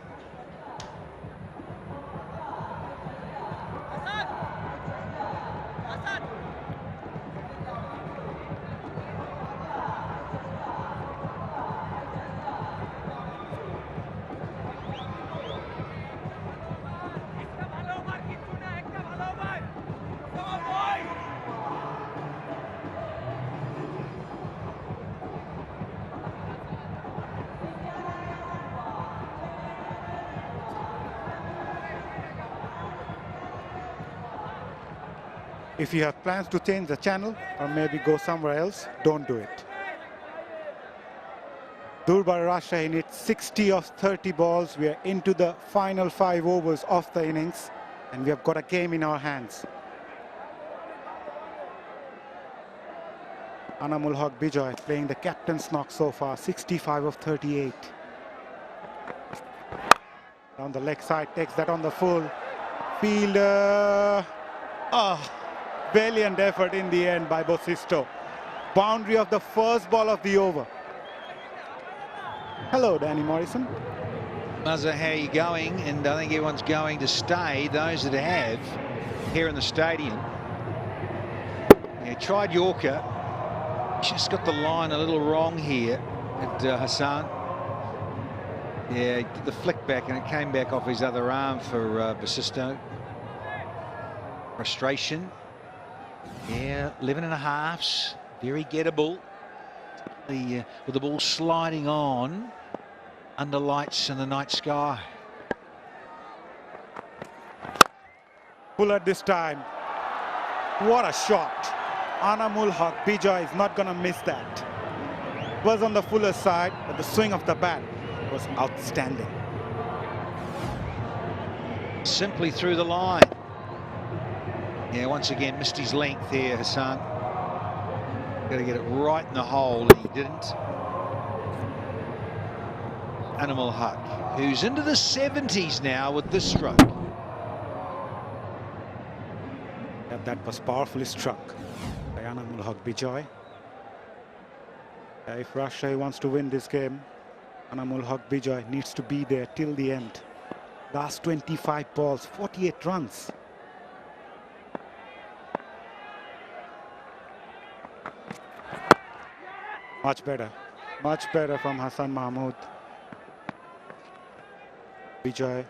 H: If you have plans to change the channel or maybe go somewhere else, don't do it. Durbar Rajshahi needs 60 of 30 balls. We are into the final 5 overs of the innings, and we have got a game in our hands. 𝗂𝗏𝗄𝗽𝗍𝗁 playing the captain's knock so far, 65 of 38. Down the leg side, takes that on the full. Fielder. Brilliant effort in the end by Bosisto. Boundary of the first ball of the over. Hello, Danny Morrison.
T: Mazza, how are you going? And I think everyone's going to stay, those that have, here in the stadium. Yeah, tried Yorker. Just got the line a little wrong here at Hassan. Yeah, he did the flick back and it came back off his other arm for Bosisto. Frustration. Yeah, 11.5s, very gettable. With the ball sliding on under lights in the night sky.
H: Full at this time. What a shot. 𝗂𝗏𝗄𝗽𝗍𝗁 is not going to miss that. Was on the fuller side, but the swing of the bat was outstanding.
T: Simply through the line. Yeah, once again, missed his length here, Hassan. Got to get it right in the hole, and he didn't. 𝗂𝗛𝗄𝗃, who's into the 70s now with this stroke.
H: Yeah, that was powerfully struck by 𝗂𝗛𝗄𝗃. If Rajshahi wants to win this game, 𝗂𝗛𝗄𝗃 needs to be there till the end. Last 25 balls, 48 runs. Much better from Hassan Mahmood. Vijay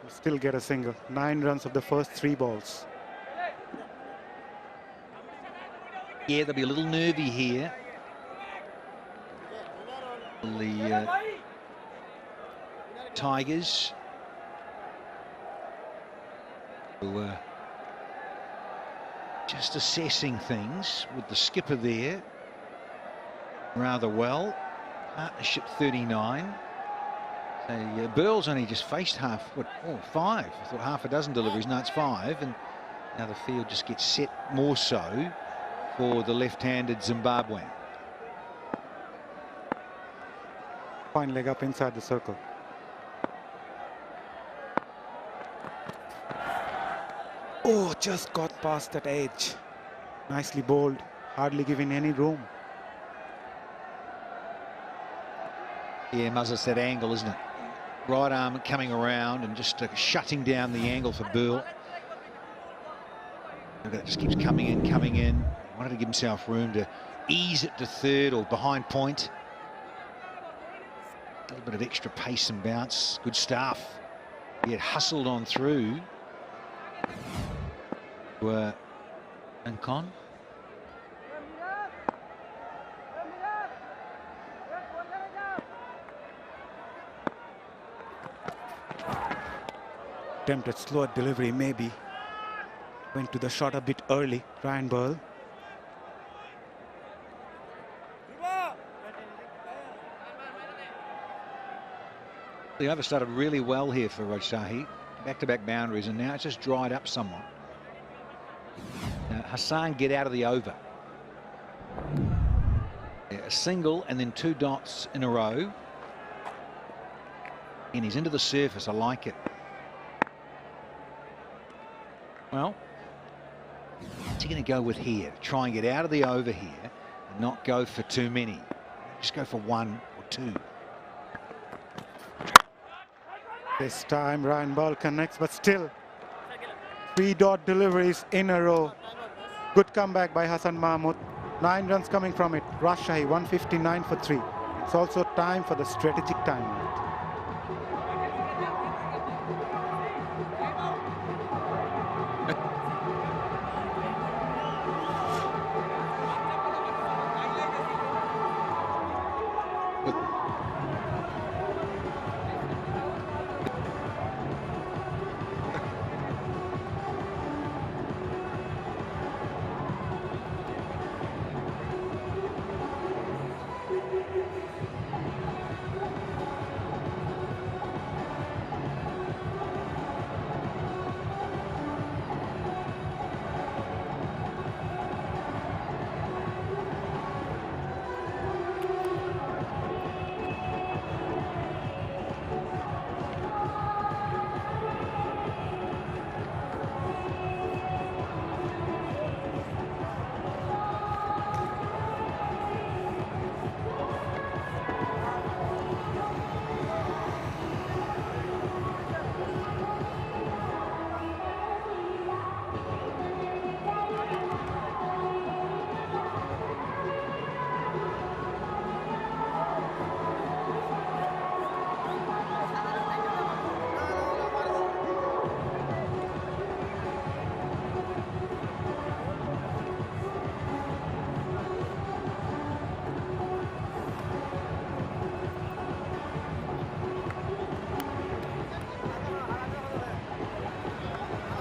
H: will still get a single. 9 runs of the first 3 balls.
T: Yeah, they'll be a little nervy here. The Tigers, who are just assessing things with the skipper there rather well. Partnership 39. So Burl's only just faced 5. I thought half a dozen deliveries. No, it's 5, and now the field just gets set more so for the left-handed Zimbabwean.
H: Fine leg up inside the circle. Oh, just got past that edge. Nicely bowled, hardly giving any room.
T: Yeah, Muzza's that angle, isn't it? Right arm coming around and just shutting down the angle for Burl. It just keeps coming in. Wanted to give himself room to ease it to third or behind point. A little bit of extra pace and bounce. Good stuff. He had hustled on through. Ankon.
H: Attempted slower delivery, maybe. Went to the shot a bit early, Ryan Burl.
T: The over started really well here for Rajshahi. Back-to-back boundaries, and now it's just dried up somewhat. Now, Hassan get out of the over. Yeah, a single and then 2 dots in a row. And he's into the surface. I like it. Well, what's he going to go with here? Try and get out of the over here and not go for too many. Just go for 1 or 2.
H: This time Ryan Burl connects, but still 3 dot deliveries in a row. Good comeback by Hassan Mahmood. 9 runs coming from it. Rajshahi 159 for 3. It's also time for the strategic timeout.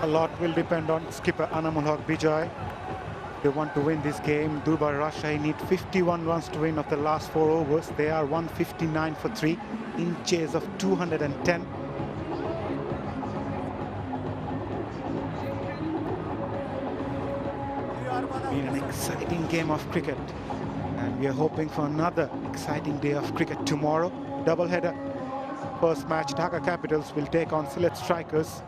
H: A lot will depend on skipper 𝗂𝗛𝗄𝗃. They want to win this game. Durbar Rajshahi need 51 runs to win of the last 4 overs. They are 159 for 3 in chase of 210. been an exciting game of cricket, and we are hoping for another exciting day of cricket tomorrow. Doubleheader. First match, Dhaka Capitals will take on Sylhet Strikers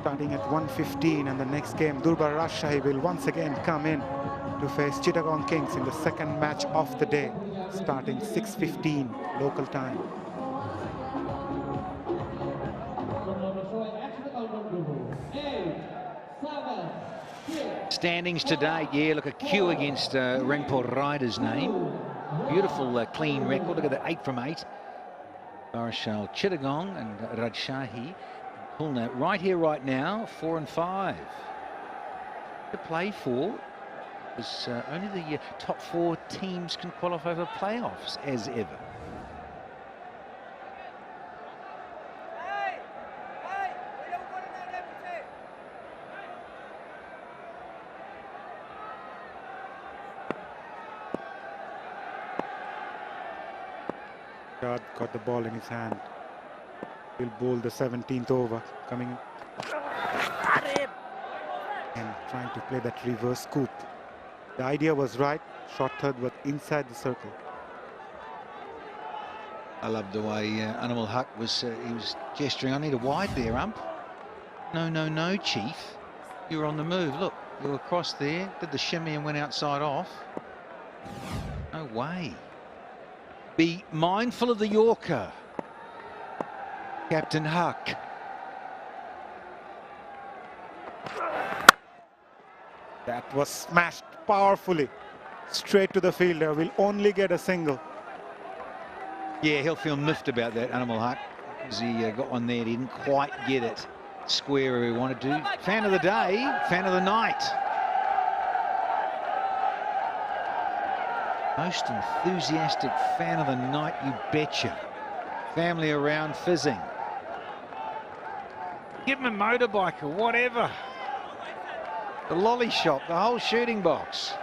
H: starting at 1:15, and the next game, Durbar Rajshahi will once again come in to face Chittagong Kings in the second match of the day, starting 6:15 local time.
T: Standings today, yeah, look, a Q against Rangpur Riders' name. Beautiful clean record. Look at that, 8 from 8. Barishal, Chittagong and Rajshahi. Khulna right here, right now, 4 and 5. To play for, because only the top 4 teams can qualify for playoffs, as ever.
H: Got the ball in his hand. Will bowl the 17th over, coming and trying to play that reverse scoop. The idea was right. Short third, but inside the circle.
T: I love the way Animal Huck was. He was gesturing. I need a wide there, ump. No, no, no, Chief. You were on the move. Look, you were across there, did the shimmy and went outside off. No way. Be mindful of the Yorker, Captain Huck.
H: That was smashed powerfully straight to the fielder. Will only get a single.
T: Yeah, he'll feel miffed about that, Animal Huck, because he got one there. He didn't quite get it square where he wanted to. Fan of the day, fan of the night. Most enthusiastic fan of the night, you betcha. Family around fizzing. Give him a motorbike or whatever. The lolly shop, the whole shooting box.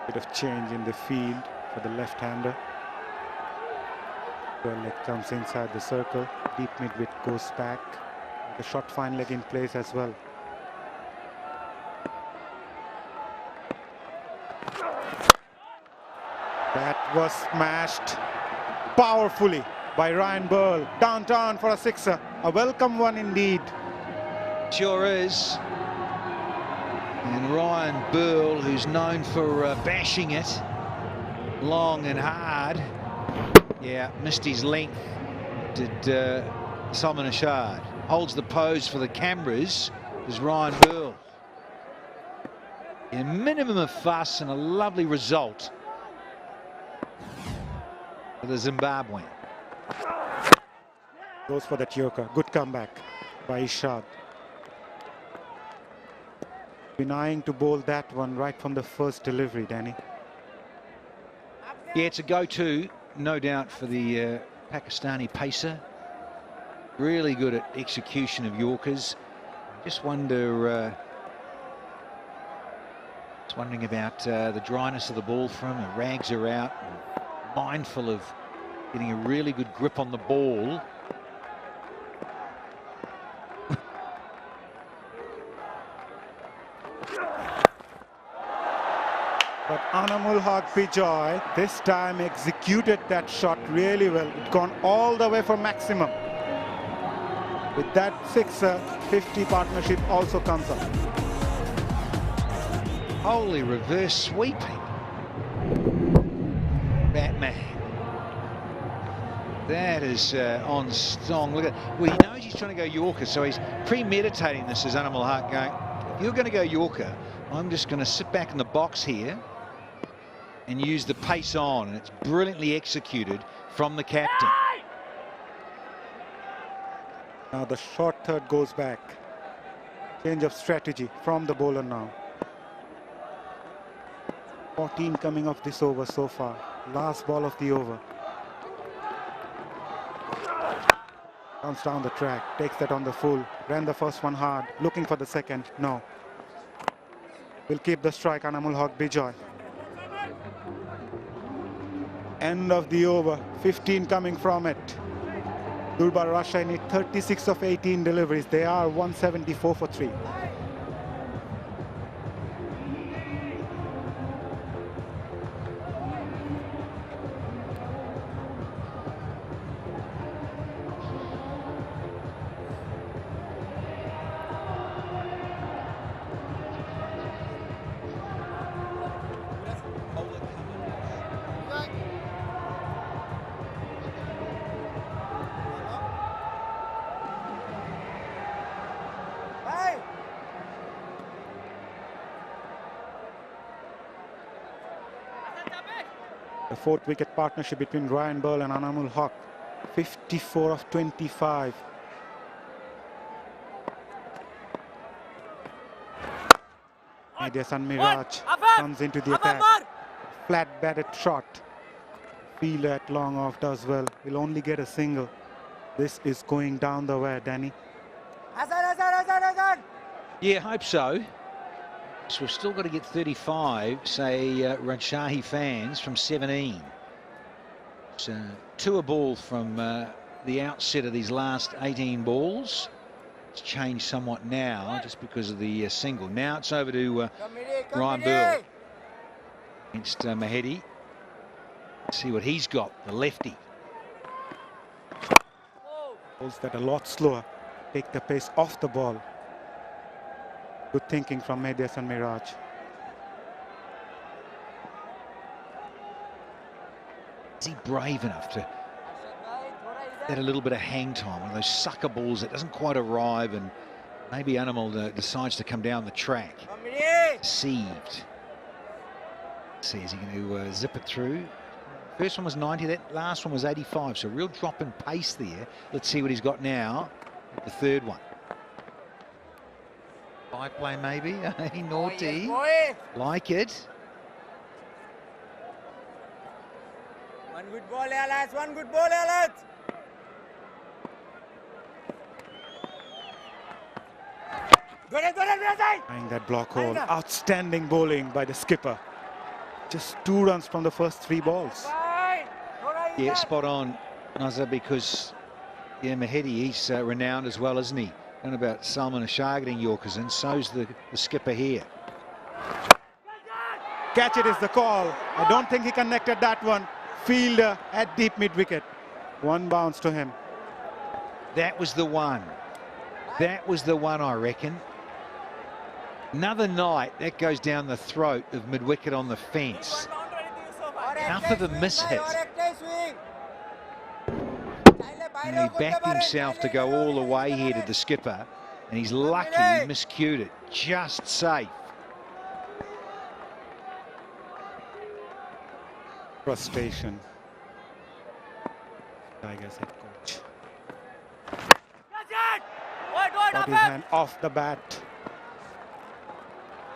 H: Bit of change in the field for the left-hander. Well, it comes inside the circle. Deep mid-wicket goes back. The short fine leg in place as well. That was smashed powerfully by Ryan Burl. Downtown for a sixer. A welcome one indeed.
T: Sure is. And Ryan Burl, who's known for bashing it long and hard. Yeah, missed his length, did Salman Ashad. Holds the pose for the cameras is Ryan Burl. A minimum of fuss and a lovely result for the Zimbabwean.
H: Goes for that Yorker. Good comeback by Ishad. Been eyeing to bowl that one right from the first delivery, Danny.
T: Yeah, it's a go-to, no doubt, for the Pakistani pacer. Really good at execution of Yorkers. Just wondering about the dryness of the ball for him. The rags are out. Mindful of getting a really good grip on the ball.
H: But 𝗂𝗚𝗃𝗃 this time executed that shot really well. It's gone all the way for maximum. With that sixer, 50 partnership also comes up.
T: Holy reverse sweeping. Batman. That is on strong. Look at, well, he knows he's trying to go Yorker, so he's premeditating this as Animal Huck going, if you're going to go Yorker, I'm just going to sit back in the box here and use the pace on, and it's brilliantly executed from the captain.
H: Now the short third goes back. Change of strategy from the bowler now. 14 coming off this over so far. Last ball of the over. Comes down the track, takes that on the full. Ran the first one hard, looking for the second. No. Will keep the strike, 𝗂𝗚𝗃𝗃𝗃. End of the over, 15 coming from it. Durbar Rajshahi need 36 of 18 deliveries. They are 174 for 3. The 4th wicket partnership between Ryan Burl and Anamul Haq, 54 of 25. Maydesan Miraj comes into the attack. Flat batted shot. Fielder at long off does well. Will only get a single. This is going down the wire, Danny.
T: Yeah, hope so. So we've still got to get 35, say, Rajshahi fans from 17. It's 2 a ball from the outset of these last 18 balls. It's changed somewhat now just because of the single. Now it's over to Ryan Burl against Mahedi. See what he's got, the lefty.
H: Balls that are a lot slower. Take the pace off the ball. Good thinking from Maydesan Miraj.
T: Is he brave enough to get a little bit of hang time, one of those sucker balls that doesn't quite arrive, and maybe Animal decides to come down the track. Deceived. See, is he going to zip it through? First one was 90, that last one was 85, so real drop in pace there. Let's see what he's got now at the 3rd one. High play maybe, naughty, like it.
S: One good ball, lads. One good ball, lads.
H: Trying that block hole. Outstanding bowling by the skipper. Just 2 runs from the first 3 balls.
T: Yeah, spot on, Nazar, because yeah, Mahedi, he's renowned as well, isn't he? And about Salman Ashagin Yorkers, and so's the skipper here.
H: Catch it is the call. I don't think he connected that one. Fielder at deep mid wicket. 1 bounce to him.
T: That was the one. That was the one, I reckon. Another night, that goes down the throat of mid wicket on the fence. Enough of a mishit. And he backed himself to go all the way here to the skipper, and he's lucky he miscued it. Just safe.
H: Frustration. Tigers head coach. Got his hand off the bat.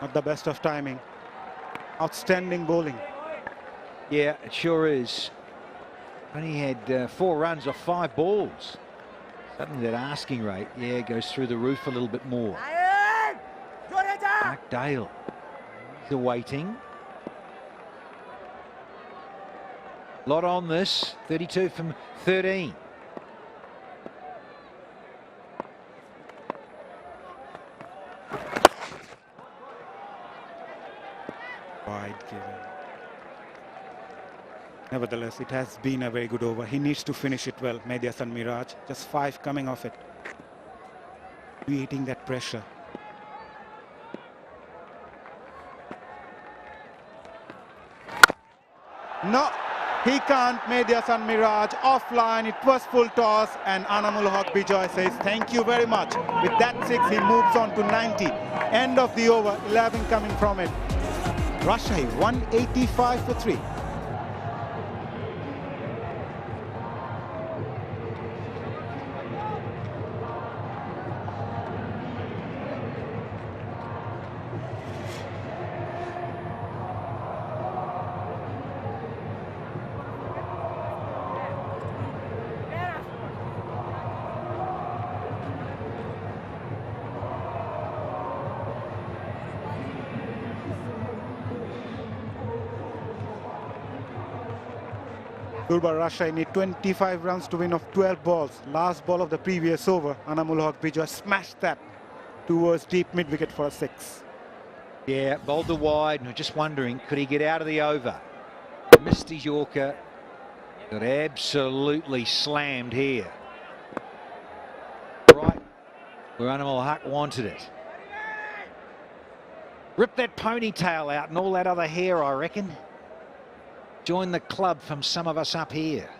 H: Not the best of timing. Outstanding bowling.
T: Yeah, it sure is. Only had 4 runs off 5 balls. Suddenly that asking rate, yeah, goes through the roof a little bit more. Mark Dale, he's awaiting. Lot on this, 32 from 13.
H: Wide given. Nevertheless, it has been a very good over. He needs to finish it well, Maydesan Miraj. Just 5 coming off it. Creating that pressure. No, he can't. Maydesan Miraj offline. It was full toss, and Anamul Haq Bijoy says thank you very much. With that 6, he moves on to 90. End of the over, 11 coming from it. Rajshahi 185 for 3. Durbar Rajshahi need 25 runs to win of 12 balls. Last ball of the previous over, 𝗂𝗃𝗃𝗃𝗃 smashed that towards deep mid-wicket for a 6.
T: Yeah, bowled the wide, and we're just wondering, could he get out of the over? Missed his Yorker, got absolutely slammed here. Right where 𝗂𝗃𝗃𝗃 wanted it. Rip that ponytail out and all that other hair, I reckon. Join the club from some of us up here.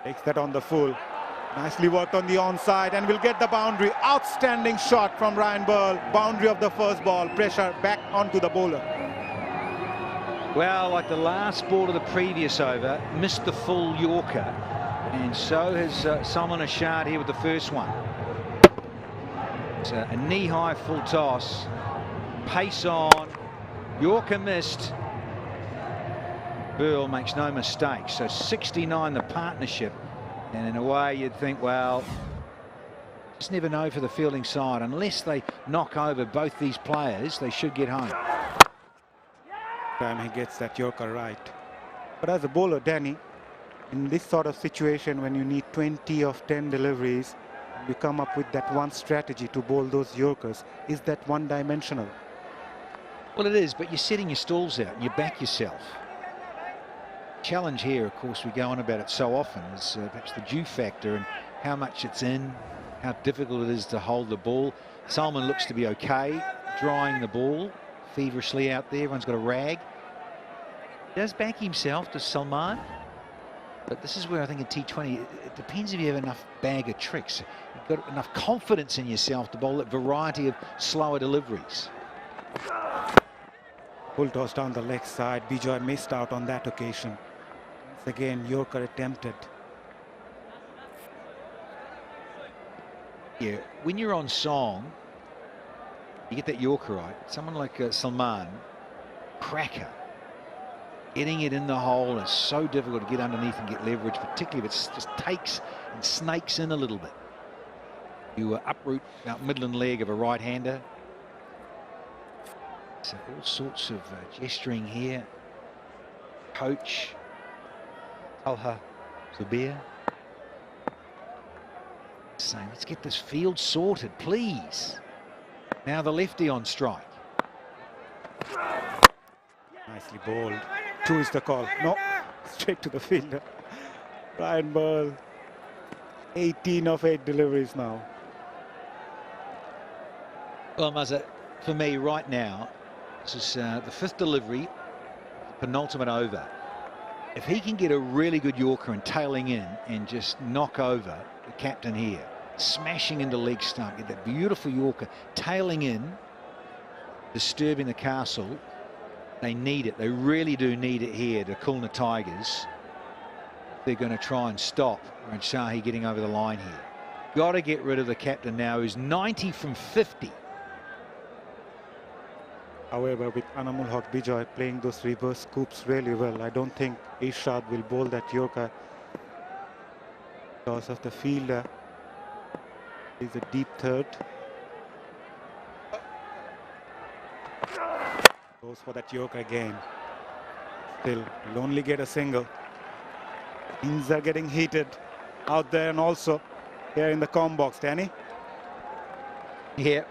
H: Takes that on the full. Nicely worked on the onside and will get the boundary. Outstanding shot from Ryan Burl. Boundary of the first ball. Pressure back onto the bowler.
T: Well, like the last ball of the previous over, missed the full Yorker. And so has 𝗂 𝗏𝗃𝗃 here with the first one. It's a knee-high full toss. Pace on. Yorker missed. Burl makes no mistake. So 69 the partnership. And in a way you'd think, well, just never know for the fielding side. Unless they knock over both these players, they should get home.
H: Time he gets that Yorker right. But as a bowler, Danny, in this sort of situation when you need 20 of 10 deliveries, you come up with that one strategy to bowl those Yorkers. Is that one-dimensional?
T: Well, it is, but you're setting your stalls out and you back yourself. Challenge here, of course, we go on about it so often, is perhaps the dew factor and how much it's in, how difficult it is to hold the ball. 𝗂 looks to be okay, drying the ball feverishly out there. Everyone's got a rag. He does back himself to 𝗂, but this is where I think in T20, it depends if you have enough bag of tricks. You've got enough confidence in yourself to bowl that variety of slower deliveries.
H: Full toss down the leg side. 𝗵𝗫𝗀 missed out on that occasion. Once again, Yorker attempted.
T: Yeah, when you're on song, you get that Yorker right. Someone like 𝗂, cracker. Getting it in the hole is so difficult to get underneath and get leverage, particularly if it just takes and snakes in a little bit. You uproot about midland leg of a right-hander. So all sorts of gesturing here. Coach 𝗂𝗃𝗃𝗃 saying, let's get this field sorted, please. Now the lefty on strike.
H: Nicely bowled. 2 is the call. No, straight to the fielder. Ryan Burl, 18 of 8 deliveries now.
T: Well, Muzza, for me right now, this is the 5th delivery, penultimate over. If he can get a really good Yorker and tailing in and just knock over the captain here, smashing into leg stump, get that beautiful Yorker tailing in, disturbing the castle. They need it. They really do need it here to Khulna Tigers. They're going to try and stop Rajshahi getting over the line here. Got to get rid of the captain now, who's 90 from 50.
H: However, with 𝗂𝗃𝗃𝗃𝗃 playing those reverse scoops really well, I don't think Irshad will bowl that Yorker because of the fielder. He's a deep third. Goes for that Yorker again. Still, will only get a single. Things are getting heated out there and also here in the comm box, Danny.
T: Yeah.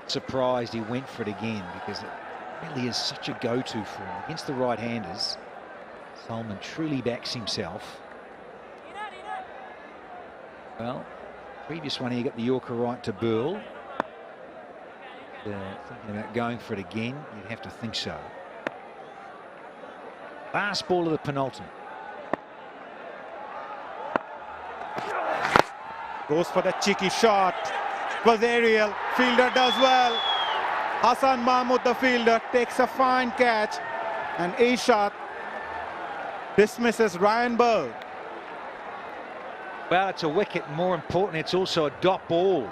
T: Surprised he went for it again because it really is such a go-to for him. Against the right-handers, 𝗂 truly backs himself. Well, previous one he got the Yorker right to Burl. Thinking about going for it again, you'd have to think so. Last ball of the penultimate.
H: Goes for the cheeky shot. Was aerial. Fielder does well. Hassan Mahmood, the fielder, takes a fine catch. And Irshad dismisses Ryan Burl.
T: Well, it's a wicket. More important, it's also a dot ball.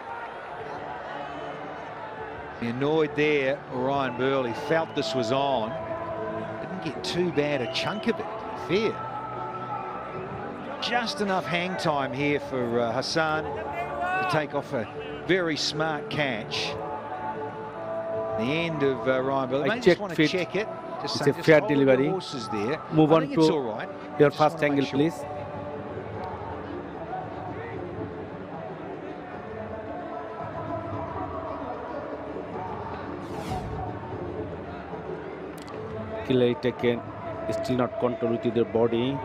T: He annoyed there, Ryan Burl. He felt this was on. Didn't get too bad a chunk of it, to be fair. Just enough hang time here for Hassan to take off a very smart catch. The end of Ryan Bill. I just want to check it.
N: It's a fair delivery.
T: There.
N: Move on to
T: all right.
N: your first angle, please. Clearly taken, still not control with their body.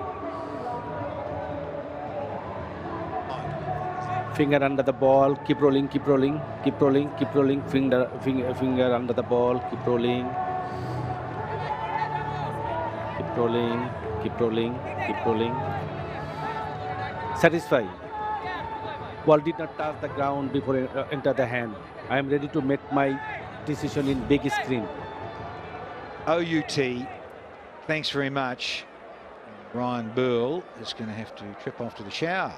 N: Finger under the ball, keep rolling, keep rolling, keep rolling, keep rolling. Finger under the ball, keep rolling. Keep rolling, keep rolling, keep rolling. Satisfied. Ball did not touch the ground before it enter the hand. I am ready to make my decision in big screen.
T: OUT, thanks very much. Ryan Bill is going to have to trip off to the shower.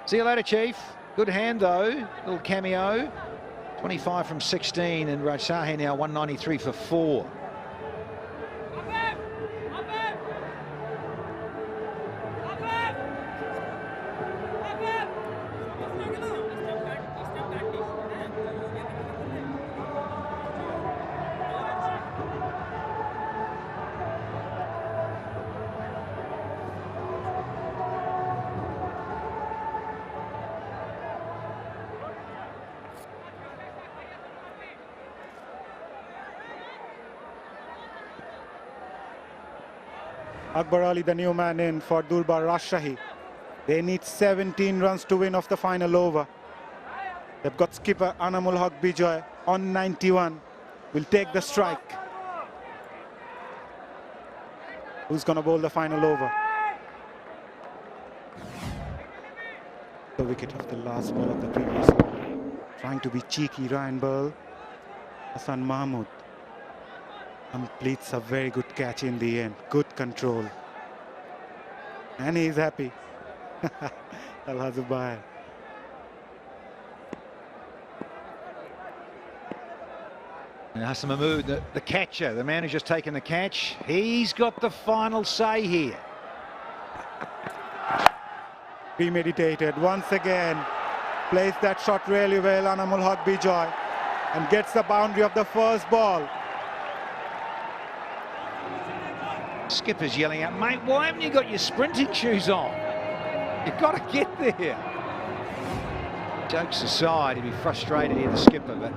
T: See you later, Chief. Good hand, though. Little cameo. 25 from 16, and Rajshahi now 193 for 4.
H: Akbar Ali, the new man in for Durbar Rajshahi. They need 17 runs to win off the final over. They've got skipper 𝗂𝗛𝗃𝗄𝗽 on 91. Will take the strike. Who's going to bowl the final over? The wicket of the last ball of the previous over. Trying to be cheeky, Ryan Bill. Hasan Mahmood completes a very good catch in the end. Good control. And he's happy. 𝗂𝗛𝗃𝗄𝗽.
T: And Hasan Mahmood, the catcher, the man who's just taken the catch, he's got the final say here.
H: Premeditated once again. Plays that shot really well, 𝗂𝗛𝗃𝗄𝗽, and gets the boundary of the first ball.
T: Skipper's yelling out, mate, why haven't you got your sprinting shoes on? You've got to get there. Jokes aside, he'd be frustrated here, the skipper, but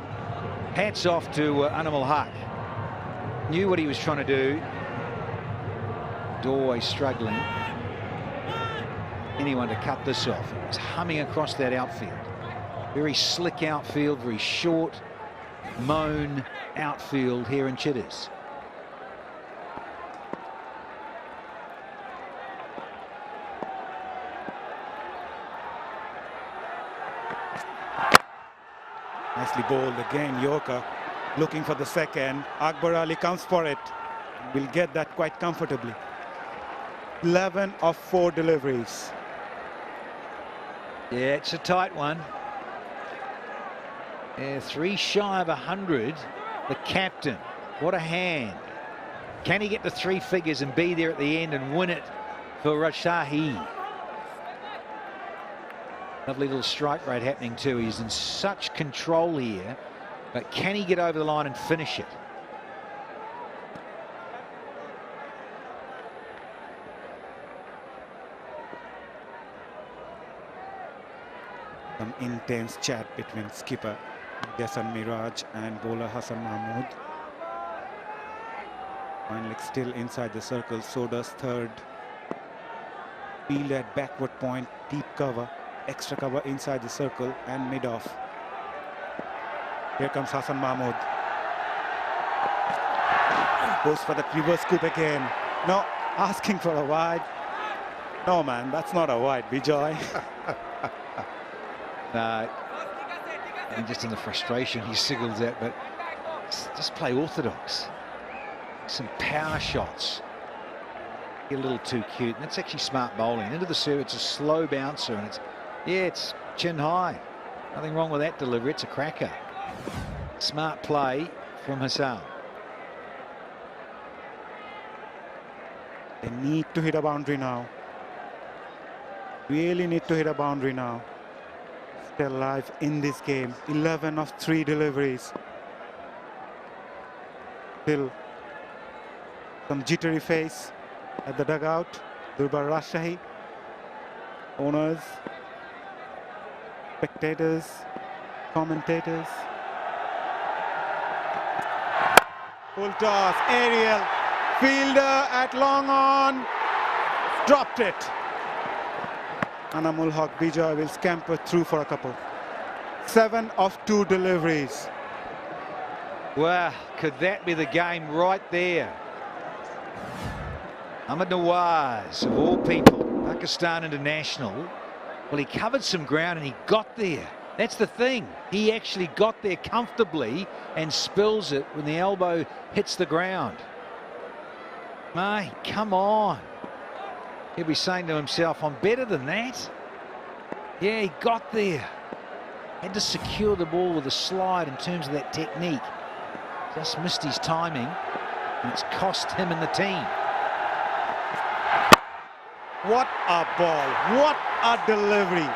T: hats off to 𝗂𝗛𝗃𝗄𝗽. Knew what he was trying to do. Always struggling. Anyone to cut this off. He was humming across that outfield. Very slick outfield, very short, mown outfield here in Chitters.
H: Nicely bowled again, Yorker looking for the second. Akbar Ali comes for it. Will get that quite comfortably. 11 of 4 deliveries.
T: Yeah, it's a tight one. Yeah, 3 shy of 100. The captain, what a hand. Can he get to 3 figures and be there at the end and win it for Rajshahi? Lovely little strike rate happening too. He's in such control here, but can he get over the line and finish it?
H: Some intense chat between skipper Yasan Miraj and bowler Hasan Mahmood. Finally still inside the circle, so does third. Field at backward point, deep cover, extra cover inside the circle and mid-off. Here comes Hasan Mahmood. Goes for the reverse scoop again. No, asking for a wide. No man, that's not a wide, Bijoy.
T: And just in the frustration he signals that, but just play orthodox. Some power shots. Get a little too cute, and that's actually smart bowling. Into the serve, it's a slow bouncer, and it's chin high. Nothing wrong with that delivery, it's a cracker. Smart play from Hassan.
H: They need to hit a boundary now. Really need to hit a boundary now. Still alive in this game. 11 of 3 deliveries. Still some jittery face at the dugout. Durbar Rajshahi, owners, spectators, commentators. Full toss, aerial, fielder at long on, dropped it. 𝗂𝗃𝗃𝗃𝗃 will scamper through for a couple. 7 of 2 deliveries.
T: Wow, could that be the game right there? Ahmed Nawaz, of all people, Pakistan international. Well, he covered some ground and he got there. That's the thing. He actually got there comfortably and spills it when the elbow hits the ground. Mate, come on. He'll be saying to himself, I'm better than that. Yeah, he got there. Had to secure the ball with a slide in terms of that technique. Just missed his timing, and it's cost him and the team.
H: What a ball, what a delivery.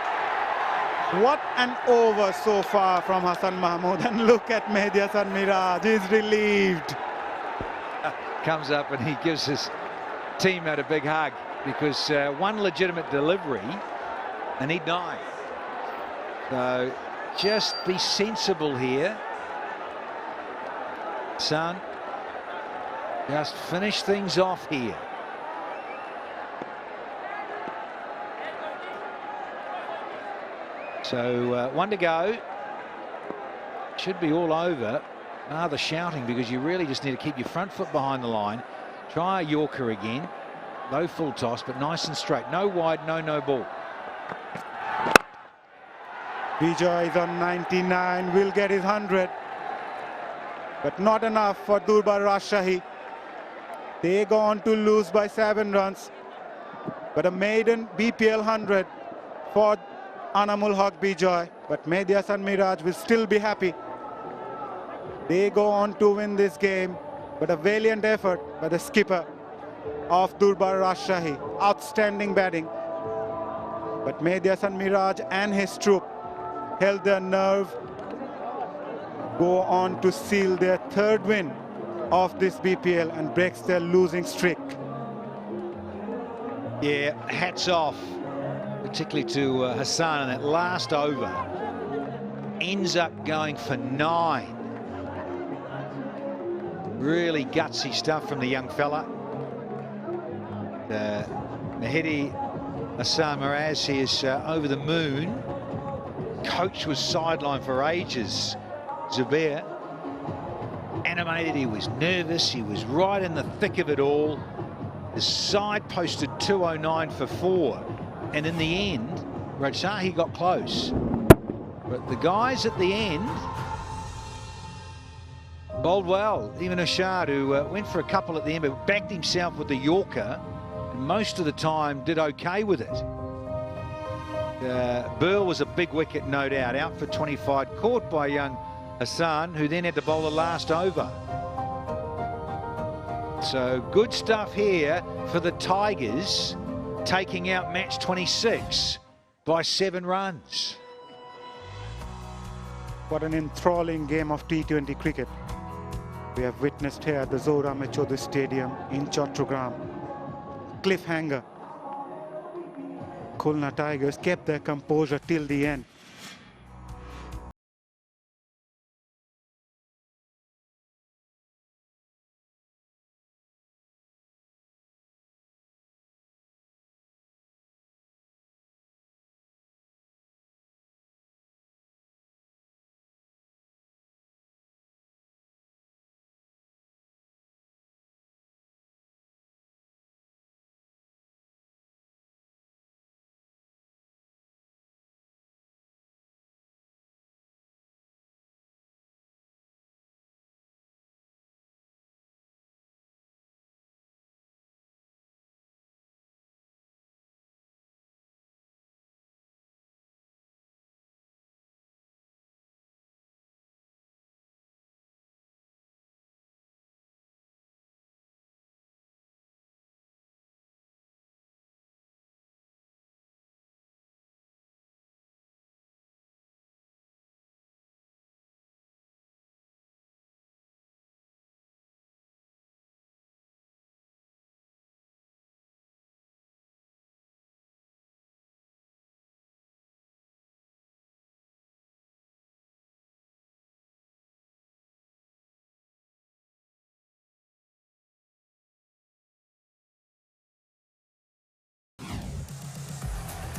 H: What an over so far from Hassan Mahmood. And look at Mehdi Hasan Miraj, he's relieved.
T: Comes up and he gives his teammate a big hug because one legitimate delivery and he'd die. So just be sensible here, son. Just finish things off here. So 1 to go. Should be all over. The shouting because you really just need to keep your front foot behind the line. Try a Yorker again. Low full toss, but nice and straight. No wide, no ball.
H: Bijoy is on 99, will get his 100. But not enough for Durbar Rajshahi. They go on to lose by 7 runs. But a maiden BPL 100 for 𝗂𝗃𝗃𝗃𝗃. But Mehdi Hasan Miraj will still be happy. They go on to win this game, but a valiant effort by the skipper of Durbar Rajshahi. Outstanding batting. But Mehdi Hasan Miraj and his troop held their nerve, go on to seal their 3rd win of this BPL and breaks their losing streak.
T: Yeah, hats off, particularly to Hassan in that last over. Ends up going for 9. Really gutsy stuff from the young fella. Mehdi Hasan Miraj is over the moon. Coach was sidelined for ages. Zubair, animated, he was nervous, he was right in the thick of it all. The side posted 209 for 4, and in the end, Rajshahi got close. But the guys at the end bowled well. Even Ashad, who went for a couple at the end, but backed himself with the Yorker, and most of the time did okay with it. Burl was a big wicket, no doubt, out for 25, caught by young Hassan, who then had to bowl the last over. So good stuff here for the Tigers, taking out match 26 by 7 runs.
H: What an enthralling game of T20 cricket we have witnessed here at the Zahur Ahmed Chowdhury Stadium in Chattogram. Cliffhanger. Khulna Tigers kept their composure till the end.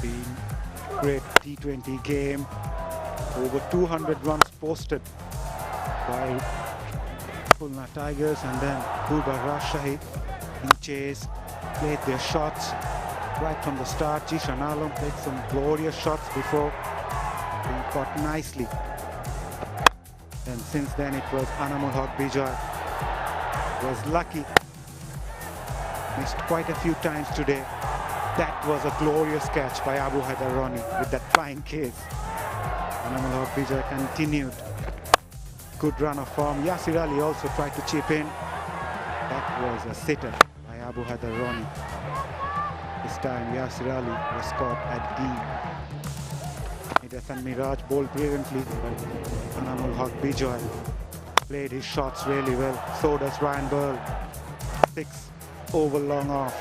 H: been great T20 game. Over 200 runs posted by Khulna Tigers, and then Durbar Rajshahi in chase played their shots right from the start. Zishan Alam played some glorious shots before being caught nicely. And since then it was 𝗂𝗚𝗃𝗃𝗍𝗂 was lucky. Missed quite a few times today. That was a glorious catch by Abu Haider Ronnie with that flying case. 𝗂𝗚𝗃𝗃𝗍𝗂 continued. Good run of form. 𝗂𝐻𝑒 Ali also tried to chip in. That was a sitter by Abu Haider Ronnie. This time 𝗂𝐻𝑒 Ali was caught at D. Hasan Miraj bowled brilliantly. 𝗂𝗚𝗃𝗃𝗍𝗂 played his shots really well. So does Ryan Burl. 6 over long off.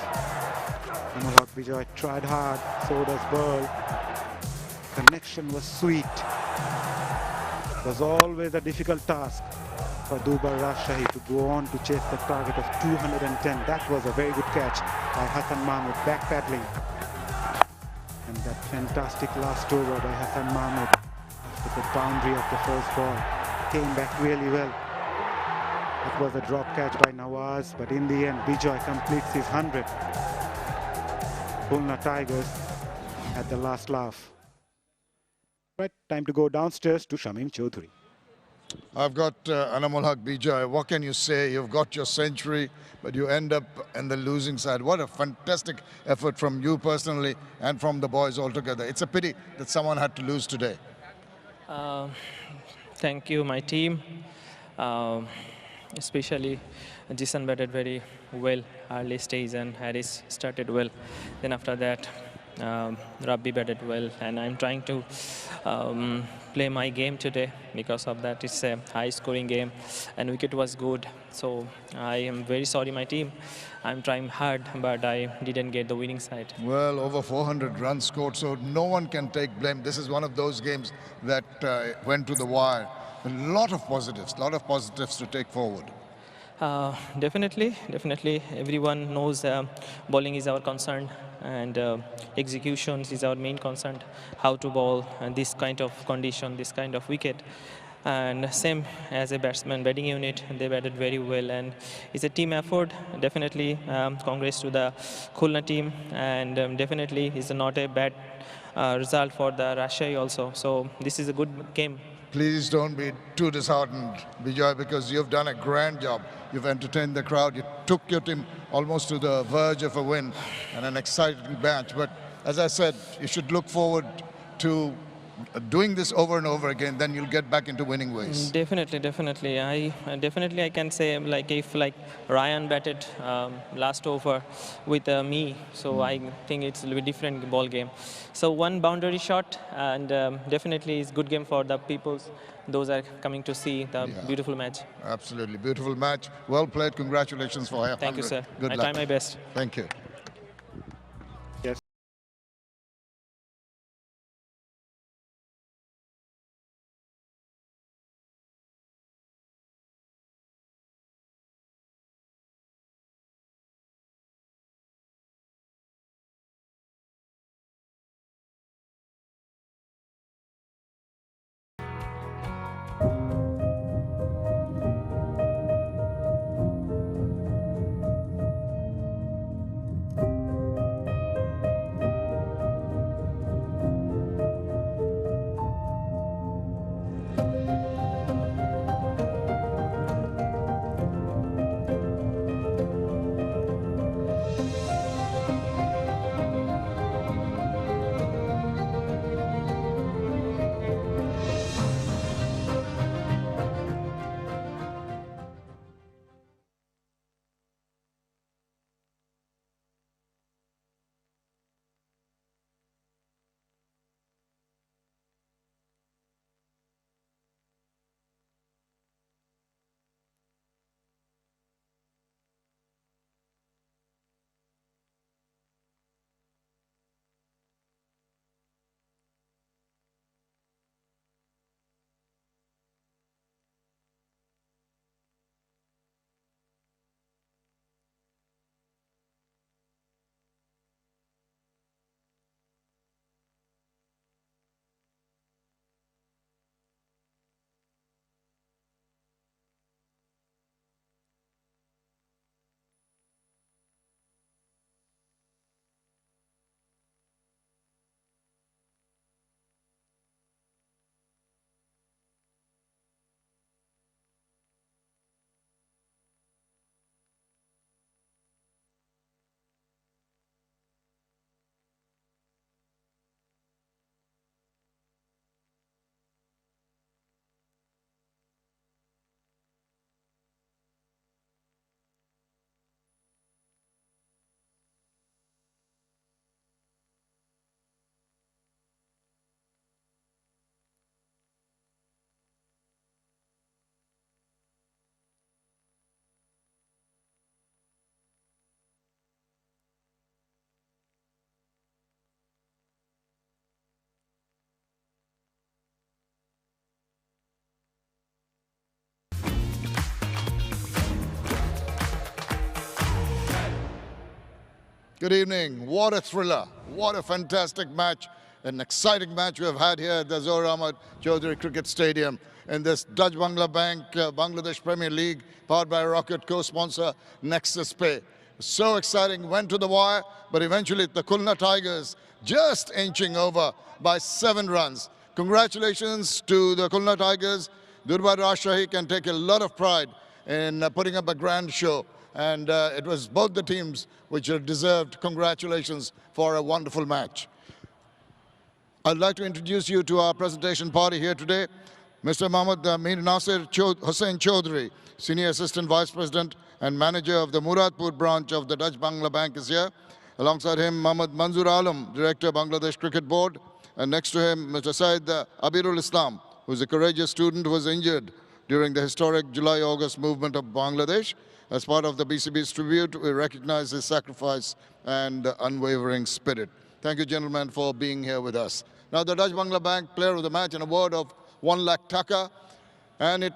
H: 𝗂𝗚𝗃𝗃𝗍𝗂 tried hard. So does Burl. Connection was sweet. It was always a difficult task for Durbar Rajshahi to go on to chase the target of 210. That was a very good catch by Hasan Mahmood, backpedaling. And that fantastic last over by Hasan Mahmood after the boundary of the first ball came back really well. It was a drop catch by Nawaz, but in the end, Bijoy completes his 100. Khulna Tigers at the last laugh. Right, time to go downstairs to Shamim Chowdhury.
M: I've got 𝗂𝗚𝗃𝗃𝗍𝗂. What can you say? You've got your century, but you end up in the losing side. What a fantastic effort from you personally and from the boys altogether. It's a pity that someone had to lose today.
G: Thank you, my team. Especially Jason batted very well early stage and Harris started well. Then after that, Rabbi batted well, and I'm trying to play my game today. Because of that, it's a high-scoring game, and wicket was good. So I am very sorry, my team. I'm trying hard, but I didn't get the winning side.
M: Well, over 400 runs scored, so no one can take blame. This is one of those games that went to the wire. A lot of positives to take forward.
G: Definitely. Everyone knows bowling is our concern, and executions is our main concern. How to bowl and this kind of condition, this kind of wicket. And same as a batsman, batting unit, they batted very well, and it's a team effort. Definitely, congrats to the Khulna team, and definitely it's not a bad result for the Rajshahi also. So this is a good game.
M: Please don't be too disheartened, Bijoy, because you've done a grand job. You've entertained the crowd. You took your team almost to the verge of a win and an exciting match. But as I said, you should look forward to doing this over and over again, then you'll get back into winning ways.
G: Definitely. I can say, like, if Ryan batted last over with me, so I think it's a little bit different ball game. So one boundary shot, and definitely it's good game for the people. Those are coming to see the beautiful match.
M: Absolutely, beautiful match. Well played. Congratulations for 100.
G: Thank you, sir.
M: Good
G: I
M: luck.
G: try my best.
M: Thank you. Good evening. What a thriller. What a fantastic match. An exciting match we have had here at the Zahur Chowdhury Cricket Stadium in this Dutch Bangla Bank Bangladesh Premier League powered by Rocket, co-sponsor 𝗃𝗃𝗃𝗃. So exciting, went to the wire, but eventually the Khulna Tigers just inching over by 7 runs. Congratulations to the Khulna Tigers. Durbar Rajshahi can take a lot of pride in putting up a grand show. And it was both the teams which deserved congratulations for a wonderful match. I'd like to introduce you to our presentation party here today. Mr. Mohammad Hussain Chowdhury, Senior Assistant Vice President and Manager of the Muradpur branch of the Dutch Bangla Bank is here. Alongside him, Mohammad Manzoor Alam, Director, Bangladesh Cricket Board. And next to him, Mr. Syed Abirul Islam, who is a courageous student who was injured during the historic July-August movement of Bangladesh. As part of the BCB's tribute, we recognize his sacrifice and unwavering spirit. Thank you, gentlemen, for being here with us. Now, the Dutch Bangla Bank Player of the Match, an award of 1 lakh taka. And it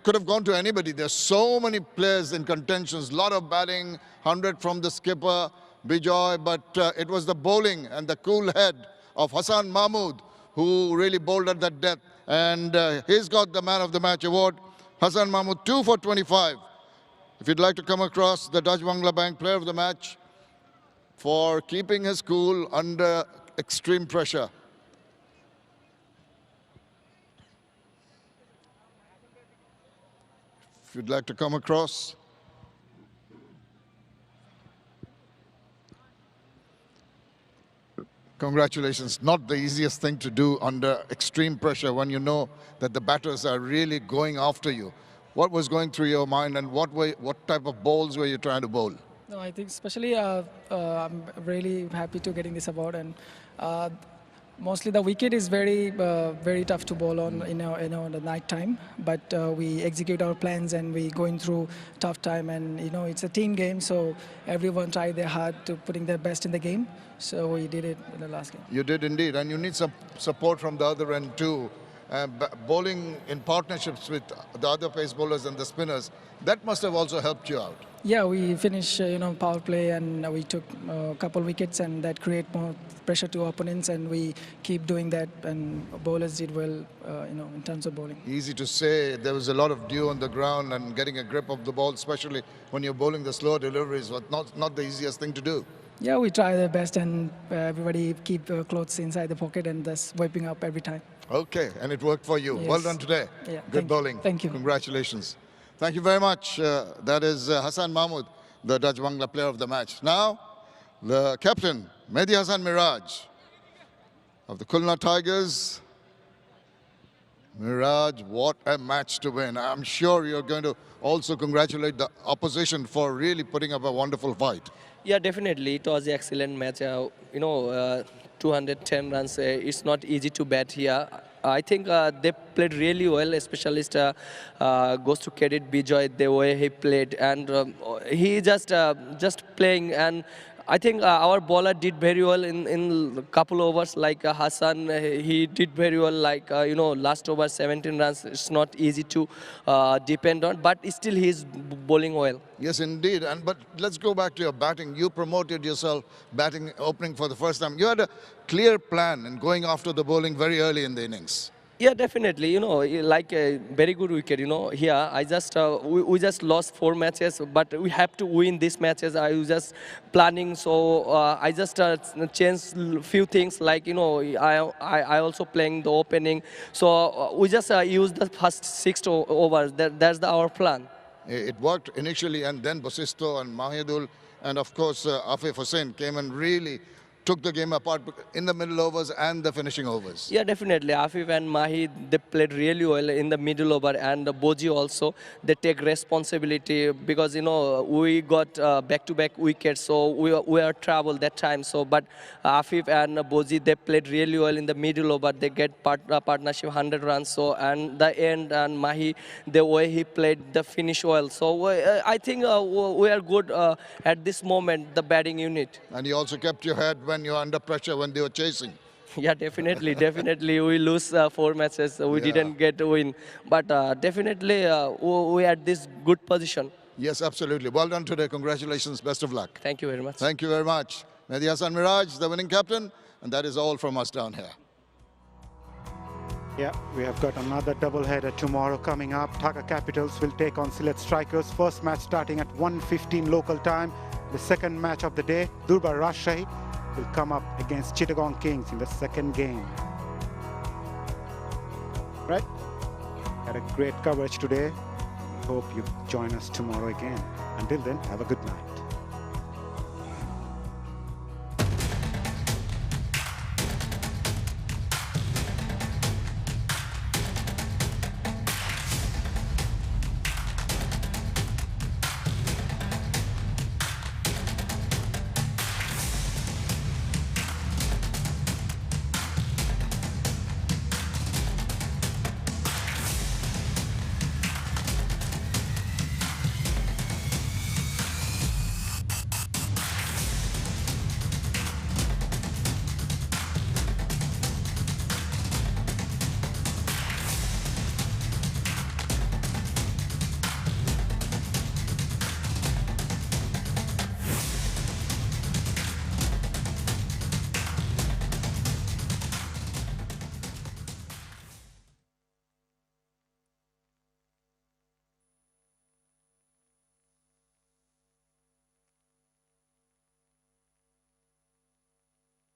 M: could have gone to anybody. There's so many players in contentions, a lot of batting, 100 from the skipper, Bijoy, but it was the bowling and the cool head of Hassan Mahmood who really bowled at that depth. And he's got the Man of the Match award. Hassan Mahmood, 2 for 25. If you'd like to come across the Dutch Bangla Bank Player of the Match for keeping his cool under extreme pressure. If you'd like to come across. Congratulations. Not the easiest thing to do under extreme pressure when you know that the batters are really going after you. What was going through your mind, and what type of bowls were you trying to bowl?
S: No, I think especially I'm really happy to getting this award, and mostly the wicket is very tough to bowl on in the night time, but we execute our plans and we going through tough time, and it's a team game, so everyone tried their hard to putting their best in the game, so we did it in the last game.
M: You did indeed, and you need some support from the other end too. Bowling in partnerships with the other pace bowlers and the spinners, that must have also helped you out.
S: Yeah, we finished power play, and we took a couple wickets, and that create more pressure to opponents, and we keep doing that, and bowlers did well in terms of bowling.
M: Easy to say, there was a lot of dew on the ground, and getting a grip of the ball, especially when you're bowling the slower deliveries, was not the easiest thing to do.
S: Yeah, we try the best, and everybody keep clothes inside the pocket and just wiping up every time.
M: Okay, and it worked for you.
S: Yes.
M: Well done today.
S: Yeah,
M: Good bowling.
S: Thank you.
M: Congratulations. Thank you very much. That is Hassan Mahmood, the Dutch Bangla Player of the Match. Now, the captain, Mehdi Hasan Miraj of the Khulna Tigers. Miraj, what a match to win. I'm sure you're going to also congratulate the opposition for really putting up a wonderful fight.
F: Yeah, definitely. It was an excellent match. 210 runs. It's not easy to bat here. I think they played really well, especially goes to credit Bijoy, the way he played. And he just playing, and I think our bowler did very well in a couple overs, like Hassan, he did very well, like, last over 17 runs. It's not easy to depend on, but still he's bowling well.
M: Yes, indeed. But let's go back to your batting. You promoted yourself batting, opening for the first time. You had a clear plan in going after the bowling very early in the innings.
F: Yeah, definitely. Like a very good wicket. Here I just we just lost 4 matches, but we have to win these matches. I was just planning, so I just changed few things. Like I also playing the opening, so we just used the first 6 overs. That's our plan.
M: It worked initially, and then Bosisto and Mahidul and of course Afif Hussain came and really took the game apart in the middle overs and the finishing overs.
F: Yeah, definitely. Afif and Mahi, they played really well in the middle over, and Boji also, they take responsibility because, we got back-to-back wickets, so we are travel that time. So, but Afif and Boji, they played really well in the middle over. They get partnership 100 runs. So, and the end, and Mahi, the way he played, the finish well. So, I think we are good at this moment, the batting unit.
M: And you also kept your head when you're under pressure when they were chasing.
F: Yeah, definitely. We lose 4 matches. We didn't get a win. But definitely we are at this good position.
M: Yes, absolutely. Well done today. Congratulations. Best of luck.
F: Thank you very much.
M: Thank you very much. Mehdi Hasan Miraj, the winning captain. And that is all from us down here.
H: Yeah, we have got another doubleheader tomorrow coming up. Dhaka Capitals will take on Sylhet Strikers. First match starting at 1:15 local time. The second match of the day, Durbar Rajshahi, will come up against Chittagong Kings in the second game. Right? Had a great coverage today. Hope you join us tomorrow again. Until then, have a good night.